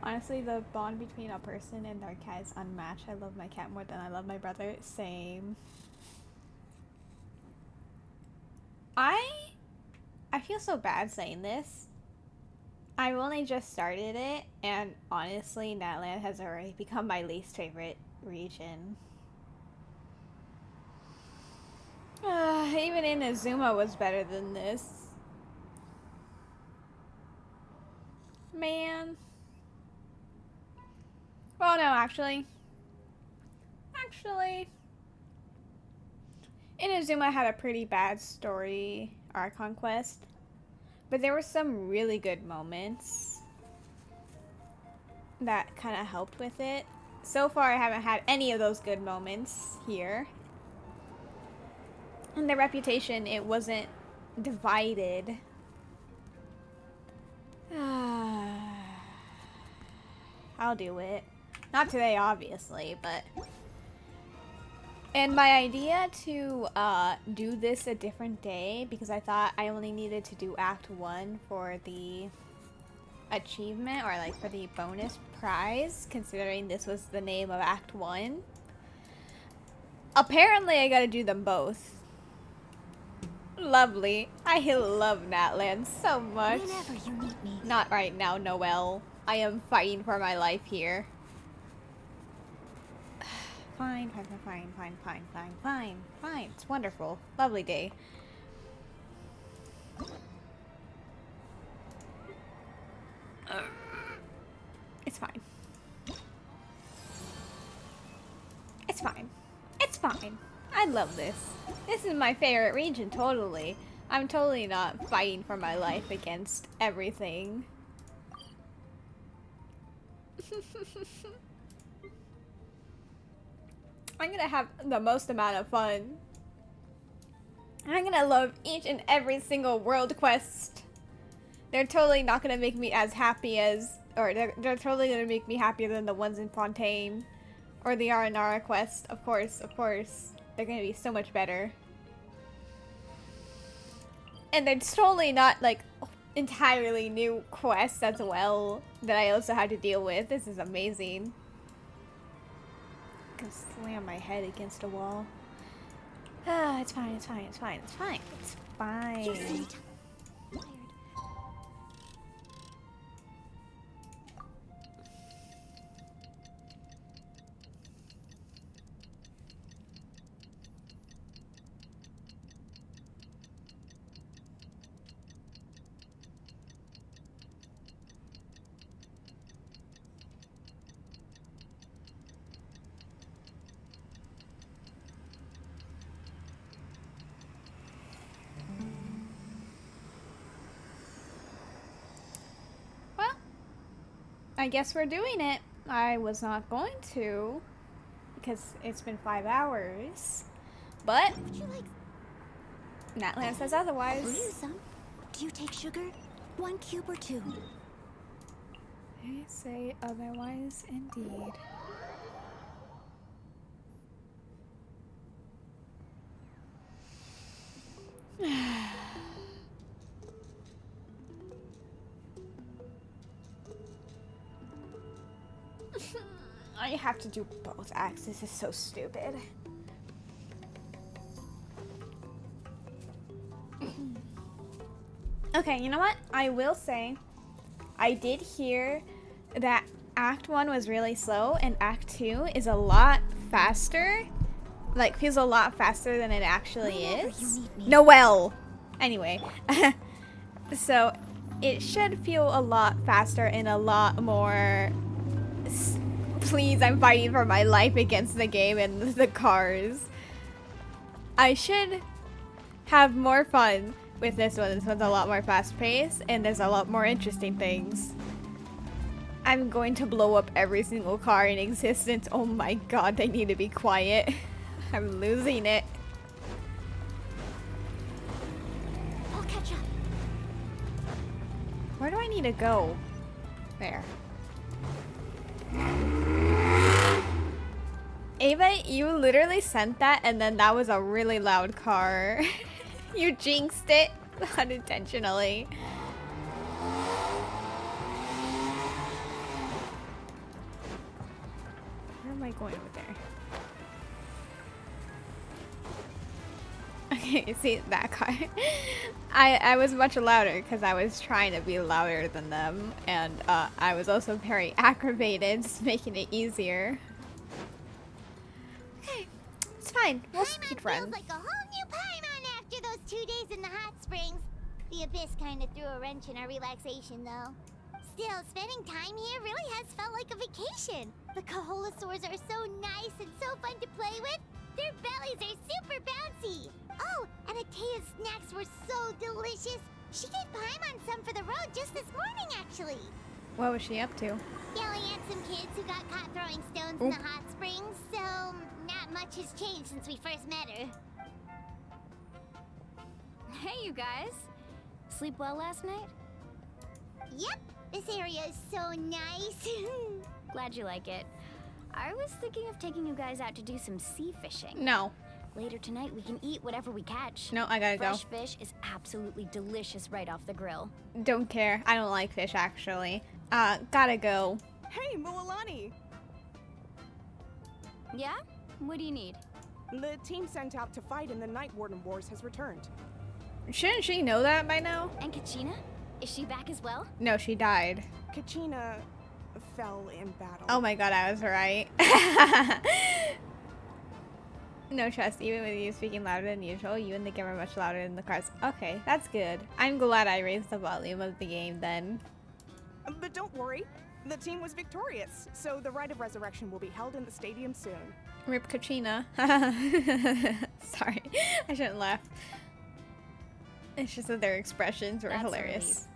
Honestly, the bond between a person and their cat is unmatched. I love my cat more than I love my brother. Same. I feel so bad saying this. I've only just started it, and honestly, Natlan has already become my least favorite region. Even Inazuma was better than this. Man. Well, no, actually. Inazuma had a pretty bad story, Archon quest. But there were some really good moments that kind of helped with it. So far, I haven't had any of those good moments here. And the reputation, it wasn't divided. I'll do it. Not today, obviously, but... And my idea to do this a different day, because I thought I only needed to do Act 1 for the achievement, or like for the bonus prize, considering this was the name of Act 1. Apparently I gotta do them both. Lovely. I love Natlan so much.
Whenever you need me.
Not right now, Noelle. I am fighting for my life here. fine, fine, fine, fine, fine, fine, fine, fine. It's wonderful. Lovely day. It's fine. It's fine. It's fine. I love this. This is my favorite region, totally. I'm totally not fighting for my life against everything. I'm gonna have the most amount of fun. I'm gonna love each and every single world quest. They're totally not gonna make me as happy as, or they're totally gonna make me happier than the ones in Fontaine. Or the Aranara quest, of course, of course. They're gonna be so much better. And they're totally not, like, entirely new quests as well that I also had to deal with. This is amazing. I can slam my head against a wall. Ah, it's fine, it's fine, it's fine, it's fine, it's fine.
You're so tired.
I guess we're doing it. I was not going to, because it's been 5 hours. But
Would you like
Natlan says otherwise.
brew some? Do you take sugar? 1 cube or 2?
They say otherwise indeed. I have to do both acts. This is so stupid. Okay, you know what? I will say, I did hear that Act 1 was really slow and Act 2 is a lot faster. Like, feels a lot faster than it actually is. Noelle! Anyway. So, it should feel a lot faster and a lot more... Please, I'm fighting for my life against the game and the cars. I should have more fun with this one. This one's a lot more fast-paced, and there's a lot more interesting things. I'm going to blow up every single car in existence. Oh my god, they need to be quiet. I'm losing it.
I'll catch up.
Where do I need to go? There. Ava, you literally sent that and then that was a really loud car. You jinxed it unintentionally. Where am I going with there? Okay, see that car. I was much louder because I was trying to be louder than them, and I was also very aggravated, just making it easier. Okay, it's fine. We'll speed run.
Feels like a whole new Paimon after those 2 days in the hot springs. The Abyss kind of threw a wrench in our relaxation, though. Still, spending time here really has felt like a vacation. The Kaholasaurs are so nice and so fun to play with. Their bellies are super bouncy. Oh, and Atea's snacks were so delicious. She gave Paimon some for the road just this morning, actually.
What was she up to?
Yelling at some kids who got caught throwing stones in the hot springs, so not much has changed since we first met her.
Hey, you guys. Sleep well last night?
Yep, this area is so nice.
Glad you like it. I was thinking of taking you guys out to do some sea fishing.
No.
Later tonight, we can eat whatever we catch.
No, I gotta go.
Fresh fish is absolutely delicious right off the grill.
Don't care. I don't like fish, actually. Gotta go.
Hey, Mualani!
Yeah? What do you need?
The team sent out to fight in the Night Warden Wars has returned.
Shouldn't she know that by now?
And Kachina? Is she back as well?
No, she died.
Kachina fell in battle.
Oh my god, I was right. No trust, even with you speaking louder than usual, you and the game are much louder than the cars. Okay, that's good. I'm glad I raised the volume of the game then.
But don't worry, the team was victorious, so the rite of resurrection will be held in the stadium soon.
Rip Katrina. Sorry, I shouldn't laugh. It's just that their expressions were
That's a
hilarious.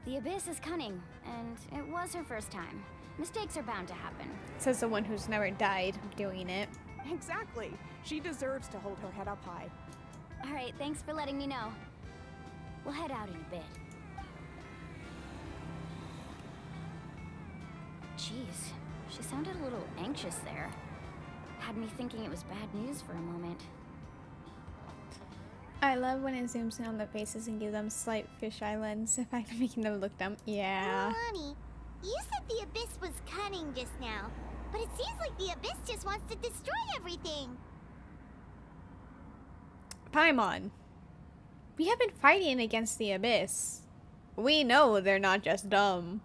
relief. The Abyss is cunning, and it was her first time. Mistakes are bound to happen.
Says the one who's never died doing it.
Exactly. She deserves to hold her head up high.
All right, thanks for letting me know. We'll head out in a bit. Jeez, she sounded a little anxious there. Had me thinking it was bad news for a moment.
I love when it zooms in on the faces and gives them slight fisheye lens effect, making them look dumb. Yeah.
Lonnie, you said the Abyss was cunning just now, but it seems like the Abyss just wants to destroy everything.
Paimon, we have been fighting against the Abyss. We know they're not just dumb.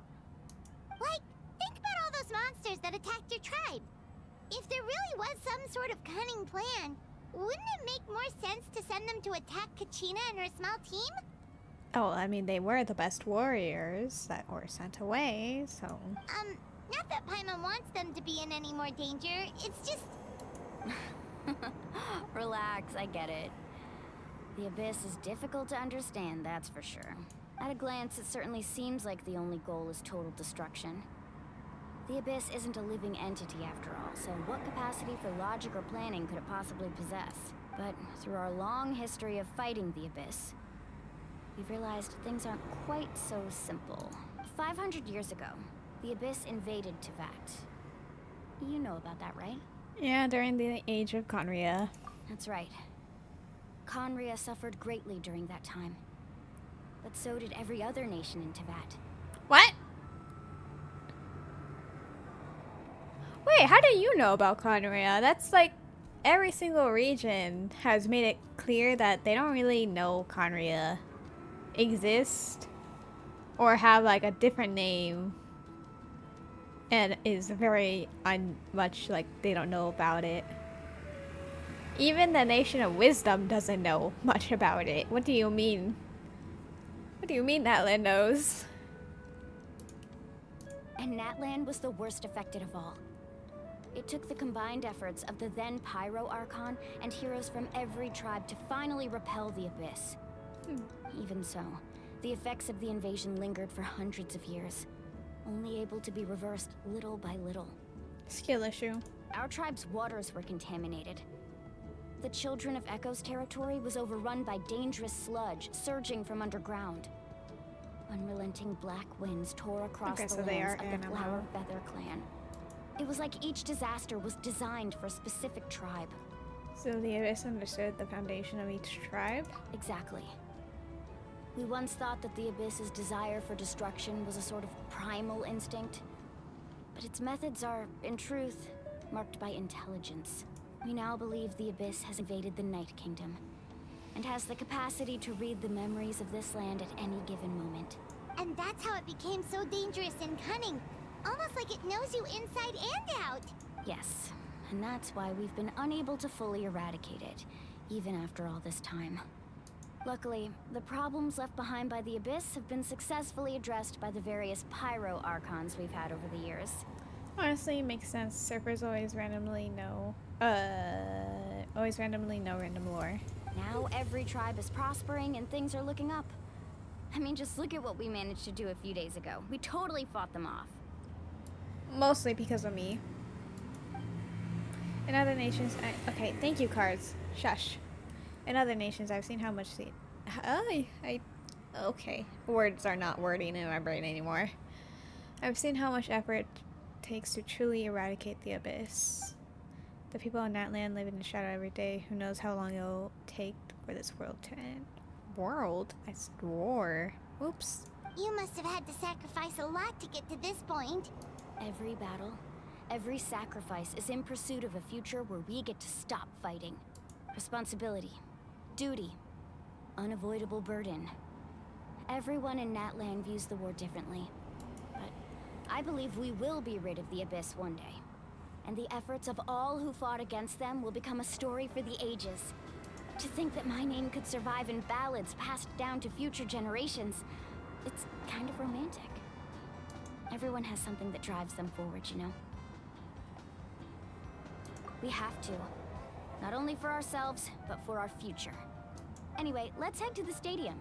Like, think about all those monsters that attacked your tribe. If there really was some sort of cunning plan, wouldn't it make more sense to send them to attack Kachina and her small team?
Oh, I mean, they were the best warriors that were sent away, so...
Not that Paimon wants them to be in any more danger, it's just...
Relax, I get it. The Abyss is difficult to understand, that's for sure. At a glance, it certainly seems like the only goal is total destruction. The Abyss isn't a living entity after all, so what capacity for logic or planning could it possibly possess? But through our long history of fighting the Abyss, we've realized things aren't quite so simple. 500 years ago, the Abyss invaded Teyvat. You know about that, right?
Yeah, during the age of Conria.
That's right. Conria suffered greatly during that time. But so did every other nation in Teyvat.
What? Wait, how do you know about Conria? That's like every single region has made it clear that they don't really know Conria exist or have like a different name and is very much like they don't know about it. Even the Nation of Wisdom doesn't know much about it. What do you mean? What do you mean Natlan knows?
And Natlan was the worst affected of all. It took the combined efforts of the then Pyro Archon and heroes from every tribe to finally repel the Abyss. Even so, the effects of the invasion lingered for hundreds of years, only able to be reversed little by little.
Skill issue.
Our tribe's waters were contaminated. The Children of Echo's territory was overrun by dangerous sludge surging from underground. Unrelenting black winds tore across the lands of the Flower Feather clan. It was like each disaster was designed for a specific tribe.
So the Abyss understood the foundation of each tribe?
Exactly. We once thought that the Abyss's desire for destruction was a sort of primal instinct. But its methods are, in truth, marked by intelligence. We now believe the Abyss has invaded the Night Kingdom, and has the capacity to read the memories of this land at any given moment.
And that's how it became so dangerous and cunning. Almost like it knows you inside and out.
Yes, and that's why we've been unable to fully eradicate it, even after all this time. Luckily, the problems left behind by the Abyss have been successfully addressed by the various Pyro Archons we've had over the years.
Honestly, it makes sense. Surfers always randomly know random lore.
Now every tribe is prospering and things are looking up. I mean, just look at what we managed to do a few days ago. We totally fought them off.
Mostly because of me. In other nations, okay, thank you, cards. Shush. In other nations, I've seen how much okay, words are not wording in my brain anymore. I've seen how much effort it takes to truly eradicate the Abyss. The people in Natlan live in the shadow every day. Who knows how long it'll take for this world to end? World? I said war. Oops.
You must have had to sacrifice a lot to get to this point.
Every battle, every sacrifice is in pursuit of a future where we get to stop fighting. Responsibility, duty, unavoidable burden. Everyone in Natlan views the war differently. But I believe we will be rid of the Abyss one day. and the efforts of all who fought against them will become a story for the ages. To think that my name could survive in ballads passed down to future generations, it's kind of romantic. Everyone has something that drives them forward, you know? We have to. Not only for ourselves, but for our future. Anyway, let's head to the stadium.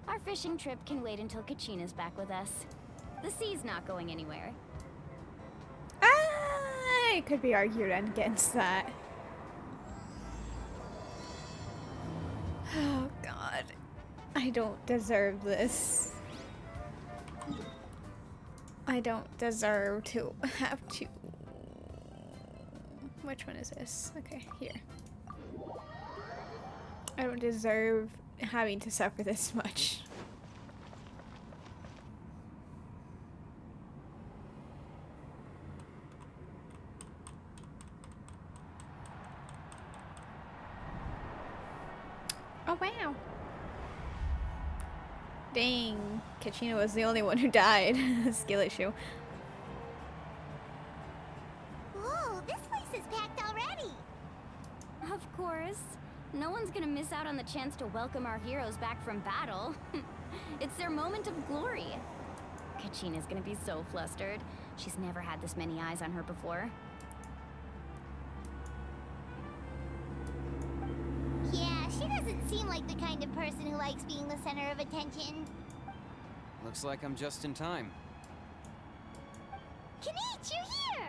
Our fishing trip can wait until Kachina's back with us. The sea's not going anywhere.
I could be argued against that. Oh god. I don't deserve this. I don't deserve to have to... Which one is this? Okay, here. I don't deserve having to suffer this much. Oh wow. Dang, Kachina was the only one who died. Skill issue.
Whoa, this place is packed already.
Of course. No one's gonna miss out on the chance to welcome our heroes back from battle. It's their moment of glory. Kachina's gonna be so flustered. She's never had this many eyes on her before.
Yeah, she doesn't seem like the kind of person who likes being the center of attention.
Looks like I'm just in time.
Kanich, you're here!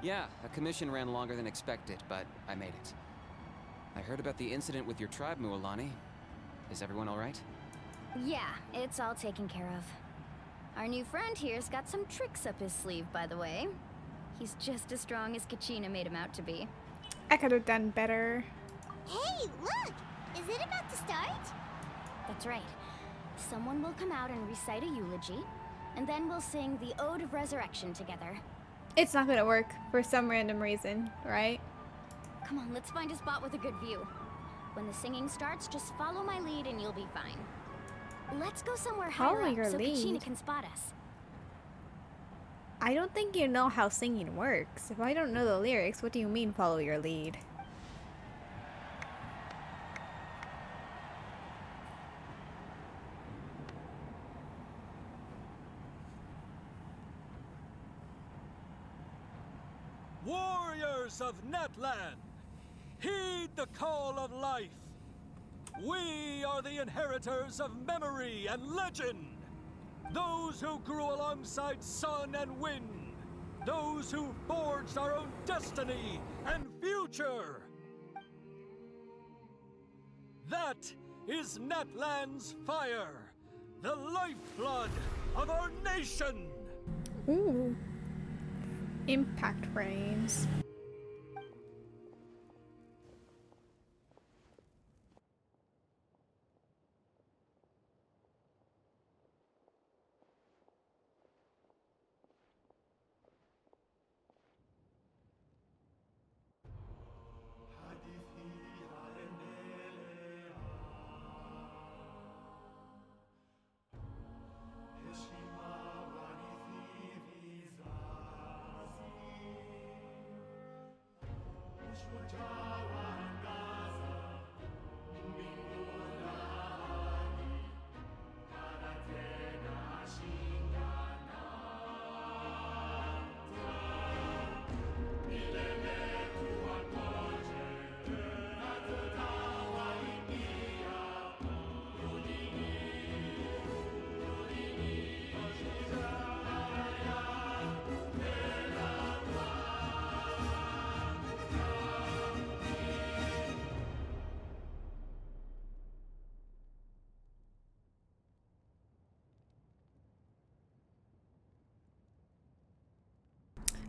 Yeah, a commission ran longer than expected, but I made it. I heard about the incident with your tribe, Mualani. Is everyone alright?
Yeah, it's all taken care of. Our new friend here's got some tricks up his sleeve, by the way. He's just as strong as Kachina made him out to be.
I could have done better.
Hey, look! Is it about to start?
That's right. Someone will come out and recite a eulogy, and then we'll sing the Ode of Resurrection together.
It's not gonna work for some random reason, right?
Come on, let's find a spot with a good view. When the singing starts, just follow my lead and you'll be fine. Let's go somewhere higher up so Kachina can spot us.
I don't think you know how singing works. If I don't know the lyrics, what do you mean follow your lead?
Warriors of Natlan, heed the call of life. We are the inheritors of memory and legend. Those who grew alongside sun and wind. Those who forged our own destiny and future. That is Natlan's fire, the lifeblood of our nation.
Ooh. Impact frames.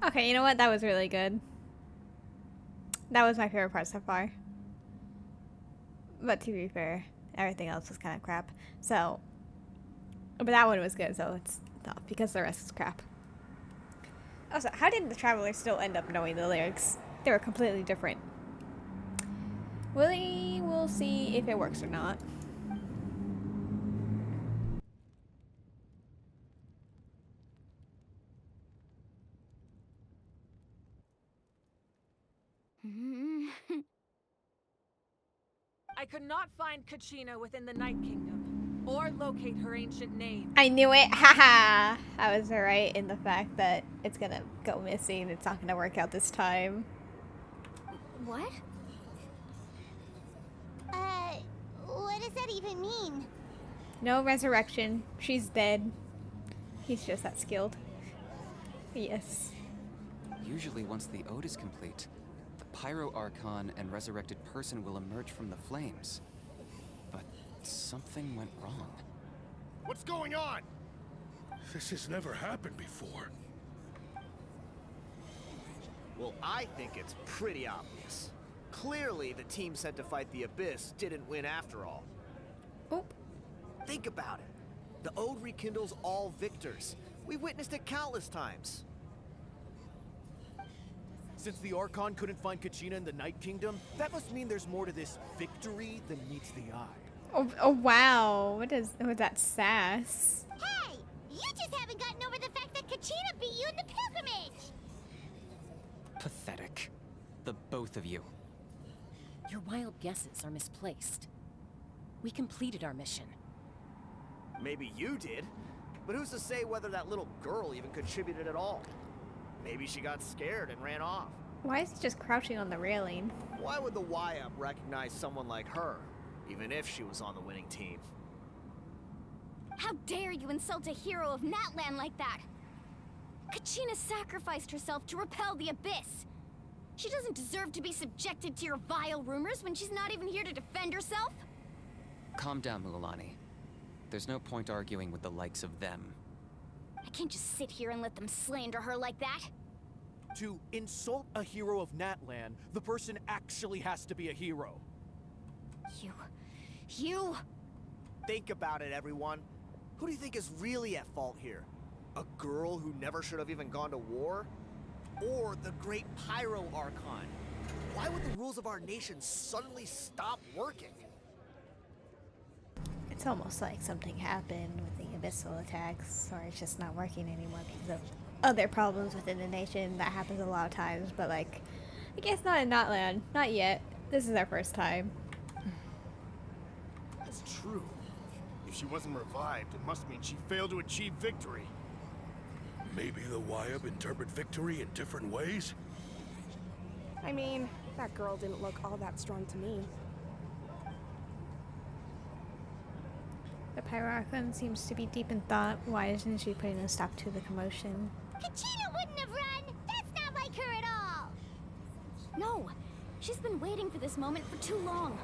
Okay, you know what? That was really good. That was my favorite part so far. But to be fair, everything else was kind of crap. So, but that one was good, so it's tough because the rest is crap. Also, how did the travelers still end up knowing the lyrics? They were completely different. We'll see if it works or not.
I could not find Kachina within the Night Kingdom, or locate her ancient name.
I knew it. Haha. I was right in the fact that it's gonna go missing. It's not gonna work out this time.
What?
What does that even mean?
No resurrection. She's dead. He's just that skilled. Yes.
Usually once the ode is complete, the Pyro Archon and resurrected person will emerge from the flames. But something went wrong.
What's going on? This has never happened before.
Well, I think it's pretty obvious. Clearly, the team sent to fight the Abyss didn't win after all.
Oh.
Think about it. The Ode rekindles all victors. We've witnessed it countless times. Since the Archon couldn't find Kachina in the Night Kingdom, that must mean there's more to this victory than meets the eye.
Oh wow. What is that sass?
Hey! You just haven't gotten over the fact that Kachina beat you in the pilgrimage!
Pathetic. The both of you.
Your wild guesses are misplaced. We completed our mission.
Maybe you did, but who's to say whether that little girl even contributed at all? Maybe she got scared and ran off.
Why is he just crouching on the railing?
Why would the YUP recognize someone like her, even if she was on the winning team?
How dare you insult a hero of Natlan like that? Kachina sacrificed herself to repel the Abyss. She doesn't deserve to be subjected to your vile rumors when she's not even here to defend herself.
Calm down, Mulalani. There's no point arguing with the likes of them.
I can't just sit here and let them slander her like that.
To insult a hero of Natlan, the person actually has to be a hero.
You...
Think about it, everyone. Who do you think is really at fault here? A girl who never should have even gone to war? Or the great Pyro Archon? Why would the rules of our nation suddenly stop working?
It's almost like something happened with the abyssal attacks, or it's just not working anymore because of other problems within the nation. That happens a lot of times, but like, I guess not in Natlan. Not yet. This is our first time.
That's true. If she wasn't revived, it must mean she failed to achieve victory.
Maybe the YUP interpret victory in different ways?
I mean, that girl didn't look all that strong to me.
The Pyroarchon seems to be deep in thought. Why isn't she putting a stop to the commotion?
Kachina wouldn't have run! That's not like her at all!
No, she's been waiting for this moment for too long.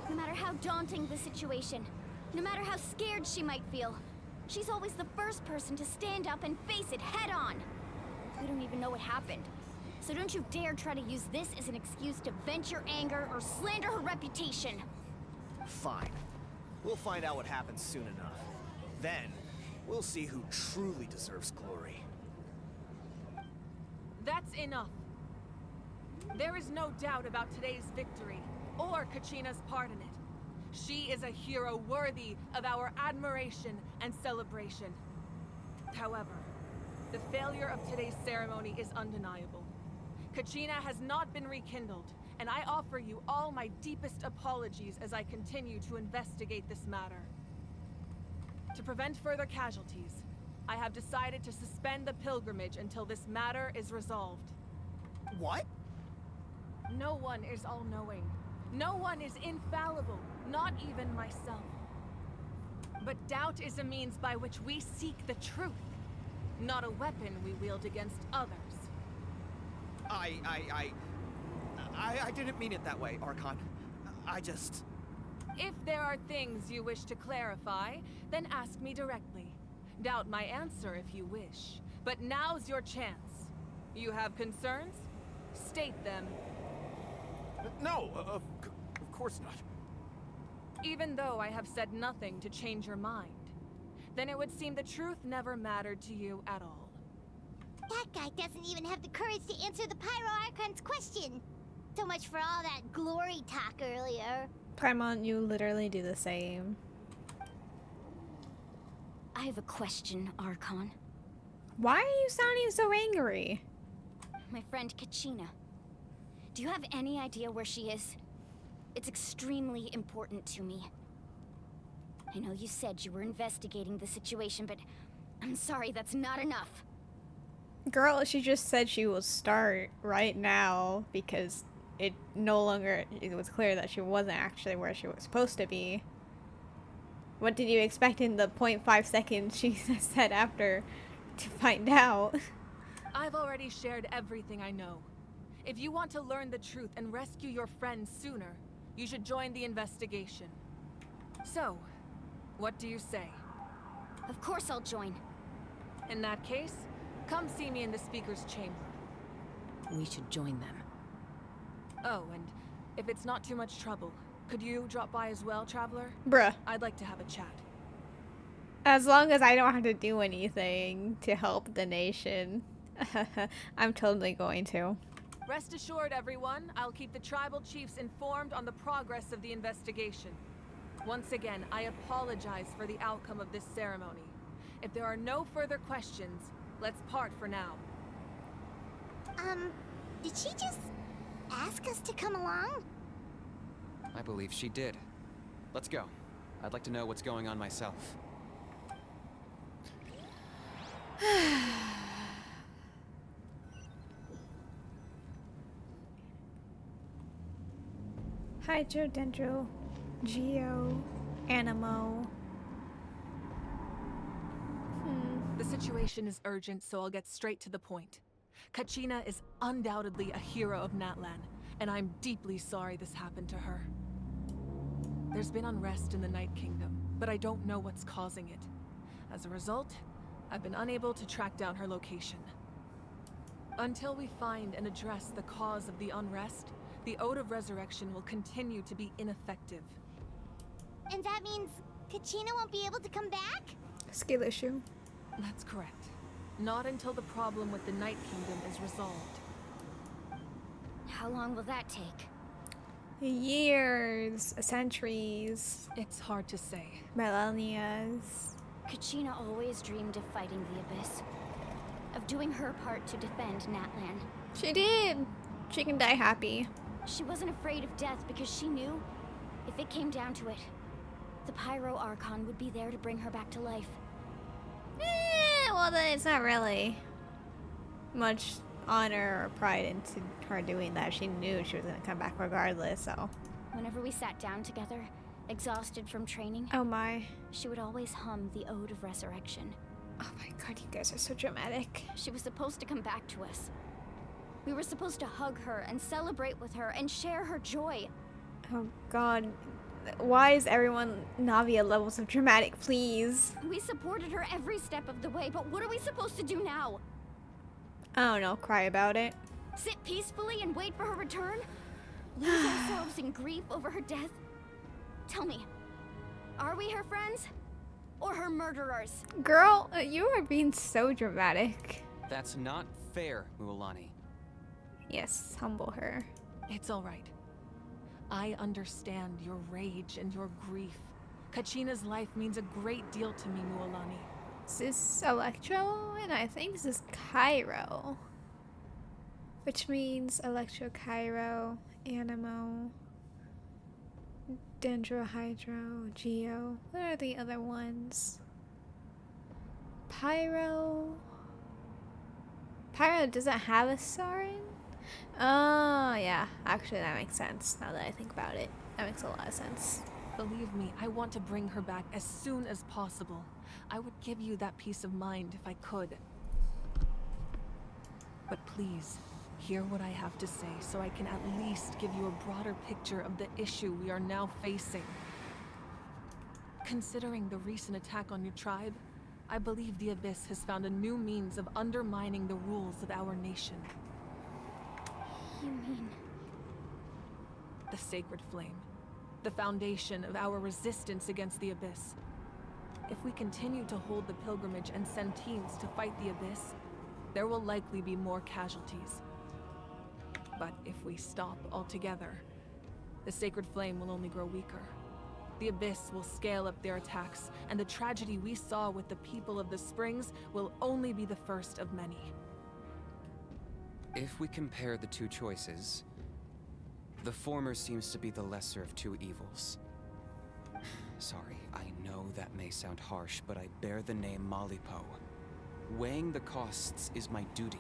No matter how daunting the situation, no matter how scared she might feel, she's always the first person to stand up and face it head on. We don't even know what happened. So don't you dare try to use this as an excuse to vent your anger or slander her reputation.
Fine. We'll find out what happens soon enough. Then, we'll see who truly deserves glory.
That's enough. There is no doubt about today's victory, or Kachina's part in it. She is a hero worthy of our admiration and celebration. However, the failure of today's ceremony is undeniable. Kachina has not been rekindled, and I offer you all my deepest apologies as I continue to investigate this matter. To prevent further casualties, I have decided to suspend the pilgrimage until this matter is resolved.
What?
No one is all-knowing. No one is infallible, not even myself. But doubt is a means by which we seek the truth, not a weapon we wield against others.
I didn't mean it that way, Archon. I just...
If there are things you wish to clarify, then ask me directly. Doubt my answer if you wish. But now's your chance. You have concerns? State them.
No, of course not.
Even though I have said nothing to change your mind, then it would seem the truth never mattered to you at all.
That guy doesn't even have the courage to answer the Pyro Archon's question. So much for all that glory talk earlier.
Paimon, you literally do the same.
I have a question, Archon.
Why are you sounding so angry?
My friend Kachina. Do you have any idea where she is? It's extremely important to me. I know you said you were investigating the situation, but I'm sorry that's not enough.
Girl, she just said she will start right now because it was clear that she wasn't actually where she was supposed to be. What did you expect in the 0.5 seconds she said after to find out?
I've already shared everything I know. If you want to learn the truth and rescue your friends sooner, you should join the investigation. So, what do you say?
Of course I'll join.
In that case, come see me in the speaker's chamber.
We should join them.
Oh, and if it's not too much trouble, could you drop by as well, Traveler?
Bruh.
I'd like to have a chat.
As long as I don't have to do anything to help the nation, I'm totally going to.
Rest assured, everyone, I'll keep the tribal chiefs informed on the progress of the investigation. Once again, I apologize for the outcome of this ceremony. If there are no further questions, let's part for now.
Did she just ask us to come along?
I believe she did. Let's go. I'd like to know what's going on myself.
Hydro, Dendro, Geo, Animo.
The situation is urgent, so I'll get straight to the point. Kachina is undoubtedly a hero of Natlan, and I'm deeply sorry this happened to her. There's been unrest in the Night Kingdom, but I don't know what's causing it. As a result, I've been unable to track down her location. Until we find and address the cause of the unrest, the Ode of Resurrection will continue to be ineffective.
And that means Kachina won't be able to come back?
Skill issue.
That's correct. Not until the problem with the Night Kingdom is resolved.
How long will that take?
Years, centuries.
It's hard to say.
Millennias.
Kachina always dreamed of fighting the Abyss. Of doing her part to defend Natlan.
She did. She can die happy.
She wasn't afraid of death because she knew, if it came down to it, the Pyro Archon would be there to bring her back to life.
Well then it's not really much honor or pride into her doing that. She knew she was gonna come back regardless, so.
Whenever we sat down together, exhausted from training.
Oh my.
She would always hum the Ode of Resurrection.
Oh my god, you guys are so dramatic.
She was supposed to come back to us. We were supposed to hug her and celebrate with her and share her joy.
Oh god. Why is everyone Navia levels of dramatic, please?
We supported her every step of the way, but what are we supposed to do now?
I don't know, cry about it.
Sit peacefully and wait for her return? Lose ourselves in grief over her death? Tell me, are we her friends? Or her murderers?
Girl, you are being so dramatic.
That's not fair, Mualani.
Yes, humble her.
It's all right. I understand your rage and your grief. Kachina's life means a great deal to me, Mualani.
This is Electro, and I think this is Cairo. Which means Electro, Cairo, Animo, Dendro, Hydro, Geo. What are the other ones? Pyro. Pyro doesn't have a Sarin? Oh, yeah. Actually, that makes sense now that I think about it. That makes a lot of sense.
Believe me, I want to bring her back as soon as possible. I would give you that peace of mind if I could. But please, hear what I have to say so I can at least give you a broader picture of the issue we are now facing. Considering the recent attack on your tribe, I believe the Abyss has found a new means of undermining the rules of our nation.
You mean?
The Sacred Flame. The foundation of our resistance against the Abyss. If we continue to hold the pilgrimage and send teams to fight the Abyss, there will likely be more casualties. But if we stop altogether, the Sacred Flame will only grow weaker. The Abyss will scale up their attacks, and the tragedy we saw with the people of the Springs will only be the first of many.
If we compare the two choices, The former seems to be the lesser of two evils. Sorry, I know that may sound harsh, but I bear the name Malipo. Weighing the costs is my duty.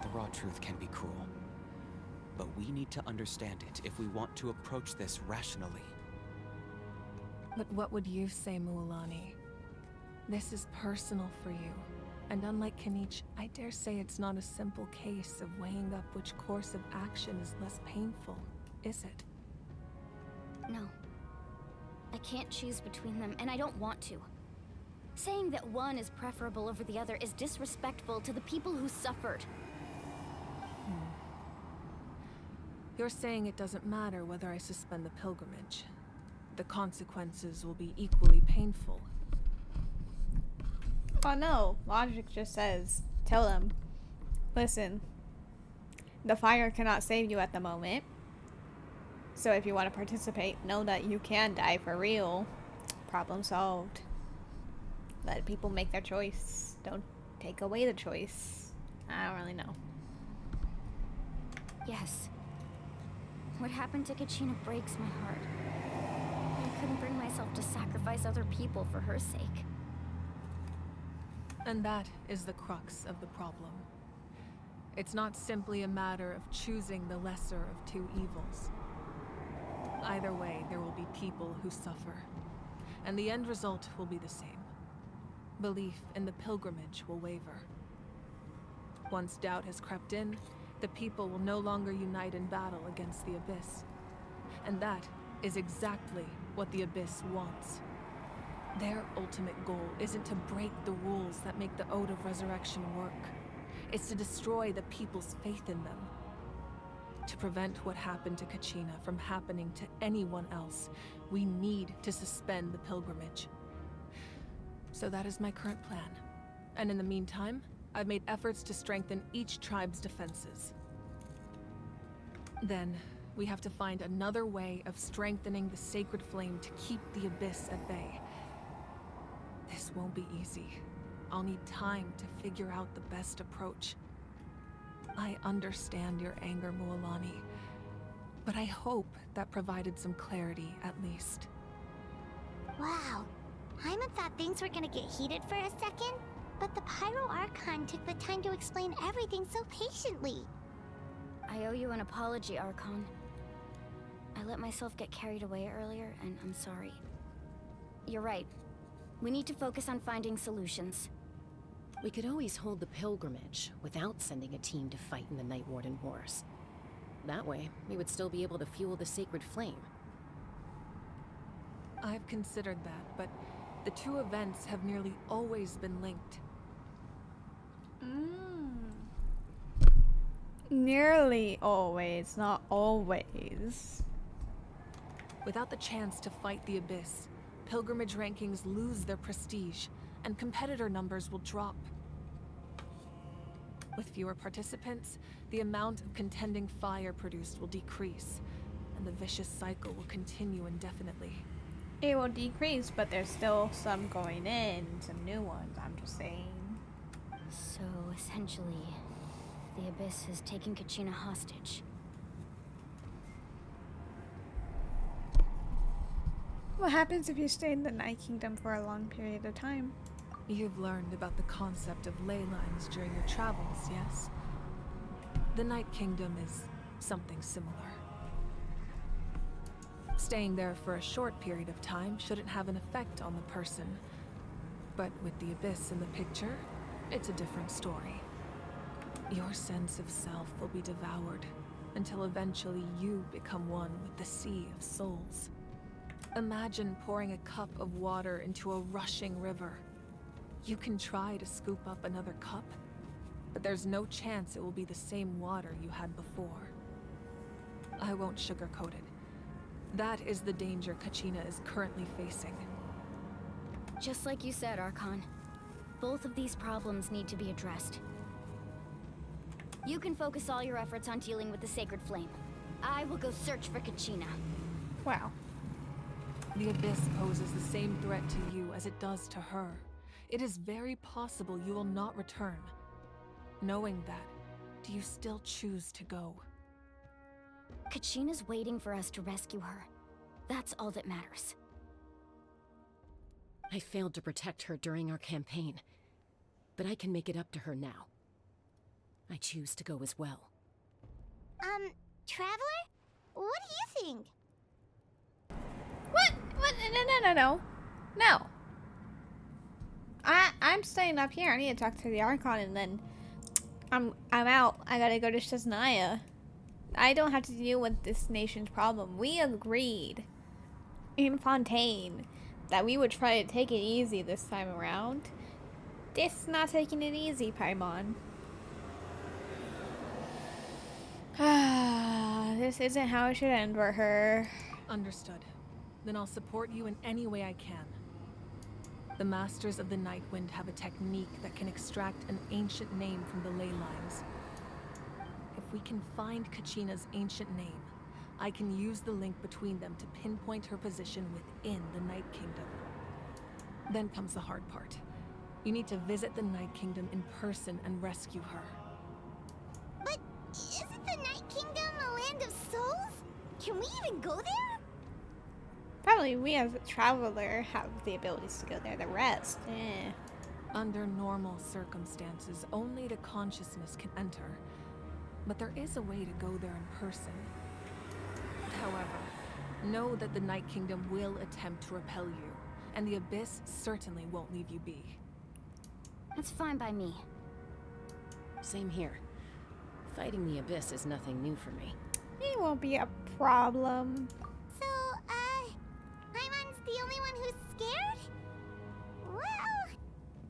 The raw truth can be cruel, but we need to understand it if we want to approach this rationally.
But what would you say, Mualani? This is personal for you. And unlike Kinich, I dare say it's not a simple case of weighing up which course of action is less painful, is it?
No. I can't choose between them, and I don't want to. Saying that one is preferable over the other is disrespectful to the people who suffered.
You're saying it doesn't matter whether I suspend the pilgrimage. The consequences will be equally painful.
Oh no, logic just says, tell them, listen, the fire cannot save you at the moment. So if you want to participate, know that you can die for real. Problem solved. Let people make their choice. Don't take away the choice. I don't really know.
Yes. What happened to Kachina breaks my heart. I couldn't bring myself to sacrifice other people for her sake.
And that is the crux of the problem. It's not simply a matter of choosing the lesser of two evils. Either way, there will be people who suffer, and the end result will be the same. Belief in the pilgrimage will waver. Once doubt has crept in, the people will no longer unite in battle against the Abyss. And that is exactly what the Abyss wants. Their ultimate goal isn't to break the rules that make the Ode of Resurrection work. It's to destroy the people's faith in them. To prevent what happened to Kachina from happening to anyone else, we need to suspend the pilgrimage. So that is my current plan. And in the meantime, I've made efforts to strengthen each tribe's defenses. Then, we have to find another way of strengthening the sacred flame to keep the Abyss at bay. This won't be easy. I'll need time to figure out the best approach. I understand your anger, Mualani, but I hope that provided some clarity at least.
Wow. Hyman thought things were gonna get heated for a second, but the Pyro Archon took the time to explain everything so patiently.
I owe you an apology, Archon. I let myself get carried away earlier, and I'm sorry. You're right. We need to focus on finding solutions.
We could always hold the pilgrimage without sending a team to fight in the Night Warden Wars. That way, we would still be able to fuel the sacred flame.
I've considered that, but the two events have nearly always been linked.
Nearly always, not always.
Without the chance to fight the Abyss, pilgrimage rankings lose their prestige, and competitor numbers will drop. With fewer participants, the amount of contending fire produced will decrease, and the vicious cycle will continue indefinitely.
It will decrease, but there's still some going in, some new ones, I'm just saying.
So, essentially, the Abyss has taken Kachina hostage.
What happens if you stay in the Night Kingdom for a long period of time?
You've learned about the concept of ley lines during your travels, yes? The Night Kingdom is something similar. Staying there for a short period of time shouldn't have an effect on the person. But with the Abyss in the picture, it's a different story. Your sense of self will be devoured until eventually you become one with the Sea of Souls. Imagine pouring a cup of water into a rushing river. You can try to scoop up another cup, but there's no chance it will be the same water you had before. I won't sugarcoat it. That is the danger Kachina is currently facing.
Just like you said, Archon. Both of these problems need to be addressed. You can focus all your efforts on dealing with the Sacred Flame. I will go search for Kachina.
Wow.
The Abyss poses the same threat to you as it does to her. It is very possible you will not return. Knowing that, do you still choose to go?
Kachina's waiting for us to rescue her. That's all that matters.
I failed to protect her during our campaign, but I can make it up to her now. I choose to go as well.
Traveler? What do you think?
What? No. I'm staying up here. I need to talk to the Archon, and then I'm out. I gotta go to Shazanaya. I don't have to deal with this nation's problem. We agreed in Fontaine that we would try to take it easy this time around. This is not taking it easy, Paimon. This isn't how it should end for her.
Understood. Then I'll support you in any way I can. The Masters of the Nightwind have a technique that can extract an ancient name from the ley lines. If we can find Kachina's ancient name, I can use the link between them to pinpoint her position within the Night Kingdom. Then comes the hard part. You need to visit the Night Kingdom in person and rescue her.
But isn't the Night Kingdom a land of souls? Can we even go there?
Probably we as a traveler have the abilities to go there. The rest, eh.
Under normal circumstances, only the consciousness can enter. But there is a way to go there in person. However, know that the Night Kingdom will attempt to repel you, and the Abyss certainly won't leave you be.
That's fine by me.
Same here. Fighting the Abyss is nothing new for me.
It won't be a problem.
So, Paimon's the only one who's scared? Well,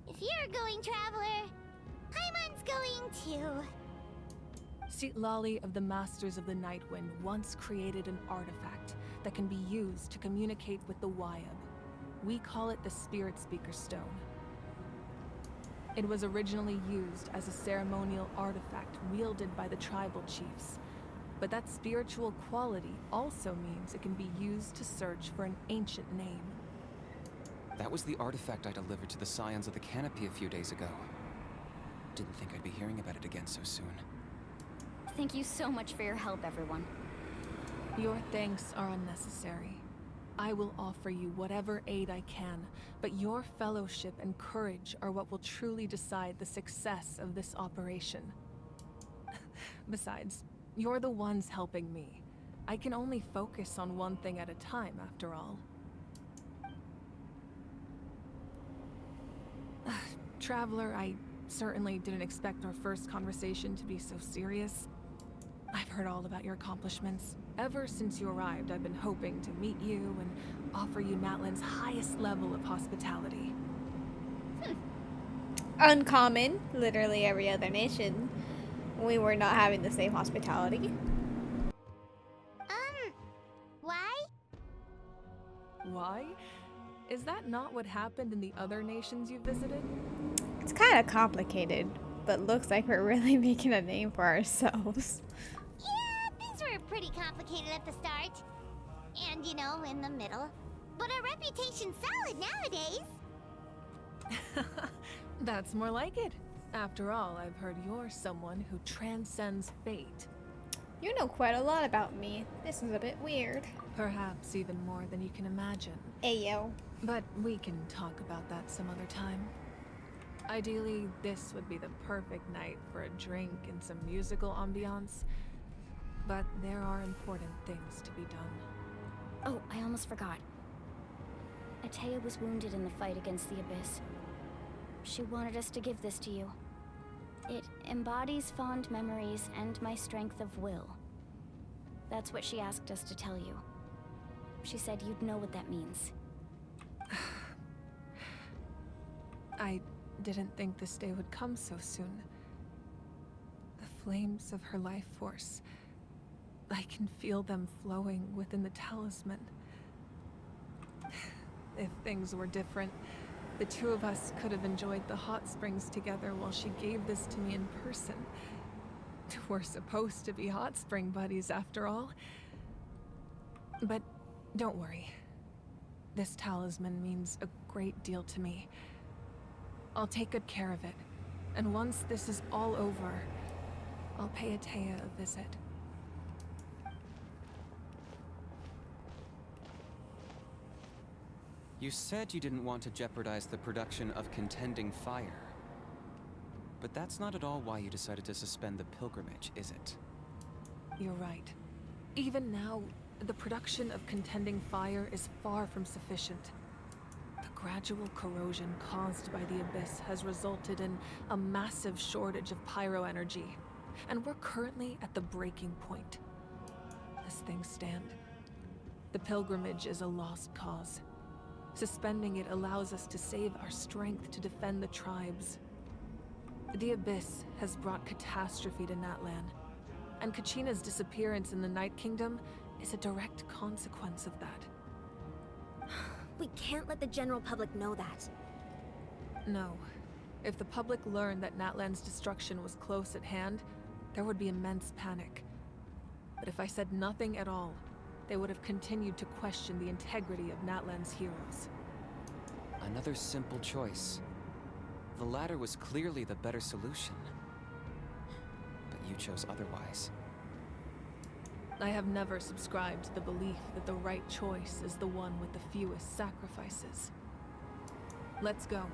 if you're going, Traveler, Paimon's going too.
Citlali of the Masters of the Nightwind once created an artifact that can be used to communicate with the Wyab. We call it the Spirit Speaker Stone. It was originally used as a ceremonial artifact wielded by the tribal chiefs. But that spiritual quality also means it can be used to search for an ancient name.
That was the artifact I delivered to the Scions of the Canopy a few days ago. Didn't think I'd be hearing about it again so soon.
Thank you so much for your help, everyone.
Your thanks are unnecessary. I will offer you whatever aid I can, but your fellowship and courage are what will truly decide the success of this operation. Besides, you're the ones helping me. I can only focus on one thing at a time, after all. Traveler, I certainly didn't expect our first conversation to be so serious. I've heard all about your accomplishments. Ever since you arrived, I've been hoping to meet you and offer you Natlan's highest level of hospitality.
Uncommon. Literally every other nation. We were not having the same hospitality.
Why?
Why? Is that not what happened in the other nations you visited?
It's kind of complicated, but looks like we're really making a name for ourselves.
Yeah, things were pretty complicated at the start. And, you know, in the middle. But our reputation's solid nowadays.
That's more like it. After all, I've heard you're someone who transcends fate.
You know quite a lot about me. This is a bit weird.
Perhaps even more than you can imagine.
Ayo.
But we can talk about that some other time. Ideally, this would be the perfect night for a drink and some musical ambiance. But there are important things to be done.
Oh, I almost forgot. Atea was wounded in the fight against the Abyss. She wanted us to give this to you. It embodies fond memories and my strength of will. That's what she asked us to tell you. She said you'd know what that means.
I didn't think this day would come so soon. The flames of her life force. I can feel them flowing within the talisman. If things were different, the two of us could have enjoyed the hot springs together while she gave this to me in person. We're supposed to be hot spring buddies after all. But don't worry. This talisman means a great deal to me. I'll take good care of it. And once this is all over, I'll pay Atea a visit.
You said you didn't want to jeopardize the production of contending fire. But that's not at all why you decided to suspend the pilgrimage, is it?
You're right. Even now, the production of contending fire is far from sufficient. The gradual corrosion caused by the Abyss has resulted in a massive shortage of pyro energy, and we're currently at the breaking point. As things stand, the pilgrimage is a lost cause. Suspending it allows us to save our strength to defend the tribes. The Abyss has brought catastrophe to Natlan, and Kachina's disappearance in the Night Kingdom is a direct consequence of that.
We can't let the general public know that.
No. If the public learned that Natlan's destruction was close at hand, there would be immense panic. But if I said nothing at all, they would have continued to question the integrity of Natlan's heroes.
Another simple choice. The latter was clearly the better solution. But you chose otherwise.
I have never subscribed to the belief that the right choice is the one with the fewest sacrifices. Let's go.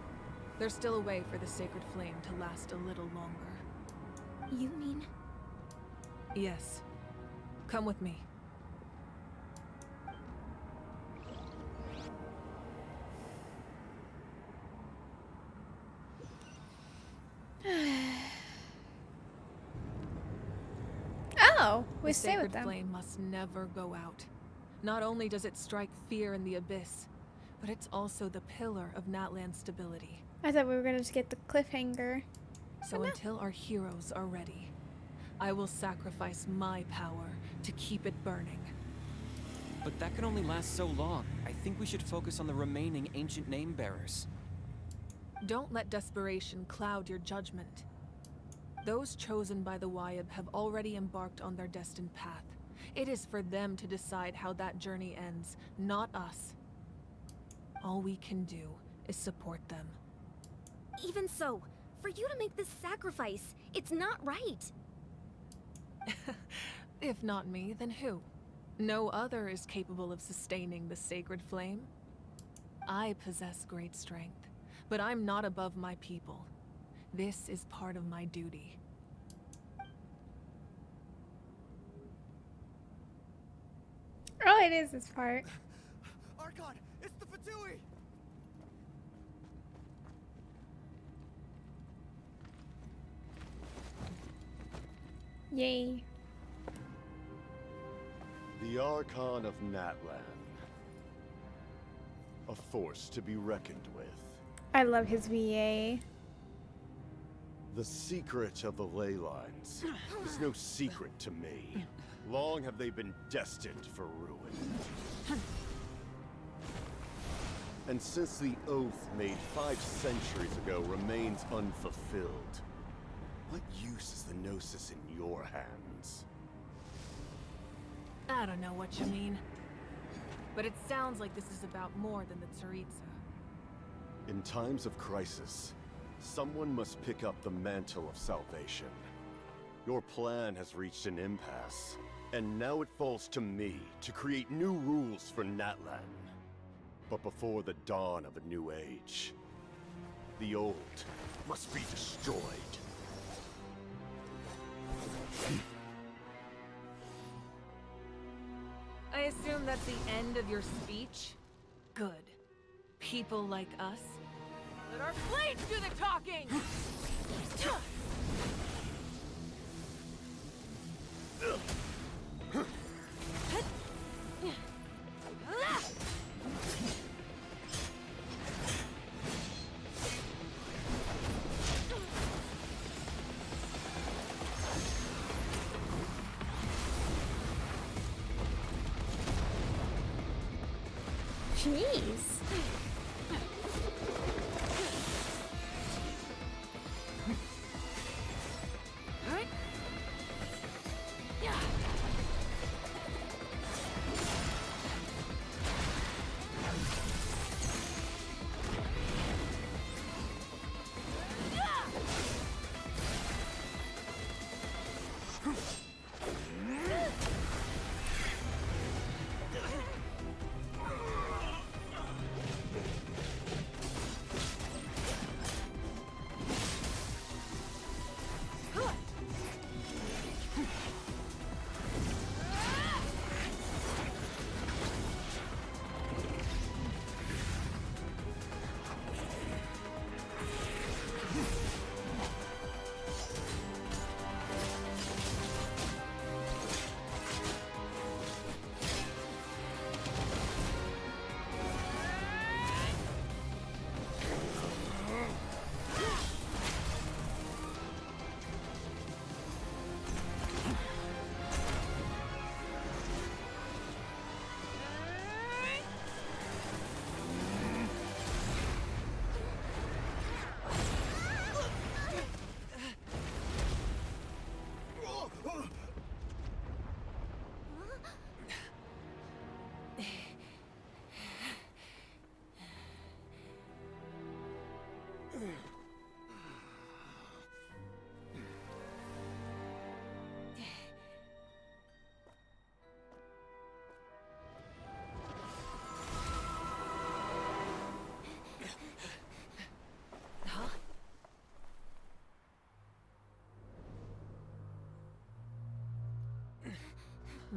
There's still a way for the sacred flame to last a little longer.
You mean?
Yes. Come with me.
Oh, we stay with them.
The sacred flame must never go out. Not only does it strike fear in the Abyss, but it's also the pillar of Natlan's stability.
I thought we were gonna just get the cliffhanger.
So until our heroes are ready, I will sacrifice my power to keep it burning.
But that can only last so long. I think we should focus on the remaining ancient name bearers.
Don't let desperation cloud your judgment. Those chosen by the Wyeb have already embarked on their destined path. It is for them to decide how that journey ends, not us. All we can do is support them.
Even so, for you to make this sacrifice, it's not right.
If not me, then who? No other is capable of sustaining the sacred flame. I possess great strength, but I'm not above my people. This is part of my duty.
Oh, it is this part.
Archon, it's the Fatui!
Yay.
The Archon of Natlan. A force to be reckoned with.
I love his VA.
The secret of the ley lines is no secret to me. Long have they been destined for ruin. And since the oath made 5 centuries ago remains unfulfilled, what use is the Gnosis in your hands?
I don't know what you mean. But it sounds like this is about more than the Tsaritsa.
In times of crisis, someone must pick up the mantle of salvation. Your plan has reached an impasse, and now it falls to me to create new rules for Natlan. But before the dawn of a new age, the old must be destroyed.
I assume that's the end of your speech? Good. People like us?
Let our blades do the talking!
Jeez.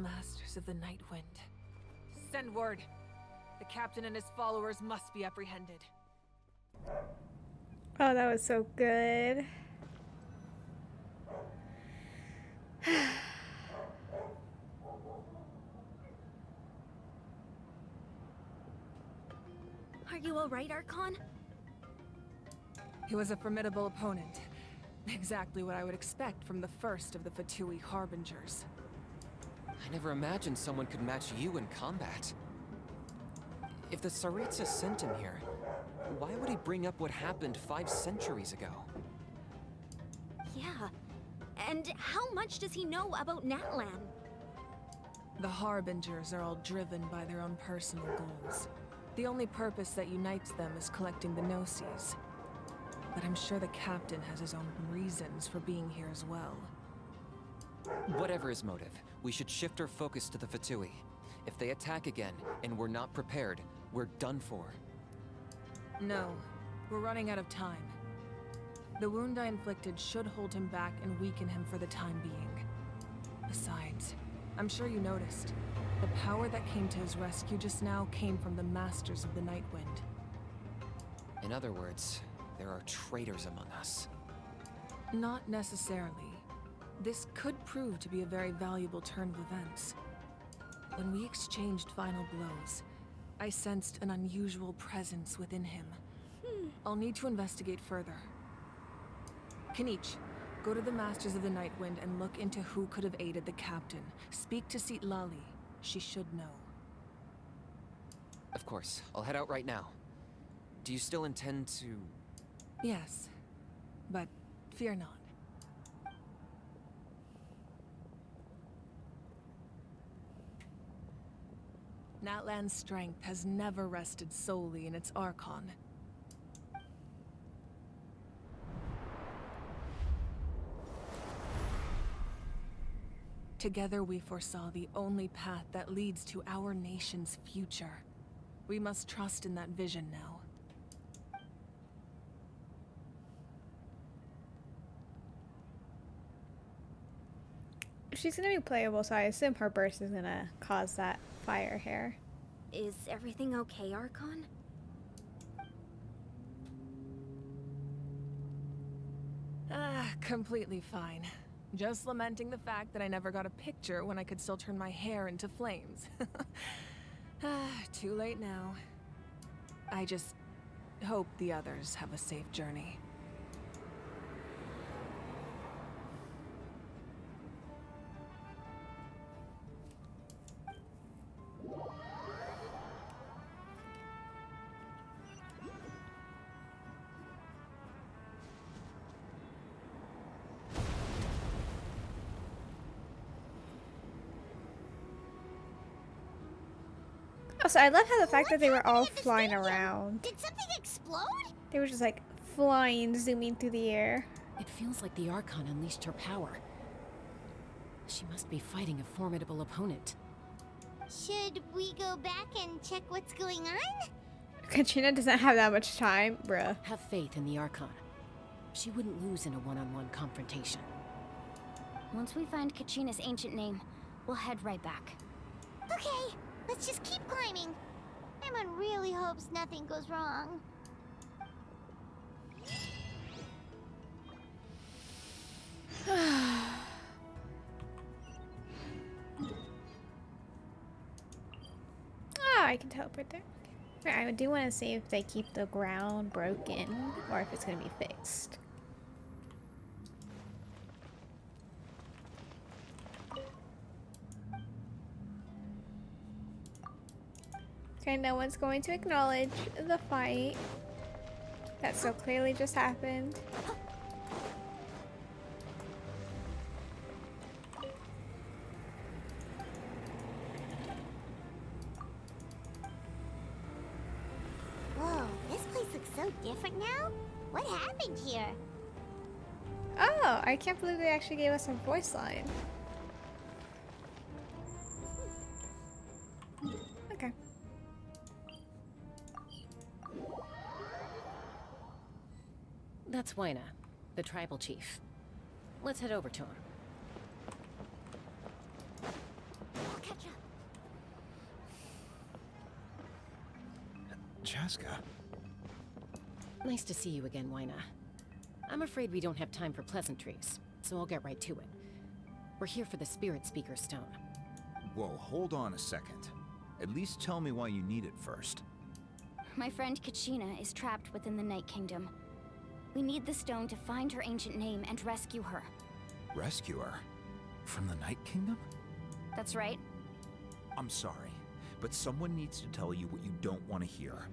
Masters of the Night Wind. Send word. The captain and his followers must be apprehended.
Oh, that was so good.
Are you alright, Archon?
He was a formidable opponent. Exactly what I would expect from the first of the Fatui Harbingers.
I never imagined someone could match you in combat. If the Tsaritsa sent him here, why would he bring up what happened 5 centuries ago?
Yeah. And how much does he know about Natlan?
The Harbingers are all driven by their own personal goals. The only purpose that unites them is collecting the Gnosis. But I'm sure the captain has his own reasons for being here as well.
Whatever his motive, we should shift our focus to the Fatui. If they attack again, and we're not prepared, we're done for.
No, we're running out of time. The wound I inflicted should hold him back and weaken him for the time being. Besides, I'm sure you noticed, the power that came to his rescue just now came from the Masters of the Night Wind.
In other words, there are traitors among us.
Not necessarily. This could prove to be a very valuable turn of events. When we exchanged final blows, I sensed an unusual presence within him. I'll need to investigate further. Kanich, go to the Masters of the Night Wind and look into who could have aided the captain. Speak to Lali. She should know.
Of course, I'll head out right now. Do you still intend to...
Yes, but fear not. Natlan's strength has never rested solely in its Archon. Together we foresaw the only path that leads to our nation's future. We must trust in that vision now.
She's gonna be playable, so I assume her burst is gonna cause that fire here.
Is everything okay, Archon?
Completely fine. Just lamenting the fact that I never got a picture when I could still turn my hair into flames. Too late now. I just hope the others have a safe journey.
Also, I love how the fact that they were all flying around.
Did something explode?
They were just like flying, zooming through the air.
It feels like the Archon unleashed her power. She must be fighting a formidable opponent.
Should we go back and check what's going on?
Katrina doesn't have that much time, bruh.
Have faith in the Archon. She wouldn't lose in a one-on-one confrontation.
Once we find Kachina's ancient name, we'll head right back.
Okay, let's just keep climbing. Emon really hopes nothing goes wrong.
I can teleport there. Wait, I do want to see if they keep the ground broken or if it's going to be fixed. Okay, no one's going to acknowledge the fight that so clearly just happened.
Whoa, this place looks so different now. What happened here?
Oh, I can't believe they actually gave us a voice line. Okay.
That's Waina, the tribal chief. Let's head over to him.
Chaska.
Nice to see you again, Wyna. I'm afraid we don't have time for pleasantries, so I'll get right to it. We're here for the Spirit Speaker Stone.
Whoa, hold on a second. At least tell me why you need it first.
My friend Kachina is trapped within the Night Kingdom. We need the stone to find her ancient name and rescue her.
Rescue her? From the Night Kingdom?
That's right.
I'm sorry, but someone needs to tell you what you don't want to hear.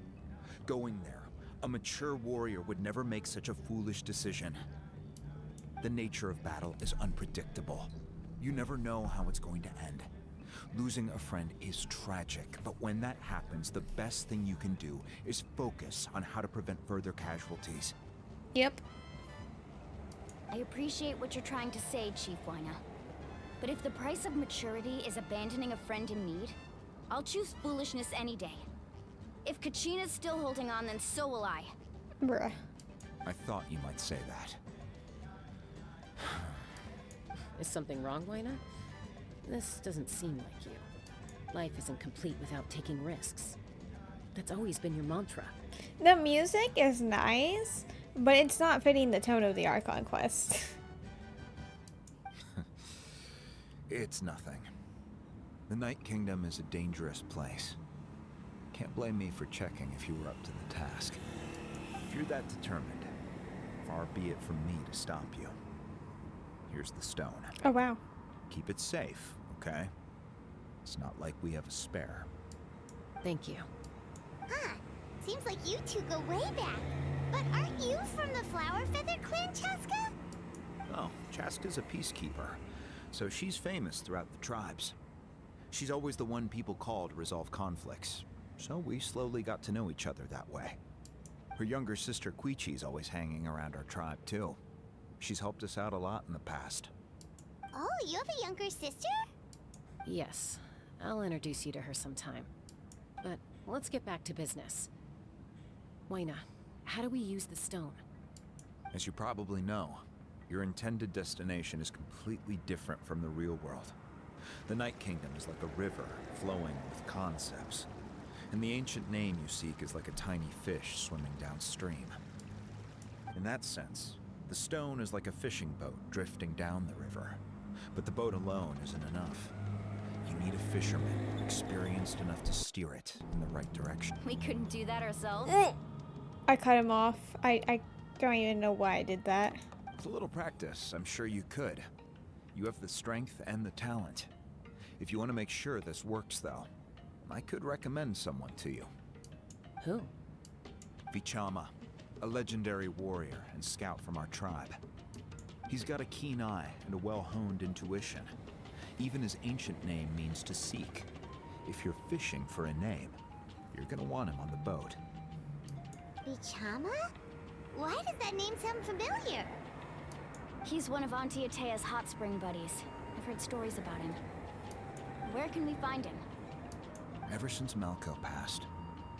Going there, a mature warrior would never make such a foolish decision. The nature of battle is unpredictable. You never know how it's going to end. Losing a friend is tragic, but when that happens, the best thing you can do is focus on how to prevent further casualties.
Yep.
I appreciate what you're trying to say, Chief Wyna. But if the price of maturity is abandoning a friend in need, I'll choose foolishness any day. If Kachina's still holding on, then so will I.
Bruh.
I thought you might say that.
Is something wrong, Wyna? This doesn't seem like you. Life isn't complete without taking risks. That's always been your mantra.
The music is nice, but it's not fitting the tone of the Archon quest.
It's nothing. The Night Kingdom is a dangerous place. Can't blame me for checking if you were up to the task. If you're that determined, far be it from me to stop you. Here's the stone.
Oh, wow.
Keep it safe, okay? It's not like we have a spare.
Thank you.
Huh. Seems like you two go way back. But aren't you from the Flower Feather Clan, Chaska?
Oh, Chaska's a peacekeeper, so she's famous throughout the tribes. She's always the one people call to resolve conflicts, so we slowly got to know each other that way. Her younger sister Quichi's always hanging around our tribe, too. She's helped us out a lot in the past.
Oh, you have a younger sister?
Yes. I'll introduce you to her sometime. But let's get back to business. Wyna, how do we use the stone?
As you probably know, your intended destination is completely different from the real world. The Night Kingdom is like a river flowing with concepts, and the ancient name you seek is like a tiny fish swimming downstream. In that sense, the stone is like a fishing boat drifting down the river, but the boat alone isn't enough. You need a fisherman experienced enough to steer it in the right direction.
We couldn't do that ourselves.
I cut him off. I don't even know why I did that.
With a little practice, I'm sure you could. You have the strength and the talent. If you want to make sure this works, though, I could recommend someone to you.
Who?
Vichama, a legendary warrior and scout from our tribe. He's got a keen eye and a well-honed intuition. Even his ancient name means to seek. If you're fishing for a name, you're gonna want him on the boat.
Vichama? Why does that name sound familiar?
He's one of Auntie Atea's hot spring buddies. I've heard stories about him. Where can we find him?
Ever since Malco passed,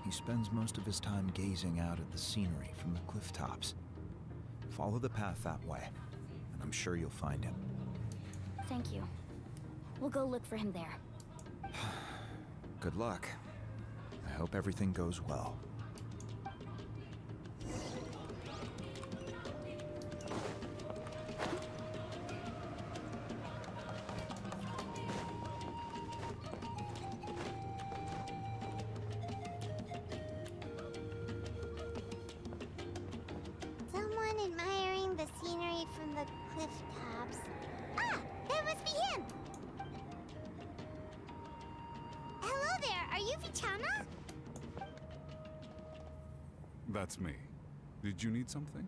he spends most of his time gazing out at the scenery from the cliff tops. Follow the path that way, and I'm sure you'll find him.
Thank you. We'll go look for him there.
Good luck. I hope everything goes well.
Someone admiring the scenery from the cliff tops. Ah, that must be him! Hello there, are you Vichama?
That's me. Did you need something?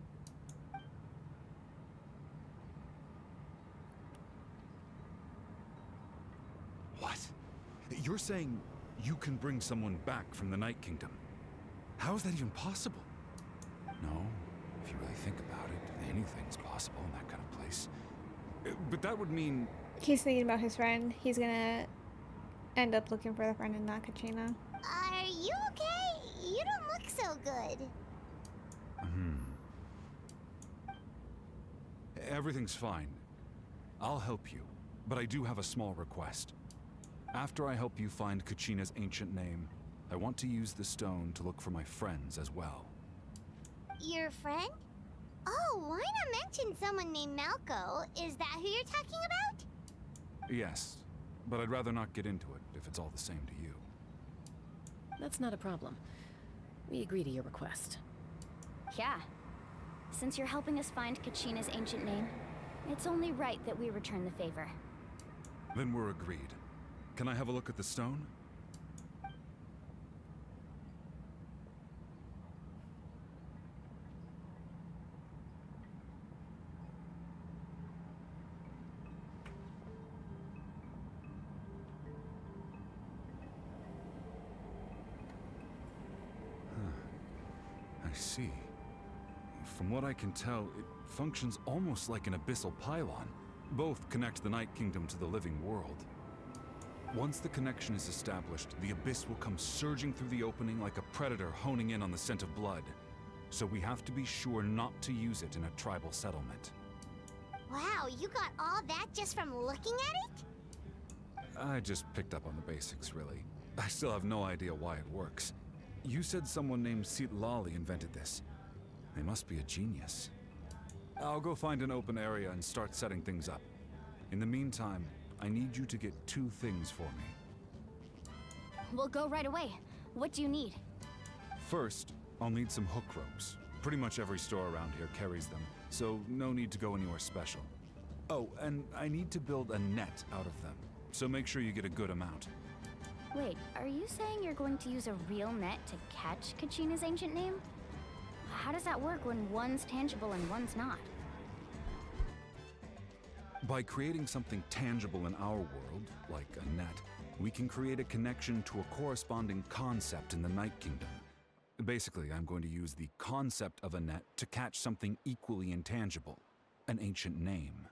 What? You're saying you can bring someone back from the Night Kingdom? How is that even possible? No, if you really think about it, anything's possible in that kind of place. But that would mean...
He's thinking about his friend. He's gonna end up looking for the friend in Nakachina.
Are you okay? You don't look so good.
Everything's fine. I'll help you, but I do have a small request. After I help you find Kachina's ancient name, I want to use the stone to look for my friends as well.
Your friend? Oh, why not mention someone named Malco? Is that who you're talking about?
Yes, but I'd rather not get into it if it's all the same to you.
That's not a problem. We agree to your request.
Yeah. Since you're helping us find Kachina's ancient name, it's only right that we return the favor.
Then we're agreed. Can I have a look at the stone? I see. From what I can tell, it functions almost like an abyssal pylon. Both connect the Night Kingdom to the living world. Once the connection is established, the abyss will come surging through the opening like a predator honing in on the scent of blood. So we have to be sure not to use it in a tribal settlement.
Wow, you got all that just from looking at it?
I just picked up on the basics, really. I still have no idea why it works. You said someone named Lali invented this. They must be a genius. I'll go find an open area and start setting things up. In the meantime, I need you to get 2 things for me.
We'll go right away. What do you need?
First, I'll need some hook ropes. Pretty much every store around here carries them, so no need to go anywhere special. Oh, and I need to build a net out of them, so make sure you get a good amount.
Wait, are you saying you're going to use a real net to catch Kachina's ancient name? How does that work when one's tangible and one's not?
By creating something tangible in our world, like a net, we can create a connection to a corresponding concept in the Night Kingdom. Basically, I'm going to use the concept of a net to catch something equally intangible, an ancient name.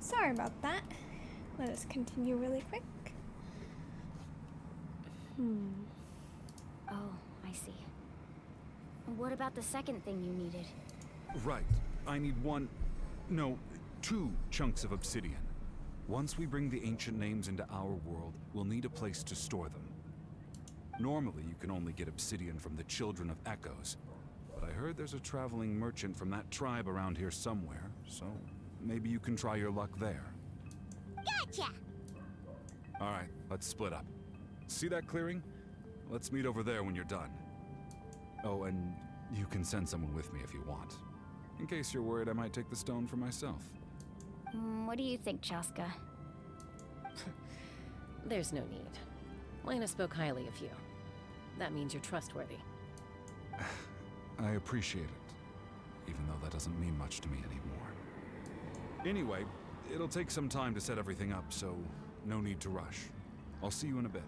Sorry about that. Let us continue really quick.
Oh, I see. What about the second thing you needed?
Right. I need two chunks of obsidian. Once we bring the ancient names into our world, we'll need a place to store them. Normally, you can only get obsidian from the Children of Echoes, but I heard there's a traveling merchant from that tribe around here somewhere, so maybe you can try your luck there.
Gotcha!
Alright, let's split up. See that clearing? Let's meet over there when you're done. Oh, and you can send someone with me if you want. In case you're worried I might take the stone for myself.
What do you think, Chaska?
There's no need. Lena spoke highly of you. That means you're trustworthy.
I appreciate it, even though that doesn't mean much to me anymore. Anyway, it'll take some time to set everything up, so no need to rush. I'll see you in a bit.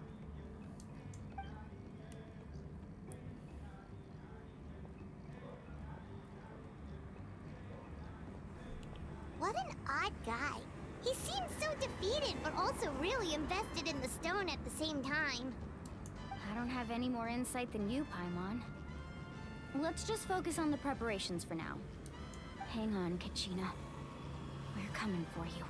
What an odd guy. He seems so defeated, but also really invested in the stone at the same time.
I don't have any more insight than you, Paimon. Let's just focus on the preparations for now. Hang on, Kachina. We're coming for you.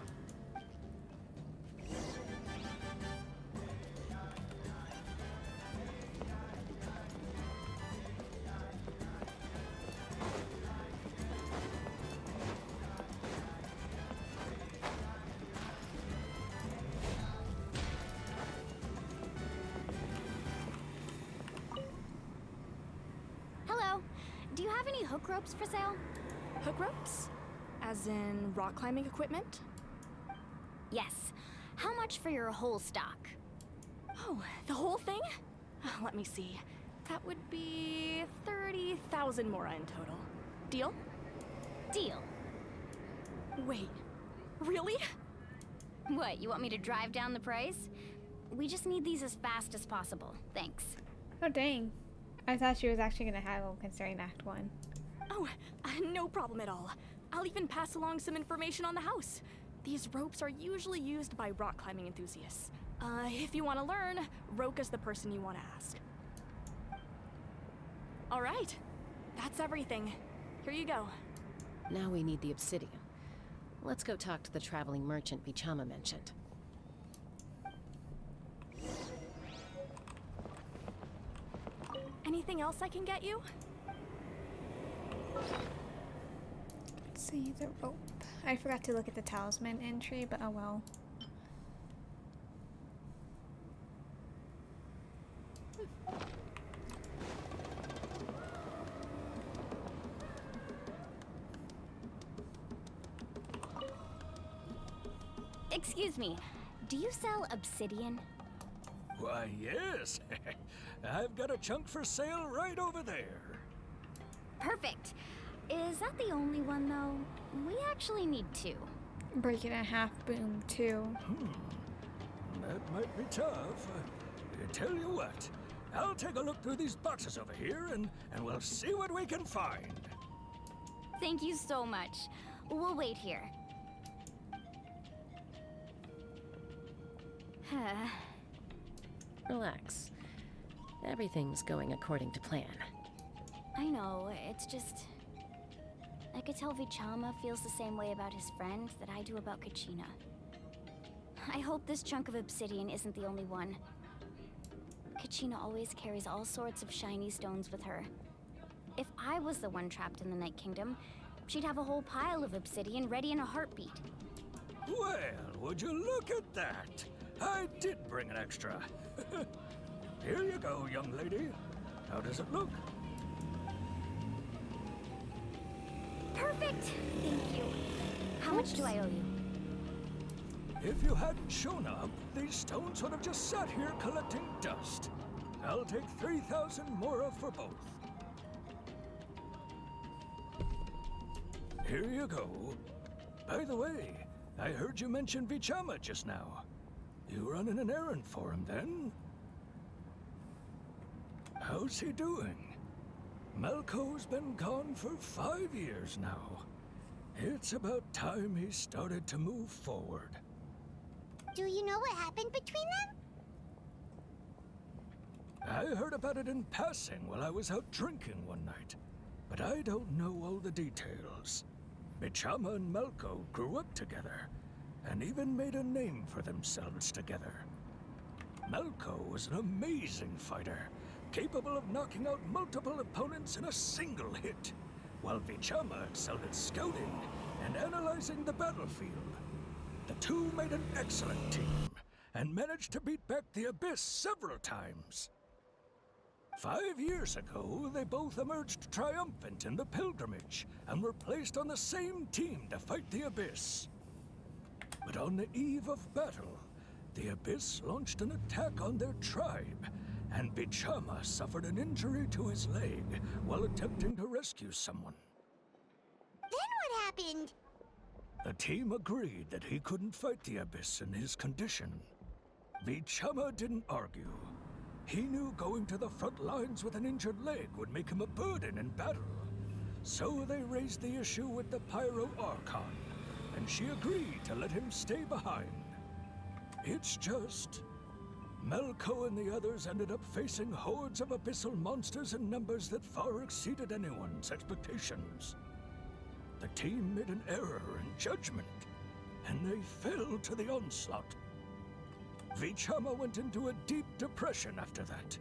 Hello. Do you have any hook ropes for sale?
Hook ropes? As in rock climbing equipment?
Yes. How much for your whole stock?
Oh, the whole thing? Let me see. That would be 30,000 mora in total. Deal?
Deal.
Wait, really?
What, you want me to drive down the price? We just need these as fast as possible. Thanks.
Oh, dang. I thought she was actually going to have them considering Act 1.
Oh, no problem at all. I'll even pass along some information on the house. These ropes are usually used by rock climbing enthusiasts. If you want to learn, Roka's the person you want to ask. All right, that's everything. Here you go.
Now we need the obsidian. Let's go talk to the traveling merchant Bichama mentioned.
Anything else I can get you?
Let's see the rope. I forgot to look at the talisman entry, but oh well.
Excuse me, do you sell obsidian?
Why, yes. I've got a chunk for sale right over there.
Perfect. Is that the only one, though? We actually need two.
Break it in half, boom, two.
That might be tough. Tell you what, I'll take a look through these boxes over here and we'll see what we can find.
Thank you so much. We'll wait here.
Relax. Everything's going according to plan.
I know, it's just... I could tell Vichama feels the same way about his friend that I do about Kachina. I hope this chunk of obsidian isn't the only one. Kachina always carries all sorts of shiny stones with her. If I was the one trapped in the Night Kingdom, she'd have a whole pile of obsidian ready in a heartbeat.
Well, would you look at that? I did bring an extra. Here you go, young lady. How does it look?
Perfect! Thank you. How much do I owe you?
If you hadn't shown up, these stones would have just sat here collecting dust. I'll take 3,000 mora for both. Here you go. By the way, I heard you mention Vichama just now. You running an errand for him, then? How's he doing? Malco's been gone for 5 years now. It's about time he started to move forward.
Do you know what happened between them?
I heard about it in passing while I was out drinking one night, but I don't know all the details. Bichama and Malko grew up together, and even made a name for themselves together. Malko was an amazing fighter, capable of knocking out multiple opponents in a single hit, while Bichama excelled at scouting and analyzing the battlefield. The two made an excellent team, and managed to beat back the Abyss several times. 5 years ago, they both emerged triumphant in the pilgrimage, and were placed on the same team to fight the Abyss. But on the eve of battle, the Abyss launched an attack on their tribe, and Bichama suffered an injury to his leg while attempting to rescue someone.
Then what happened?
The team agreed that he couldn't fight the Abyss in his condition. Bichama didn't argue. He knew going to the front lines with an injured leg would make him a burden in battle. So they raised the issue with the Pyro Archon, and she agreed to let him stay behind. It's just... Malko and the others ended up facing hordes of abyssal monsters in numbers that far exceeded anyone's expectations. The team made an error in judgment, and they fell to the onslaught. Bichama went into a deep depression after that.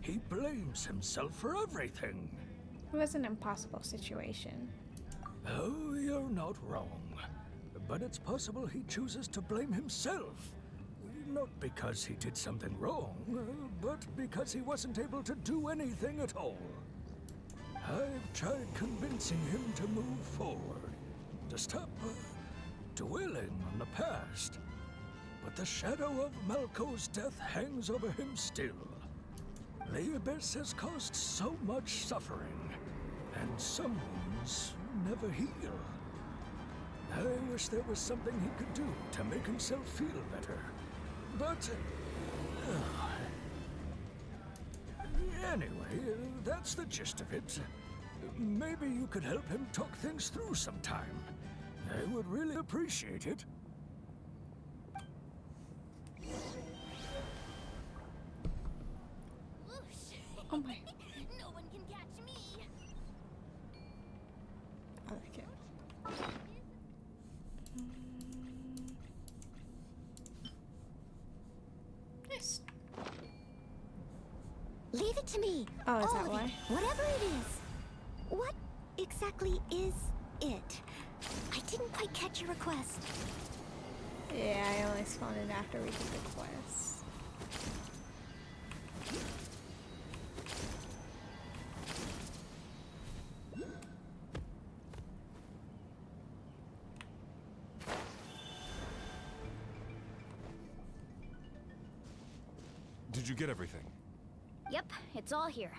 He blames himself for everything.
It was an impossible situation.
Oh, you're not wrong. But it's possible he chooses to blame himself. Not because he did something wrong, but because he wasn't able to do anything at all. I've tried convincing him to move forward, to stop dwelling on the past. But the shadow of Malko's death hangs over him still. The Abyss has caused so much suffering, and some wounds never heal. I wish there was something he could do to make himself feel better. But... anyway, that's the gist of it. Maybe you could help him talk things through sometime. I would really appreciate it.
Oh my.
No one can catch me.
I like it. Nice.
Leave it to me.
Oh, is
all
that
of
why?
it, whatever it is. What exactly is it? I didn't quite catch your request.
Yeah, I only spawned in after we did the quest.
Did you get everything?
Yep, it's all here.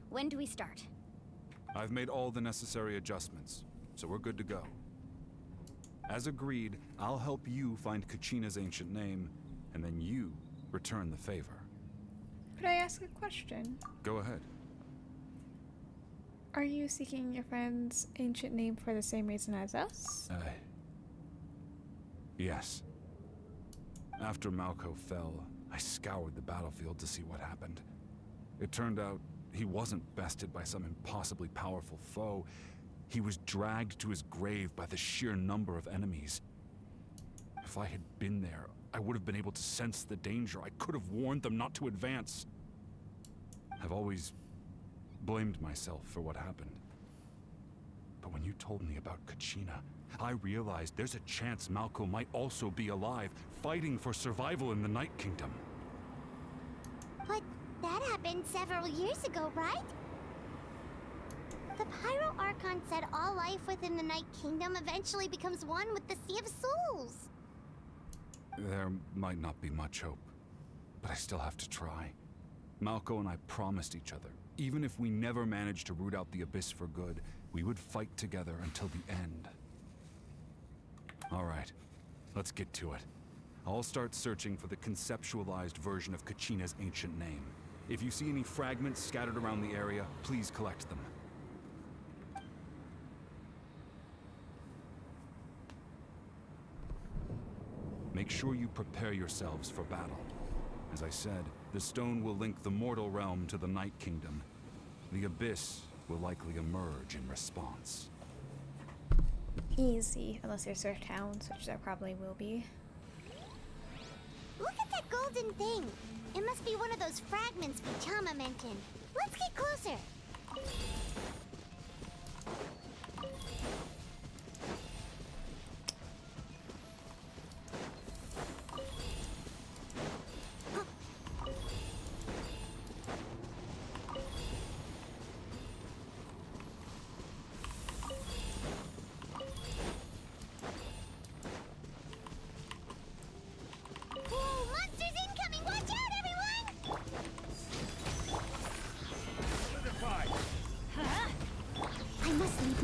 When do we start?
I've made all the necessary adjustments, so we're good to go. As agreed, I'll help you find Kachina's ancient name, and then you return the favor.
Could I ask a question?
Go ahead.
Are you seeking your friend's ancient name for the same reason as us?
Yes. After Malko fell, I scoured the battlefield to see what happened. It turned out he wasn't bested by some impossibly powerful foe. He was dragged to his grave by the sheer number of enemies. If I had been there, I would have been able to sense the danger. I could have warned them not to advance. I've always blamed myself for what happened. But when you told me about Kachina, I realized there's a chance Malko might also be alive, fighting for survival in the Night Kingdom.
But that happened several years ago, right? The Pyro Archon said all life within the Night Kingdom eventually becomes one with the Sea of Souls.
There might not be much hope, but I still have to try. Malko and I promised each other, even if we never managed to root out the Abyss for good, we would fight together until the end. All right, let's get to it. I'll start searching for the conceptualized version of Kachina's ancient name. If you see any fragments scattered around the area, please collect them. make sure you prepare yourselves for battle. As I said, the stone will link the mortal realm to the Night Kingdom. The Abyss will likely emerge in response.
Easy, unless there's Surf Towns, which there probably will be.
Look at that golden thing. It must be one of those fragments Vichama mentioned. Let's get closer.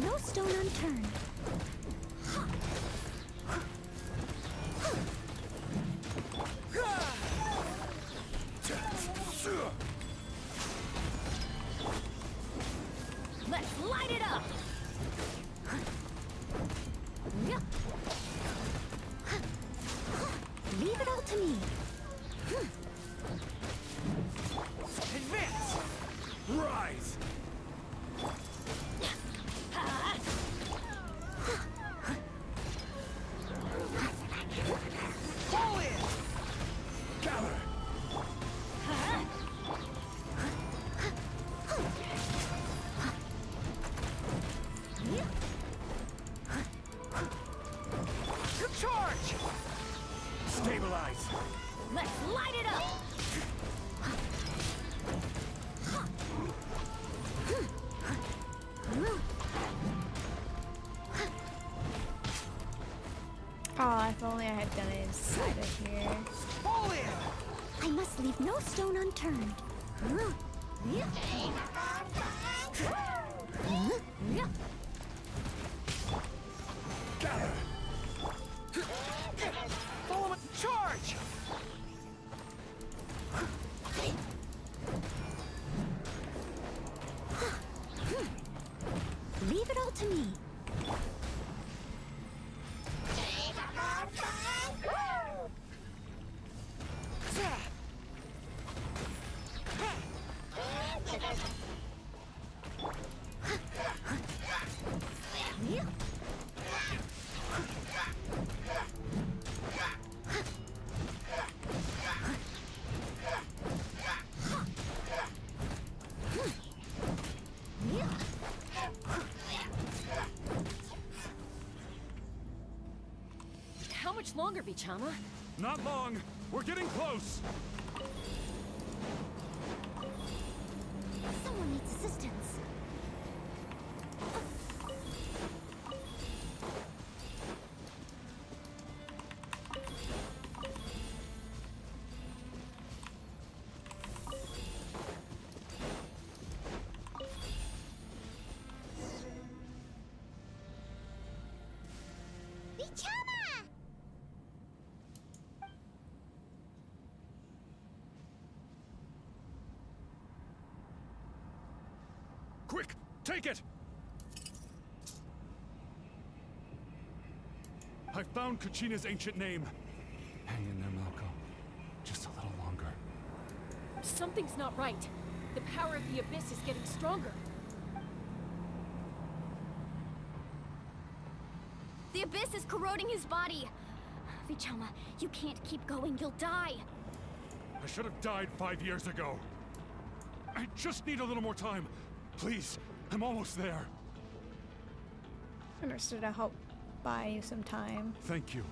No stone unturned.
Let's light it up!
Leave it all to me.
Advance! Rise! Fall in! Gather! Charge! Stabilize!
Let's light it up!
Oh, if only I had done it inside of here.
Fall in!
I must leave no stone unturned.
Gather! Follow it! Charge!
Leave it all to me.
How much longer, Vichama?
Not long. We're getting close.
Someone needs assistance.
Vichama!
Quick, take it! I found Kachina's ancient name. Hang in there, Malco. Just a little longer.
Something's not right. The power of the Abyss is getting stronger.
The Abyss is corroding his body. Vichama, you can't keep going. You'll die.
I should have died 5 years ago. I just need a little more time. Please, I'm almost there.
Understood. I'll help buy you some time.
Thank you.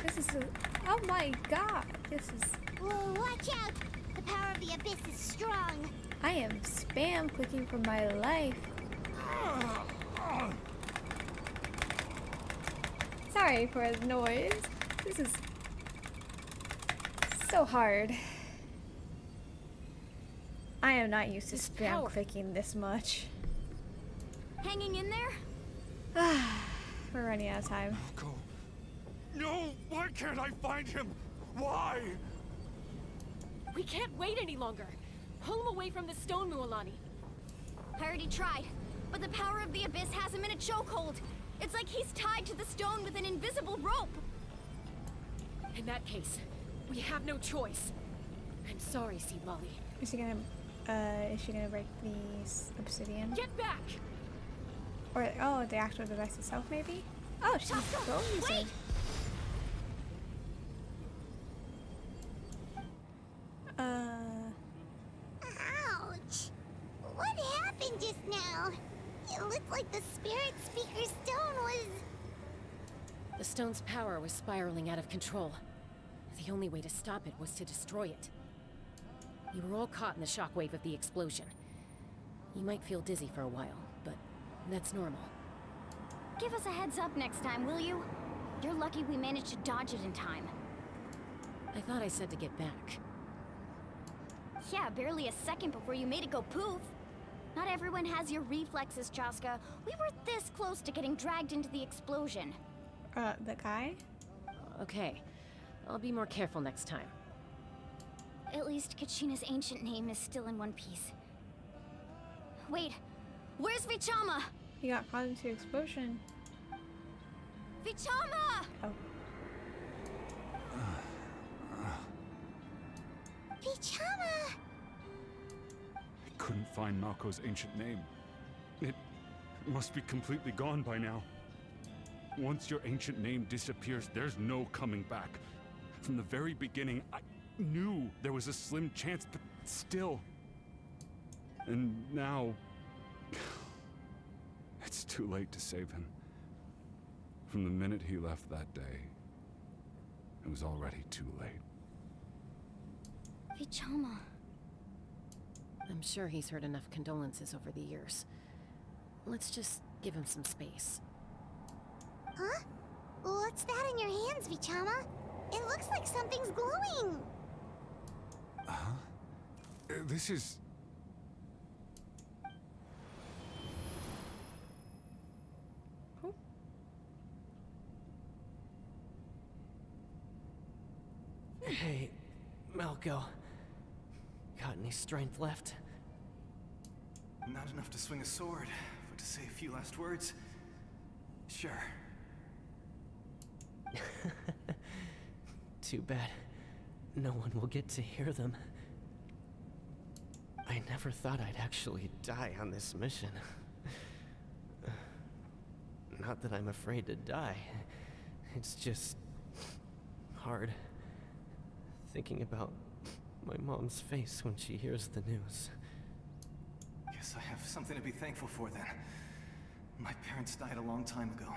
This is a... Oh my god. This is...
Whoa, watch out! The power of the Abyss is strong.
I am spam clicking for my life. Sorry for the noise. This is so hard. I am not used to spam clicking this much.
Hanging in there?
We're running out of time.
Malco. No! Why can't I find him? Why?
We can't wait any longer. Pull him away from the stone, Mualani.
I already tried, but the power of the Abyss has him in a chokehold. It's like he's tied to the stone with an invisible rope.
In that case, we have no choice. I'm sorry, Sea Lolly.
Is she gonna break the obsidian?
Get back!
Or, oh, the actual device itself, maybe? Oh, she's a scroll user.
Wait! Ouch! What happened just now? It looked like the Spirit Speaker stone was...
The stone's power was spiraling out of control. The only way to stop it was to destroy it. You were all caught in the shockwave of the explosion. You might feel dizzy for a while, but that's normal.
Give us a heads up next time, will you? You're lucky we managed to dodge it in time.
I thought I said to get back.
Yeah, barely a second before you made it go poof. Not everyone has your reflexes, Chaska. We were this close to getting dragged into the explosion.
The guy?
Okay. I'll be more careful next time.
At least Kachina's ancient name is still in one piece. Wait, where's Vichama?
He got caught into the explosion.
Vichama!
Oh.
Vichama!
I couldn't find Malko's ancient name. It must be completely gone by now. Once your ancient name disappears, there's no coming back. From the very beginning, I knew there was a slim chance, but still. And now... it's too late to save him. From the minute he left that day, it was already too late.
Vichama.
I'm sure he's heard enough condolences over the years. Let's just give him some space.
Huh? What's that in your hands, Vichama? It looks like something's glowing.
Huh? This is...
Hey, Malko. Got any strength left?
Not enough to swing a sword, but to say a few last words? Sure.
Too bad. No one will get to hear them. I never thought I'd actually die on this mission. Not that I'm afraid to die. It's just... hard. Thinking about my mom's face when she hears the news.
Guess I have something to be thankful for then. My parents died a long time ago.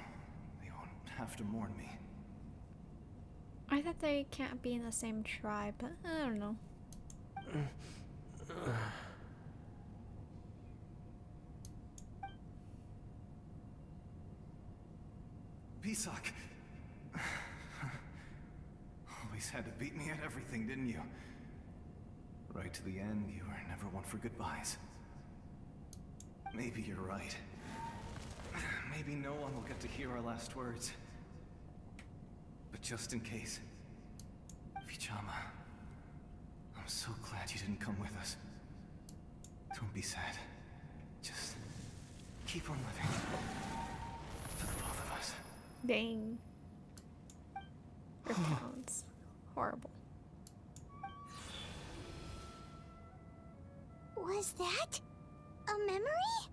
They won't have to mourn me.
I thought they can't be in the same tribe, but I don't know.
Pisak! Always had to beat me at everything, didn't you? Right to the end, you were never one for goodbyes. Maybe you're right. Maybe no one will get to hear our last words. But just in case... Vichama... I'm so glad you didn't come with us. Don't be sad. Just... keep on living. For the both of us.
Dang. Sounds horrible.
Was that a memory?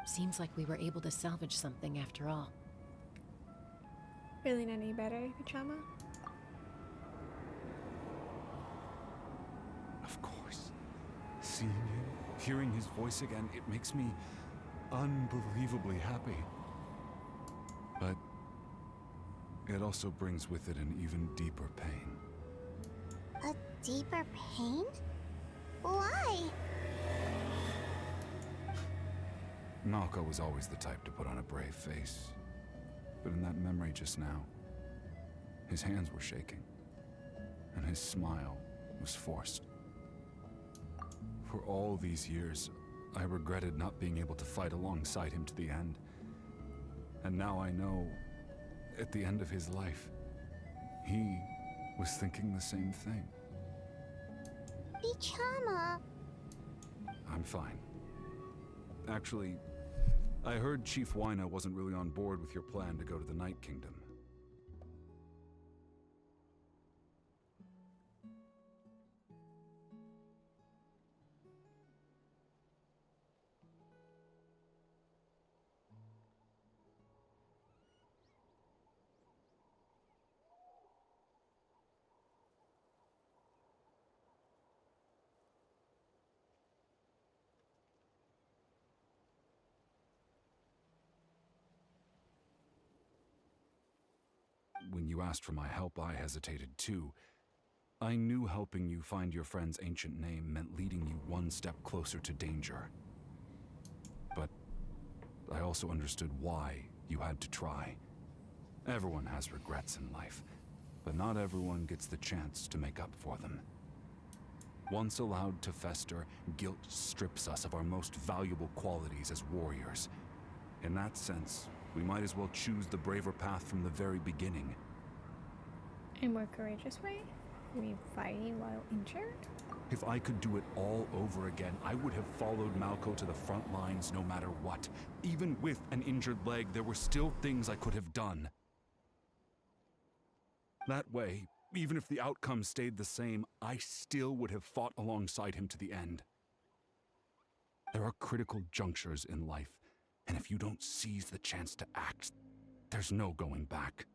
Seems like we were able to salvage something after all.
Feeling any better, Vichama?
Of course. Seeing him, hearing his voice again, it makes me unbelievably happy. But it also brings with it an even deeper pain.
A deeper pain? Why?
Malko was always the type to put on a brave face. But in that memory just now, his hands were shaking, and his smile was forced. For all these years, I regretted not being able to fight alongside him to the end. And now I know, at the end of his life, he was thinking the same thing.
Vichama.
I'm fine. Actually, I heard Chief Wyna wasn't really on board with your plan to go to the Night Kingdom. When you asked for my help, I hesitated too. I knew helping you find your friend's ancient name meant leading you one step closer to danger. But I also understood why you had to try. Everyone has regrets in life, but not everyone gets the chance to make up for them. Once allowed to fester, guilt strips us of our most valuable qualities as warriors. In that sense, we might as well choose the braver path from the very beginning.
A more courageous way? We fighting while injured?
If I could do it all over again, I would have followed Malco to the front lines no matter what. Even with an injured leg, there were still things I could have done. That way, even if the outcome stayed the same, I still would have fought alongside him to the end. There are critical junctures in life, and if you don't seize the chance to act, there's no going back.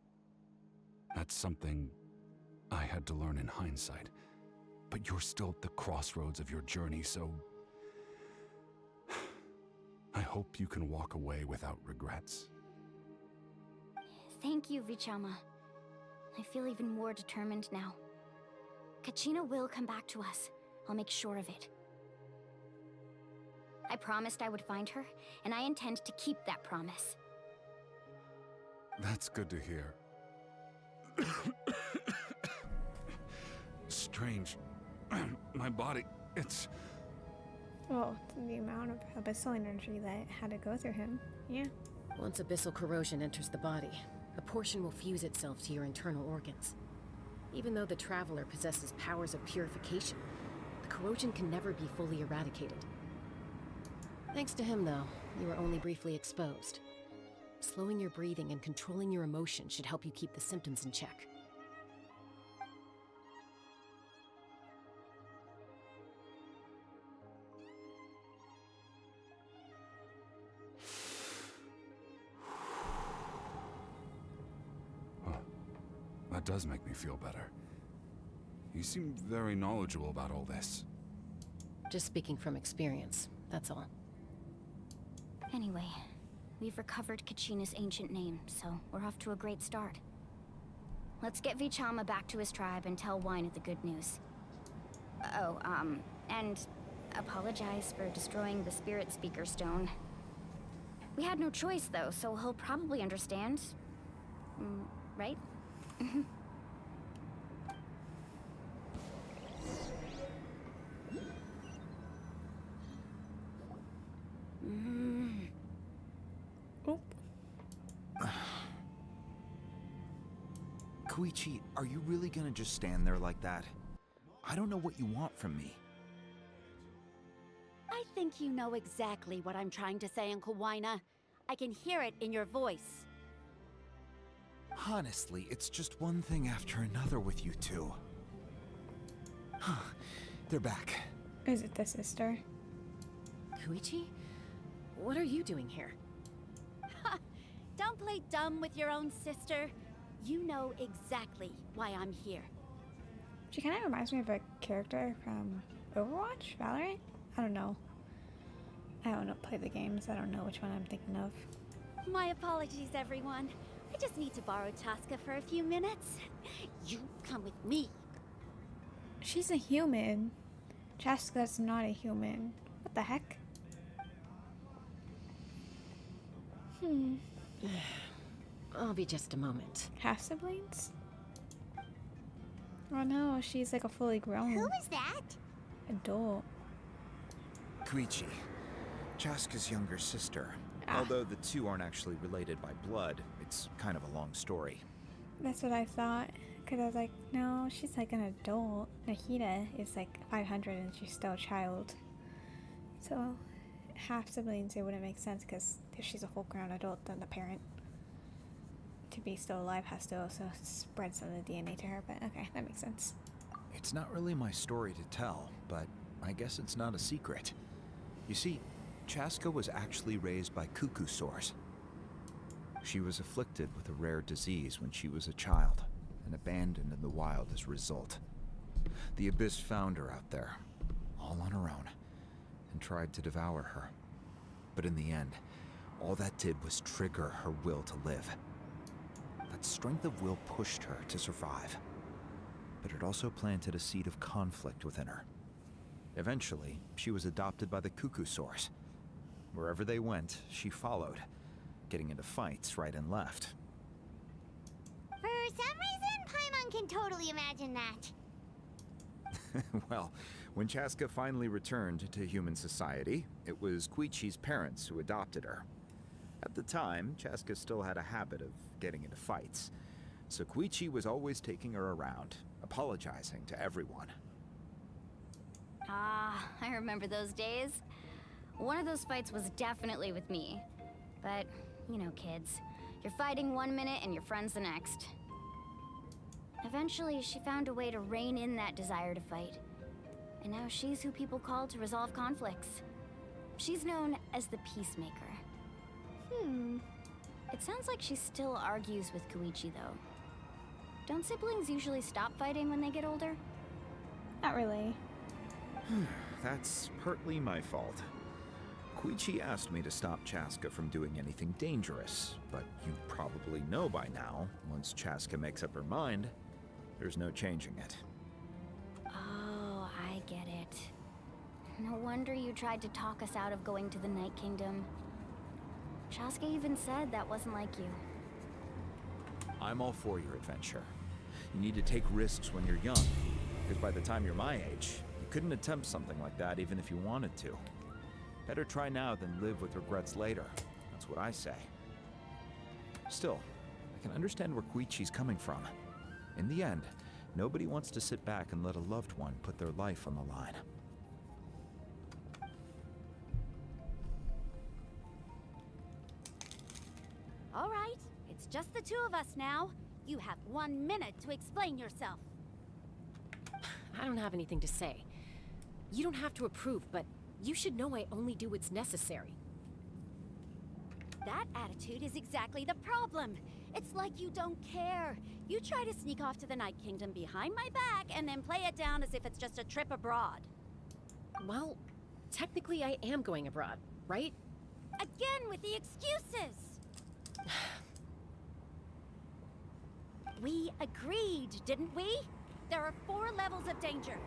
That's something I had to learn in hindsight. But you're still at the crossroads of your journey, so I hope you can walk away without regrets.
Thank you, Vichama. I feel even more determined now. Kachina will come back to us. I'll make sure of it. I promised I would find her, and I intend to keep that promise.
That's good to hear. Strange. My body, it's...
Well, the amount of abyssal energy that had to go through him. Yeah.
Once abyssal corrosion enters the body, a portion will fuse itself to your internal organs. Even though the Traveler possesses powers of purification, the corrosion can never be fully eradicated. Thanks to him, though, you were only briefly exposed. Slowing your breathing and controlling your emotions should help you keep the symptoms in check.
That does make me feel better. You seem very knowledgeable about all this.
Just speaking from experience, that's all.
Anyway, we've recovered Kachina's ancient name, so we're off to a great start. Let's get Vichama back to his tribe and tell Wyna the good news. Oh, and apologize for destroying the Spirit Speaker Stone. We had no choice, though, so he'll probably understand. Right?
Koichi, are you really gonna just stand there like that? I don't know what you want from me.
I think you know exactly what I'm trying to say, Uncle Wyna. I can hear it in your voice.
Honestly, it's just one thing after another with you two. They're back.
Is it the sister?
Koichi? What are you doing here?
Don't play dumb with your own sister. You know exactly why I'm here.
She kind of reminds me of a character from Overwatch? Valorant? I don't know. I don't play the games. I don't know which one I'm thinking of.
My apologies, everyone. I just need to borrow Chaska for a few minutes. You come with me.
She's a human. Chaska's not a human. What the heck?
I'll be just a moment.
Half siblings? Oh no, she's like a fully grown.
Who is that?
Adult.
Koichi, Chaska's younger sister. Although the two aren't actually related by blood, it's kind of a long story.
That's what I thought. Because I was like, no, she's like an adult. Nahida is like 500 and she's still a child. So, half siblings, it wouldn't make sense because if she's a full grown adult, then the parent, to be still alive, has to also spread some of the DNA to her. But okay, that makes sense.
It's not really my story to tell, but I guess it's not a secret. You see, Chaska was actually raised by cuckoo sores. She was afflicted with a rare disease when she was a child and abandoned in the wild as a result. The Abyss found her out there, all on her own, and tried to devour her. But in the end, all that did was trigger her will to live. That strength of will pushed her to survive, but it also planted a seed of conflict within her. Eventually, she was adopted by the cuckoo sores. Wherever they went, she followed, getting into fights right and left.
For some reason, Paimon can totally imagine that.
Well, when Chaska finally returned to human society, it was Koichi's parents who adopted her. At the time, Chaska still had a habit of getting into fights, so Koichi was always taking her around, apologizing to everyone.
Ah, I remember those days. One of those fights was definitely with me. But, you know, kids. You're fighting one minute and your friend's the next. Eventually, she found a way to rein in that desire to fight. And now she's who people call to resolve conflicts. She's known as the Peacemaker. It sounds like she still argues with Koichi, though. Don't siblings usually stop fighting when they get older?
Not really.
That's partly my fault. Koichi asked me to stop Chaska from doing anything dangerous, but you probably know by now, once Chaska makes up her mind, there's no changing it.
Oh, I get it. No wonder you tried to talk us out of going to the Night Kingdom. Chaska even said that wasn't like you.
I'm all for your adventure. You need to take risks when you're young, because by the time you're my age, you couldn't attempt something like that even if you wanted to. Better try now than live with regrets later. That's what I say. Still, I can understand where Koichi's coming from. In the end, nobody wants to sit back and let a loved one put their life on the line.
All right, it's just the two of us now. You have 1 minute to explain yourself.
I don't have anything to say. You don't have to approve, but you should know I only do what's necessary.
That attitude is exactly the problem. It's like you don't care. You try to sneak off to the Night Kingdom behind my back and then play it down as if it's just a trip abroad.
Well, technically I am going abroad, right?
Again with the excuses! We agreed, didn't we? There are 4 levels of danger.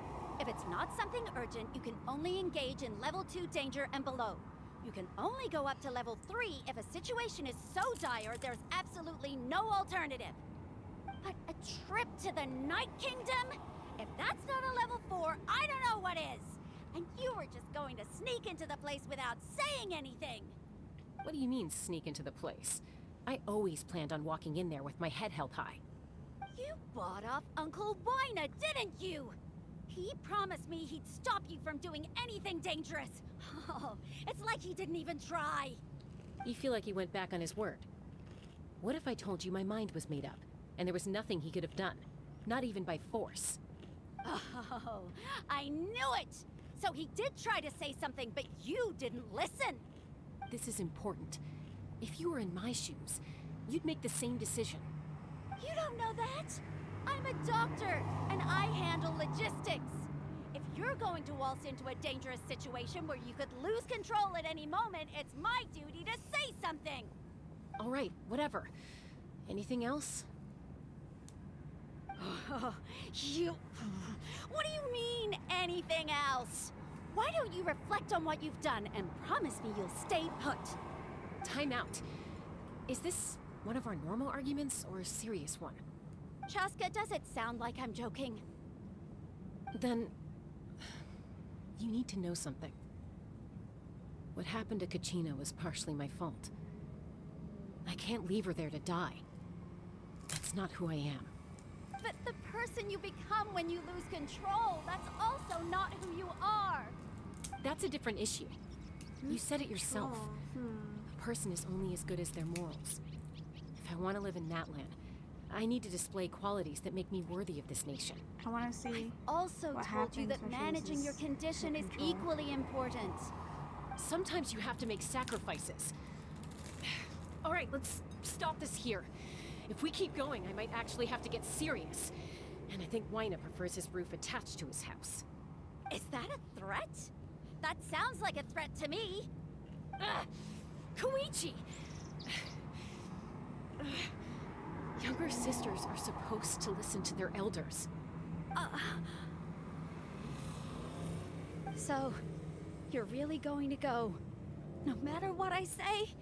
If it's not something urgent, you can only engage in level 2 danger and below. You can only go up to level 3 if a situation is so dire there's absolutely no alternative. But a trip to the Night Kingdom? If that's not a level 4, I don't know what is. And you were just going to sneak into the place without saying anything.
What do you mean, sneak into the place? I always planned on walking in there with my head held high.
You bought off Uncle Wina, didn't you? He promised me he'd stop you from doing anything dangerous. Oh, it's like he didn't even try.
You feel like he went back on his word. What if I told you my mind was made up, and there was nothing he could have done? Not even by force.
Oh, I knew it! So he did try to say something, but you didn't listen.
This is important. If you were in my shoes, you'd make the same decision.
You don't know that? I'm a doctor, and I handle logistics. If you're going to waltz into a dangerous situation where you could lose control at any moment, it's my duty to say something.
All right, whatever. Anything else?
You... What do you mean, anything else? Why don't you reflect on what you've done and promise me you'll stay put?
Time out. Is this one of our normal arguments or a serious one?
Chaska, does it sound like I'm joking?
Then... you need to know something. What happened to Kachina was partially my fault. I can't leave her there to die. That's not who I am.
But the person you become when you lose control, that's also not who you are.
That's a different issue. You said it yourself. A person is only as good as their morals. If I want to live in Natlan, I need to display qualities that make me worthy of this nation.
I want to see.
Also
what
told you
happens
that
when she
managing
loses
your condition is
control.
equally important.
Sometimes you have to make sacrifices. All right, let's stop this here. If we keep going, I might actually have to get serious. And I think Wyna prefers his roof attached to his house.
Is that a threat? That sounds like a threat to me.
Koichi! Younger sisters are supposed to listen to their elders.
So, you're really going to go, no matter what I say?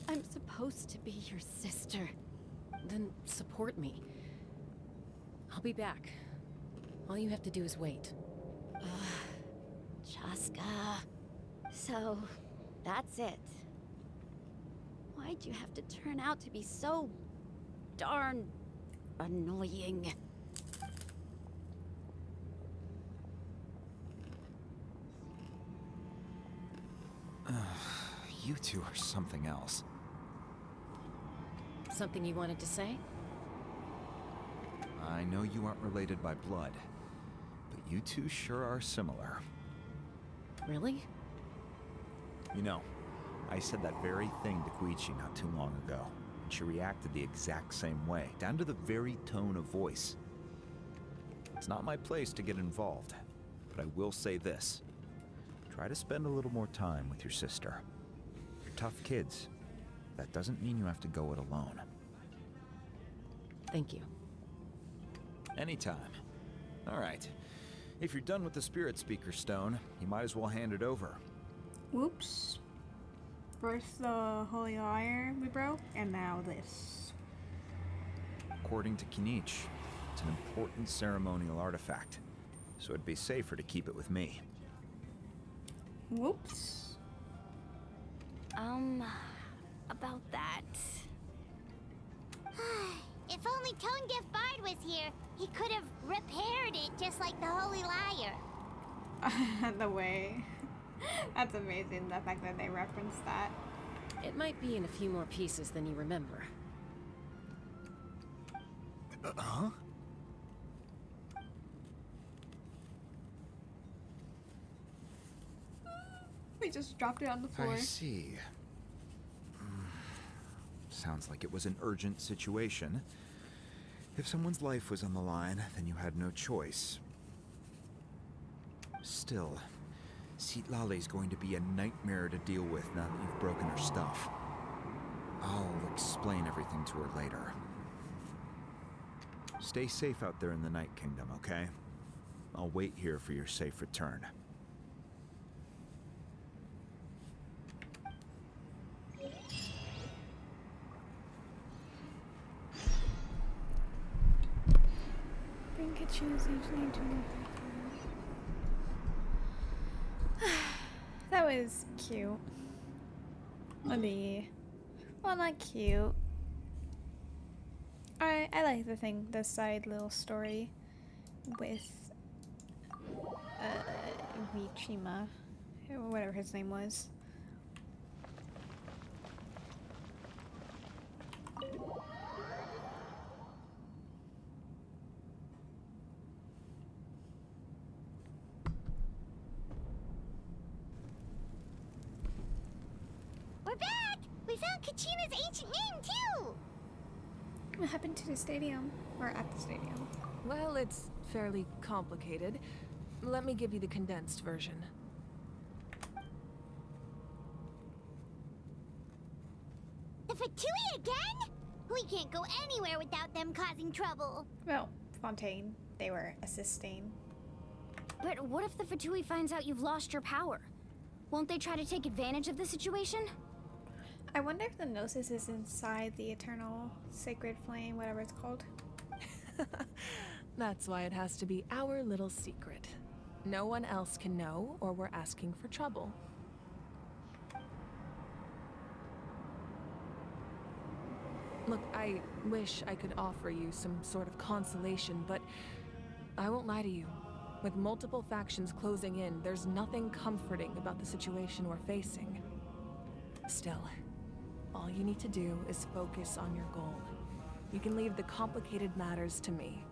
I'm supposed to be your sister.
Then support me. I'll be back. All you have to do is wait.
Chaska. So, that's it. Why'd you have to turn out to be so darn annoying?
You two are something else.
Something you wanted to say?
I know you aren't related by blood, but you two sure are similar.
Really?
You know, I said that very thing to Koichi not too long ago, and she reacted the exact same way, down to the very tone of voice. It's not my place to get involved, but I will say this. Try to spend a little more time with your sister. You're tough kids. That doesn't mean you have to go it alone.
Thank you.
Anytime. All right. If you're done with the Spirit Speaker Stone, you might as well hand it over.
Whoops. First the holy lyre we broke, and now this.
According to Kinich, it's an important ceremonial artifact, so it'd be safer to keep it with me.
Whoops.
About that. If only Tone-Deaf Bard was here, he could have repaired it just like the Holy Lyre.
The way. That's amazing, the fact that they referenced that.
It might be in a few more pieces than you remember.
Huh?
We just dropped it on the floor.
I see. Sounds like it was an urgent situation. If someone's life was on the line, then you had no choice. Still, Citlali's going to be a nightmare to deal with now that you've broken her stuff. I'll explain everything to her later. Stay safe out there in the Night Kingdom, okay? I'll wait here for your safe return.
Bring Kitchen's name to me. That was cute. Well, not cute. I like the side little story with Michima, or whatever his name was.
We're back! We found Kachina's ancient name, too!
What happened to the stadium? Or at the stadium?
Well, it's fairly complicated. Let me give you the condensed version.
The Fatui again? We can't go anywhere without them causing trouble.
Well, Fontaine, they were assisting.
But what if the Fatui finds out you've lost your power? Won't they try to take advantage of the situation?
I wonder if the Gnosis is inside the Eternal Sacred Flame, whatever it's called.
That's why it has to be our little secret. No one else can know, or we're asking for trouble. Look, I wish I could offer you some sort of consolation, but I won't lie to you.
With multiple factions closing in, there's nothing comforting about the situation we're facing. Still, all you need to do is focus on your goal. You can leave the complicated matters to me.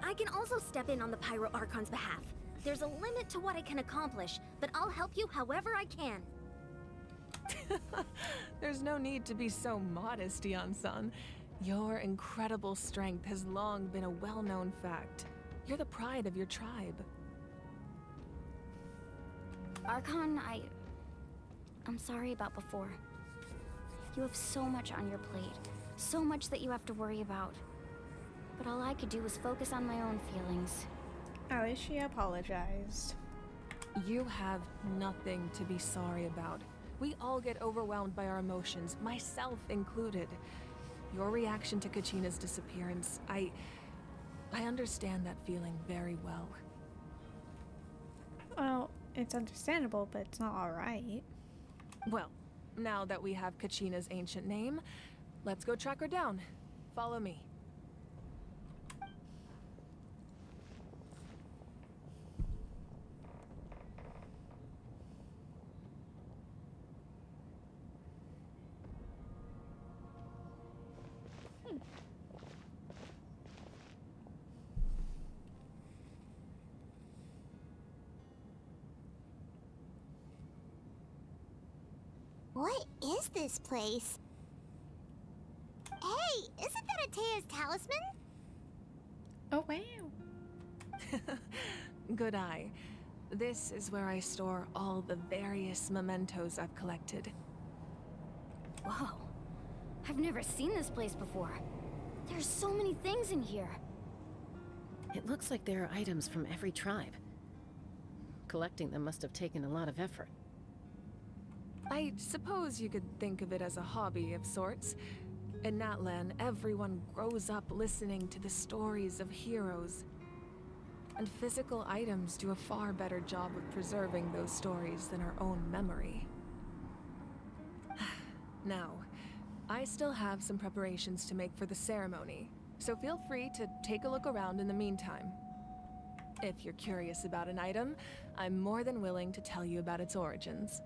I can also step in on the Pyro Archon's behalf. There's a limit to what I can accomplish, but I'll help you however I can.
There's no need to be so modest, Yan-san. Your incredible strength has long been a well-known fact. You're the pride of your tribe.
Archon, I'm sorry about before. You have so much on your plate, so much that you have to worry about. But all I could do was focus on my own feelings.
At least she apologized.
You have nothing to be sorry about. We all get overwhelmed by our emotions, myself included. Your reaction to Kachina's disappearance, I understand that feeling very well.
Well, it's understandable, but it's not alright.
Well, now that we have Kachina's ancient name, let's go track her down. Follow me.
What is this place? Hey, isn't that Atea's talisman?
Oh, wow.
Good eye. This is where I store all the various mementos I've collected.
Whoa. I've never seen this place before. There's so many things in here.
It looks like there are items from every tribe. Collecting them must have taken a lot of effort.
I suppose you could think of it as a hobby of sorts. In Natlan, everyone grows up listening to the stories of heroes. And physical items do a far better job of preserving those stories than our own memory. Now, I still have some preparations to make for the ceremony, so feel free to take a look around in the meantime. If you're curious about an item, I'm more than willing to tell you about its origins.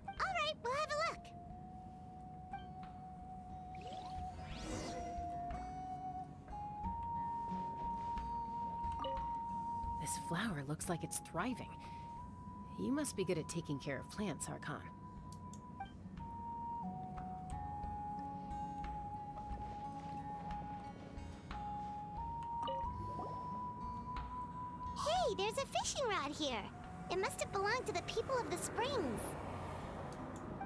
Alright, we'll have a look.
This flower looks like it's thriving. You must be good at taking care of plants, Archon.
Hey, there's a fishing rod here. It must have belonged to the people of the springs.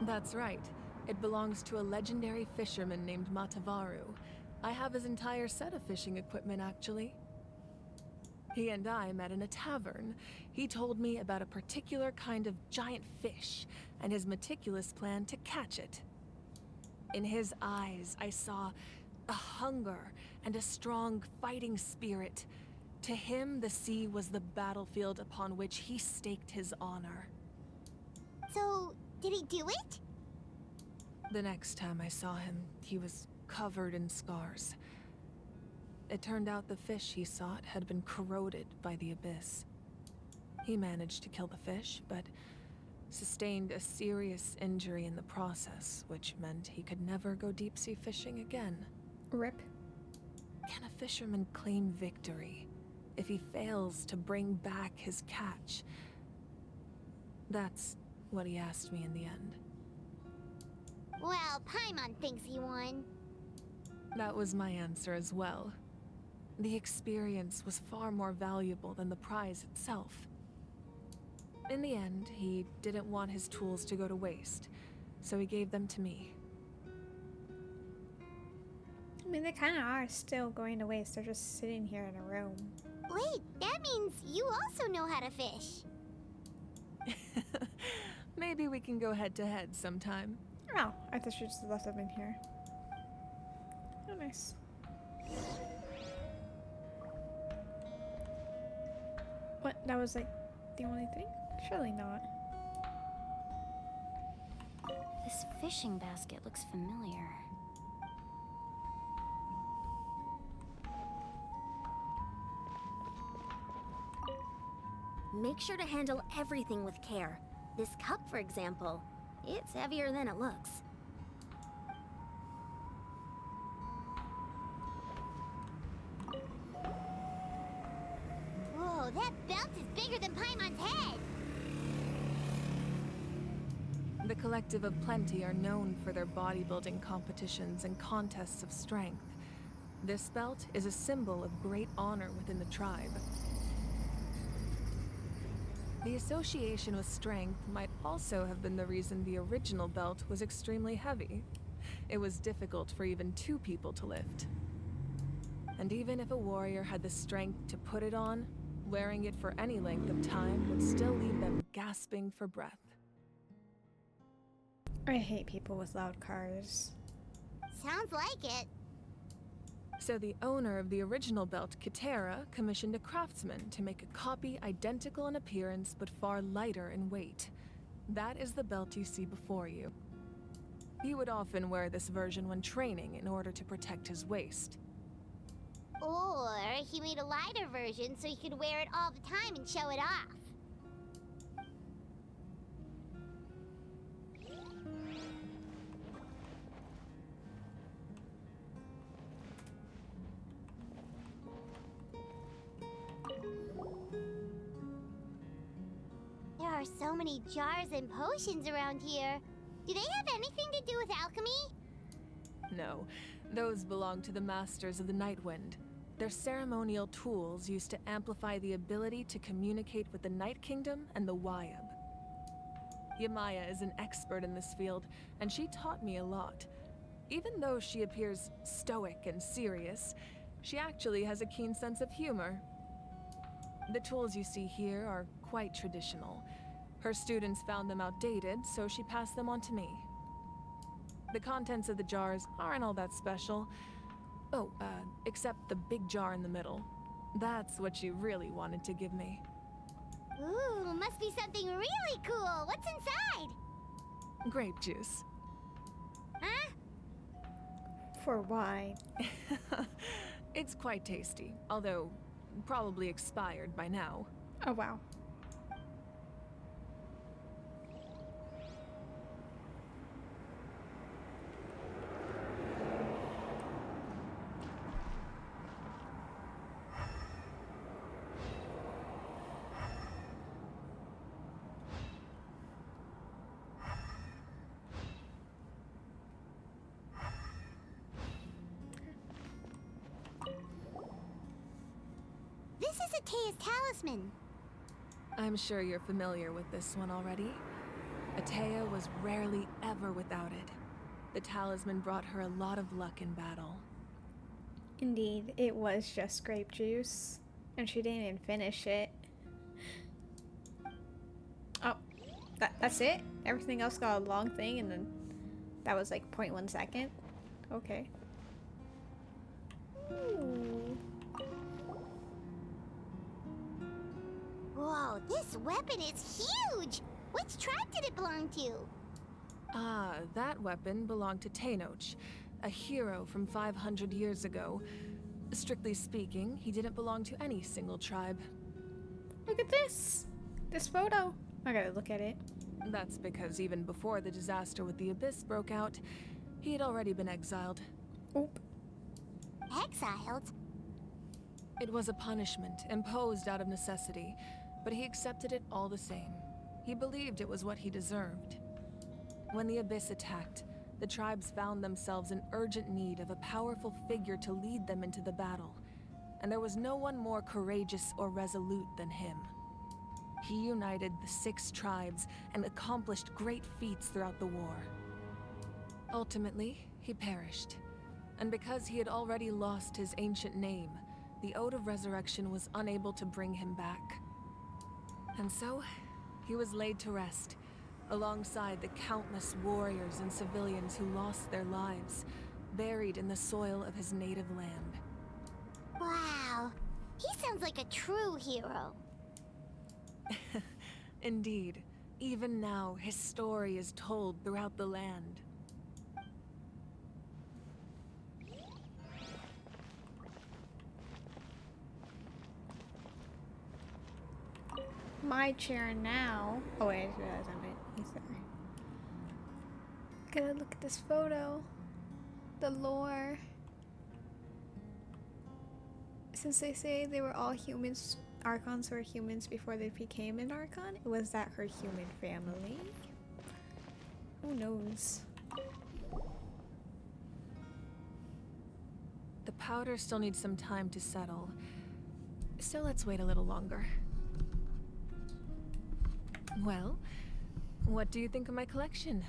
That's right. It belongs to a legendary fisherman named Matavaru. I have his entire set of fishing equipment, actually. He and I met in a tavern. He told me about a particular kind of giant fish and his meticulous plan to catch it. In his eyes, I saw a hunger and a strong fighting spirit. To him, the sea was the battlefield upon which he staked his honor.
So, did he do it?
The next time I saw him, he was covered in scars. It turned out the fish he sought had been corroded by the abyss. He managed to kill the fish, but sustained a serious injury in the process, which meant he could never go deep-sea fishing again.
Rip.
Can a fisherman claim victory if he fails to bring back his catch? That's what he asked me in the end.
Well, Paimon thinks he won.
That was my answer as well. The experience was far more valuable than the prize itself. In the end, he didn't want his tools to go to waste, so he gave them to me.
I mean, they kind of are still going to waste. They're just sitting here in a room.
Wait, that means you also know how to fish.
Maybe we can go head-to-head sometime.
Oh, I thought she just left them in here. Oh, nice. What? That was like the only thing? Surely not.
This fishing basket looks familiar.
Hey,
Make sure to handle everything with care. This cup, for example, it's heavier than it looks.
Whoa, that belt is bigger than Paimon's head!
The Collective of Plenty are known for their bodybuilding competitions and contests of strength. This belt is a symbol of great honor within the tribe. The association with strength might also have been the reason the original belt was extremely heavy. It was difficult for even 2 people to lift. And even if a warrior had the strength to put it on, wearing it for any length of time would still leave them gasping for breath.
I hate people with loud cars.
Sounds like it.
So the owner of the original belt, Kitera, commissioned a craftsman to make a copy identical in appearance but far lighter in weight. That is the belt you see before you. He would often wear this version when training in order to protect his waist.
Or he made a lighter version so he could wear it all the time and show it off. There are so many jars and potions around here. Do they have anything to do with alchemy?
No, those belong to the Masters of the Nightwind. They're ceremonial tools used to amplify the ability to communicate with the Night Kingdom and the Wyab. Yamaya is an expert in this field, and she taught me a lot. Even though she appears stoic and serious, she actually has a keen sense of humor. The tools you see here are quite traditional. Her students found them outdated, so she passed them on to me. The contents of the jars aren't all that special. Oh, except the big jar in the middle. That's what she really wanted to give me.
Ooh, must be something really cool. What's inside?
Grape juice.
Huh?
For wine.
It's quite tasty, although probably expired by now.
Oh, wow.
This is Atea's talisman.
I'm sure you're familiar with this one already. Atea was rarely ever without it. The talisman brought her a lot of luck in battle.
Indeed, it was just grape juice. And she didn't even finish it. Oh, that's it? Everything else got a long thing and then that was like 0.1 second? Okay. Ooh.
Whoa, this weapon is huge! Which tribe did it belong to?
Ah, that weapon belonged to Tenoch, a hero from 500 years ago. Strictly speaking, he didn't belong to any single tribe.
Look at this! This photo! I gotta look at it.
That's because even before the disaster with the Abyss broke out, he had already been exiled.
Oop.
Exiled?
It was a punishment imposed out of necessity, but he accepted it all the same. He believed it was what he deserved. When the Abyss attacked, the tribes found themselves in urgent need of a powerful figure to lead them into the battle, and there was no one more courageous or resolute than him. He united the 6 tribes and accomplished great feats throughout the war. Ultimately, he perished, and because he had already lost his ancient name, the Ode of Resurrection was unable to bring him back. And so, he was laid to rest, alongside the countless warriors and civilians who lost their lives, buried in the soil of his native land.
Wow, he sounds like a true hero.
Indeed, even now his story is told throughout the land.
my chair now. Oh wait, I just realized I might. He's there. Gotta look at this photo. The lore. Since they say they were all humans, Archons were humans before they became an Archon, was that her human family? Who knows?
The powder still needs some time to settle, so let's wait a little longer. Well, what do you think of my collection?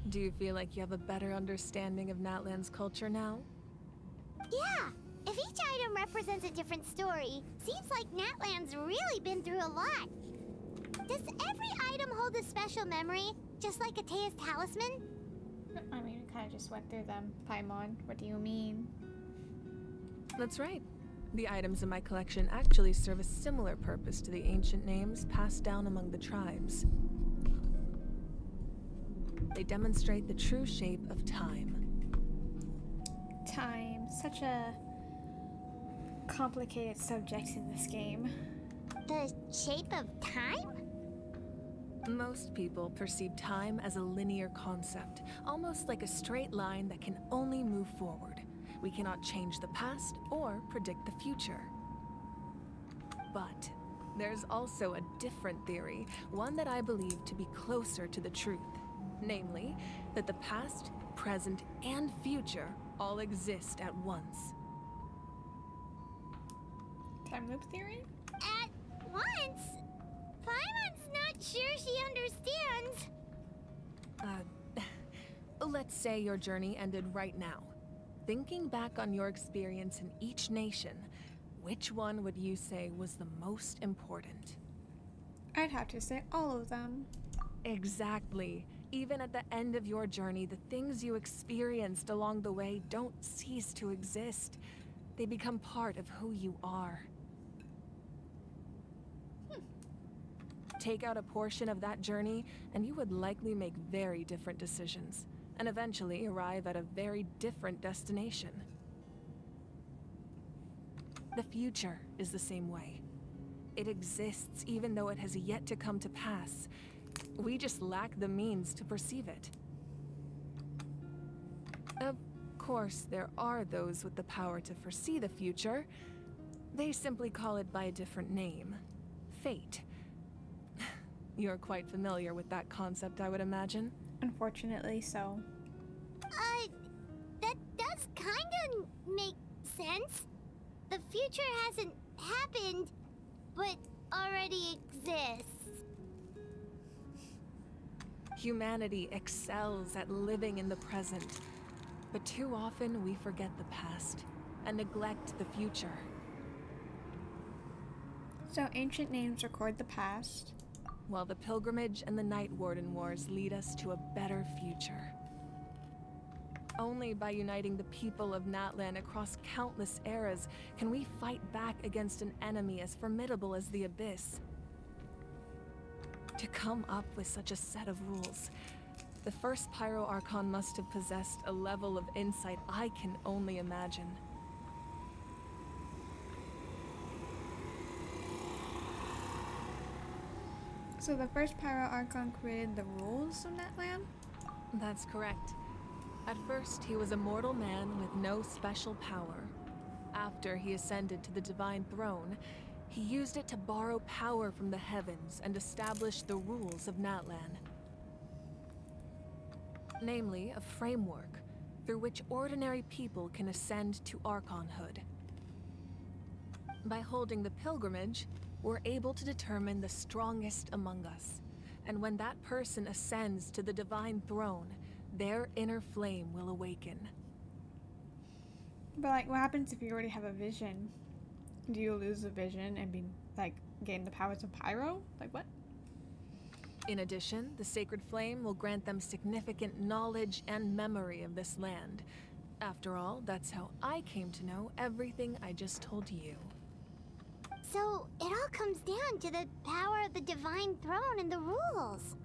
Do you feel like you have a better understanding of Natlan's culture now?
Yeah! If each item represents a different story, seems like Natlan's really been through a lot. Does every item hold a special memory, just like Atea's talisman?
I mean, we kind of just went through them. Paimon, what do you mean?
That's right. The items in my collection actually serve a similar purpose to the ancient names passed down among the tribes. They demonstrate the true shape of time.
Time. Such a complicated subject in this game.
The shape of time?
Most people perceive time as a linear concept, almost like a straight line that can only move forward. We cannot change the past or predict the future. But there's also a different theory, one that I believe to be closer to the truth. Namely, that the past, present, and future all exist at once.
Time loop theory?
At once? Paimon's not sure she understands.
Let's say your journey ended right now. Thinking back on your experience in each nation, which one would you say was the most important?
I'd have to say all of them.
Exactly. Even at the end of your journey, the things you experienced along the way don't cease to exist. They become part of who you are. Take out a portion of that journey, and you would likely make very different decisions, and eventually arrive at a very different destination. The future is the same way. It exists even though it has yet to come to pass. We just lack the means to perceive it. Of course, there are those with the power to foresee the future. They simply call it by a different name. Fate. You're quite familiar with that concept, I would imagine.
Unfortunately, so.
That does kinda make sense. The future hasn't happened, but already exists.
Humanity excels at living in the present, but too often we forget the past and neglect the future.
So ancient names record the past,
while the Pilgrimage and the Night Warden Wars lead us to a better future. Only by uniting the people of Natlan across countless eras can we fight back against an enemy as formidable as the Abyss. To come up with such a set of rules, the first Pyro Archon must have possessed a level of insight I can only imagine.
So the first Pyro Archon created the rules of Natlan?
That's correct. At first, he was a mortal man with no special power. After he ascended to the Divine Throne, he used it to borrow power from the heavens and establish the rules of Natlan. Namely, a framework through which ordinary people can ascend to Archonhood. By holding the pilgrimage, we're able to determine the strongest among us. And when that person ascends to the Divine Throne, their inner flame will awaken.
But like, what happens if you already have a vision? Do you lose the vision and be like gain the powers of Pyro? Like what?
In addition, the sacred flame will grant them significant knowledge and memory of this land. After all, that's how I came to know everything I just told you.
So, it all comes down to the power of the Divine Throne and the rules.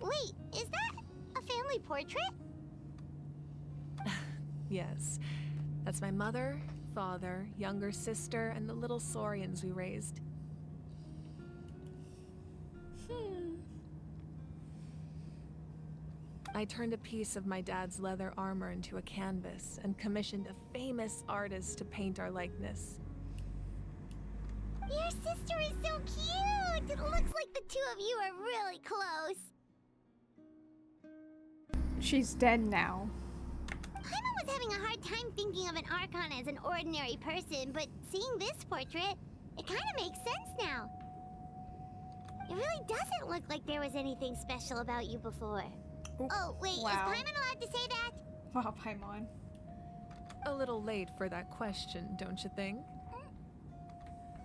Wait, is that a family portrait?
Yes. That's my mother, father, younger sister, and the little saurians we raised. I turned a piece of my dad's leather armor into a canvas and commissioned a famous artist to paint our likeness.
Your sister is so cute! It looks like the two of you are really close.
She's dead now.
Paimon was having a hard time thinking of an Archon as an ordinary person, but seeing this portrait, it kind of makes sense now. It really doesn't look like there was anything special about you before. Oh, wait,
wow.
Is Paimon allowed to say that?
Wow, Paimon.
A little late for that question, don't you think?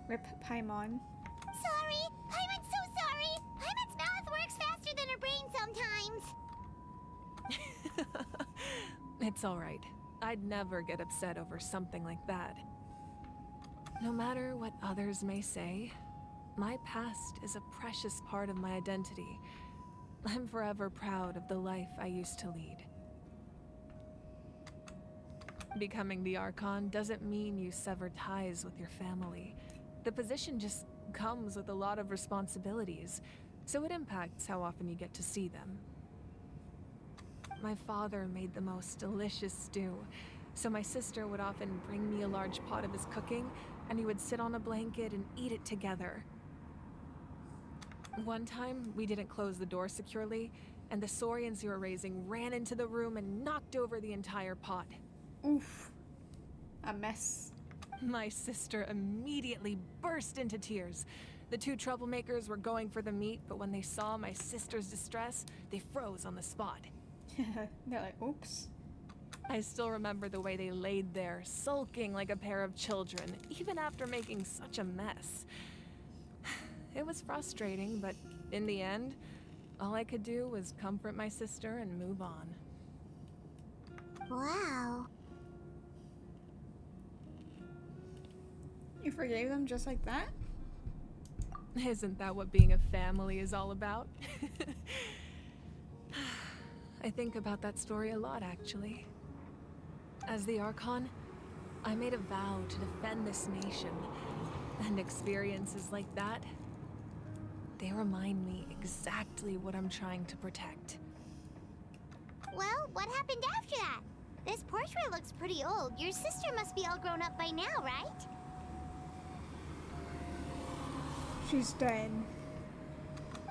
Rip Paimon.
Sorry! Paimon's so sorry! Paimon's mouth works faster than her brain sometimes!
It's alright. I'd never get upset over something like that. No matter what others may say, my past is a precious part of my identity. I'm forever proud of the life I used to lead. Becoming the Archon doesn't mean you sever ties with your family. The position just comes with a lot of responsibilities, so it impacts how often you get to see them. My father made the most delicious stew, so my sister would often bring me a large pot of his cooking, and we would sit on a blanket and eat it together. One time, we didn't close the door securely, and the Saurians you were raising ran into the room and knocked over the entire pot.
Oof. A mess.
My sister immediately burst into tears. The two troublemakers were going for the meat, but when they saw my sister's distress, they froze on the spot.
They're like, oops.
I still remember the way they laid there, sulking like a pair of children, even after making such a mess. It was frustrating, but in the end, all I could do was comfort my sister and move on.
Wow.
You forgave them just like that?
Isn't that what being a family is all about? I think about that story a lot, actually. As the Archon, I made a vow to defend this nation, and experiences like that, they remind me exactly what I'm trying to protect.
Well, what happened after that? This portrait looks pretty old. Your sister must be all grown up by now, right?
She's dead.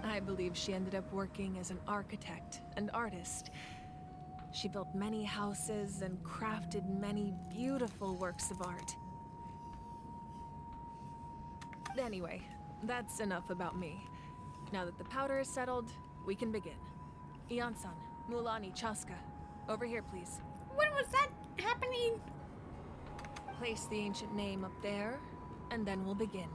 I believe she ended up working as an architect and artist. She built many houses and crafted many beautiful works of art. Anyway, that's enough about me. Now that the powder is settled, we can begin. Ian-san, Mulani, Chaska, over here, please.
When was that happening?
Place the ancient name up there, and then we'll begin.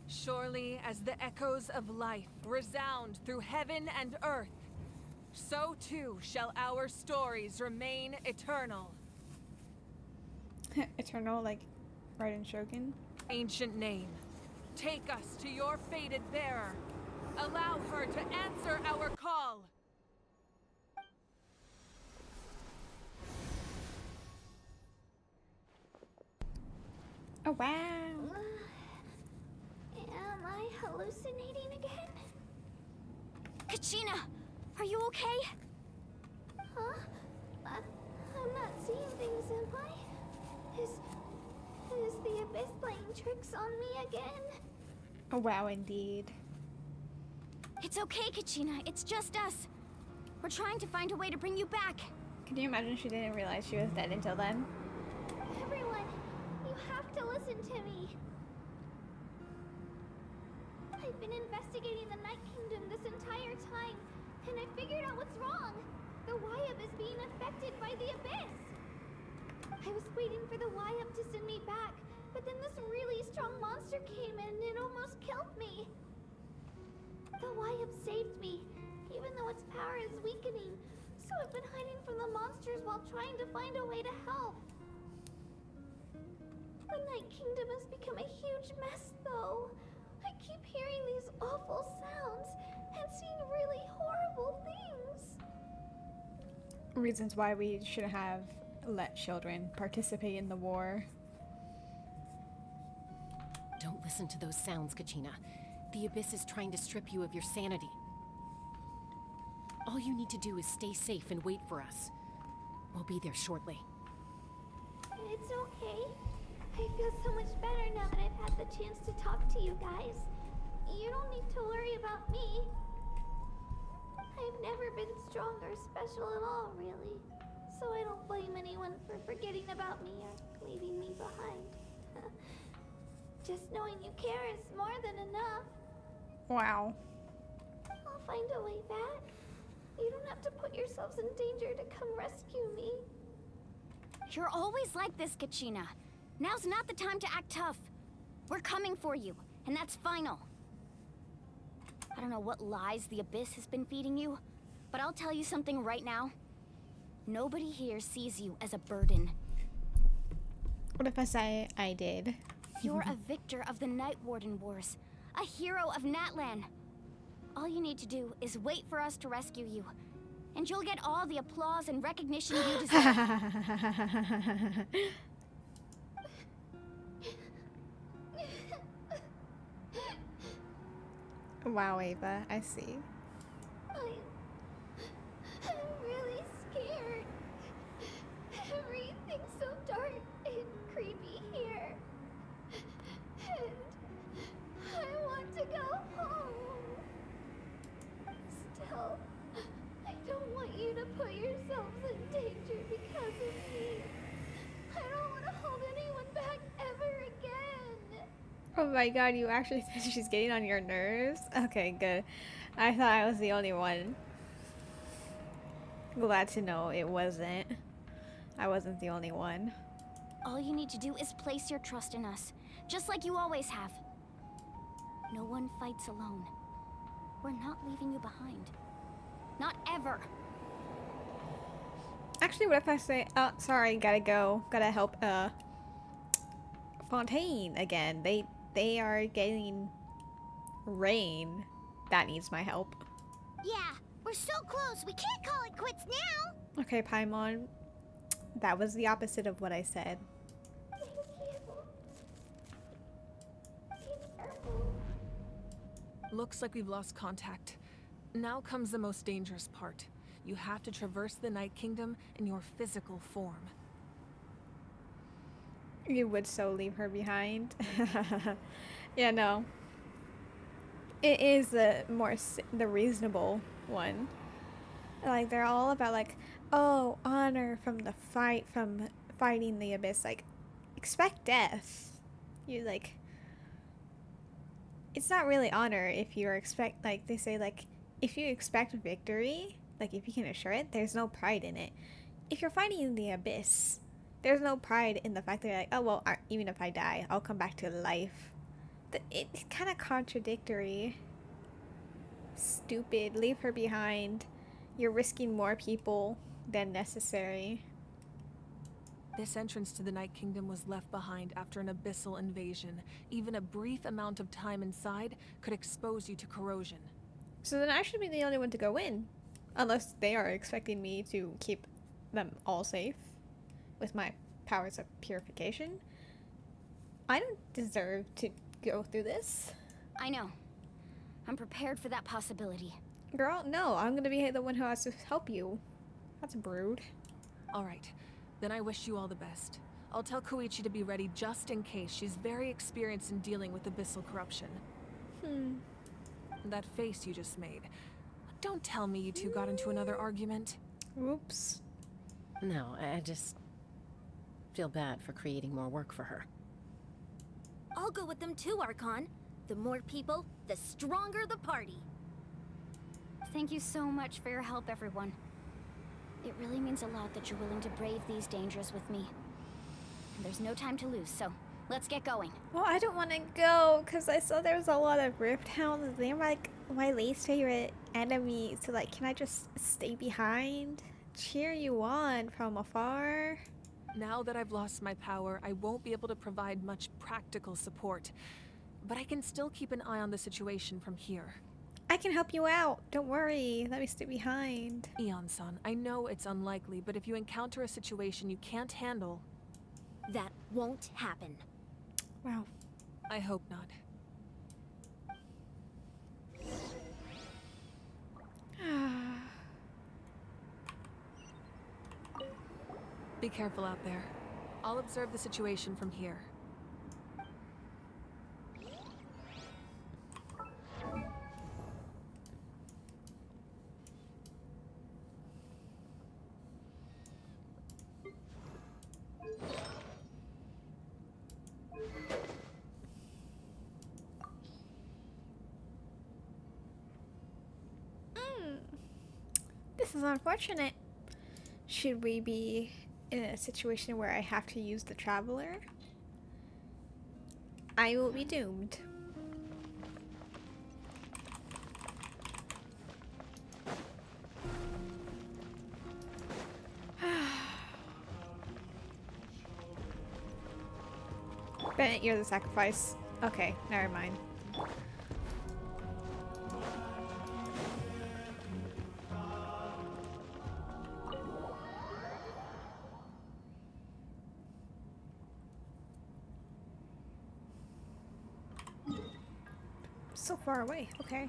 Surely as the echoes of life resound through heaven and earth, so too shall our stories remain eternal.
Eternal, like Raiden Shogun?
Ancient name, take us to your fated bearer. Allow her to answer our call.
Oh, wow.
Am I hallucinating again?
Kachina, are you okay?
Huh?
I'm not seeing things, am I? Is the Abyss playing tricks on me again?
Oh, wow, indeed.
It's okay, Kachina. It's just us. We're trying to find a way to bring you back.
Can you imagine she didn't realize she was dead until then?
Everyone, you have to listen to me. I've been investigating the Night Kingdom this entire time, and I figured out what's wrong. The Wyab is being affected by the Abyss. I was waiting for the Wyab to send me back, but then this really strong monster came in and it almost killed me. The Wyab saved me, even though its power is weakening. So I've been hiding from the monsters while trying to find a way to help. The Night Kingdom has become a huge mess, though. I keep hearing these awful sounds and seeing really horrible things.
Reasons why we should have let children participate in the war.
Don't listen to those sounds, Kachina. The Abyss is trying to strip you of your sanity. All you need to do is stay safe and wait for us. We'll be there shortly.
It's okay. I feel so much better now that I've had the chance to talk to you guys. You don't need to worry about me. I've never been strong or special at all, really. So I don't blame anyone for forgetting about me or leaving me behind. Just knowing you care is more than enough.
Wow.
I'll find a way back. You don't have to put yourselves in danger to come rescue me.
You're always like this, Kachina. Now's not the time to act tough. We're coming for you, and that's final. I don't know what lies the Abyss has been feeding you, but I'll tell you something right now. Nobody here sees you as a burden.
What if I say I did?
You're a victor of the Night Warden Wars, a hero of Natlan. All you need to do is wait for us to rescue you, and you'll get all the applause and recognition you deserve.
Wow, Ava, I see.
I'm really scared. Everything's so dark and creepy here. And I want to go home. Still, I don't want you to put yourselves in danger because of me. I don't want to hold anyone back ever again.
Oh my god, you actually think she's getting on your nerves? Okay, good. I thought I was the only one. Glad to know it wasn't. I wasn't the only one.
All you need to do is place your trust in us, just like you always have. No one fights alone. We're not leaving you behind. Not ever.
Actually, what if I say, oh, sorry, gotta go. Gotta help, Fontaine again. They are getting rain. That needs my help.
Yeah, we're so close. We can't call it quits now.
Okay, Paimon. That was the opposite of what I said.
Looks like we've lost contact. Now comes the most dangerous part. You have to traverse the Night Kingdom in your physical form.
You would so leave her behind. Yeah, no. It is the reasonable one. Like, they're all about, like, oh, honor from fighting the Abyss. Like, expect death. You, like, it's not really honor if you expect, like, they say, like, if you expect victory, like, if you can assure it, there's no pride in it. If you're fighting the Abyss, there's no pride in the fact that you're like, oh, well, even if I die, I'll come back to life. It's kind of contradictory. Stupid. Leave her behind. You're risking more people than necessary.
This entrance to the Night Kingdom was left behind after an abyssal invasion. Even a brief amount of time inside could expose you to corrosion.
So then I should be the only one to go in. Unless they are expecting me to keep them all safe with my powers of purification. I don't deserve to go through this.
I know. I'm prepared for that possibility.
Girl, no. I'm gonna be the one who has to help you. That's rude.
Alright. Then I wish you all the best. I'll tell Koichi to be ready just in case. She's very experienced in dealing with abyssal corruption. That face you just made. Don't tell me you two got into another argument.
Oops.
No, I just feel bad for creating more work for her.
I'll go with them too, Archon. The more people, the stronger the party. Thank you so much for your help, everyone. It really means a lot that you're willing to brave these dangers with me. And there's no time to lose, so let's get going.
Well, I don't want to go because I saw there was a lot of Rift Hounds. They're like my least favorite enemy. So like, can I just stay behind? Cheer you on from afar?
Now that I've lost my power, I won't be able to provide much practical support. But I can still keep an eye on the situation from here.
I can help you out. Don't worry. Let me stay behind.
Eon-san, I know it's unlikely, but if you encounter a situation you can't handle...
That won't happen.
Wow.
I hope not. Be careful out there. I'll observe the situation from here.
This is unfortunate. Should we be in a situation where I have to use the Traveler? I will be doomed. Bennett, you're the sacrifice. Okay, never mind. So far away, okay.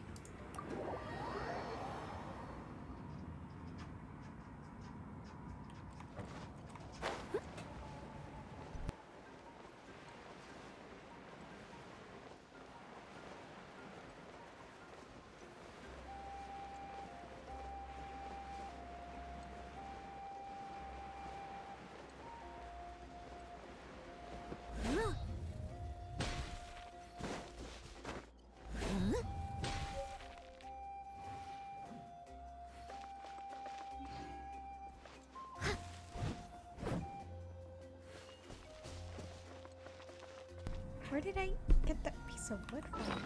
Where did I get that piece of wood from?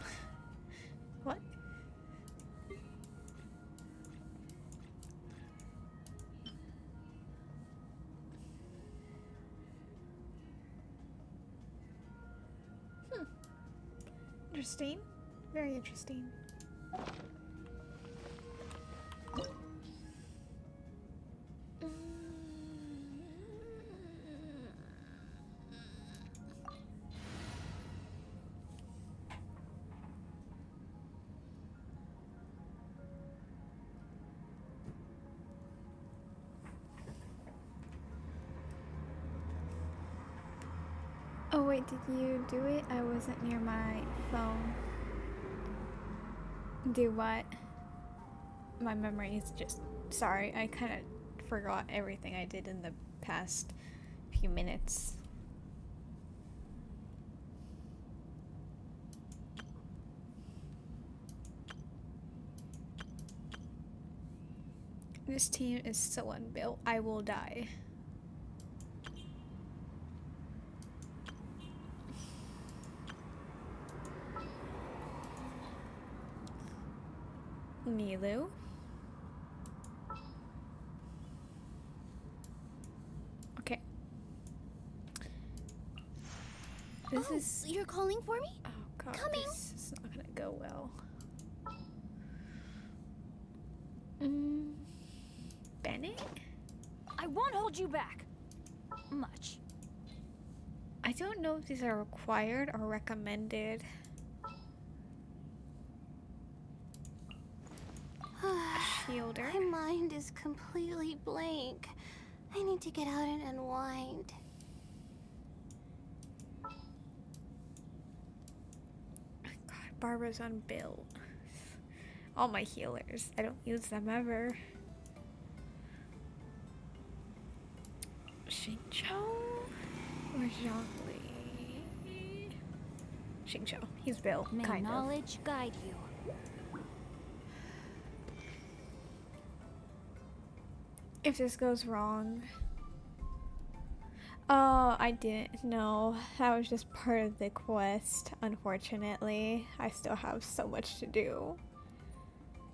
What? Interesting. Very interesting. Oh wait, did you do it? I wasn't near my phone. Do what? My memory is just... Sorry, I kind of forgot everything I did in the past few minutes. This team is so unbuilt. I will die. Nilu. Okay. This is...
You're calling for me?
Oh god,
Coming.
This is not gonna go well. Bennett?
I won't hold you back. Much.
I don't know if these are required or recommended.
My mind is completely blank. I need to get out and unwind.
God, Barbara's unbuilt. All my healers, I don't use them ever. Xingqiu or Zhongli? Xingqiu. He's built,
May
kind of.
knowledge guide you.
If this goes wrong... Oh, I didn't know. That was just part of the quest, unfortunately. I still have so much to do.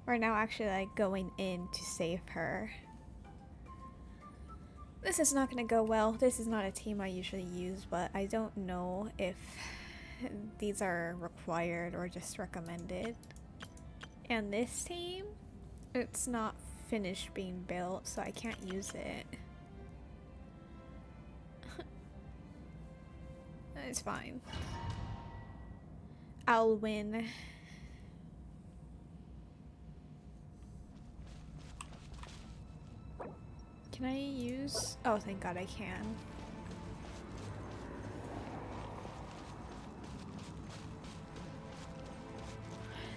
We're now actually like going in to save her. This is not gonna go well. This is not a team I usually use, but I don't know if these are required or just recommended. And this team, it's not finished being built, so I can't use it. It's fine. I'll win. Can I use... Oh, thank God I can.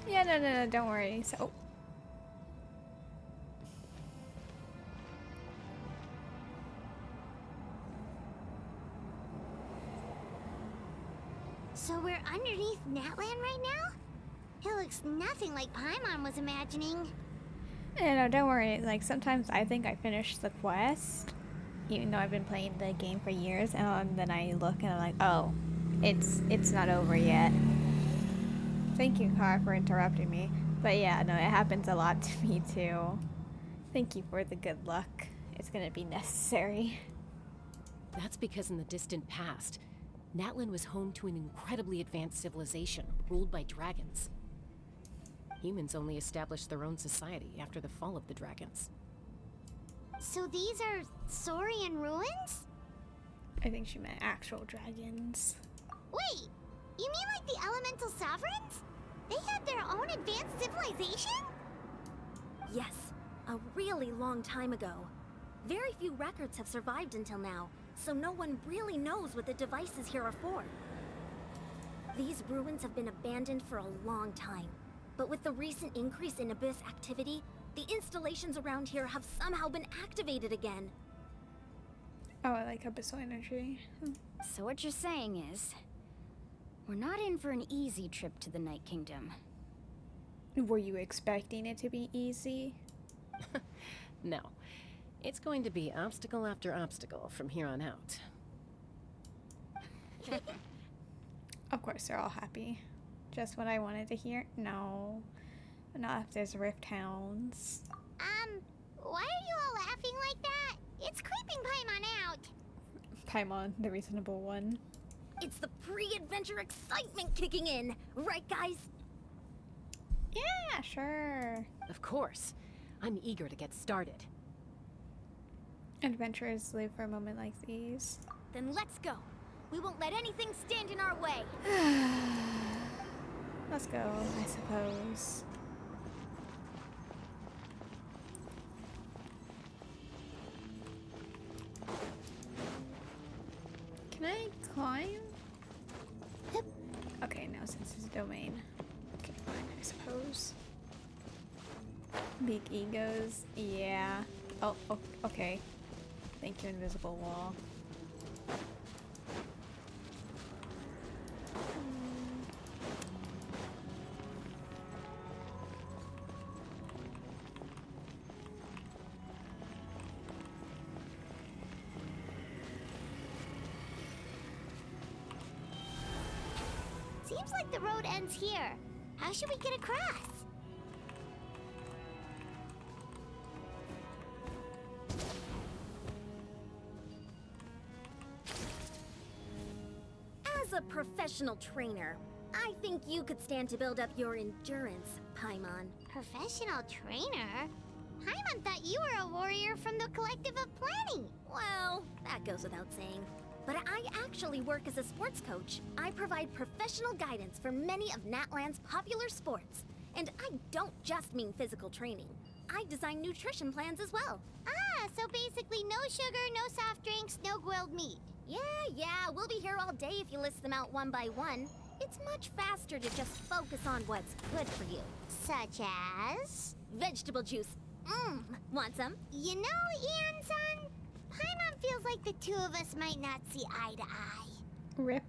Yeah, no, don't worry. So...
So we're underneath Natlan right now? It looks nothing like Paimon was imagining.
No, don't worry. Like, sometimes I think I finished the quest, even though I've been playing the game for years, and then I look and I'm like, oh, it's not over yet. Thank you, Car, for interrupting me. But yeah, no, it happens a lot to me too. Thank you for the good luck. It's gonna be necessary.
That's because in the distant past, Natlan was home to an incredibly advanced civilization ruled by dragons. Humans only established their own society after the fall of the dragons.
So these are Saurian ruins?
I think she meant actual dragons.
Wait, you mean like the elemental sovereigns? They had their own advanced civilization?
Yes, a really long time ago. Very few records have survived until now, so no one really knows what the devices here are for. These ruins have been abandoned for a long time, but with the recent increase in Abyss activity, the installations around here have somehow been activated again.
Oh, I like abyssal energy.
So what you're saying is, we're not in for an easy trip to the Night Kingdom.
Were you expecting it to be easy?
No. It's going to be obstacle after obstacle from here on out.
Of course, they're all happy. Just what I wanted to hear? No. Not if there's Rift Hounds.
Why are you all laughing like that? It's creeping Paimon out.
Paimon, the reasonable one.
It's the pre-adventure excitement kicking in, right guys?
Yeah, sure.
Of course. I'm eager to get started.
Adventurers live for a moment like these.
Then let's go. We won't let anything stand in our way.
Let's go, I suppose. Can I climb? Okay, no, since it's a domain. Okay, fine, I suppose. Big egos, yeah. Oh, okay. Thank you, invisible wall.
Seems like the road ends here. How should we get across?
As a professional trainer, I think you could stand to build up your endurance, Paimon.
Professional trainer? Paimon thought you were a warrior from the Collective of Planning.
Well, that goes without saying. But I actually work as a sports coach. I provide professional guidance for many of Natlan's popular sports. And I don't just mean physical training. I design nutrition plans as well.
Ah, so basically no sugar, no soft drinks, no grilled meat.
Yeah, we'll be here all day if you list them out one by one. It's much faster to just focus on what's good for you.
Such as?
Vegetable juice. Want some?
You know, Ian-san, Paimon feels like the two of us might not see eye to eye.
Rip.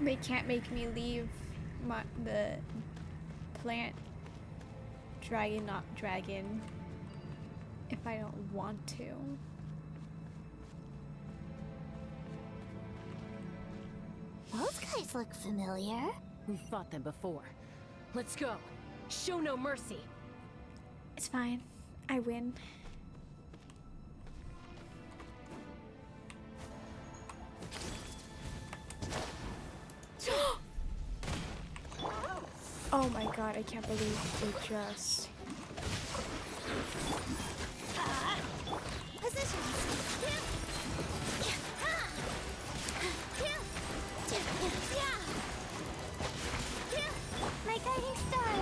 They can't make me leave the plant dragon, not dragon, if I don't want to.
Those guys look familiar.
We've fought them before. Let's go. Show no mercy.
It's fine. I win. Oh my god, I can't believe they just...
My guiding star.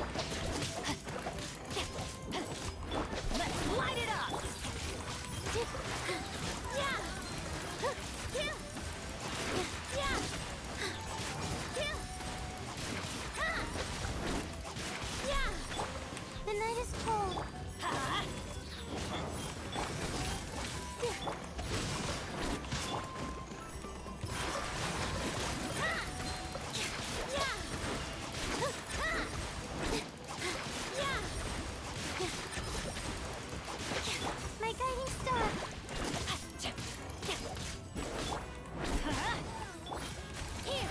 Let's light it up.
The night is cold.
My guiding star. Here.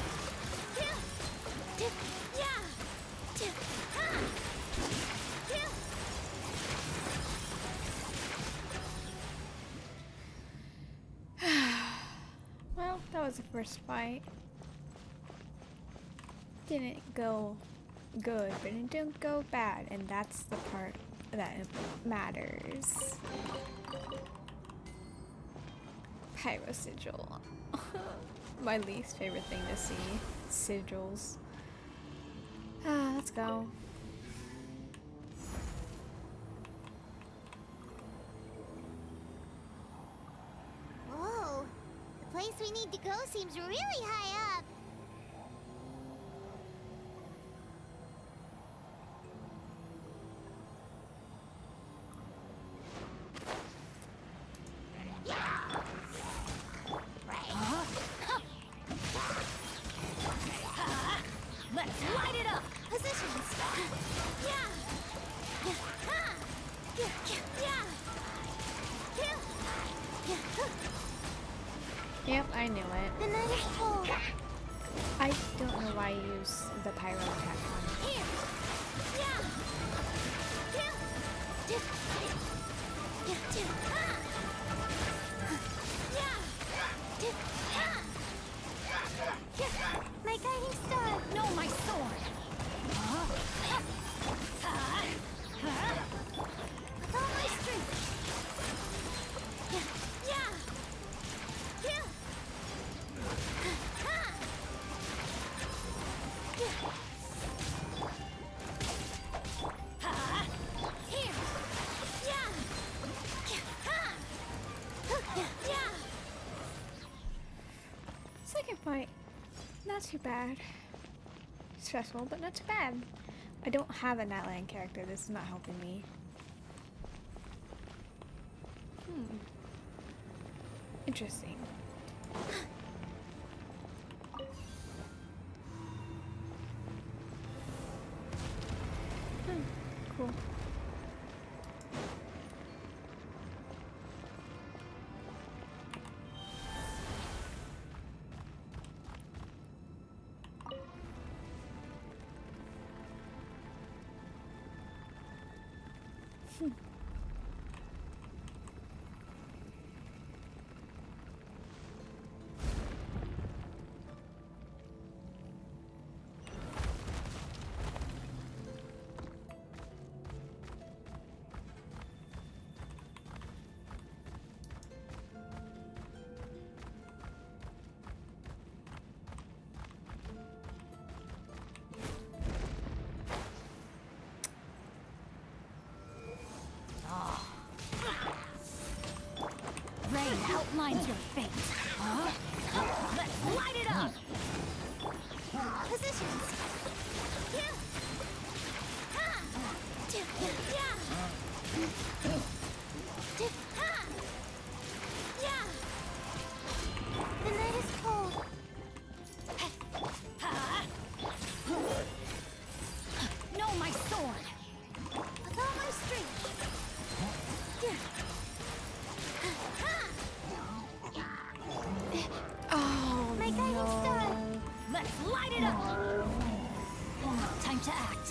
Well, that was the first fight. Didn't go good, but it didn't go bad, and that's the part that matters. Pyro sigil. My least favorite thing to see. Sigils. Let's go.
Whoa, the place we need to go seems really high up.
Let's light it up.
Positions.
Yep, I knew it.
The night is cold.
I don't know why I use the pyro attack on.
Here.
My guiding star.
No, my sword.
With all my strength.
Second fight, not too bad. Stressful, but not too bad. I don't have a Natlan character. This is not helping me. Interesting. Cool.
rain outlines your fate. Huh? Let's light it up!
Positions. Yeah. Ha. Yeah. Ha. Yeah. The night is cold.
No, my sword!
With all my strength. Yeah. Ha.
Oh,
My guiding
no.
star.
Let's light it up! Time to act.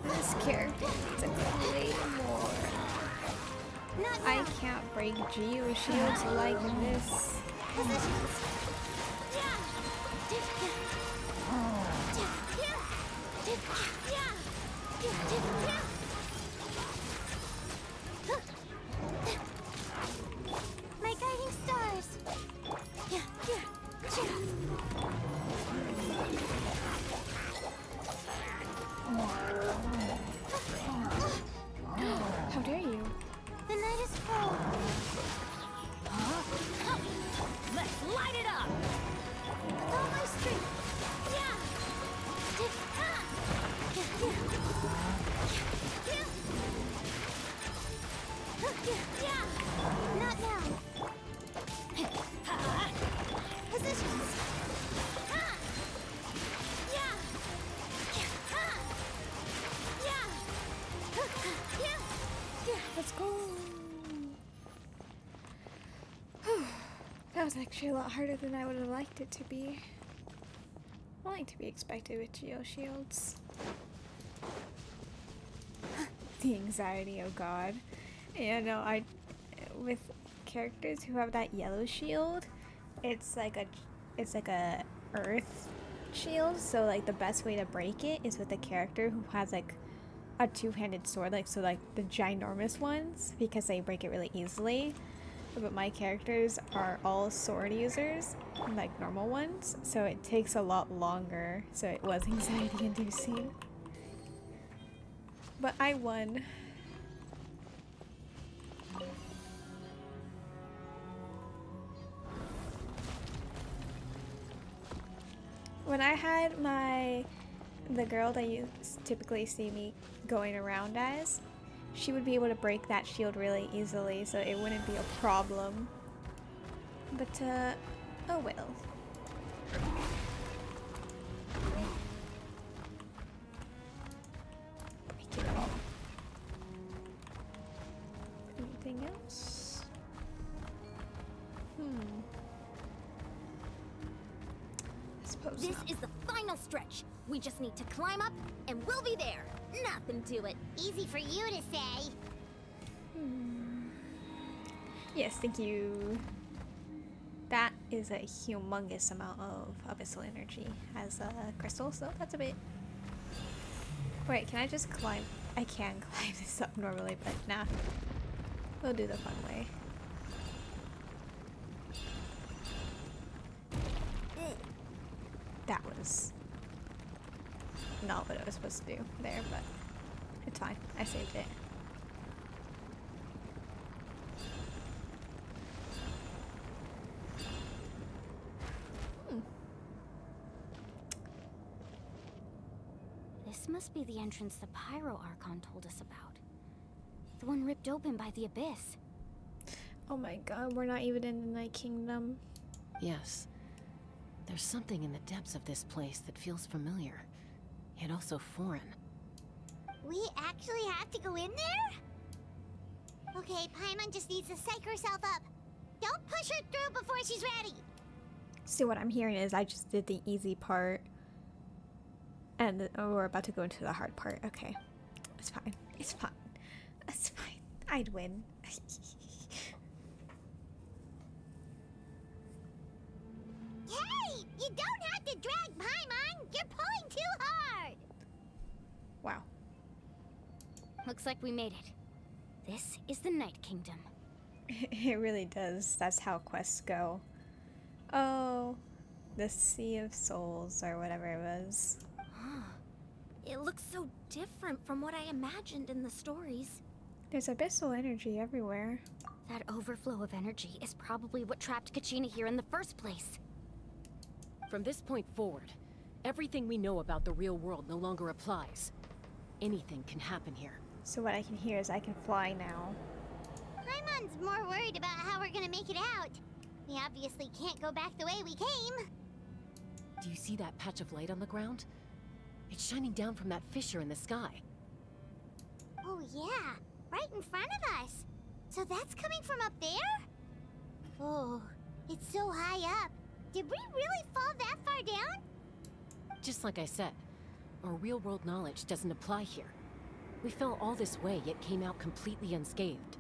This character needs a claymore. I can't break Geo shields like this.
Positions. Yeah. My guiding stars. Yeah.
How dare you?
The night is cold.
Let's light it up!
With all my strength. Yeah. Yeah. Not now. Positions. Ha. Yeah. Ha. Yeah.
Let's go. That was actually a lot harder than I would have liked it to be. Only to be expected with Geo shields. The anxiety, oh god. Yeah, no, with characters who have that yellow shield, it's like a earth shield, so like the best way to break it is with a character who has like a two-handed sword, like the ginormous ones, because they break it really easily. But my characters are all sword users, like normal ones, so it takes a lot longer, so it was anxiety inducing. But I won. When I had the girl that you typically see me going around as, she would be able to break that shield really easily, so it wouldn't be a problem. But, oh well. Break it all. Anything else? I suppose
This
not.
is the final stretch. We just need to climb up, and we'll be there. Nothing to it.
Easy for you to say.
Yes, thank you. That is a humongous amount of abyssal energy as a crystal, so that's a bit... Wait, can I just climb? I can climb this up normally, but nah. We'll do the fun way. That was not what I was supposed to do there, but it's fine. I saved it.
This must be the entrance the Pyro Archon told us about. The one ripped open by the Abyss.
Oh my god, we're not even in the Night Kingdom.
Yes. There's something in the depths of this place that feels familiar, yet also foreign.
We actually have to go in there? Okay, Paimon just needs to psych herself up. Don't push her through before she's ready.
See, what I'm hearing is I just did the easy part. And we're about to go into the hard part. Okay. It's fine. It's fine. It's fine. I'd win.
Hey! You don't have to drag Paimon! You're pulling too hard!
Wow.
Looks like we made it. This is the Night Kingdom.
It really does. That's how quests go. Oh, the Sea of Souls or whatever it was.
It looks so different from what I imagined in the stories.
There's abyssal energy everywhere.
That overflow of energy is probably what trapped Kachina here in the first place.
From this point forward, everything we know about the real world no longer applies. Anything can happen here.
So what I can hear is I can fly now.
Paimon's more worried about how we're gonna make it out. We obviously can't go back the way we came.
Do you see that patch of light on the ground? It's shining down from that fissure in the sky.
Oh yeah, right in front of us. So that's coming from up there? Oh, it's so high up. Did we really fall that far down?
Just like I said, our real-world knowledge doesn't apply here. We fell all this way, yet came out completely unscathed.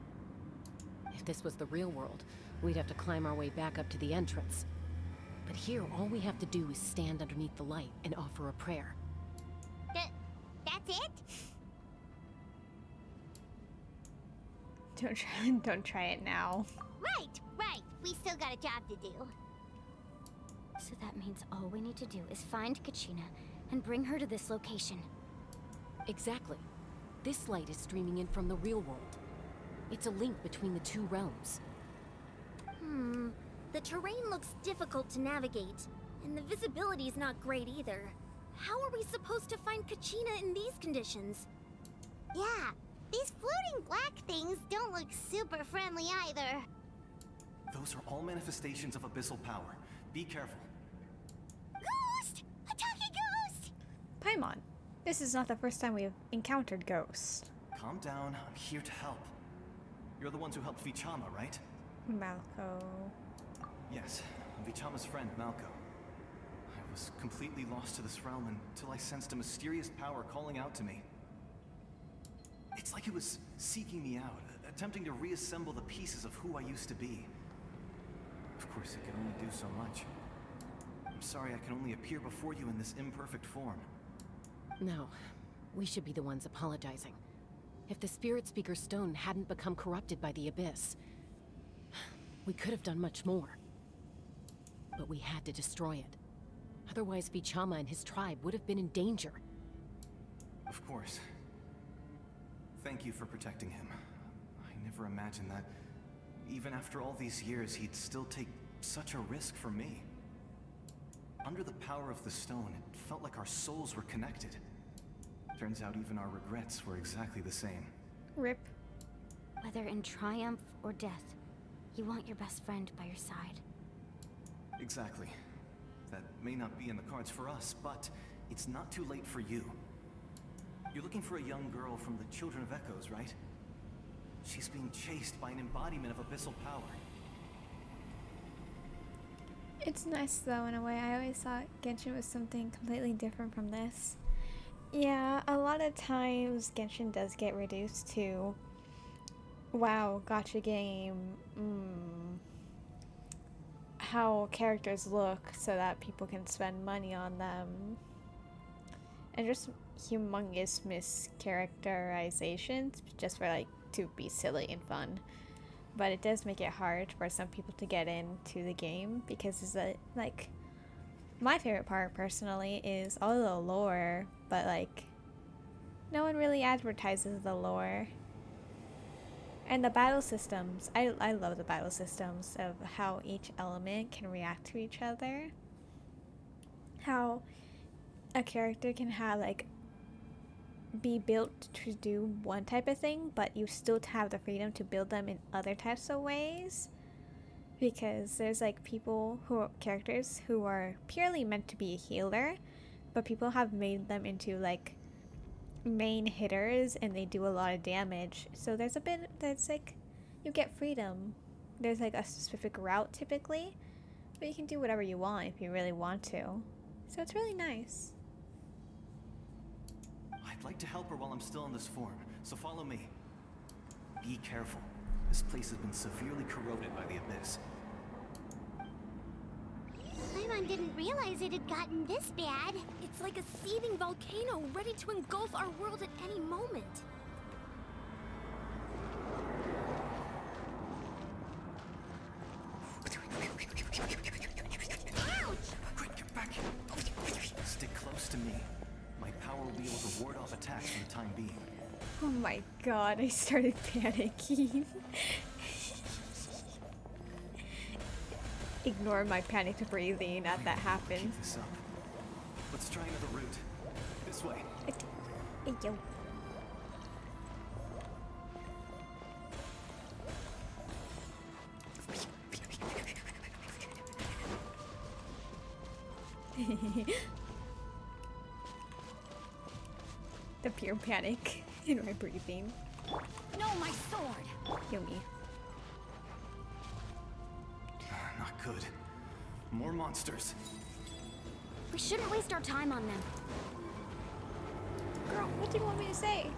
If this was the real world, we'd have to climb our way back up to the entrance. But here, all we have to do is stand underneath the light and offer a prayer.
That's it?
Don't try it now.
Right. We still got a job to do.
So that means all we need to do is find Kachina and bring her to this location.
Exactly. This light is streaming in from the real world. It's a link between the two realms.
The terrain looks difficult to navigate, and the visibility's not great either. How are we supposed to find Kachina in these conditions?
Yeah, these floating black things don't look super friendly either.
Those are all manifestations of abyssal power. Be careful.
Ghost! A talking ghost!
Paimon, this is not the first time we've encountered ghosts.
Calm down, I'm here to help. You're the ones who helped Vichama, right?
Malco.
Yes, I'm Vichama's friend, Malco. I was completely lost to this realm until I sensed a mysterious power calling out to me. It's like it was seeking me out, attempting to reassemble the pieces of who I used to be. Of course, it can only do so much. I'm sorry I can only appear before you in this imperfect form.
No, we should be the ones apologizing. If the Spirit Speaker Stone hadn't become corrupted by the Abyss, we could have done much more. But we had to destroy it. Otherwise, Vichama and his tribe would have been in danger.
Of course. Thank you for protecting him. I never imagined that, even after all these years, he'd still take such a risk for me. Under the power of the stone, it felt like our souls were connected. Turns out even our regrets were exactly the same.
Rip.
Whether in triumph or death, you want your best friend by your side.
Exactly. That may not be in the cards for us, but it's not too late for you. You're looking for a young girl from the Children of Echoes, right? She's being chased by an embodiment of abyssal power.
It's nice though, in a way. I always thought Genshin was something completely different from this. Yeah, a lot of times Genshin does get reduced to, wow, gotcha game, how characters look so that people can spend money on them. And just humongous mischaracterizations just for like to be silly and fun. But it does make it hard for some people to get into the game because it's like my favorite part personally is all the lore, but like no one really advertises the lore. And the battle systems, I love the battle systems of how each element can react to each other. How a character can have like be built to do one type of thing, but you still have the freedom to build them in other types of ways. Because there's like characters who are purely meant to be a healer, but people have made them into like main hitters and they do a lot of damage. So there's like you get freedom. There's like a specific route typically, but you can do whatever you want if you really want to. So it's really nice.
I'd like to help her while I'm still in this form, so follow me. Be careful. This place has been severely corroded by the Abyss.
Paimon didn't realize it had gotten this bad.
It's like a seething volcano ready to engulf our world at any moment.
Ouch! Quick, get back here. Stick close to me. My power will be able to ward off attacks for the time being.
Oh my god, I started panicking. Ignore my panicked breathing as that happened.
Keep this up. Let's try another route. This way.
Hey, yo. The pure panic in my breathing.
No, my sword!
Yummy.
Not good. More monsters.
We shouldn't waste our time on them.
Girl, what do you want me to say?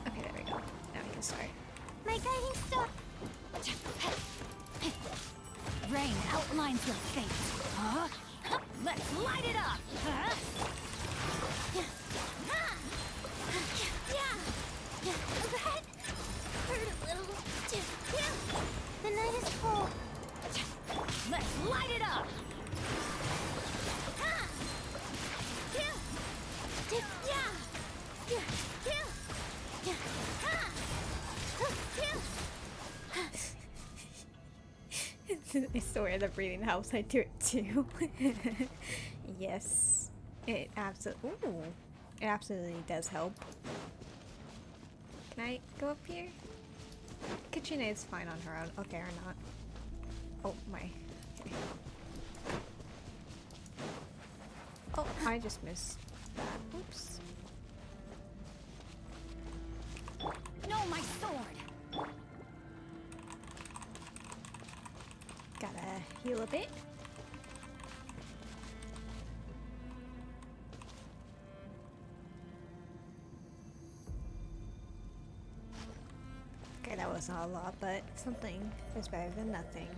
Okay, there we go. Now we can start.
My guiding star.
Rain outlines your fate. Huh? Let's light it up! Huh?
That hurt a little. The night is full.
Let's light it up!
I swear the breathing helps. I do it too. Yes, it absolutely does help. Can I go up here? Kachina is fine on her own. Okay, or not. Oh my. Okay. Oh, I just missed that. Oops.
No, my sword!
Gotta heal a bit. Okay, that was not a lot, but something is better than nothing.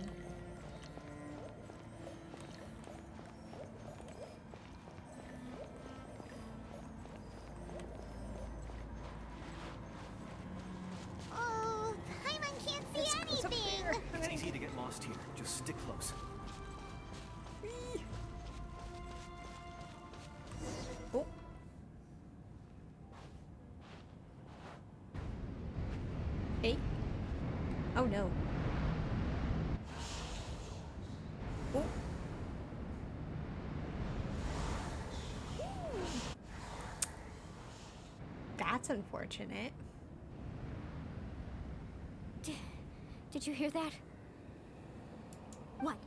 Oh, Paimon can't see anything!
It's easy to get lost here. Just stick close.
Oh. Hey. Oh no. Oh. That's unfortunate.
Did you hear that? What?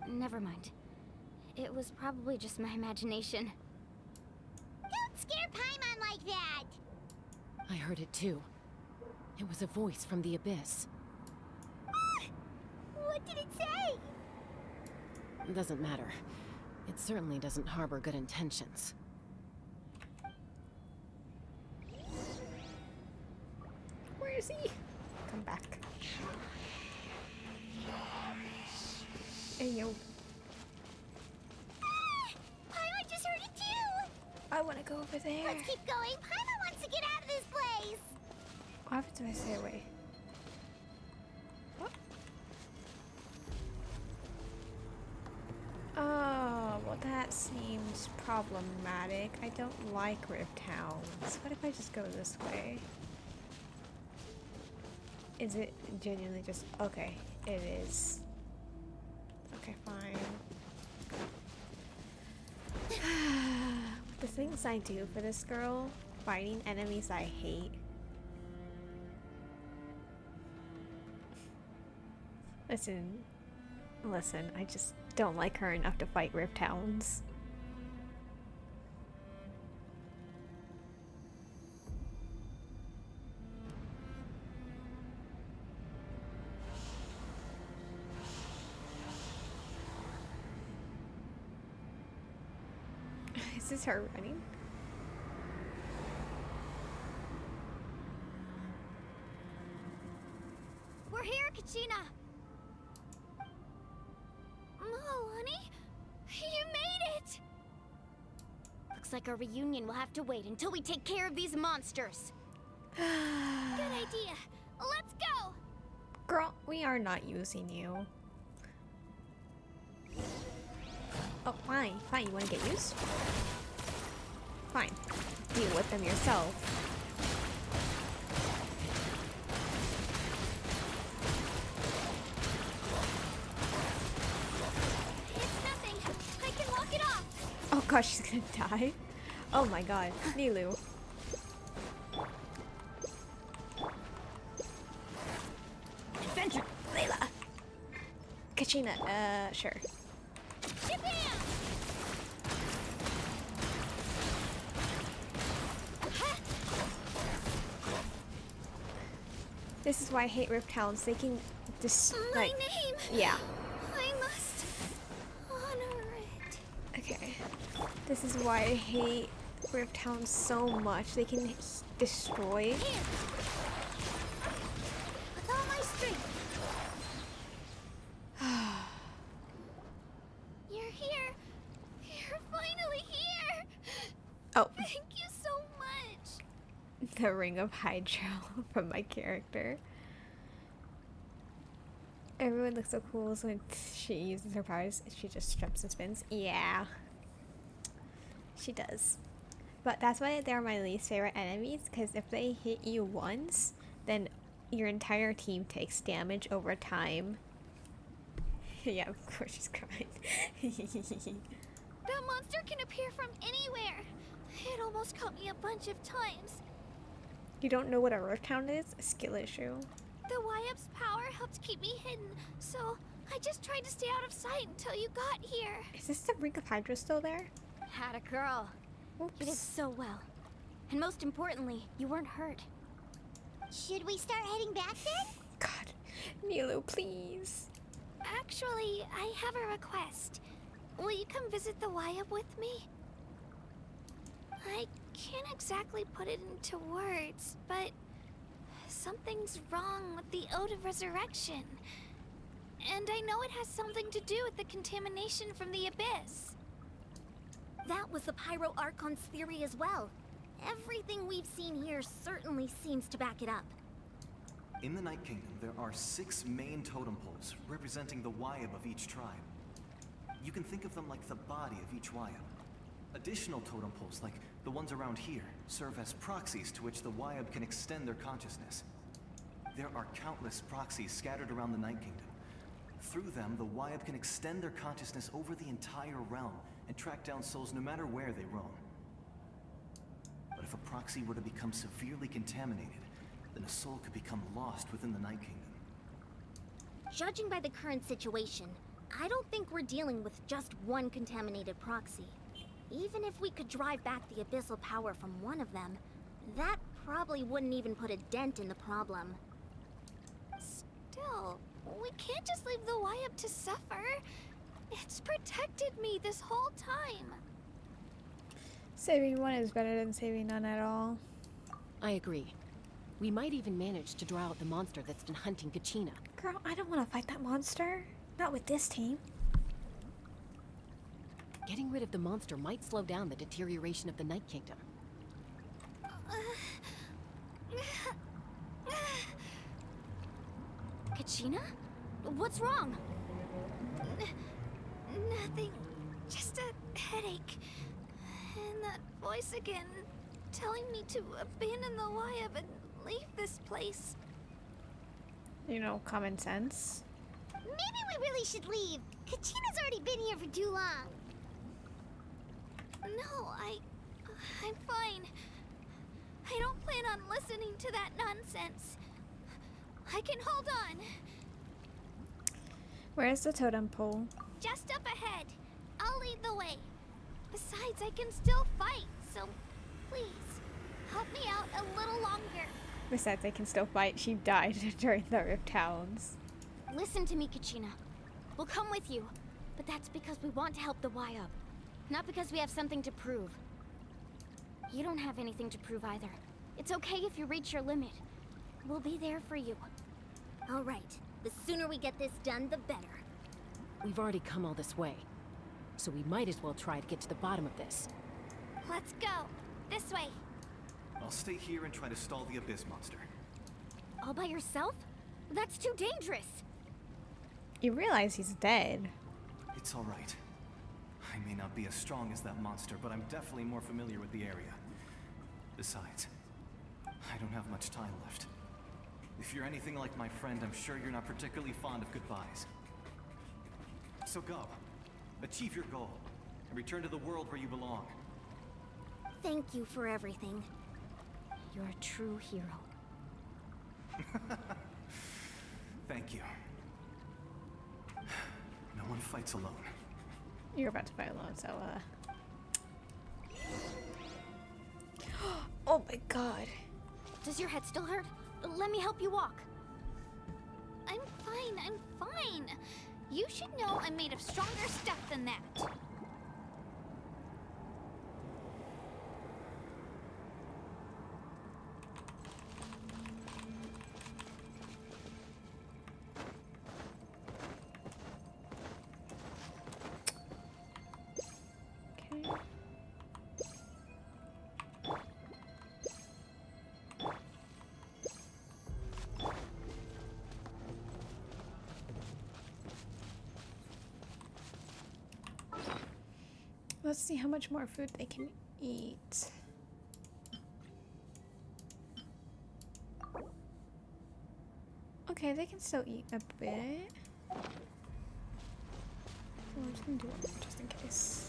Never mind. It was probably just my imagination.
Don't scare Paimon like that!
I heard it too. It was a voice from the abyss.
What did it say?
Doesn't matter. It certainly doesn't harbor good intentions.
Where is he? Come back. Hey, yo.
Paimon just heard it too!
I want to go over there.
Let's keep going. Paimon wants to get out of this place!
What happens if I stay away? What? Oh, well that seems problematic. I don't like Rift Towns. What if I just go this way? Is it genuinely just... Okay, it is. Okay, fine. The things I do for this girl, fighting enemies I hate. Listen, I just don't like her enough to fight Rift Hounds. Is this her running?
We're here, Kachina! Oh, honey? You made it! Looks like our reunion will have to wait until we take care of these monsters.
Good idea. Let's go!
Girl, we are not using you. Oh, fine. Fine, you want to get used? Fine. Deal with them yourself.
It's nothing. I can walk it off.
Oh gosh, she's gonna die. Oh my god. Nilu. Adventure! Layla! Kachina, sure. This is why I hate Rift Towns. They can just like...
name.
Yeah.
I must honor it.
Okay. This is why I hate Rift Towns so much. They can destroy.
With all my strength. You're here. You're finally here.
Oh.
Thank you so much.
The Ring of Hydro from my character. Everyone looks so cool when she uses her powers. She just jumps and spins. Yeah. She does. But that's why they're my least favorite enemies, because if they hit you once, then your entire team takes damage over time. Yeah, of course she's crying.
That monster can appear from anywhere. It almost caught me a bunch of times.
You don't know what a Rift Town is? A skill issue.
The Wyap's power helped keep me hidden, so I just tried to stay out of sight until you got here.
Is this the Ring of Hydra still there?
Had a girl.
Oops.
You did so well. And most importantly, you weren't hurt.
Should we start heading back then?
God. Nilu, please.
Actually, I have a request. Will you come visit the Wyap with me? I can't exactly put it into words, but something's wrong with the Ode of Resurrection. And I know it has something to do with the contamination from the Abyss.
That was the Pyro Archon's theory as well. Everything we've seen here certainly seems to back it up.
In the Night Kingdom, there are 6 main totem poles representing the Wyab of each tribe. You can think of them like the body of each Wyab. Additional totem poles, like the ones around here, serve as proxies to which the Wyab can extend their consciousness. There are countless proxies scattered around the Night Kingdom. Through them, the Wyab can extend their consciousness over the entire realm and track down souls no matter where they roam. But if a proxy were to become severely contaminated, then a soul could become lost within the Night Kingdom.
Judging by the current situation, I don't think we're dealing with just one contaminated proxy. Even if we could drive back the abyssal power from one of them, that probably wouldn't even put a dent in the problem.
Still, we can't just leave the Wyap to suffer. It's protected me this whole time.
Saving one is better than saving none at all.
I agree. We might even manage to draw out the monster that's been hunting Kachina.
Girl, I don't want to fight that monster. Not with this team.
Getting rid of the monster might slow down the deterioration of the Night Kingdom.
Kachina? What's wrong?
Nothing. Just a headache. And that voice again, telling me to abandon the Wyap and leave this place.
You know, common sense.
Maybe we really should leave. Kachina's already been here for too long.
No, I'm fine. I don't plan on listening to that nonsense. I can hold on.
Where's the totem pole?
Just up ahead. I'll lead the way. Besides, I can still fight, so please, help me out a little longer.
Besides, I can still fight. She died during the Rift Towns.
Listen to me, Kachina. We'll come with you, but that's because we want to help the Wyap, not because we have something to prove. You don't have anything to prove either. It's okay if you reach your limit. We'll be there for you. All right. The sooner we get this done, the better.
We've already come all this way, so we might as well try to get to the bottom of this.
Let's go. This way.
I'll stay here and try to stall the Abyss monster.
All by yourself? That's too dangerous.
You realize he's dead.
It's all right. I I may not be as strong as that monster, but I'm definitely more familiar with the area. Besides, I don't have much time left. If you're anything like my friend, I'm sure you're not particularly fond of goodbyes. So go. Achieve your goal, and return to the world where you belong.
Thank you for everything. You're a true hero.
Thank you. No one fights alone.
You're about to fight alone, so oh my god.
Does your head still hurt? Let me help you walk.
I'm fine. You should know I'm made of stronger stuff than that.
Let's see how much more food they can eat. Okay, they can still eat a bit. I'm just gonna do it just in case.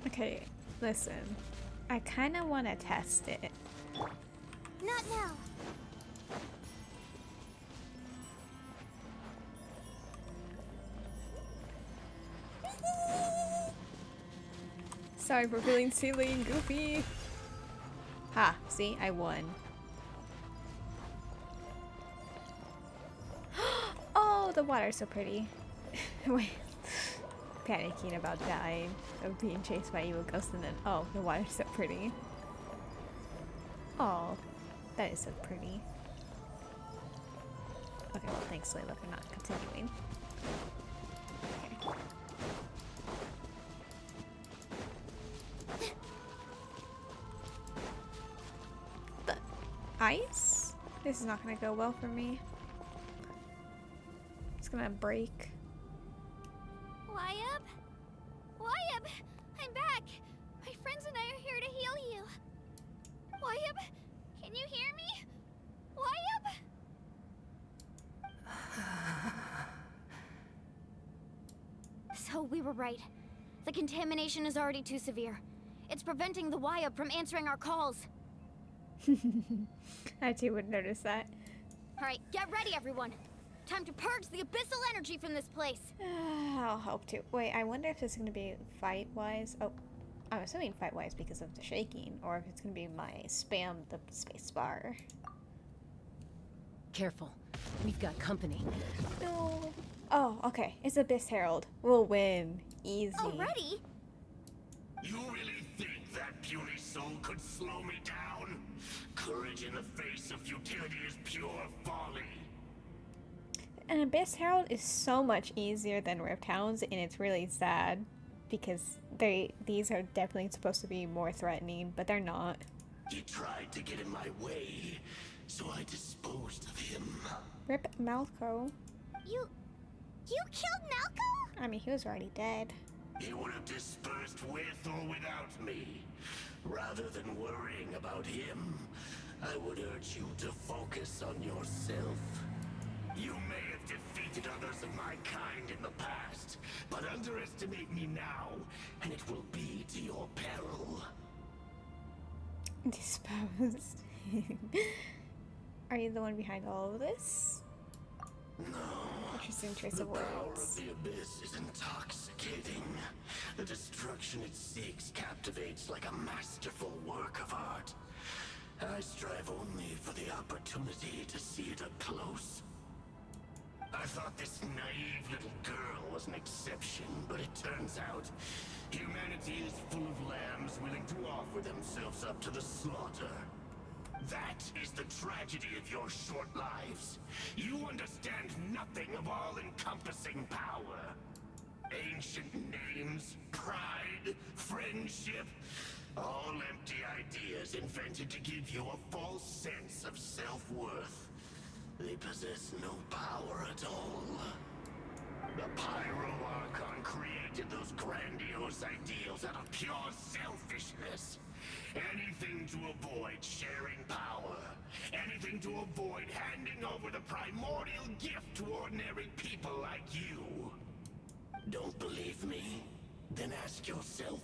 Okay, listen. I kind of want to test it.
Not now.
Sorry for feeling silly and goofy. Ha, see, I won. Oh, the water's so pretty. Wait. Panicking about dying of being chased by evil ghosts and then oh, the water's so pretty. Oh, that is so pretty. Okay, well thanks Layla for not continuing. Okay. The ice? This is not gonna go well for me. It's gonna break.
Wyab, I'm back. My friends and I are here to heal you. Wyab, can you hear me? Wyab?
So we were right. The contamination is already too severe. It's preventing the Wyab from answering our calls.
I too would notice that.
Alright, get ready everyone. Time to purge the abyssal energy from this place.
I'll help too. Wait, I wonder if this is going to be fight-wise. Oh, I'm assuming fight-wise because of the shaking, or if it's going to be my spam the space bar.
Careful. We've got company.
No. Oh, okay. It's Abyss Herald. We'll win. Easy.
Already?
You really think that puny soul could slow me down? Courage in the face of futility is pure folly.
An Abyss Herald is so much easier than Rift Hounds, and it's really sad because these are definitely supposed to be more threatening, but they're not.
He tried to get in my way, so I disposed of him.
Rip Malco.
You killed Malco?
I mean, he was already dead.
He would have dispersed with or without me. Rather than worrying about him, I would urge you to focus on yourself. You may have defeated others of my kind in the past, but underestimate me now, and it will be to your peril.
Disposed. Are you the one behind all of this?
No.
Interesting choice
The
of
power
words.
of the abyss is intoxicating. The destruction it seeks captivates like a masterful work of art. I strive only for the opportunity to see it up close. I thought this naive little girl was an exception, but it turns out humanity is full of lambs willing to offer themselves up to the slaughter. That is the tragedy of your short lives. You understand nothing of all-encompassing power. Ancient names, pride, friendship, all empty ideas invented to give you a false sense of self-worth. They possess no power at all. The Pyro Archon created those grandiose ideals out of pure selfishness. Anything to avoid sharing power. Anything to avoid handing over the primordial gift to ordinary people like you. Don't believe me? Then ask yourself,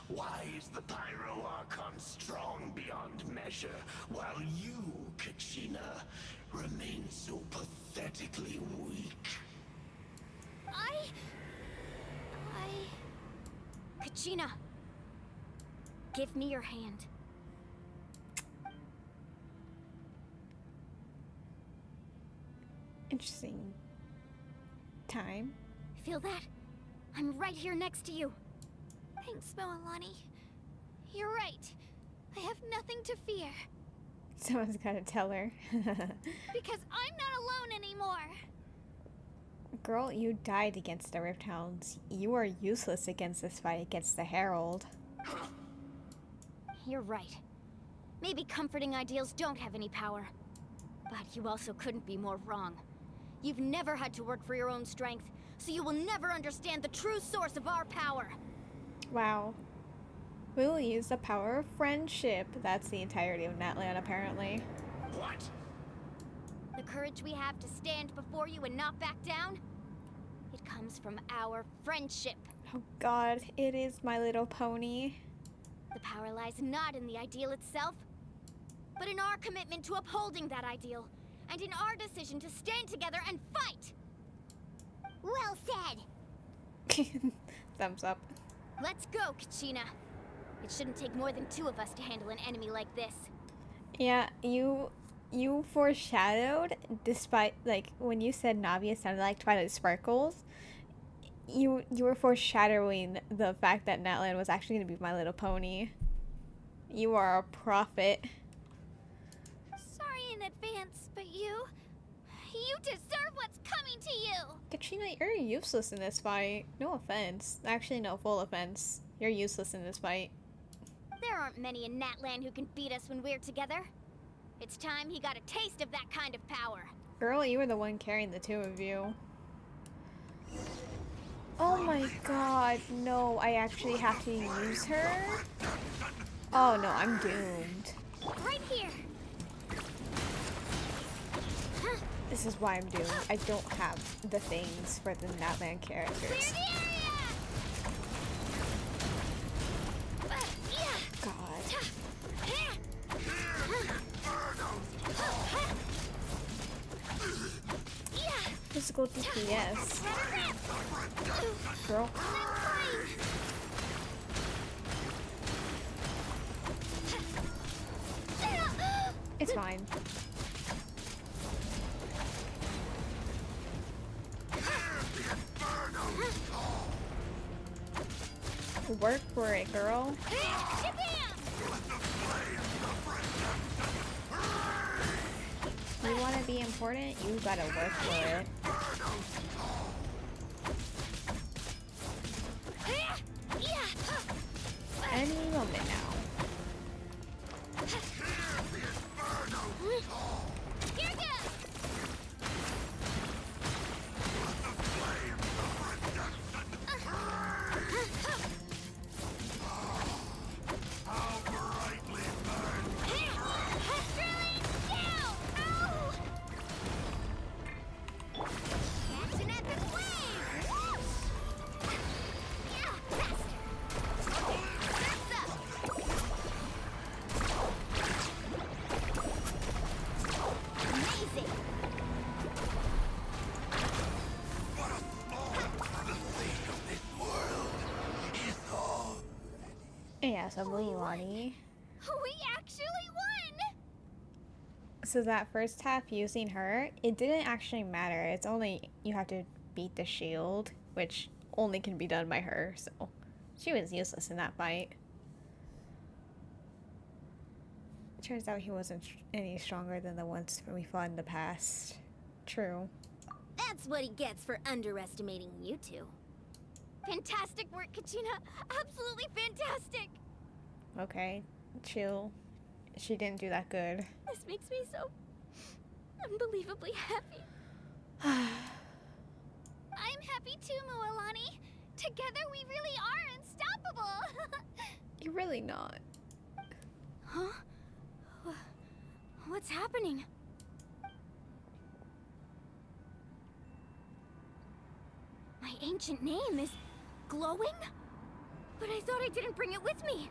why is the Pyro Archon strong beyond measure, while you, Kachina, remain so pathetically weak?
Kachina, give me your hand.
Interesting time.
Feel that? I'm right here next to you. Thanks, Moalani. You're right. I have nothing to fear.
Someone's gotta tell her.
Because I'm not alone anymore.
Girl, you died against the Rift Hounds. You are useless against this fight against the Herald.
You're right. Maybe comforting ideals don't have any power. But you also couldn't be more wrong. You've never had to work for your own strength, so you will never understand the true source of our power.
Wow. We will use the power of friendship. That's the entirety of Natlan, apparently.
What?
The courage we have to stand before you and not back down, it comes from our friendship.
Oh god, it is My Little Pony.
The power lies not in the ideal itself, but in our commitment to upholding that ideal, and in our decision to stand together and fight!
Well said!
Thumbs up.
Let's go, Kachina. It shouldn't take more than 2 of us to handle an enemy like this.
Yeah, you foreshadowed, despite, like, when you said Navia sounded like Twilight Sparkles, you were foreshadowing the fact that Natlan was actually going to be My Little Pony. You are a prophet.
Sorry in advance, but you deserve what's coming to you!
Kachina, you're useless in this fight. No offense. Actually, no, full offense. You're useless in this fight.
There aren't many in Natlan who can beat us when we're together. It's time he got a taste of that kind of power.
Girl, you were the one carrying the 2 of you. Oh my god, no, I actually have to use her? Oh no, I'm doomed.
Right here!
This is why I'm doomed. I don't have the things for the Natlan characters. God. Physical DPS. Girl. It's fine. Work for it, girl. You want to be important? You gotta work for it. Any moment now. Yeah, so Leilani.
We actually won!
So that first half using her, it didn't actually matter. It's only you have to beat the shield, which only can be done by her, so she was useless in that fight. Turns out he wasn't any stronger than the ones we fought in the past. True.
That's what he gets for underestimating you two. Fantastic work, Kachina! Absolutely fantastic!
Okay, chill. She didn't do that good.
This makes me so unbelievably happy. I'm happy too, Mualani. Together we really are unstoppable.
You're really not.
Huh? What's happening? My ancient name is glowing? But I thought I didn't bring it with me.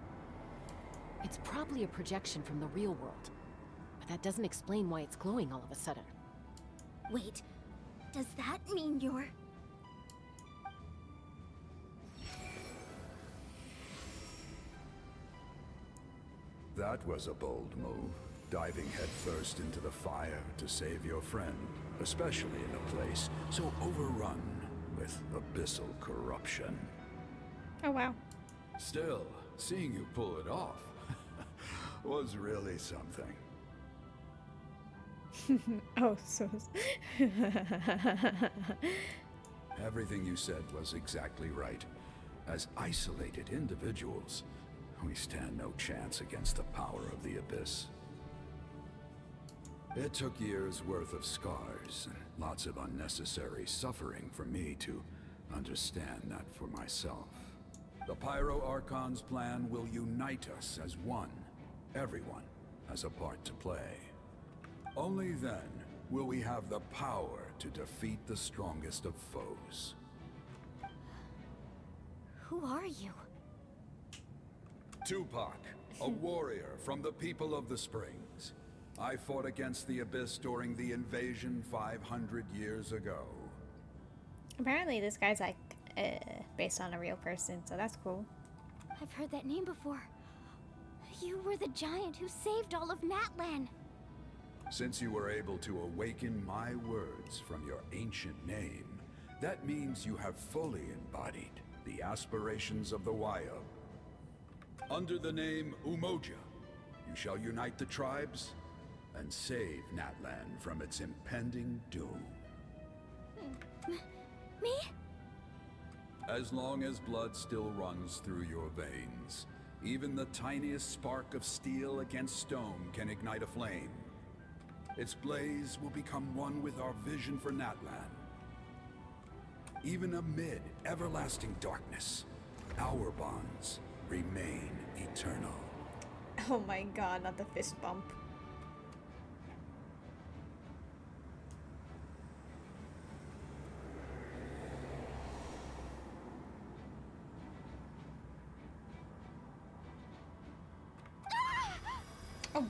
It's probably a projection from the real world. But that doesn't explain why it's glowing all of a sudden.
Wait, does that mean you're...
That was a bold move, diving headfirst into the fire to save your friend, especially in a place so overrun with abyssal corruption.
Oh, wow.
Still, seeing you pull it off was really something.
Oh, so...
Everything you said was exactly right. As isolated individuals, we stand no chance against the power of the Abyss. It took years' worth of scars and lots of unnecessary suffering for me to understand that for myself. The Pyro Archon's plan will unite us as one. Everyone has a part to play. Only then will we have the power to defeat the strongest of foes.
Who are you?
Tupac, a warrior from the people of the Springs. I fought against the Abyss during the invasion 500 years ago.
Apparently this guy's like, based on a real person, so that's cool.
I've heard that name before. You were the giant who saved all of Natlan.
Since you were able to awaken my words from your ancient name, that means you have fully embodied the aspirations of the Wayab. Under the name Umoja, you shall unite the tribes and save Natlan from its impending doom.
Me?
As long as blood still runs through your veins, even the tiniest spark of steel against stone can ignite a flame. Its blaze will become one with our vision for Natlan. Even amid everlasting darkness, our bonds remain eternal.
Oh my god, not the fist bump.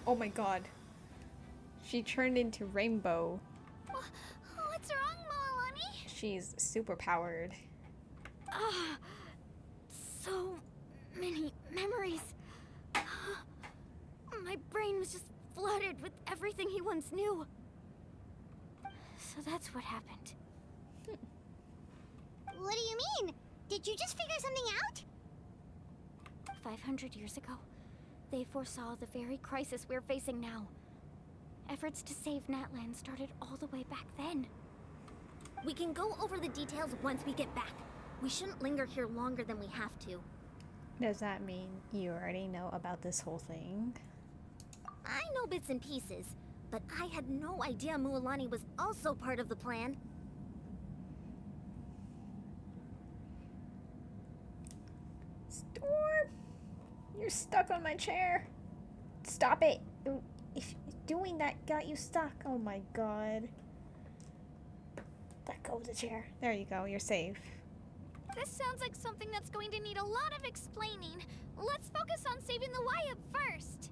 Oh my god. She turned into Rainbow.
What's wrong, Mualani?
She's super powered.
Ah, so many memories. My brain was just flooded with everything he once knew. So that's what happened.
What do you mean? Did you just figure something out?
500 years ago, they foresaw the very crisis we're facing now. Efforts to save Natlan started all the way back then.
We can go over the details once we get back. We shouldn't linger here longer than we have to.
Does that mean you already know about this whole thing?
I know bits and pieces, but I had no idea Mualani was also part of the plan.
Storm! You're stuck on my chair. Stop it. If doing that got you stuck. Oh my god. Let go of the chair. There you go. You're safe.
This sounds like something that's going to need a lot of explaining. Let's focus on saving the Wayab first.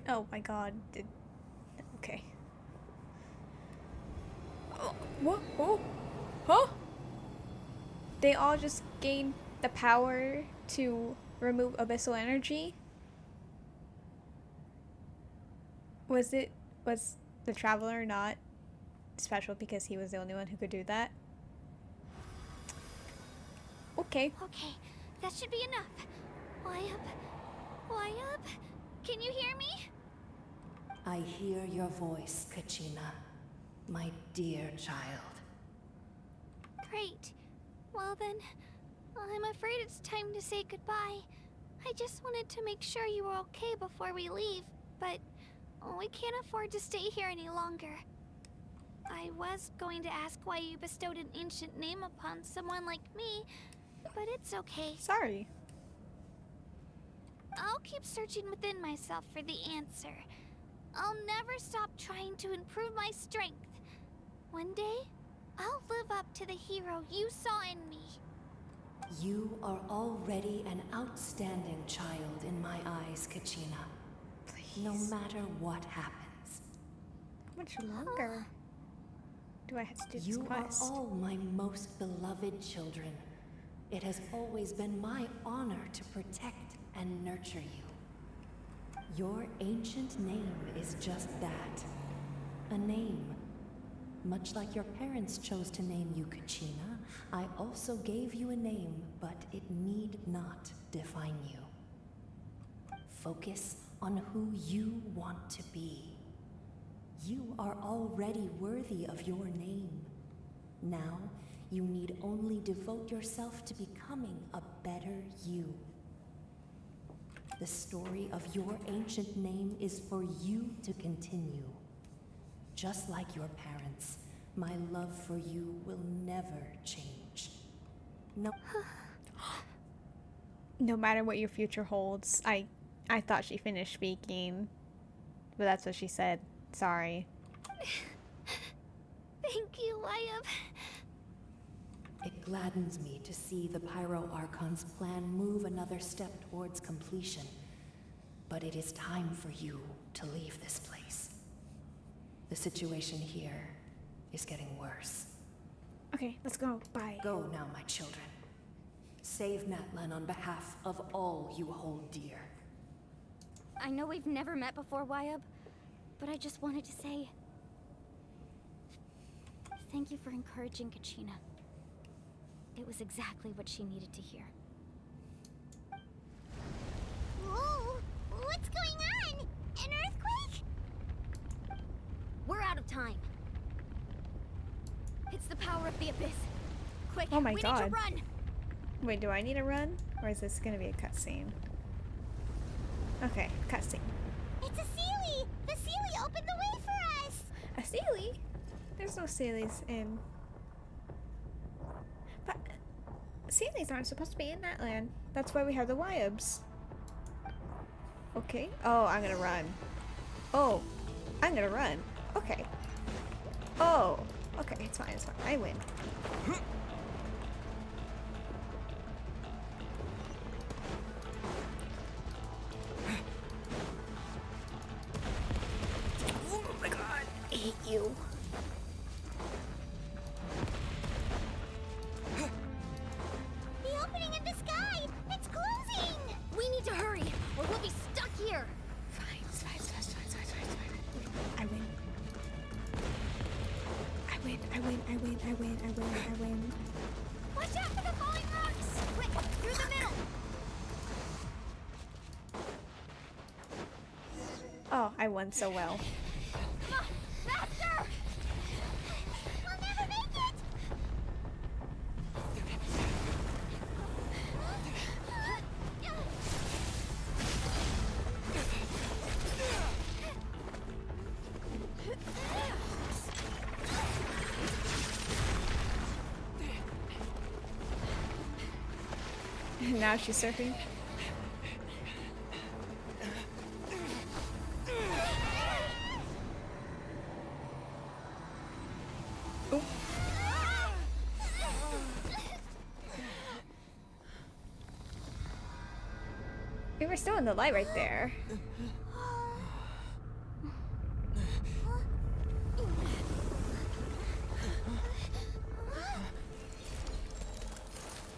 Oh my god. Okay. Oh, what? Oh? Huh? They all just gained the power to remove abyssal energy? Was the Traveler not special because he was the only one who could do that? Okay.
Okay, that should be enough. Wayab,
Why up? Can you hear me?
I hear your voice, Kachina, my dear child.
Great. Well then, I'm afraid it's time to say goodbye. I just wanted to make sure you were okay before we leave, but we can't afford to stay here any longer. I was going to ask why you bestowed an ancient name upon someone like me, but it's okay.
Sorry.
I'll keep searching within myself for the answer. I'll never stop trying to improve my strength. One day, I'll live up to the hero you saw in me.
You are already an outstanding child in my eyes, Kachina. Please. No matter what happens.
How much longer do I have to do this
You
quest?
are all my most beloved children. It has always been my honor to protect and nurture you. Your ancient name is just that. A name. Much like your parents chose to name you Kachina, I also gave you a name, but it need not define you. Focus on who you want to be. You are already worthy of your name. Now, you need only devote yourself to becoming a better you. The story of your ancient name is for you to continue. Just like your parents, my love for you will never change. No.
No matter what your future holds. I thought she finished speaking, but that's what she said. Sorry.
Thank you, Wyatt.
It gladdens me to see the Pyro Archon's plan move another step towards completion. But it is time for you to leave this place. The situation here is getting worse.
Okay, let's go. Bye.
Go now, my children. Save Natlan on behalf of all you hold dear.
I know we've never met before, Wyatt, but I just wanted to say thank you for encouraging Kachina. It was exactly what she needed to hear.
Whoa! What's going on? An earthquake?
We're out of time. It's the power of the Abyss. Quick,
Oh my
we
God.
need to run!
Wait, do I need to run? Or is this gonna be a cutscene? Okay, cutscene.
It's a Seelie! The Seelie opened the way for us!
A Seelie? There's no Seelies in... But... Seelies aren't supposed to be in that land. That's why we have the Wyabs. Okay. Oh, I'm gonna run. Oh, I'm gonna run. Okay. Oh, okay, it's fine, it's fine. I win. Oh my God, I hate you.
The opening in the sky! It's closing!
We need to hurry, or we'll be stuck here!
Fine, it's fine, it's fine, it's fine, it's fine, it's fine, it's fine. I win. I win, I win, I win, I win, I win, I win.
Watch out for the falling rocks!
Quick, through the middle!
Oh, I won so well.
Come on, faster!
We'll never make it!
Now she's surfing. Oh. We were still in the light right there.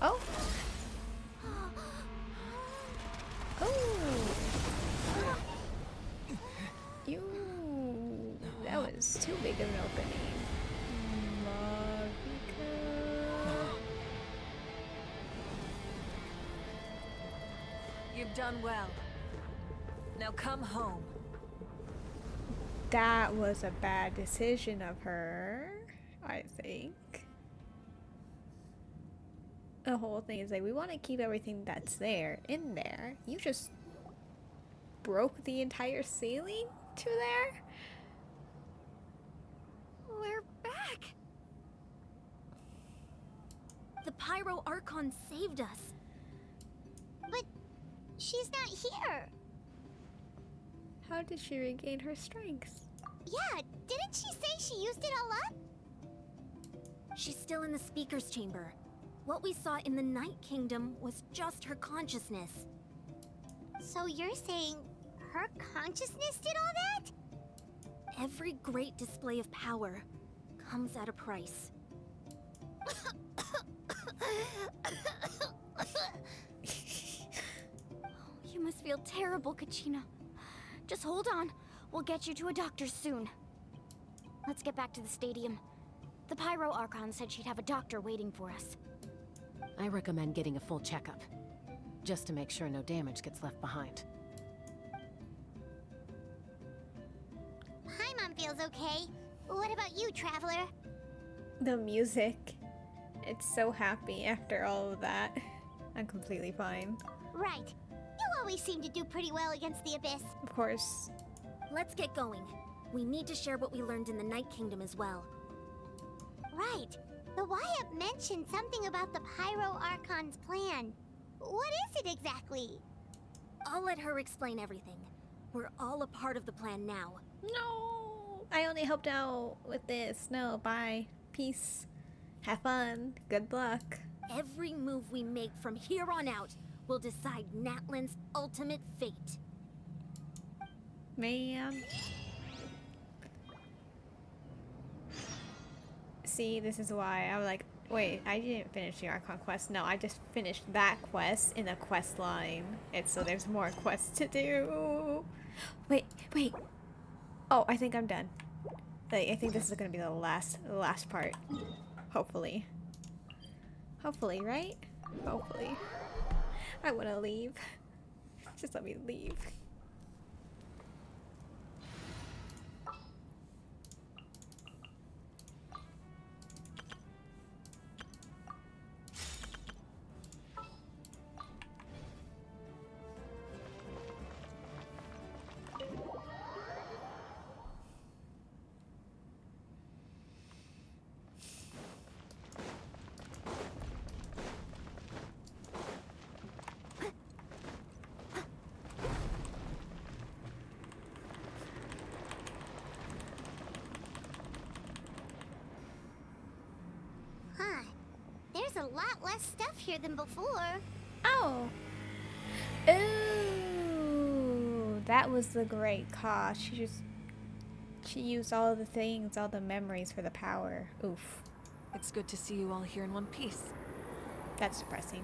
Oh. Oh. You. That was too big of an opening. Marika.
You've done well.
Now come home.
That was a bad decision of her, I think. The whole thing is like, we want to keep everything that's there in there. You just broke the entire ceiling to there?
We're back! The Pyro Archon saved us.
But she's not here.
How did she regain her strength?
Yeah, didn't she say she used it all up?
She's still in the speaker's chamber. What we saw in the Night Kingdom was just her consciousness.
So you're saying her consciousness did all that?
Every great display of power comes at a price. You must feel terrible, Kachina. Just hold on. We'll get you to a doctor soon. Let's get back to the stadium. The Pyro Archon said she'd have a doctor waiting for us.
I recommend getting a full checkup, just to make sure no damage gets left behind.
Paimon feels okay. What about you, Traveler?
The music. It's so happy after all of that. I'm completely fine.
Right. You always seem to do pretty well against the Abyss.
Of course.
Let's get going. We need to share what we learned in the Night Kingdom as well.
Right. The Wyap mentioned something about the Pyro Archon's plan. What is it exactly?
I'll let her explain everything. We're all a part of the plan now.
No! I only helped out with this. No, bye. Peace. Have fun. Good luck.
Every move we make from here on out will decide Natlan's ultimate fate.
Man. See, this is why I was like, wait, I didn't finish the Archon quest. No, I just finished that quest in the quest line. It's so there's more quests to do. Wait. Oh, I think I'm done. Like, I think this is gonna be the last part. Hopefully. Hopefully, right? Hopefully. I wanna leave. Just let me leave.
There's a lot less stuff here than before.
Oh. Ooh. That was the great cause. She used all the things, all the memories for the power. Oof.
It's good to see you all here in one piece.
That's depressing.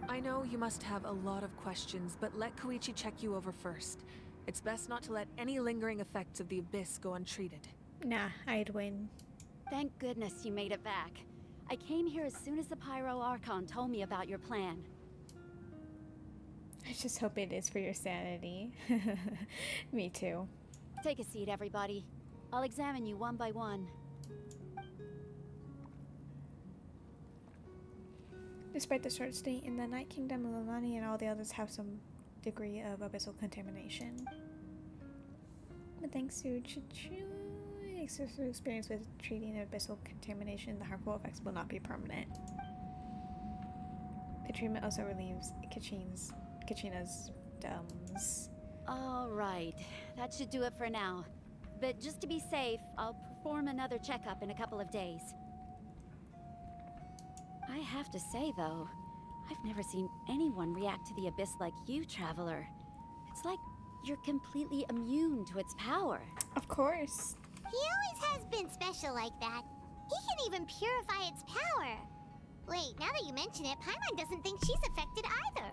I know you must have a lot of questions, but let Koichi check you over first. It's best not to let any lingering effects of the Abyss go untreated.
Nah, I'd win.
Thank goodness you made it back. I came here as soon as the Pyro Archon told me about your plan.
I just hope it is for your sanity. Me too.
Take a seat, everybody. I'll examine you one by one.
Despite the short stay in the Night Kingdom, Lilani and all the others have some degree of abyssal contamination. But thanks to extensive experience with treating abyssal contamination, the harmful effects will not be permanent. The treatment also relieves Kachina's dumbs.
All right, that should do it for now. But just to be safe, I'll perform another checkup in a couple of days. I have to say, though, I've never seen anyone react to the Abyss like you, Traveler. It's like you're completely immune to its power.
Of course.
He always has been special like that. He can even purify its power. Wait, now that you mention it, Paimon doesn't think she's affected either.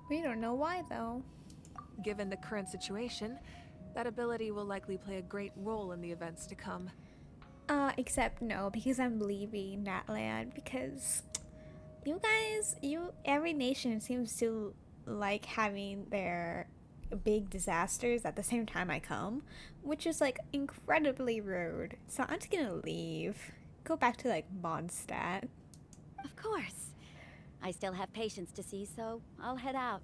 We don't know why, though.
Given the current situation, that ability will likely play a great role in the events to come.
Except no, because I'm leaving Natlan, because you guys, every nation seems to like having their big disasters at the same time I come, which is like incredibly rude. So I'm just gonna leave. Go back to like Mondstadt.
Of course. I still have patients to see, so I'll head out.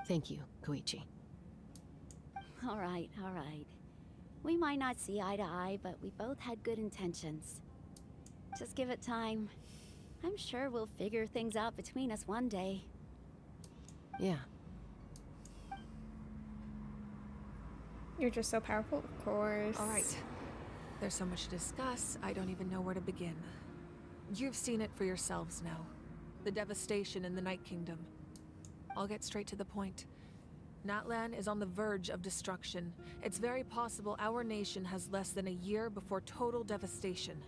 Thank you, Koichi.
All right, all right. We might not see eye to eye, but we both had good intentions. Just give it time. I'm sure we'll figure things out between us one day.
Yeah.
You're just so powerful, of course.
All right. There's so much to discuss, I don't even know where to begin. You've seen it for yourselves now. The devastation in the Night Kingdom. I'll get straight to the point. Natlan is on the verge of destruction. It's very possible our nation has less than a year before total devastation.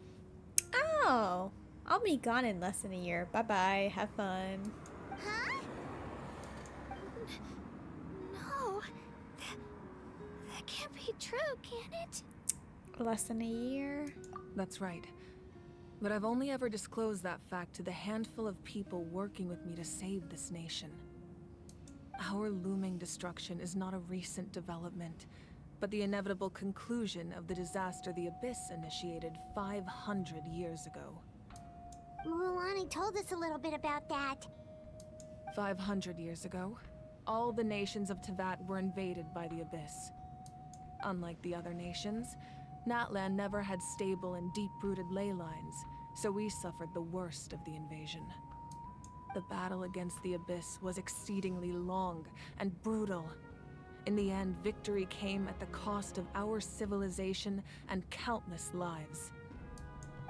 Oh, I'll be gone in less than a year. Bye-bye. Have fun.
Huh? No. That can't be true, can it?
Less than a year?
That's right. But I've only ever disclosed that fact to the handful of people working with me to save this nation. Our looming destruction is not a recent development, but the inevitable conclusion of the disaster the Abyss initiated 500 years ago.
Mualani told us a little bit about that.
500 years ago, all the nations of Teyvat were invaded by the Abyss. Unlike the other nations, Natlan never had stable and deep-rooted ley lines, so we suffered the worst of the invasion. The battle against the Abyss was exceedingly long and brutal. In the end, victory came at the cost of our civilization and countless lives.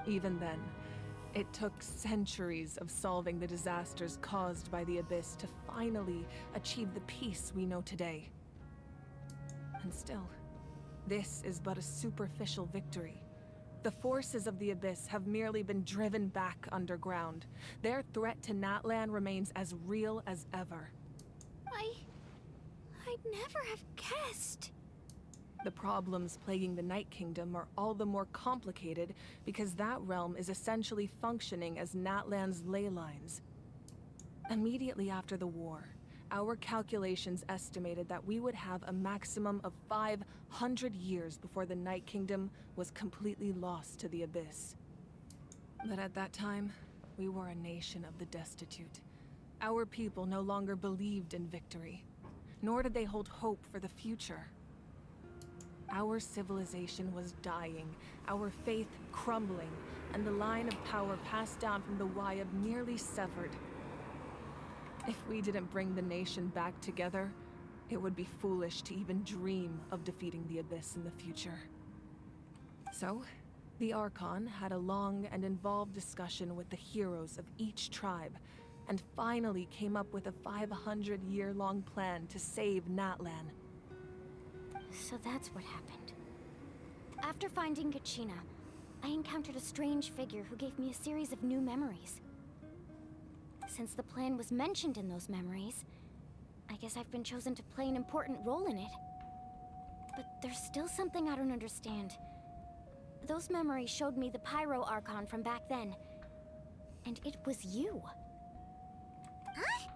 Even then, it took centuries of solving the disasters caused by the Abyss to finally achieve the peace we know today. And still, this is but a superficial victory. The forces of the Abyss have merely been driven back underground. Their threat to Natlan remains as real as ever.
I'd never have guessed.
The problems plaguing the Night Kingdom are all the more complicated because that realm is essentially functioning as Natlan's ley lines. Immediately after the war, our calculations estimated that we would have a maximum of 500 years before the Night Kingdom was completely lost to the Abyss. But at that time, we were a nation of the destitute. Our people no longer believed in victory, nor did they hold hope for the future. Our civilization was dying, our faith crumbling, and the line of power passed down from the Wayab nearly severed. If we didn't bring the nation back together, it would be foolish to even dream of defeating the Abyss in the future. So, the Archon had a long and involved discussion with the heroes of each tribe, and finally came up with a 500-year-long plan to save Natlan.
So that's what happened. After finding Kachina, I encountered a strange figure who gave me a series of new memories. Since the plan was mentioned in those memories, I guess I've been chosen to play an important role in it. But there's still something I don't understand. Those memories showed me the Pyro Archon from back then. And it was you.
Huh?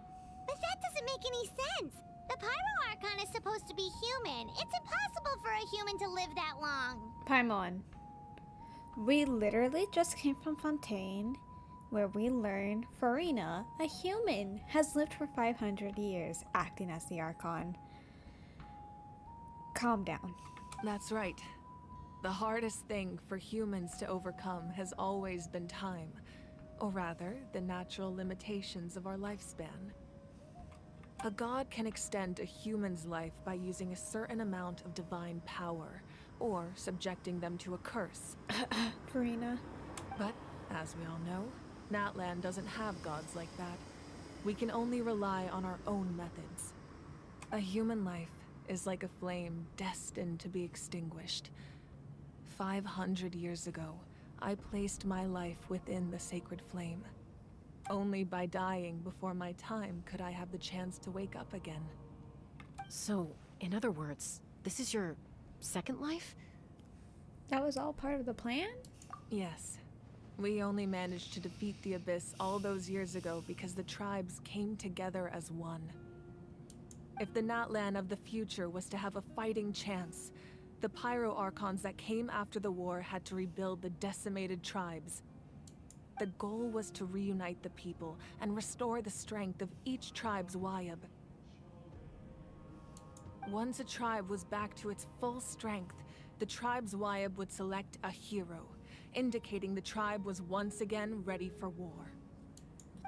But that doesn't make any sense. The Pyro Archon is supposed to be human. It's impossible for a human to live that long.
Paimon. We literally just came from Fontaine, where we learned Farina, a human, has lived for 500 years, acting as the Archon. Calm down.
That's right. The hardest thing for humans to overcome has always been time, or rather, the natural limitations of our lifespan. A god can extend a human's life by using a certain amount of divine power, or subjecting them to a curse.
Farina.
But, as we all know, Natlan doesn't have gods like that. We can only rely on our own methods. A human life is like a flame destined to be extinguished. 500 years ago, I placed my life within the sacred flame. Only by dying before my time could I have the chance to wake up again.
So, in other words, this is your second life?
That was all part of the plan?
Yes. We only managed to defeat the Abyss all those years ago because the tribes came together as one. If the Natlan of the future was to have a fighting chance, the Pyro Archons that came after the war had to rebuild the decimated tribes. The goal was to reunite the people and restore the strength of each tribe's Wayab. Once a tribe was back to its full strength, the tribe's Wayab would select a hero, indicating the tribe was once again ready for war.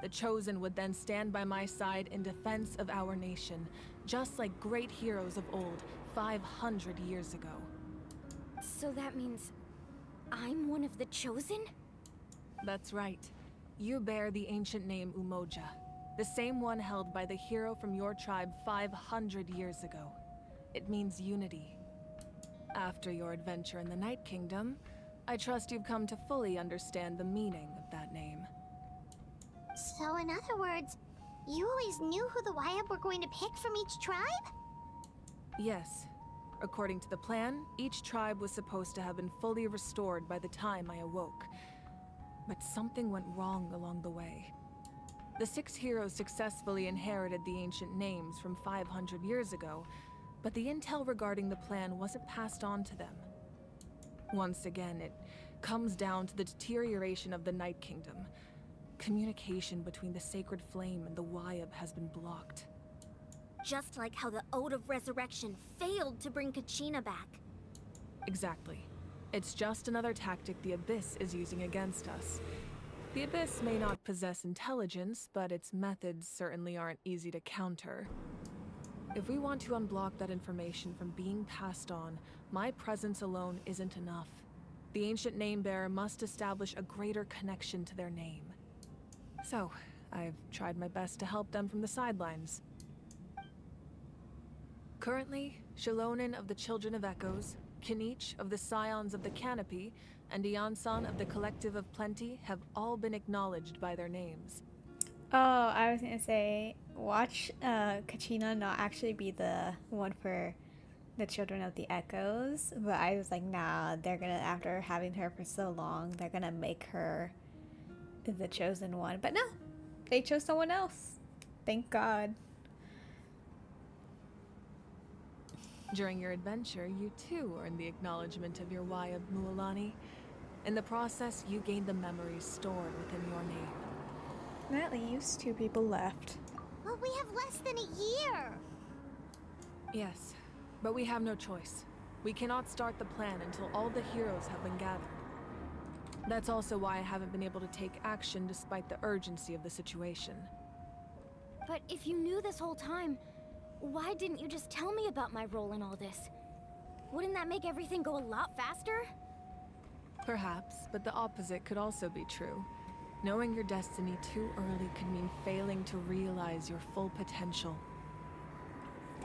The Chosen would then stand by my side in defense of our nation, just like great heroes of old, 500 years ago.
So that means I'm one of the Chosen?
That's right. You bear the ancient name Umoja, the same one held by the hero from your tribe 500 years ago. It means unity. After your adventure in the Night Kingdom, I trust you've come to fully understand the meaning of that name.
So in other words, you always knew who the Wayab were going to pick from each tribe?
Yes. According to the plan, each tribe was supposed to have been fully restored by the time I awoke. But something went wrong along the way. The 6 heroes successfully inherited the ancient names from 500 years ago, but the intel regarding the plan wasn't passed on to them. Once again, it comes down to the deterioration of the Night Kingdom. Communication between the Sacred Flame and the Wayab has been blocked.
Just like how the Ode of Resurrection failed to bring Kachina back.
Exactly. It's just another tactic the Abyss is using against us. The Abyss may not possess intelligence, but its methods certainly aren't easy to counter. If we want to unblock that information from being passed on, my presence alone isn't enough. The ancient name-bearer must establish a greater connection to their name. So, I've tried my best to help them from the sidelines. Currently, Shilonin of the Children of Echoes, Kinich of the Scions of the Canopy, and Iansan of the Collective of Plenty have all been acknowledged by their names.
Oh, I was gonna say, watch Kachina not actually be the one for the Children of the Echoes, but I was like, nah, they're gonna, after having her for so long, they're gonna make her the chosen one. But no, they chose someone else. Thank God.
During your adventure, you too earned the acknowledgement of your Wayab, Mualani. In the process, you gained the memories stored within your name.
At least 2 people left.
Well, we have less than a year.
Yes, but we have no choice. We cannot start the plan until all the heroes have been gathered. That's also why I haven't been able to take action despite the urgency of the situation.
But if you knew this whole time, why didn't you just tell me about my role in all this? Wouldn't that make everything go a lot faster?
Perhaps, but the opposite could also be true. Knowing your destiny too early could mean failing to realize your full potential.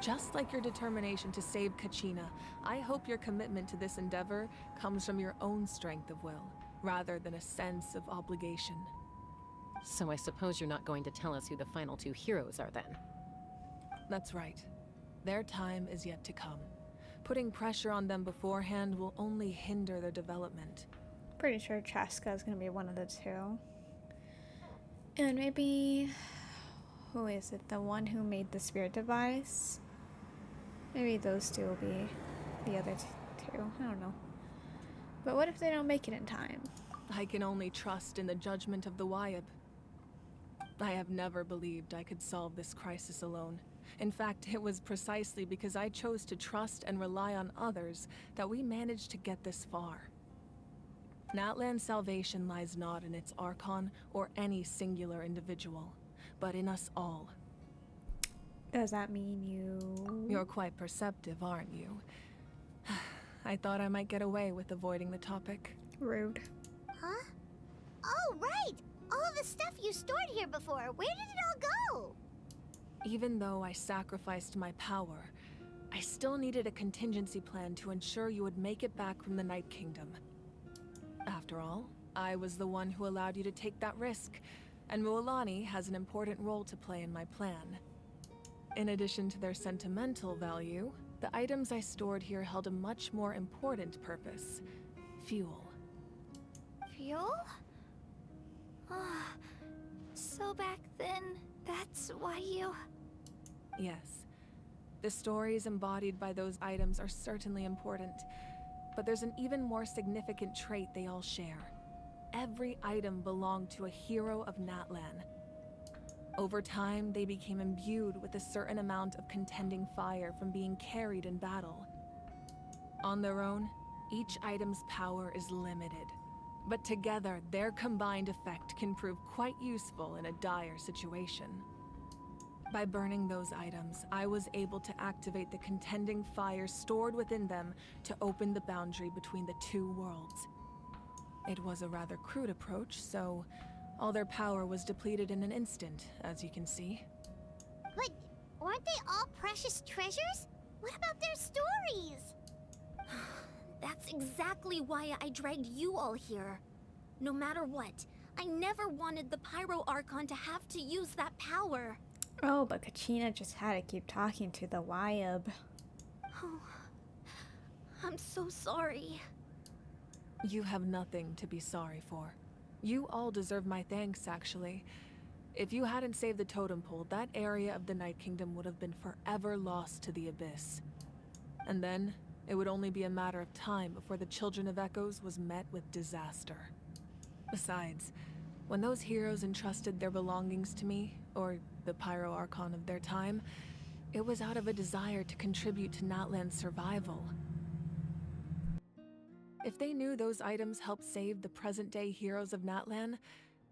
Just like your determination to save Kachina, I hope your commitment to this endeavor comes from your own strength of will, rather than a sense of obligation.
So I suppose you're not going to tell us who the final 2 heroes are then?
That's right. Their time is yet to come. Putting pressure on them beforehand will only hinder their development.
Pretty sure Chaska is gonna be one of the 2. And maybe... who is it? The one who made the spirit device? Maybe those 2 will be the other 2. I don't know. But what if they don't make it in time?
I can only trust in the judgment of the Wayab. I have never believed I could solve this crisis alone. In fact, it was precisely because I chose to trust and rely on others that we managed to get this far. Natlan's salvation lies not in its Archon or any singular individual, but in us all.
Does that mean you...
You're quite perceptive, aren't you? I thought I might get away with avoiding the topic.
Rude.
Huh? Oh, right! All of the stuff you stored here before, where did it all go?
Even though I sacrificed my power, I still needed a contingency plan to ensure you would make it back from the Night Kingdom. After all, I was the one who allowed you to take that risk, and Mualani has an important role to play in my plan. In addition to their sentimental value, the items I stored here held a much more important purpose: fuel.
Fuel? Ah, so back then, that's why you...
Yes. The stories embodied by those items are certainly important, but there's an even more significant trait they all share. Every item belonged to a hero of Natlan. Over time, they became imbued with a certain amount of contending fire from being carried in battle. On their own, each item's power is limited, but together, their combined effect can prove quite useful in a dire situation. By burning those items, I was able to activate the contending fire stored within them to open the boundary between the two worlds. It was a rather crude approach, so all their power was depleted in an instant, as you can see.
But weren't they all precious treasures? What about their stories?
That's exactly why I dragged you all here. No matter what, I never wanted the Pyro Archon to have to use that power.
Oh, but Kachina just had to keep talking to the Wyab.
Oh, I'm so sorry.
You have nothing to be sorry for. You all deserve my thanks, actually. If you hadn't saved the totem pole, that area of the Night Kingdom would have been forever lost to the Abyss. And then, it would only be a matter of time before the Children of Echoes was met with disaster. Besides, when those heroes entrusted their belongings to me, or the Pyro Archon of their time, it was out of a desire to contribute to Natlan's survival. If they knew those items helped save the present-day heroes of Natlan,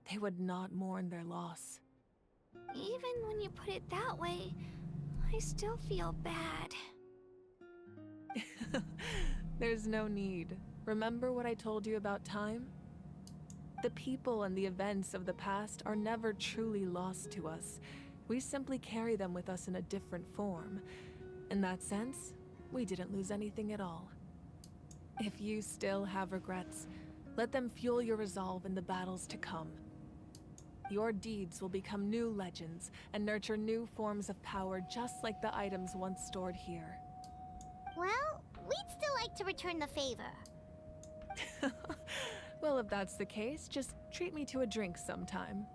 they would not mourn their loss.
Even when you put it that way, I still feel bad.
There's no need. Remember what I told you about time? The people and the events of the past are never truly lost to us. We simply carry them with us in a different form. In that sense, we didn't lose anything at all. If you still have regrets, let them fuel your resolve in the battles to come. Your deeds will become new legends and nurture new forms of power just like the items once stored here.
Well, we'd still like to return the favor.
Well, if that's the case, just treat me to a drink sometime.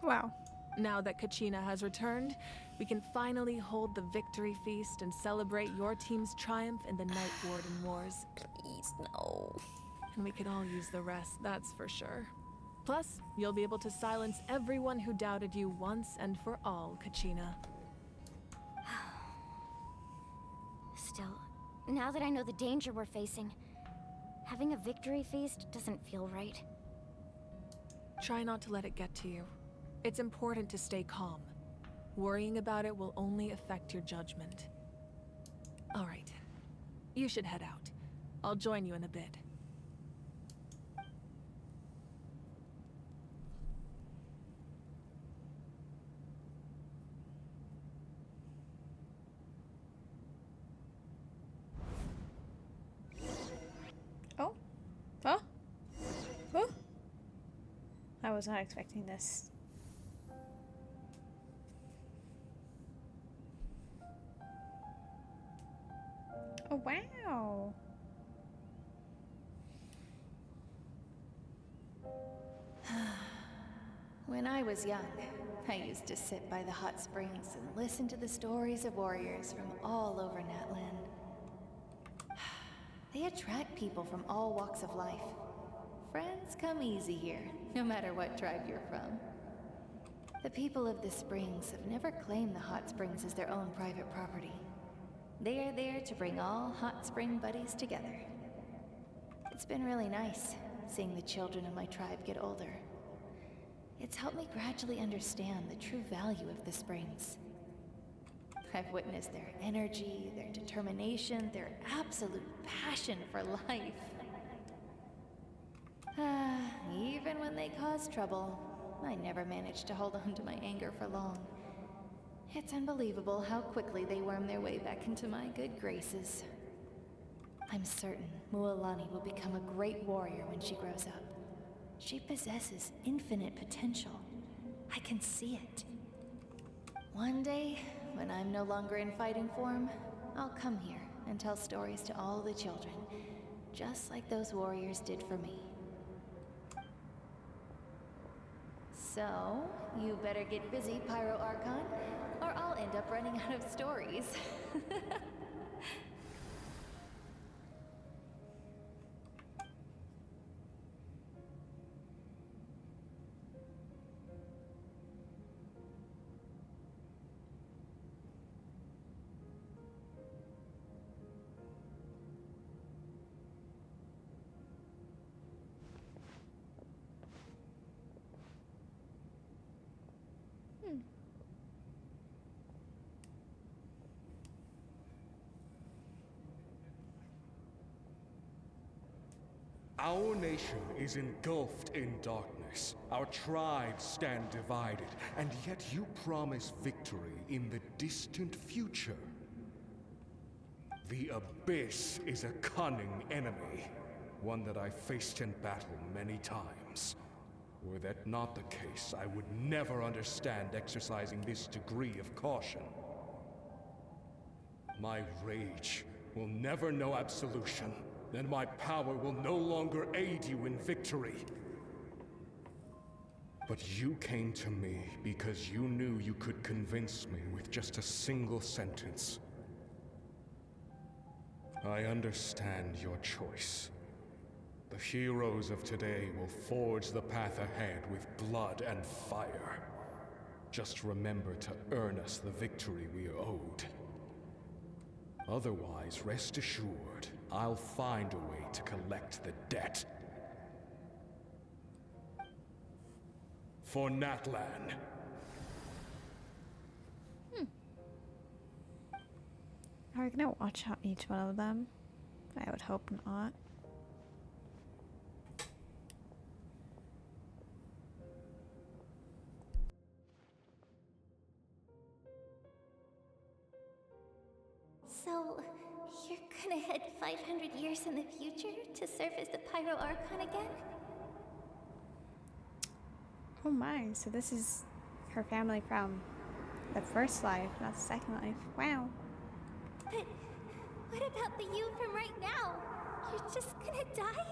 Wow.
Now that Kachina has returned, we can finally hold the victory feast and celebrate your team's triumph in the Night Warden Wars.
Please, no.
And we could all use the rest, that's for sure. Plus, you'll be able to silence everyone who doubted you once and for all, Kachina.
Still, now that I know the danger we're facing, having a victory feast doesn't feel right.
Try not to let it get to you. It's important to stay calm. Worrying about it will only affect your judgment. All right. You should head out. I'll join you in a bit.
Oh? Oh? Oh? I was not expecting this. Oh, wow.
When I was young, I used to sit by the hot springs and listen to the stories of warriors from all over Natlan. They attract people from all walks of life. Friends come easy here, no matter what tribe you're from. The people of the springs have never claimed the hot springs as their own private property. They are there to bring all hot spring buddies together. It's been really nice, seeing the children of my tribe get older. It's helped me gradually understand the true value of the springs. I've witnessed their energy, their determination, their absolute passion for life. Even when they cause trouble, I never managed to hold on to my anger for long. It's unbelievable how quickly they worm their way back into my good graces. I'm certain Mualani will become a great warrior when she grows up. She possesses infinite potential. I can see it. One day, when I'm no longer in fighting form, I'll come here and tell stories to all the children, just like those warriors did for me. So, you better get busy, Pyro Archon, or I'll end up running out of stories.
Our nation is engulfed in darkness. Our tribes stand divided, and yet you promise victory in the distant future. The Abyss is a cunning enemy, one that I faced in battle many times. Were that not the case, I would never understand exercising this degree of caution. My rage will never know absolution, and my power will no longer aid you in victory. But you came to me because you knew you could convince me with just a single sentence. I understand your choice. The heroes of today will forge the path ahead with blood and fire. Just remember to earn us the victory we are owed. Otherwise, rest assured, I'll find a way to collect the debt. For Natlan.
Are we gonna watch out each one of them? I would hope not.
So, you're gonna head 500 years in the future to serve as the Pyro Archon again?
Oh my, so this is her family from the first life, not the second life. Wow.
But what about the you from right now? You're just gonna die?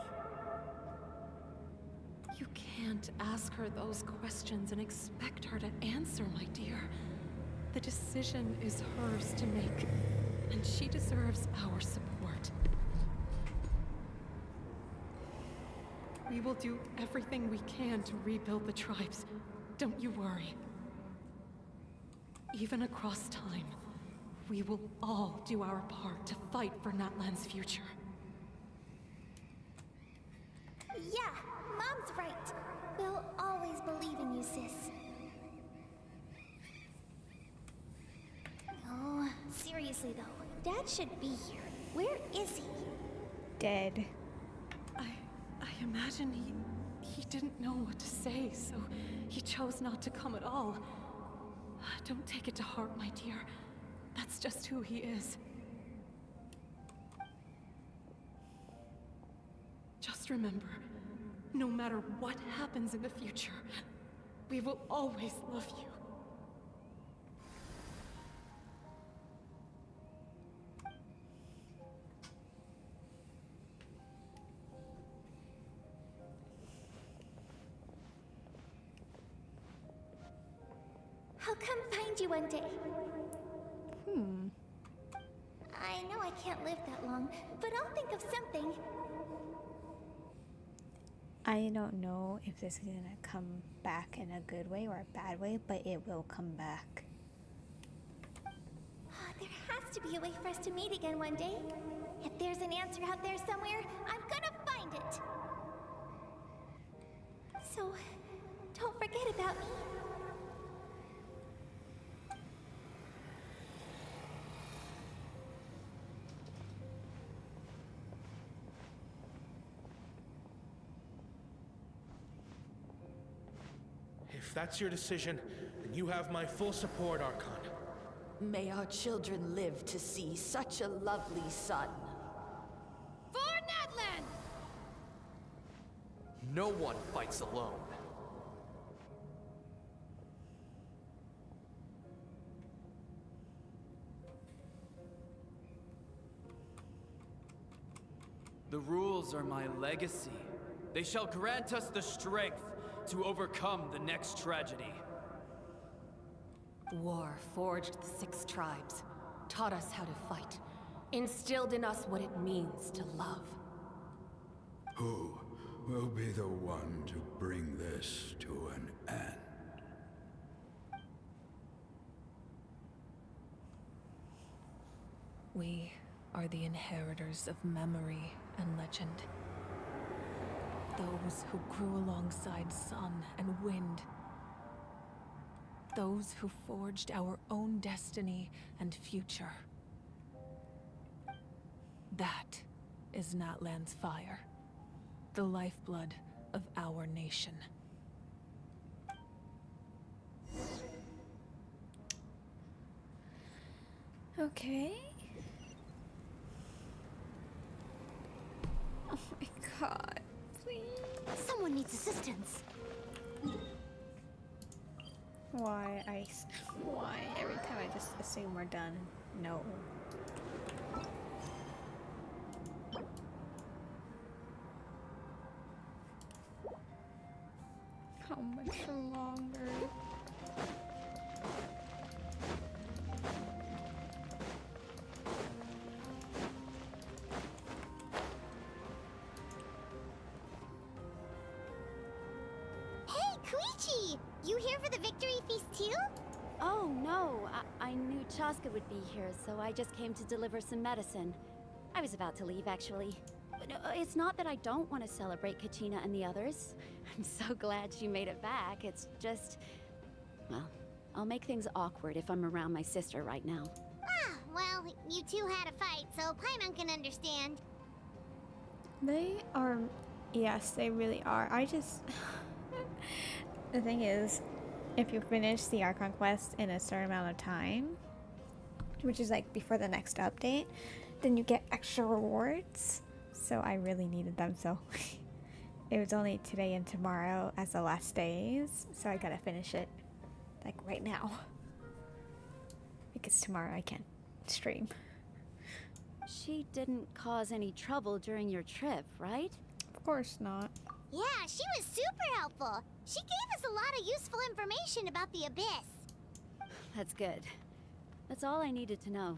You can't ask her those questions and expect her to answer, my dear. The decision is hers to make, and she deserves our support. We will do everything we can to rebuild the tribes. Don't you worry. Even across time, we will all do our part to fight for Natlan's future.
Yeah, Mom's right. We'll always believe in you, sis. Oh, seriously though, Dad should be here. Where is he?
Dead.
I imagine he didn't know what to say, so he chose not to come at all. Don't take it to heart, my dear. That's just who he is. Just remember, no matter what happens in the future, we will always love you.
I'll come find you one day. I know I can't live that long, but I'll think of something.
I don't know if this is gonna come back in a good way or a bad way, but it will come back.
There has to be a way for us to meet again one day. If there's an answer out there somewhere, I'm gonna find it. So, don't forget about me.
If that's your decision, then you have my full support, Archon.
May our children live to see such a lovely son.
For Natlan!
No one fights alone.
The rules are my legacy. They shall grant us the strength
to overcome the next tragedy.
War forged the 6 tribes, taught us how to fight, instilled in us what it means to love.
Who will be the one to bring this to an end?
We are the inheritors of memory and legend. Those who grew alongside sun and wind. Those who forged our own destiny and future. That is Natlan's fire, the lifeblood of our nation.
Okay. Oh my god, please.
Someone needs assistance.
Why ice? Why every time I just assume we're done? No. How much longer?
Hey, Koichi! You here for the victory feast too?
Oh, no. I knew Chaska would be here, so I just came to deliver some medicine. I was about to leave, actually. But it's not that I don't want to celebrate Kachina and the others. I'm so glad she made it back. It's just... well, I'll make things awkward if I'm around my sister right now.
Ah, well, you two had a fight, so Paimon can understand.
They are... yes, they really are. I just... the thing is, if you finish the Archon quest in a certain amount of time, which is like before the next update, then you get extra rewards. So I really needed them, so it was only today and tomorrow as the last days, so I gotta finish it like right now because tomorrow I can't stream.
She didn't cause any trouble during your trip, right?
Of course not.
Yeah, she was super helpful. She gave us a lot of useful information about the Abyss.
That's good. That's all I needed to know.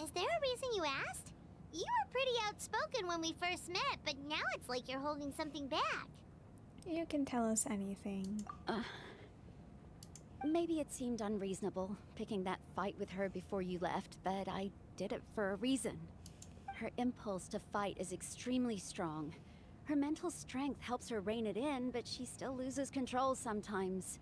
Is there a reason you asked? You were pretty outspoken when we first met, but now it's like you're holding something back.
You can tell us anything.
Maybe it seemed unreasonable, picking that fight with her before you left, but I did it for a reason. Her impulse to fight is extremely strong. Her mental strength helps her rein it in, but she still loses control sometimes.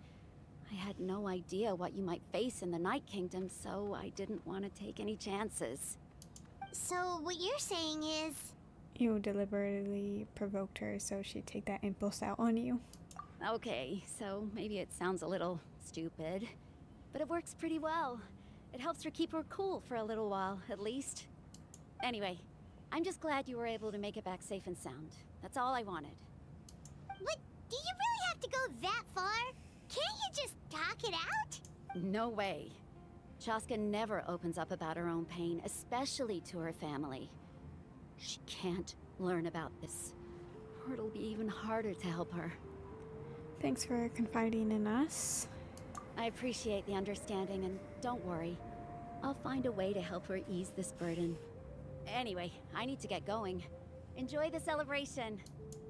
I had no idea what you might face in the Night Kingdom, so I didn't want to take any chances.
So what you're saying is...
you deliberately provoked her so she'd take that impulse out on you.
Okay, so maybe it sounds a little stupid, but it works pretty well. It helps her keep her cool for a little while, at least. Anyway, I'm just glad you were able to make it back safe and sound. That's all I wanted.
But do you really have to go that far? Can't you just talk it out?
No way. Chaska never opens up about her own pain, especially to her family. She can't learn about this, or it'll be even harder to help her.
Thanks for confiding in us.
I appreciate the understanding, and don't worry. I'll find a way to help her ease this burden. Anyway, I need to get going. Enjoy the celebration.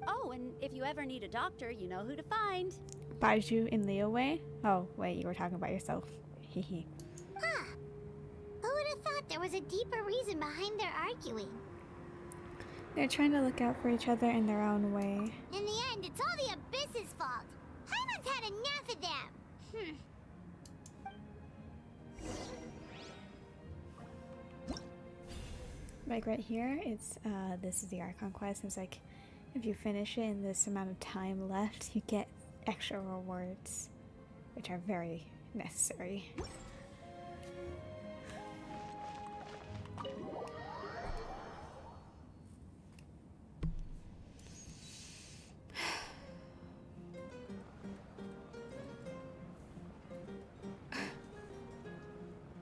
Oh, and if you ever need a doctor, you know who to find.
Baiju in Leeway? Oh, wait, you were talking about yourself. Hehe.
Huh. Who would have thought there was a deeper reason behind their arguing?
They're trying to look out for each other in their own way.
In the end, it's all the Abyss's fault. Paimon's had enough of them.
Like right here, it's this is the Archon quest. It's like if you finish it in this amount of time left, you get extra rewards, which are very necessary.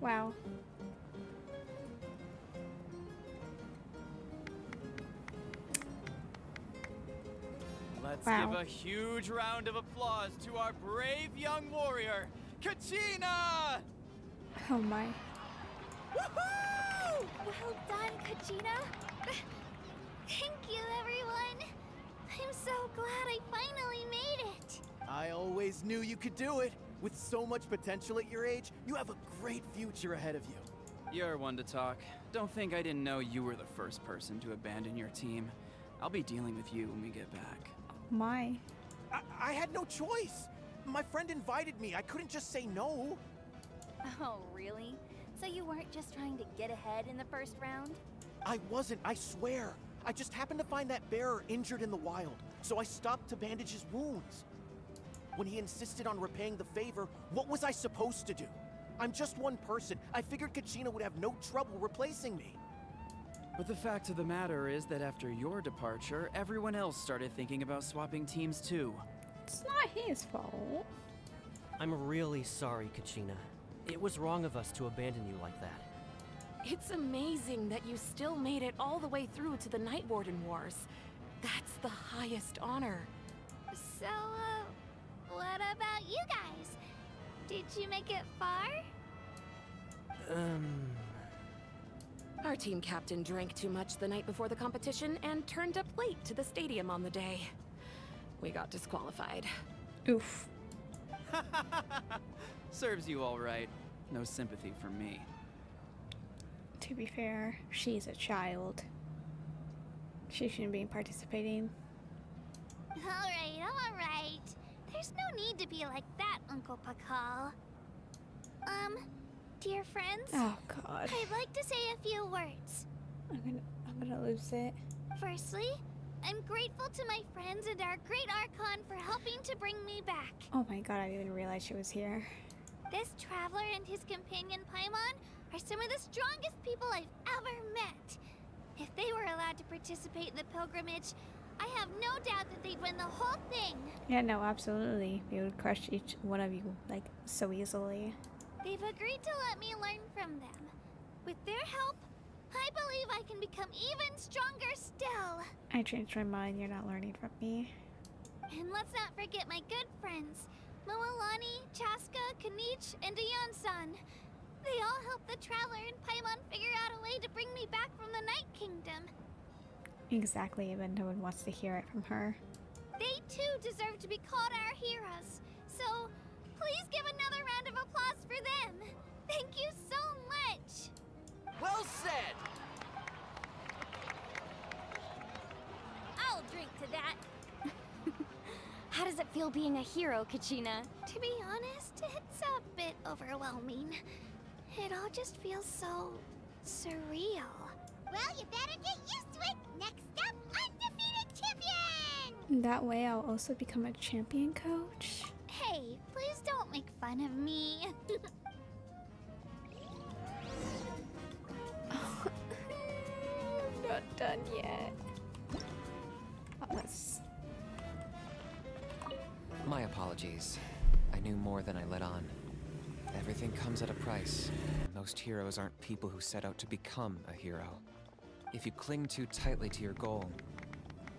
Wow.
Let's
Wow.
give a huge round of applause to our brave young warrior, Kachina!
Oh my.
Woohoo! Well done, Kachina. Thank you, everyone. I'm so glad I finally made it.
I always knew you could do it. With so much potential at your age, you have a great future ahead of you.
You're one to talk. Don't think I didn't know you were the first person to abandon your team. I'll be dealing with you when we get back.
My.
I had no choice. My friend invited me. I couldn't just say no.
Oh, really? So you weren't just trying to get ahead in the first round?
I wasn't, I swear. I just happened to find that bearer injured in the wild, so I stopped to bandage his wounds. When he insisted on repaying the favor, what was I supposed to do? I'm just one person. I figured Kachina would have no trouble replacing me.
But the fact of the matter is that after your departure, everyone else started thinking about swapping teams too.
It's not his fault.
I'm really sorry, Kachina. It was wrong of us to abandon you like that.
It's amazing that you still made it all the way through to the Night Warden Wars. That's the highest honor.
So, what about you guys? Did you make it far?
Our team captain drank too much the night before the competition and turned up late to the stadium on the day. We got disqualified.
Oof.
Serves you all right. No sympathy from me.
To be fair, she's a child. She shouldn't be participating.
Alright. There's no need to be like that, Uncle Pakal. Dear friends.
Oh God.
I'd like to say a few words.
I'm gonna lose it.
Firstly, I'm grateful to my friends and our great Archon for helping to bring me back.
Oh my God, I didn't even realize she was here.
This traveler and his companion Paimon are some of the strongest people I've ever met. If they were allowed to participate in the pilgrimage, I have no doubt that they'd win the whole thing.
Yeah, no, absolutely. They would crush each one of you, like, so easily.
They've agreed to let me learn from them. With their help, I believe I can become even stronger still.
I changed my mind. You're not learning from me.
And let's not forget my good friends, Moalani, Chaska, Kanich, and Aeon-san. They all helped the Traveler and Paimon figure out a way to bring me back from the Night Kingdom.
Exactly, even no one wants to hear it from her.
They too deserve to be called our heroes. So, please give another round of applause for them. Thank you so much.
Well said!
I'll drink to that. How does it feel being a hero, Kachina?
To be honest, it's a bit overwhelming. It all just feels so surreal.
Well, you better get used to it. Next up, undefeated champion!
That way I'll also become a champion coach.
Hey, please don't make fun of me.
I'm not done yet. Let's...
My apologies. I knew more than I let on. Everything comes at a price. Most heroes aren't people who set out to become a hero. If you cling too tightly to your goal,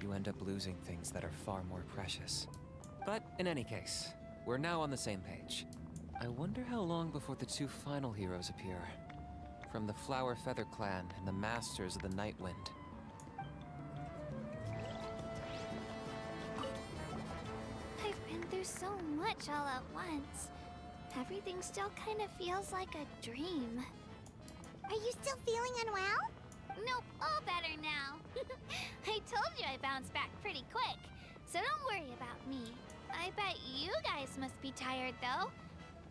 you end up losing things that are far more precious. But in any case, we're now on the same page. I wonder how long before the two final heroes appear. From the Flower Feather Clan and the Masters of the Night Wind.
I've been through so much all at once. Everything still kind of feels like a dream.
Are you still feeling unwell?
Nope, all better now. I told you I bounced back pretty quick, so don't worry about me. I bet you guys must be tired though.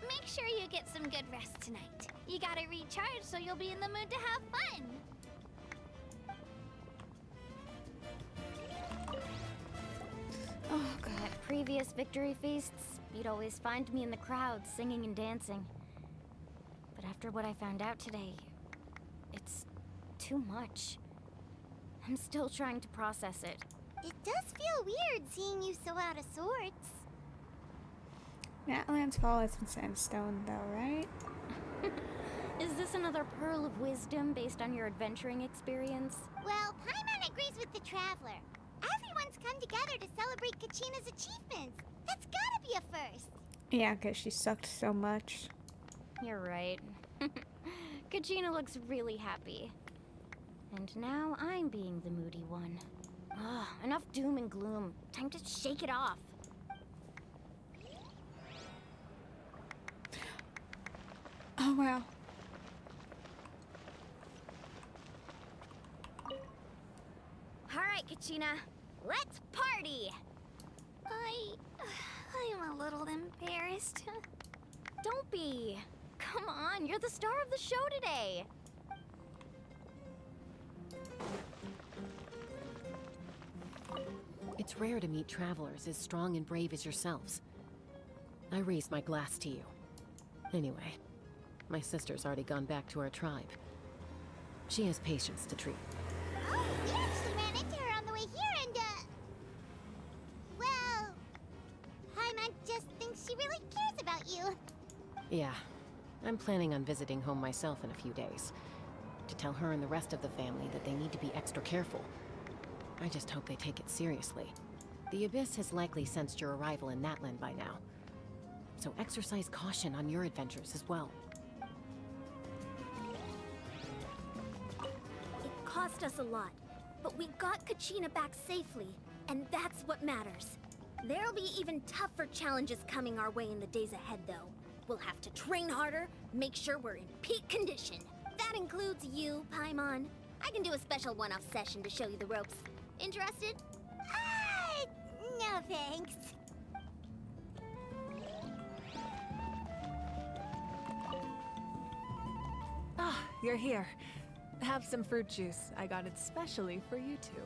Make sure you get some good rest tonight. You gotta recharge so you'll be in the mood to have fun.
Oh, God. At previous victory feasts, you'd always find me in the crowd singing and dancing. But after what I found out today, it's too much. I'm still trying to process it.
It does feel weird seeing you so out of sorts.
Natlan's fall isn't set in stone though, right?
Is this another pearl of wisdom based on your adventuring experience?
Well, Paimon agrees with the Traveler.
Everyone's come together to celebrate Kachina's achievements. That's gotta be a first.
Yeah, because she sucked so much.
You're right. Kachina looks really happy. And now I'm being the moody one. Ugh, enough doom and gloom. Time to shake it off.
Oh, wow.
Alright, Kachina. Let's party!
I'm a little embarrassed.
Don't be. Come on, you're the star of the show today.
It's rare to meet travelers as strong and brave as yourselves. I raise my glass to you. Anyway, my sister's already gone back to our tribe. She has patients to treat.
Oh, we actually ran into her on the way here and, well, Paimon just thinks she really cares about you.
Yeah, I'm planning on visiting home myself in a few days. To tell her and the rest of the family that they need to be extra careful. I just hope they take it seriously. The Abyss has likely sensed your arrival in Natlan by now. So exercise caution on your adventures as well.
It cost us a lot, but we got Kachina back safely, and that's what matters. There'll be even tougher challenges coming our way in the days ahead, though. We'll have to train harder, make sure we're in peak condition. That includes you, Paimon. I can do a special one-off session to show you the ropes. Interested?
No thanks.
Ah, you're here. Have some fruit juice. I got it specially for you two.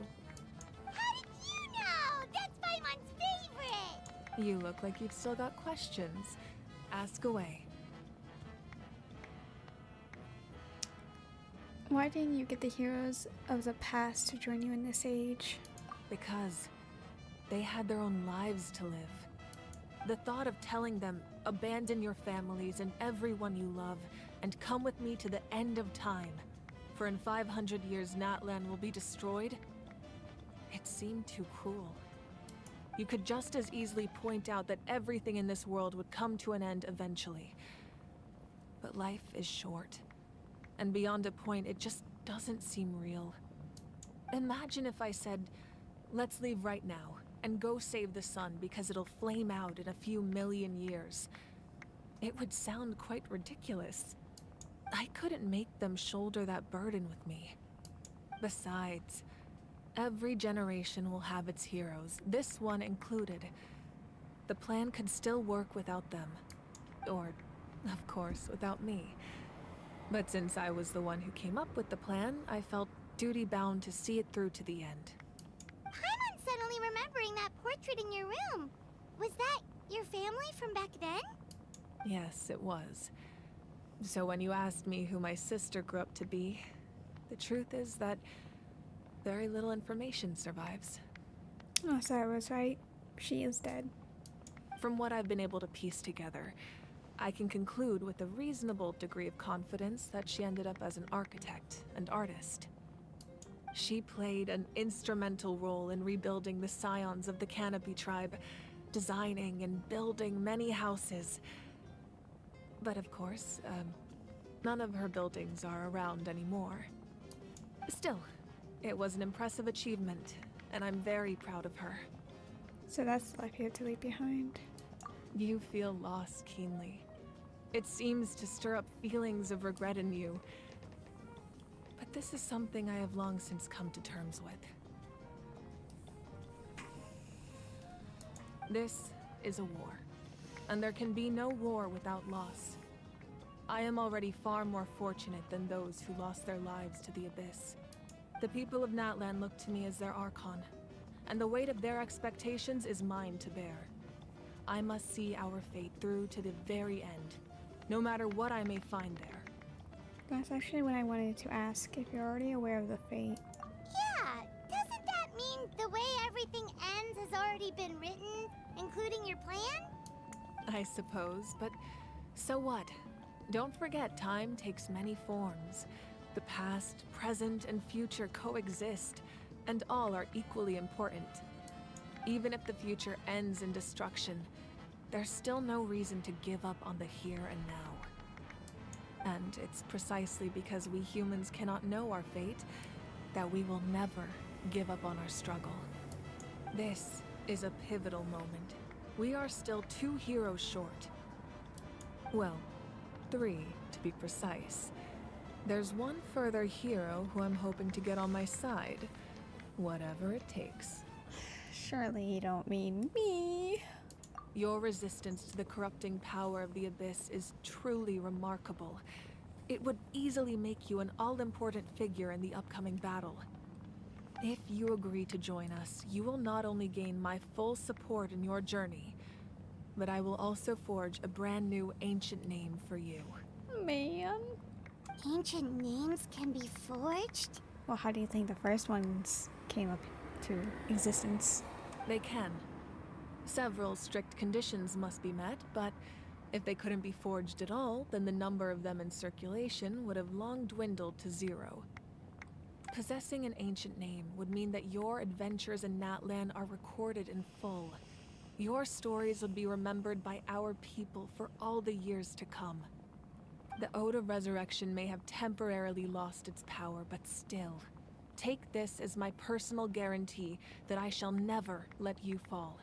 How did you know? That's Paimon's favorite.
You look like you've still got questions. Ask away.
Why didn't you get the heroes of the past to join you in this age?
Because they had their own lives to live. The thought of telling them, abandon your families and everyone you love, and come with me to the end of time, for in 500 years Natlan will be destroyed, it seemed too cruel. You could just as easily point out that everything in this world would come to an end eventually. But life is short, and beyond a point, it just doesn't seem real. Imagine if I said, let's leave right now, and go save the sun because it'll flame out in a few million years. It would sound quite ridiculous. I couldn't make them shoulder that burden with me. Besides, every generation will have its heroes, this one included. The plan could still work without them. Or, of course, without me. But since I was the one who came up with the plan, I felt duty-bound to see it through to the end.
Paimon's suddenly remembering that portrait in your room. Was that your family from back then?
Yes, it was. So when you asked me who my sister grew up to be, the truth is that very little information survives.
Oh, so I was right. She is dead.
From what I've been able to piece together, I can conclude with a reasonable degree of confidence that she ended up as an architect and artist. She played an instrumental role in rebuilding the scions of the Canopy tribe, designing and building many houses. But of course, none of her buildings are around anymore. Still, it was an impressive achievement, and I'm very proud of her.
So that's the life you have to leave behind.
You feel loss keenly. It seems to stir up feelings of regret in you. But this is something I have long since come to terms with. This is a war, and there can be no war without loss. I am already far more fortunate than those who lost their lives to the Abyss. The people of Natlan look to me as their Archon, and the weight of their expectations is mine to bear. I must see our fate through to the very end, no matter what I may find there.
That's actually what I wanted to ask, if you're already aware of the fate.
Yeah, doesn't that mean the way everything ends has already been written, including your plan?
I suppose, but so what? Don't forget, time takes many forms. The past, present, and future coexist, and all are equally important. Even if the future ends in destruction, there's still no reason to give up on the here and now. And it's precisely because we humans cannot know our fate that we will never give up on our struggle. This is a pivotal moment. We are still 2 heroes short. Well, 3 to be precise. There's one further hero who I'm hoping to get on my side, whatever it takes.
Surely you don't mean me.
Your resistance to the corrupting power of the Abyss is truly remarkable. It would easily make you an all-important figure in the upcoming battle. If you agree to join us, you will not only gain my full support in your journey, but I will also forge a brand new ancient name for you.
Man.
Ancient names can be forged?
Well, how do you think the first ones came up to existence?
They can. Several strict conditions must be met, but if they couldn't be forged at all, then the number of them in circulation would have long dwindled to 0. Possessing an ancient name would mean that your adventures in Natlan are recorded in full. Your stories would be remembered by our people for all the years to come. The Ode of Resurrection may have temporarily lost its power, but still, take this as my personal guarantee that I shall never let you fall.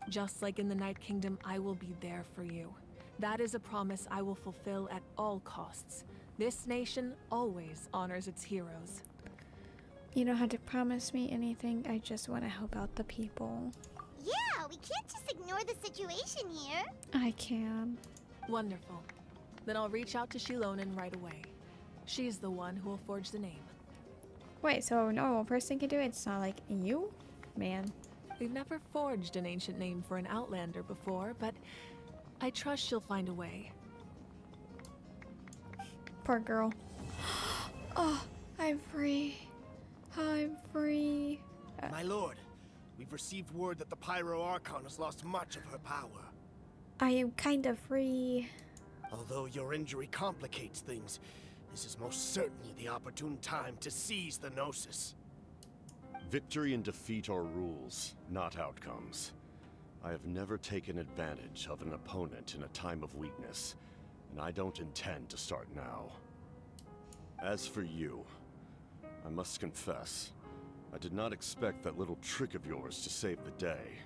Just like in the Night Kingdom, I will be there for you. That is a promise I will fulfill at all costs. This nation always honors its heroes.
You don't have to promise me anything. I just want to help out the people.
Yeah, we can't just ignore the situation here.
I can.
Wonderful. Then I'll reach out to Shilonen right away. She's the one who will forge the name.
Wait, so a normal person can do it? It's not like you? Man.
We've never forged an ancient name for an Outlander before, but I trust she'll find a way.
Poor girl. Oh, I'm free. I'm free.
My lord, we've received word that the Pyro Archon has lost much of her power.
I am kind of free.
Although your injury complicates things, this is most certainly the opportune time to seize the Gnosis.
Victory and defeat are rules, not outcomes. I have never taken advantage of an opponent in a time of weakness, and I don't intend to start now. As for you, I must confess, I did not expect that little trick of yours to save the day.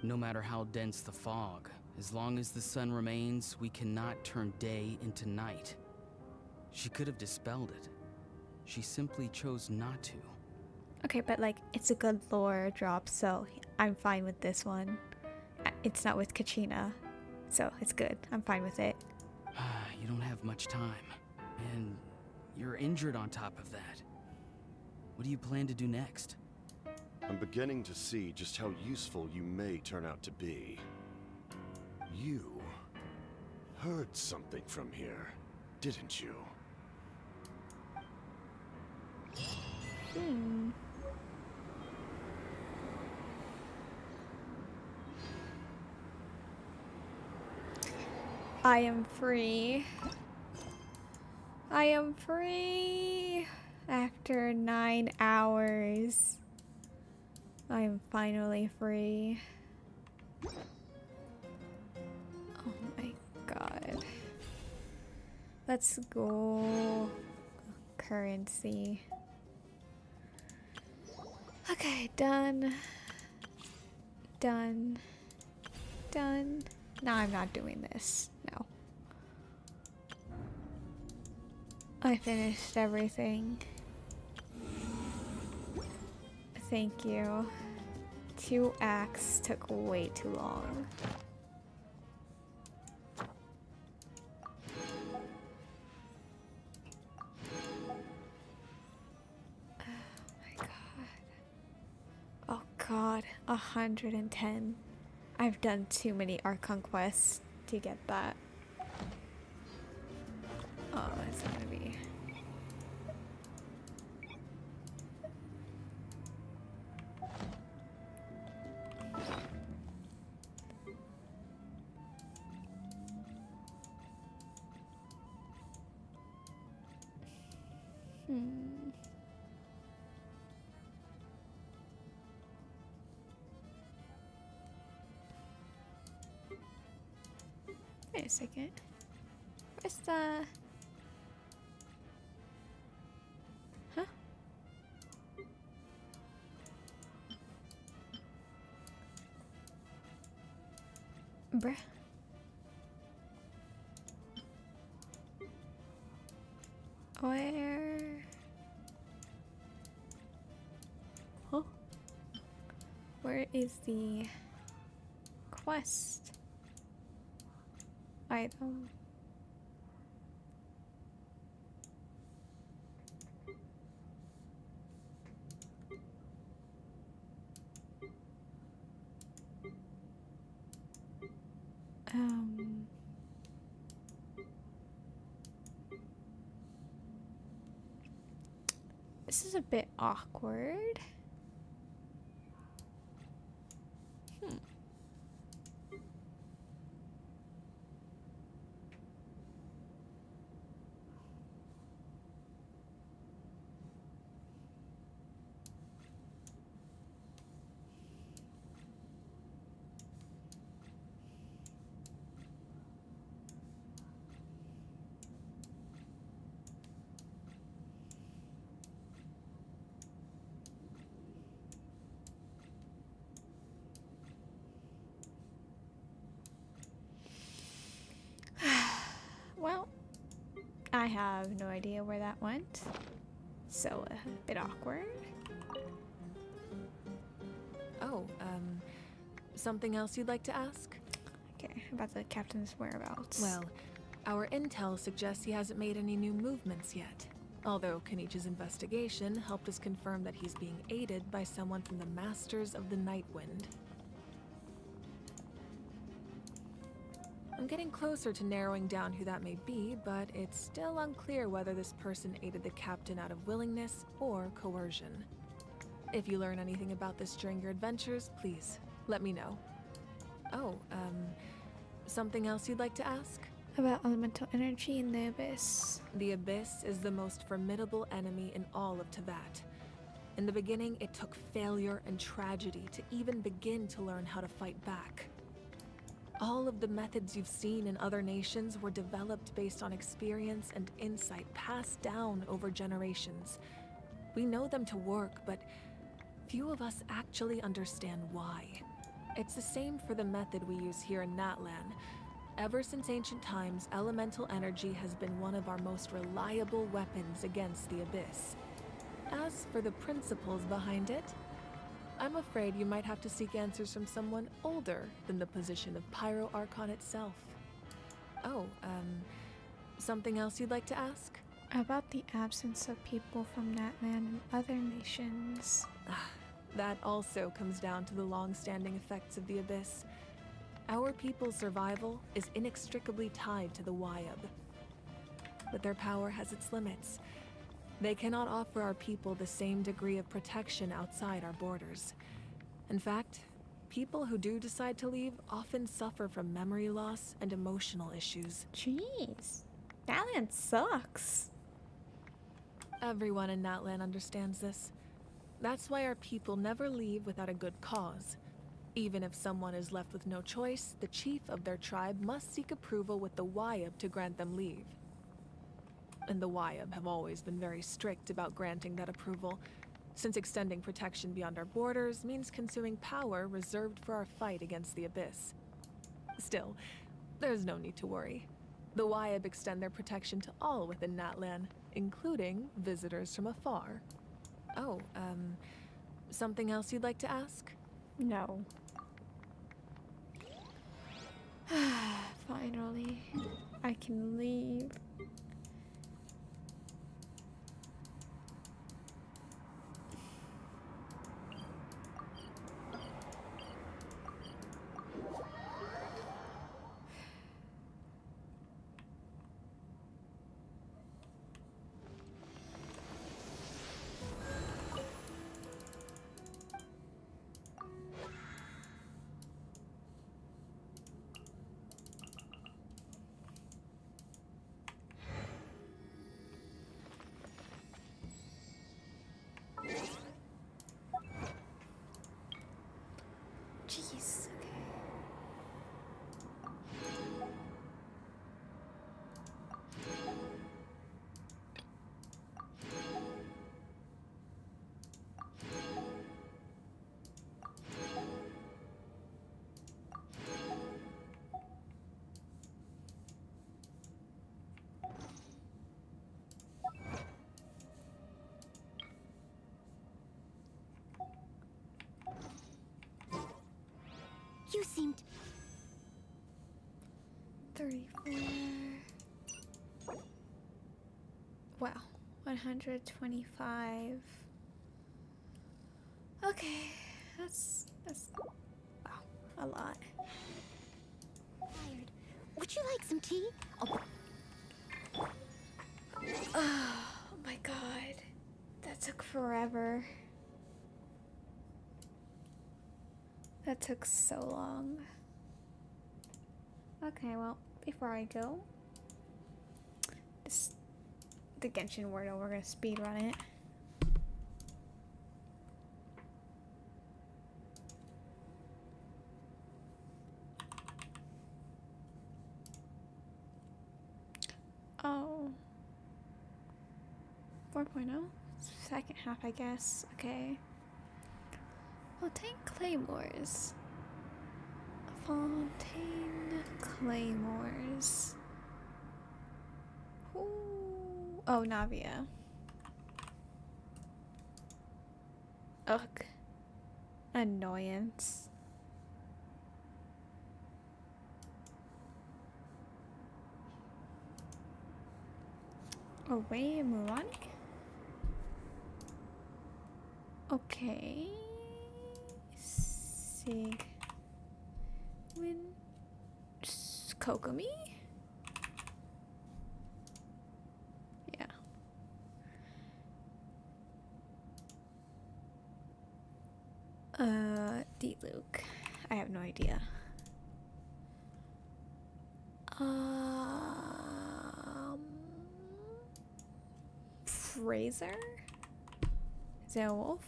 No matter how dense the fog, as long as the sun remains, we cannot turn day into night. She could have dispelled it. She simply chose not to.
Okay, but like, it's a good lore drop, so I'm fine with this one. It's not with Kachina, so it's good. I'm fine with it.
You don't have much time, and you're injured on top of that. What do you plan to do next?
I'm beginning to see just how useful you may turn out to be. You heard something from here, didn't you?
I am free. I am free. After 9 hours. I am finally free. Oh my god. Let's go. Currency. Okay, done. Done. Done. No, I'm not doing this. No. I finished everything. Thank you. 2 acts took way too long. Oh god, 110. I've done too many Archon quests to get that. Oh, that's gonna be... Wait a second. Where's the... Huh? Bruh. Where? Huh? Where is the quest item? This is a bit awkward. Well, I have no idea where that went, so a bit awkward.
Oh, something else you'd like to ask?
Okay, about the captain's whereabouts.
Well, our intel suggests he hasn't made any new movements yet. Although Kenichi's investigation helped us confirm that he's being aided by someone from the Masters of the Nightwind. I'm getting closer to narrowing down who that may be, but it's still unclear whether this person aided the captain out of willingness or coercion. If you learn anything about this during your adventures, please let me know. Oh, something else you'd like to ask?
About elemental energy in the Abyss.
The Abyss is the most formidable enemy in all of Teyvat. In the beginning, it took failure and tragedy to even begin to learn how to fight back. All of the methods you've seen in other nations were developed based on experience and insight passed down over generations. We know them to work, but few of us actually understand why. It's the same for the method we use here in Natlan. Ever since ancient times, elemental energy has been one of our most reliable weapons against the Abyss. As for the principles behind it, I'm afraid you might have to seek answers from someone older than the position of Pyro Archon itself. Oh, something else you'd like to ask?
About the absence of people from Natlan and other nations.
That also comes down to the long-standing effects of the Abyss. Our people's survival is inextricably tied to the Wyab. But their power has its limits. They cannot offer our people the same degree of protection outside our borders. In fact, people who do decide to leave often suffer from memory loss and emotional issues.
Jeez, Natlan sucks.
Everyone in Natlan understands this. That's why our people never leave without a good cause. Even if someone is left with no choice, the chief of their tribe must seek approval with the Wyab to grant them leave. And the Wyab have always been very strict about granting that approval, since extending protection beyond our borders means consuming power reserved for our fight against the Abyss. Still, there's no need to worry. The Wyab extend their protection to all within Natlan, including visitors from afar. Oh, something else you'd like to ask?
No. Finally, I can leave.
You seemed...
34. Wow. 125. Okay. That's wow, a lot.
Tired. Would you like some tea? Oh.
Oh my god. That took forever. That took so long. Okay, well, before I go, this, the Genshin Wordle, we're gonna speedrun it. Oh. 4.0? Second half, I guess. Okay. Fontaine Claymores. Fontaine Claymores. Ooh. Oh, Navia. Ugh. Annoyance. Oh, wait, Mulani? Okay. Sig. Win. Kokomi? Yeah. D-Luke. I have no idea. Fraser? Is it a wolf?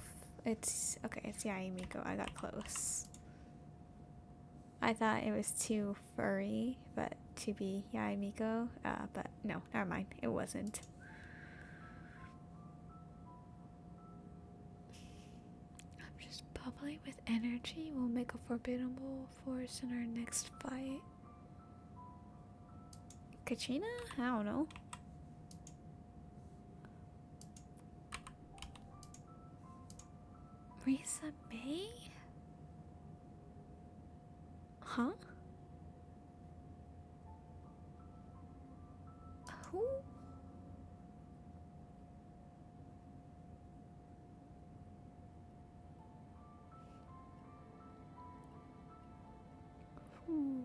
It's okay, it's Yaimiko. I got close. I thought it was too furry, but to be Yaimiko. But no, never mind. It wasn't. I'm just bubbling with energy. We'll make a formidable force in our next fight. Kachina? I don't know. Risa May? Huh? Who? Who?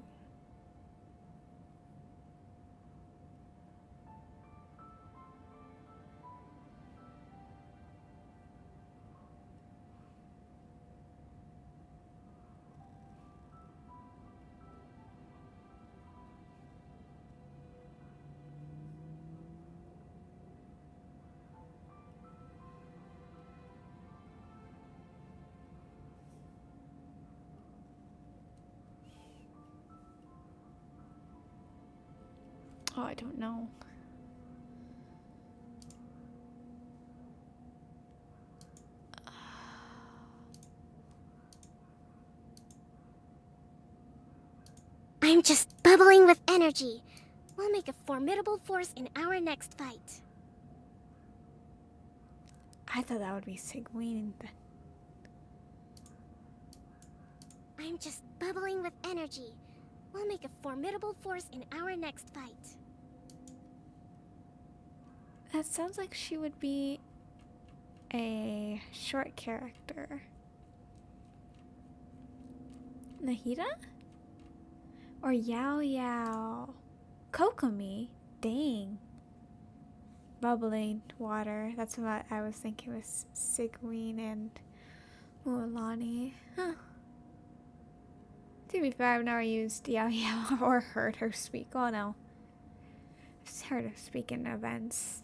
Oh, I don't know.
I'm just bubbling with energy. We'll make a formidable force in our next fight.
I thought that would be Sigwin.
I'm just bubbling with energy. We'll make a formidable force in our next fight.
That sounds like she would be a short character. Nahida? Or Yao Yao? Kokomi? Dang. Bubbling water. That's what I was thinking was Sigwin and Mualani. Huh. To be fair, I've never used Yao Yao or heard her speak. Oh no. I've just heard her speak in events.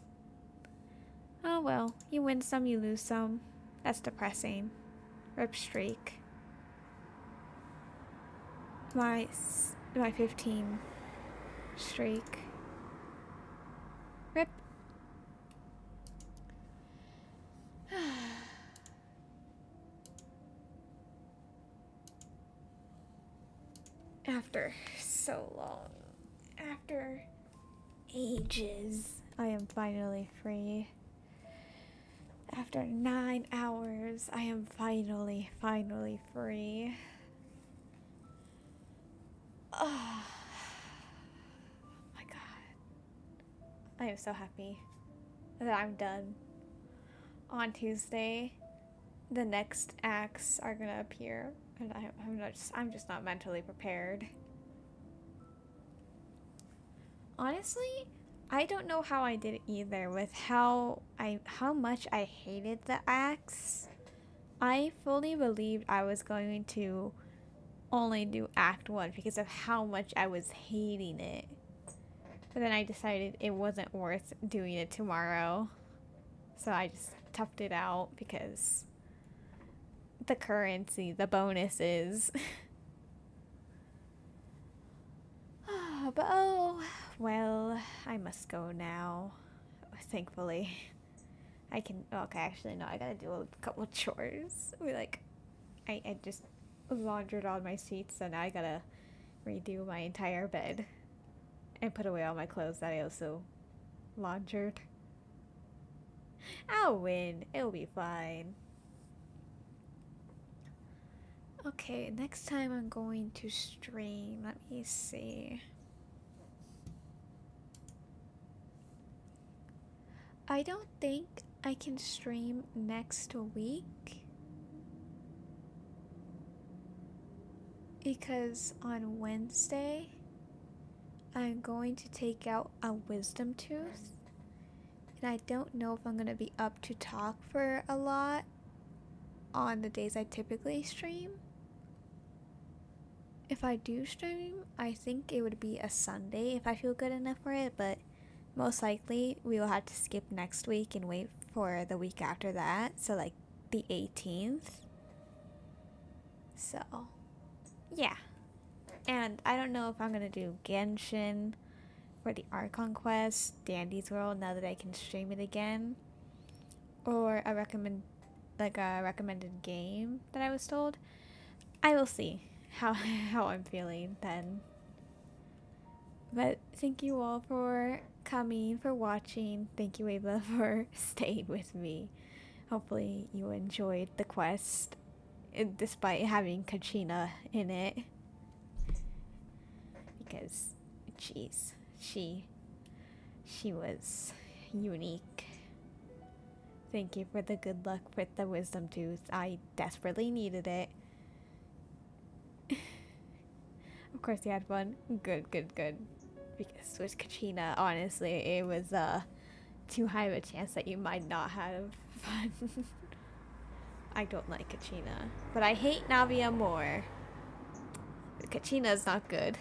Oh well, you win some, you lose some. That's depressing. Rip streak. My 15 streak. Rip. After so long, after ages, I am finally free. After 9 hours, I am finally free. Oh my god. I am so happy that I'm done. On Tuesday, the next acts are gonna appear, and I'm just not mentally prepared. Honestly, I don't know how I did it either with how much I hated the acts. I fully believed I was going to only do Act 1 because of how much I was hating it. But then I decided it wasn't worth doing it tomorrow. So I just toughed it out because the currency, the bonuses. But oh, well, I must go now. Thankfully. I can, okay, actually, no, I gotta do a couple chores. I just laundered all my sheets, so now I gotta redo my entire bed and put away all my clothes that I also laundered. I'll win. It'll be fine. Okay, next time I'm going to stream. Let me see. I don't think I can stream next week because on Wednesday I'm going to take out a wisdom tooth, and I don't know if I'm going to be up to talk for a lot on the days I typically stream. If I do stream, I think it would be a Sunday if I feel good enough for it, but most likely we will have to skip next week and wait for the week after that, so like the 18th. So, yeah. And I don't know if I'm gonna do Genshin for the Archon quest, Dandy's World, now that I can stream it again, or a recommended game that I was told. I will see how I'm feeling then. But thank you all for coming, for watching. Thank you, Ava, for staying with me. Hopefully you enjoyed the quest, despite having Kachina in it. Because, jeez, she was unique. Thank you for the good luck with the wisdom tooth. I desperately needed it. Of course you had fun. Good. Because with Katrina, honestly, it was too high of a chance that you might not have fun. I don't like Katrina, but I hate Navia more. Katrina's not good.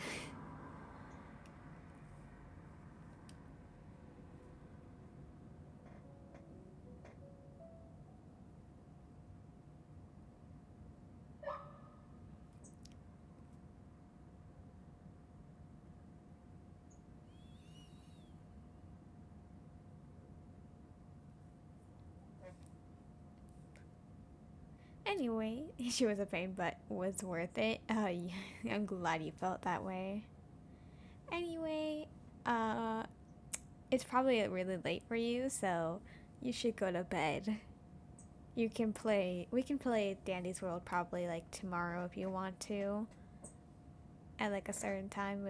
Anyway, she was a pain, but was worth it. I'm glad you felt that way. Anyway, it's probably really late for you, so you should go to bed. We can play Dandy's World probably like tomorrow if you want to. At like a certain time,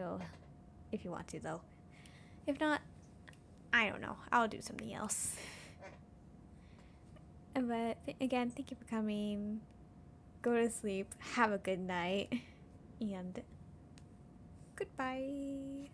if you want to though. If not, I don't know. I'll do something else. But again, thank you for coming. Go to sleep. Have a good night. And goodbye.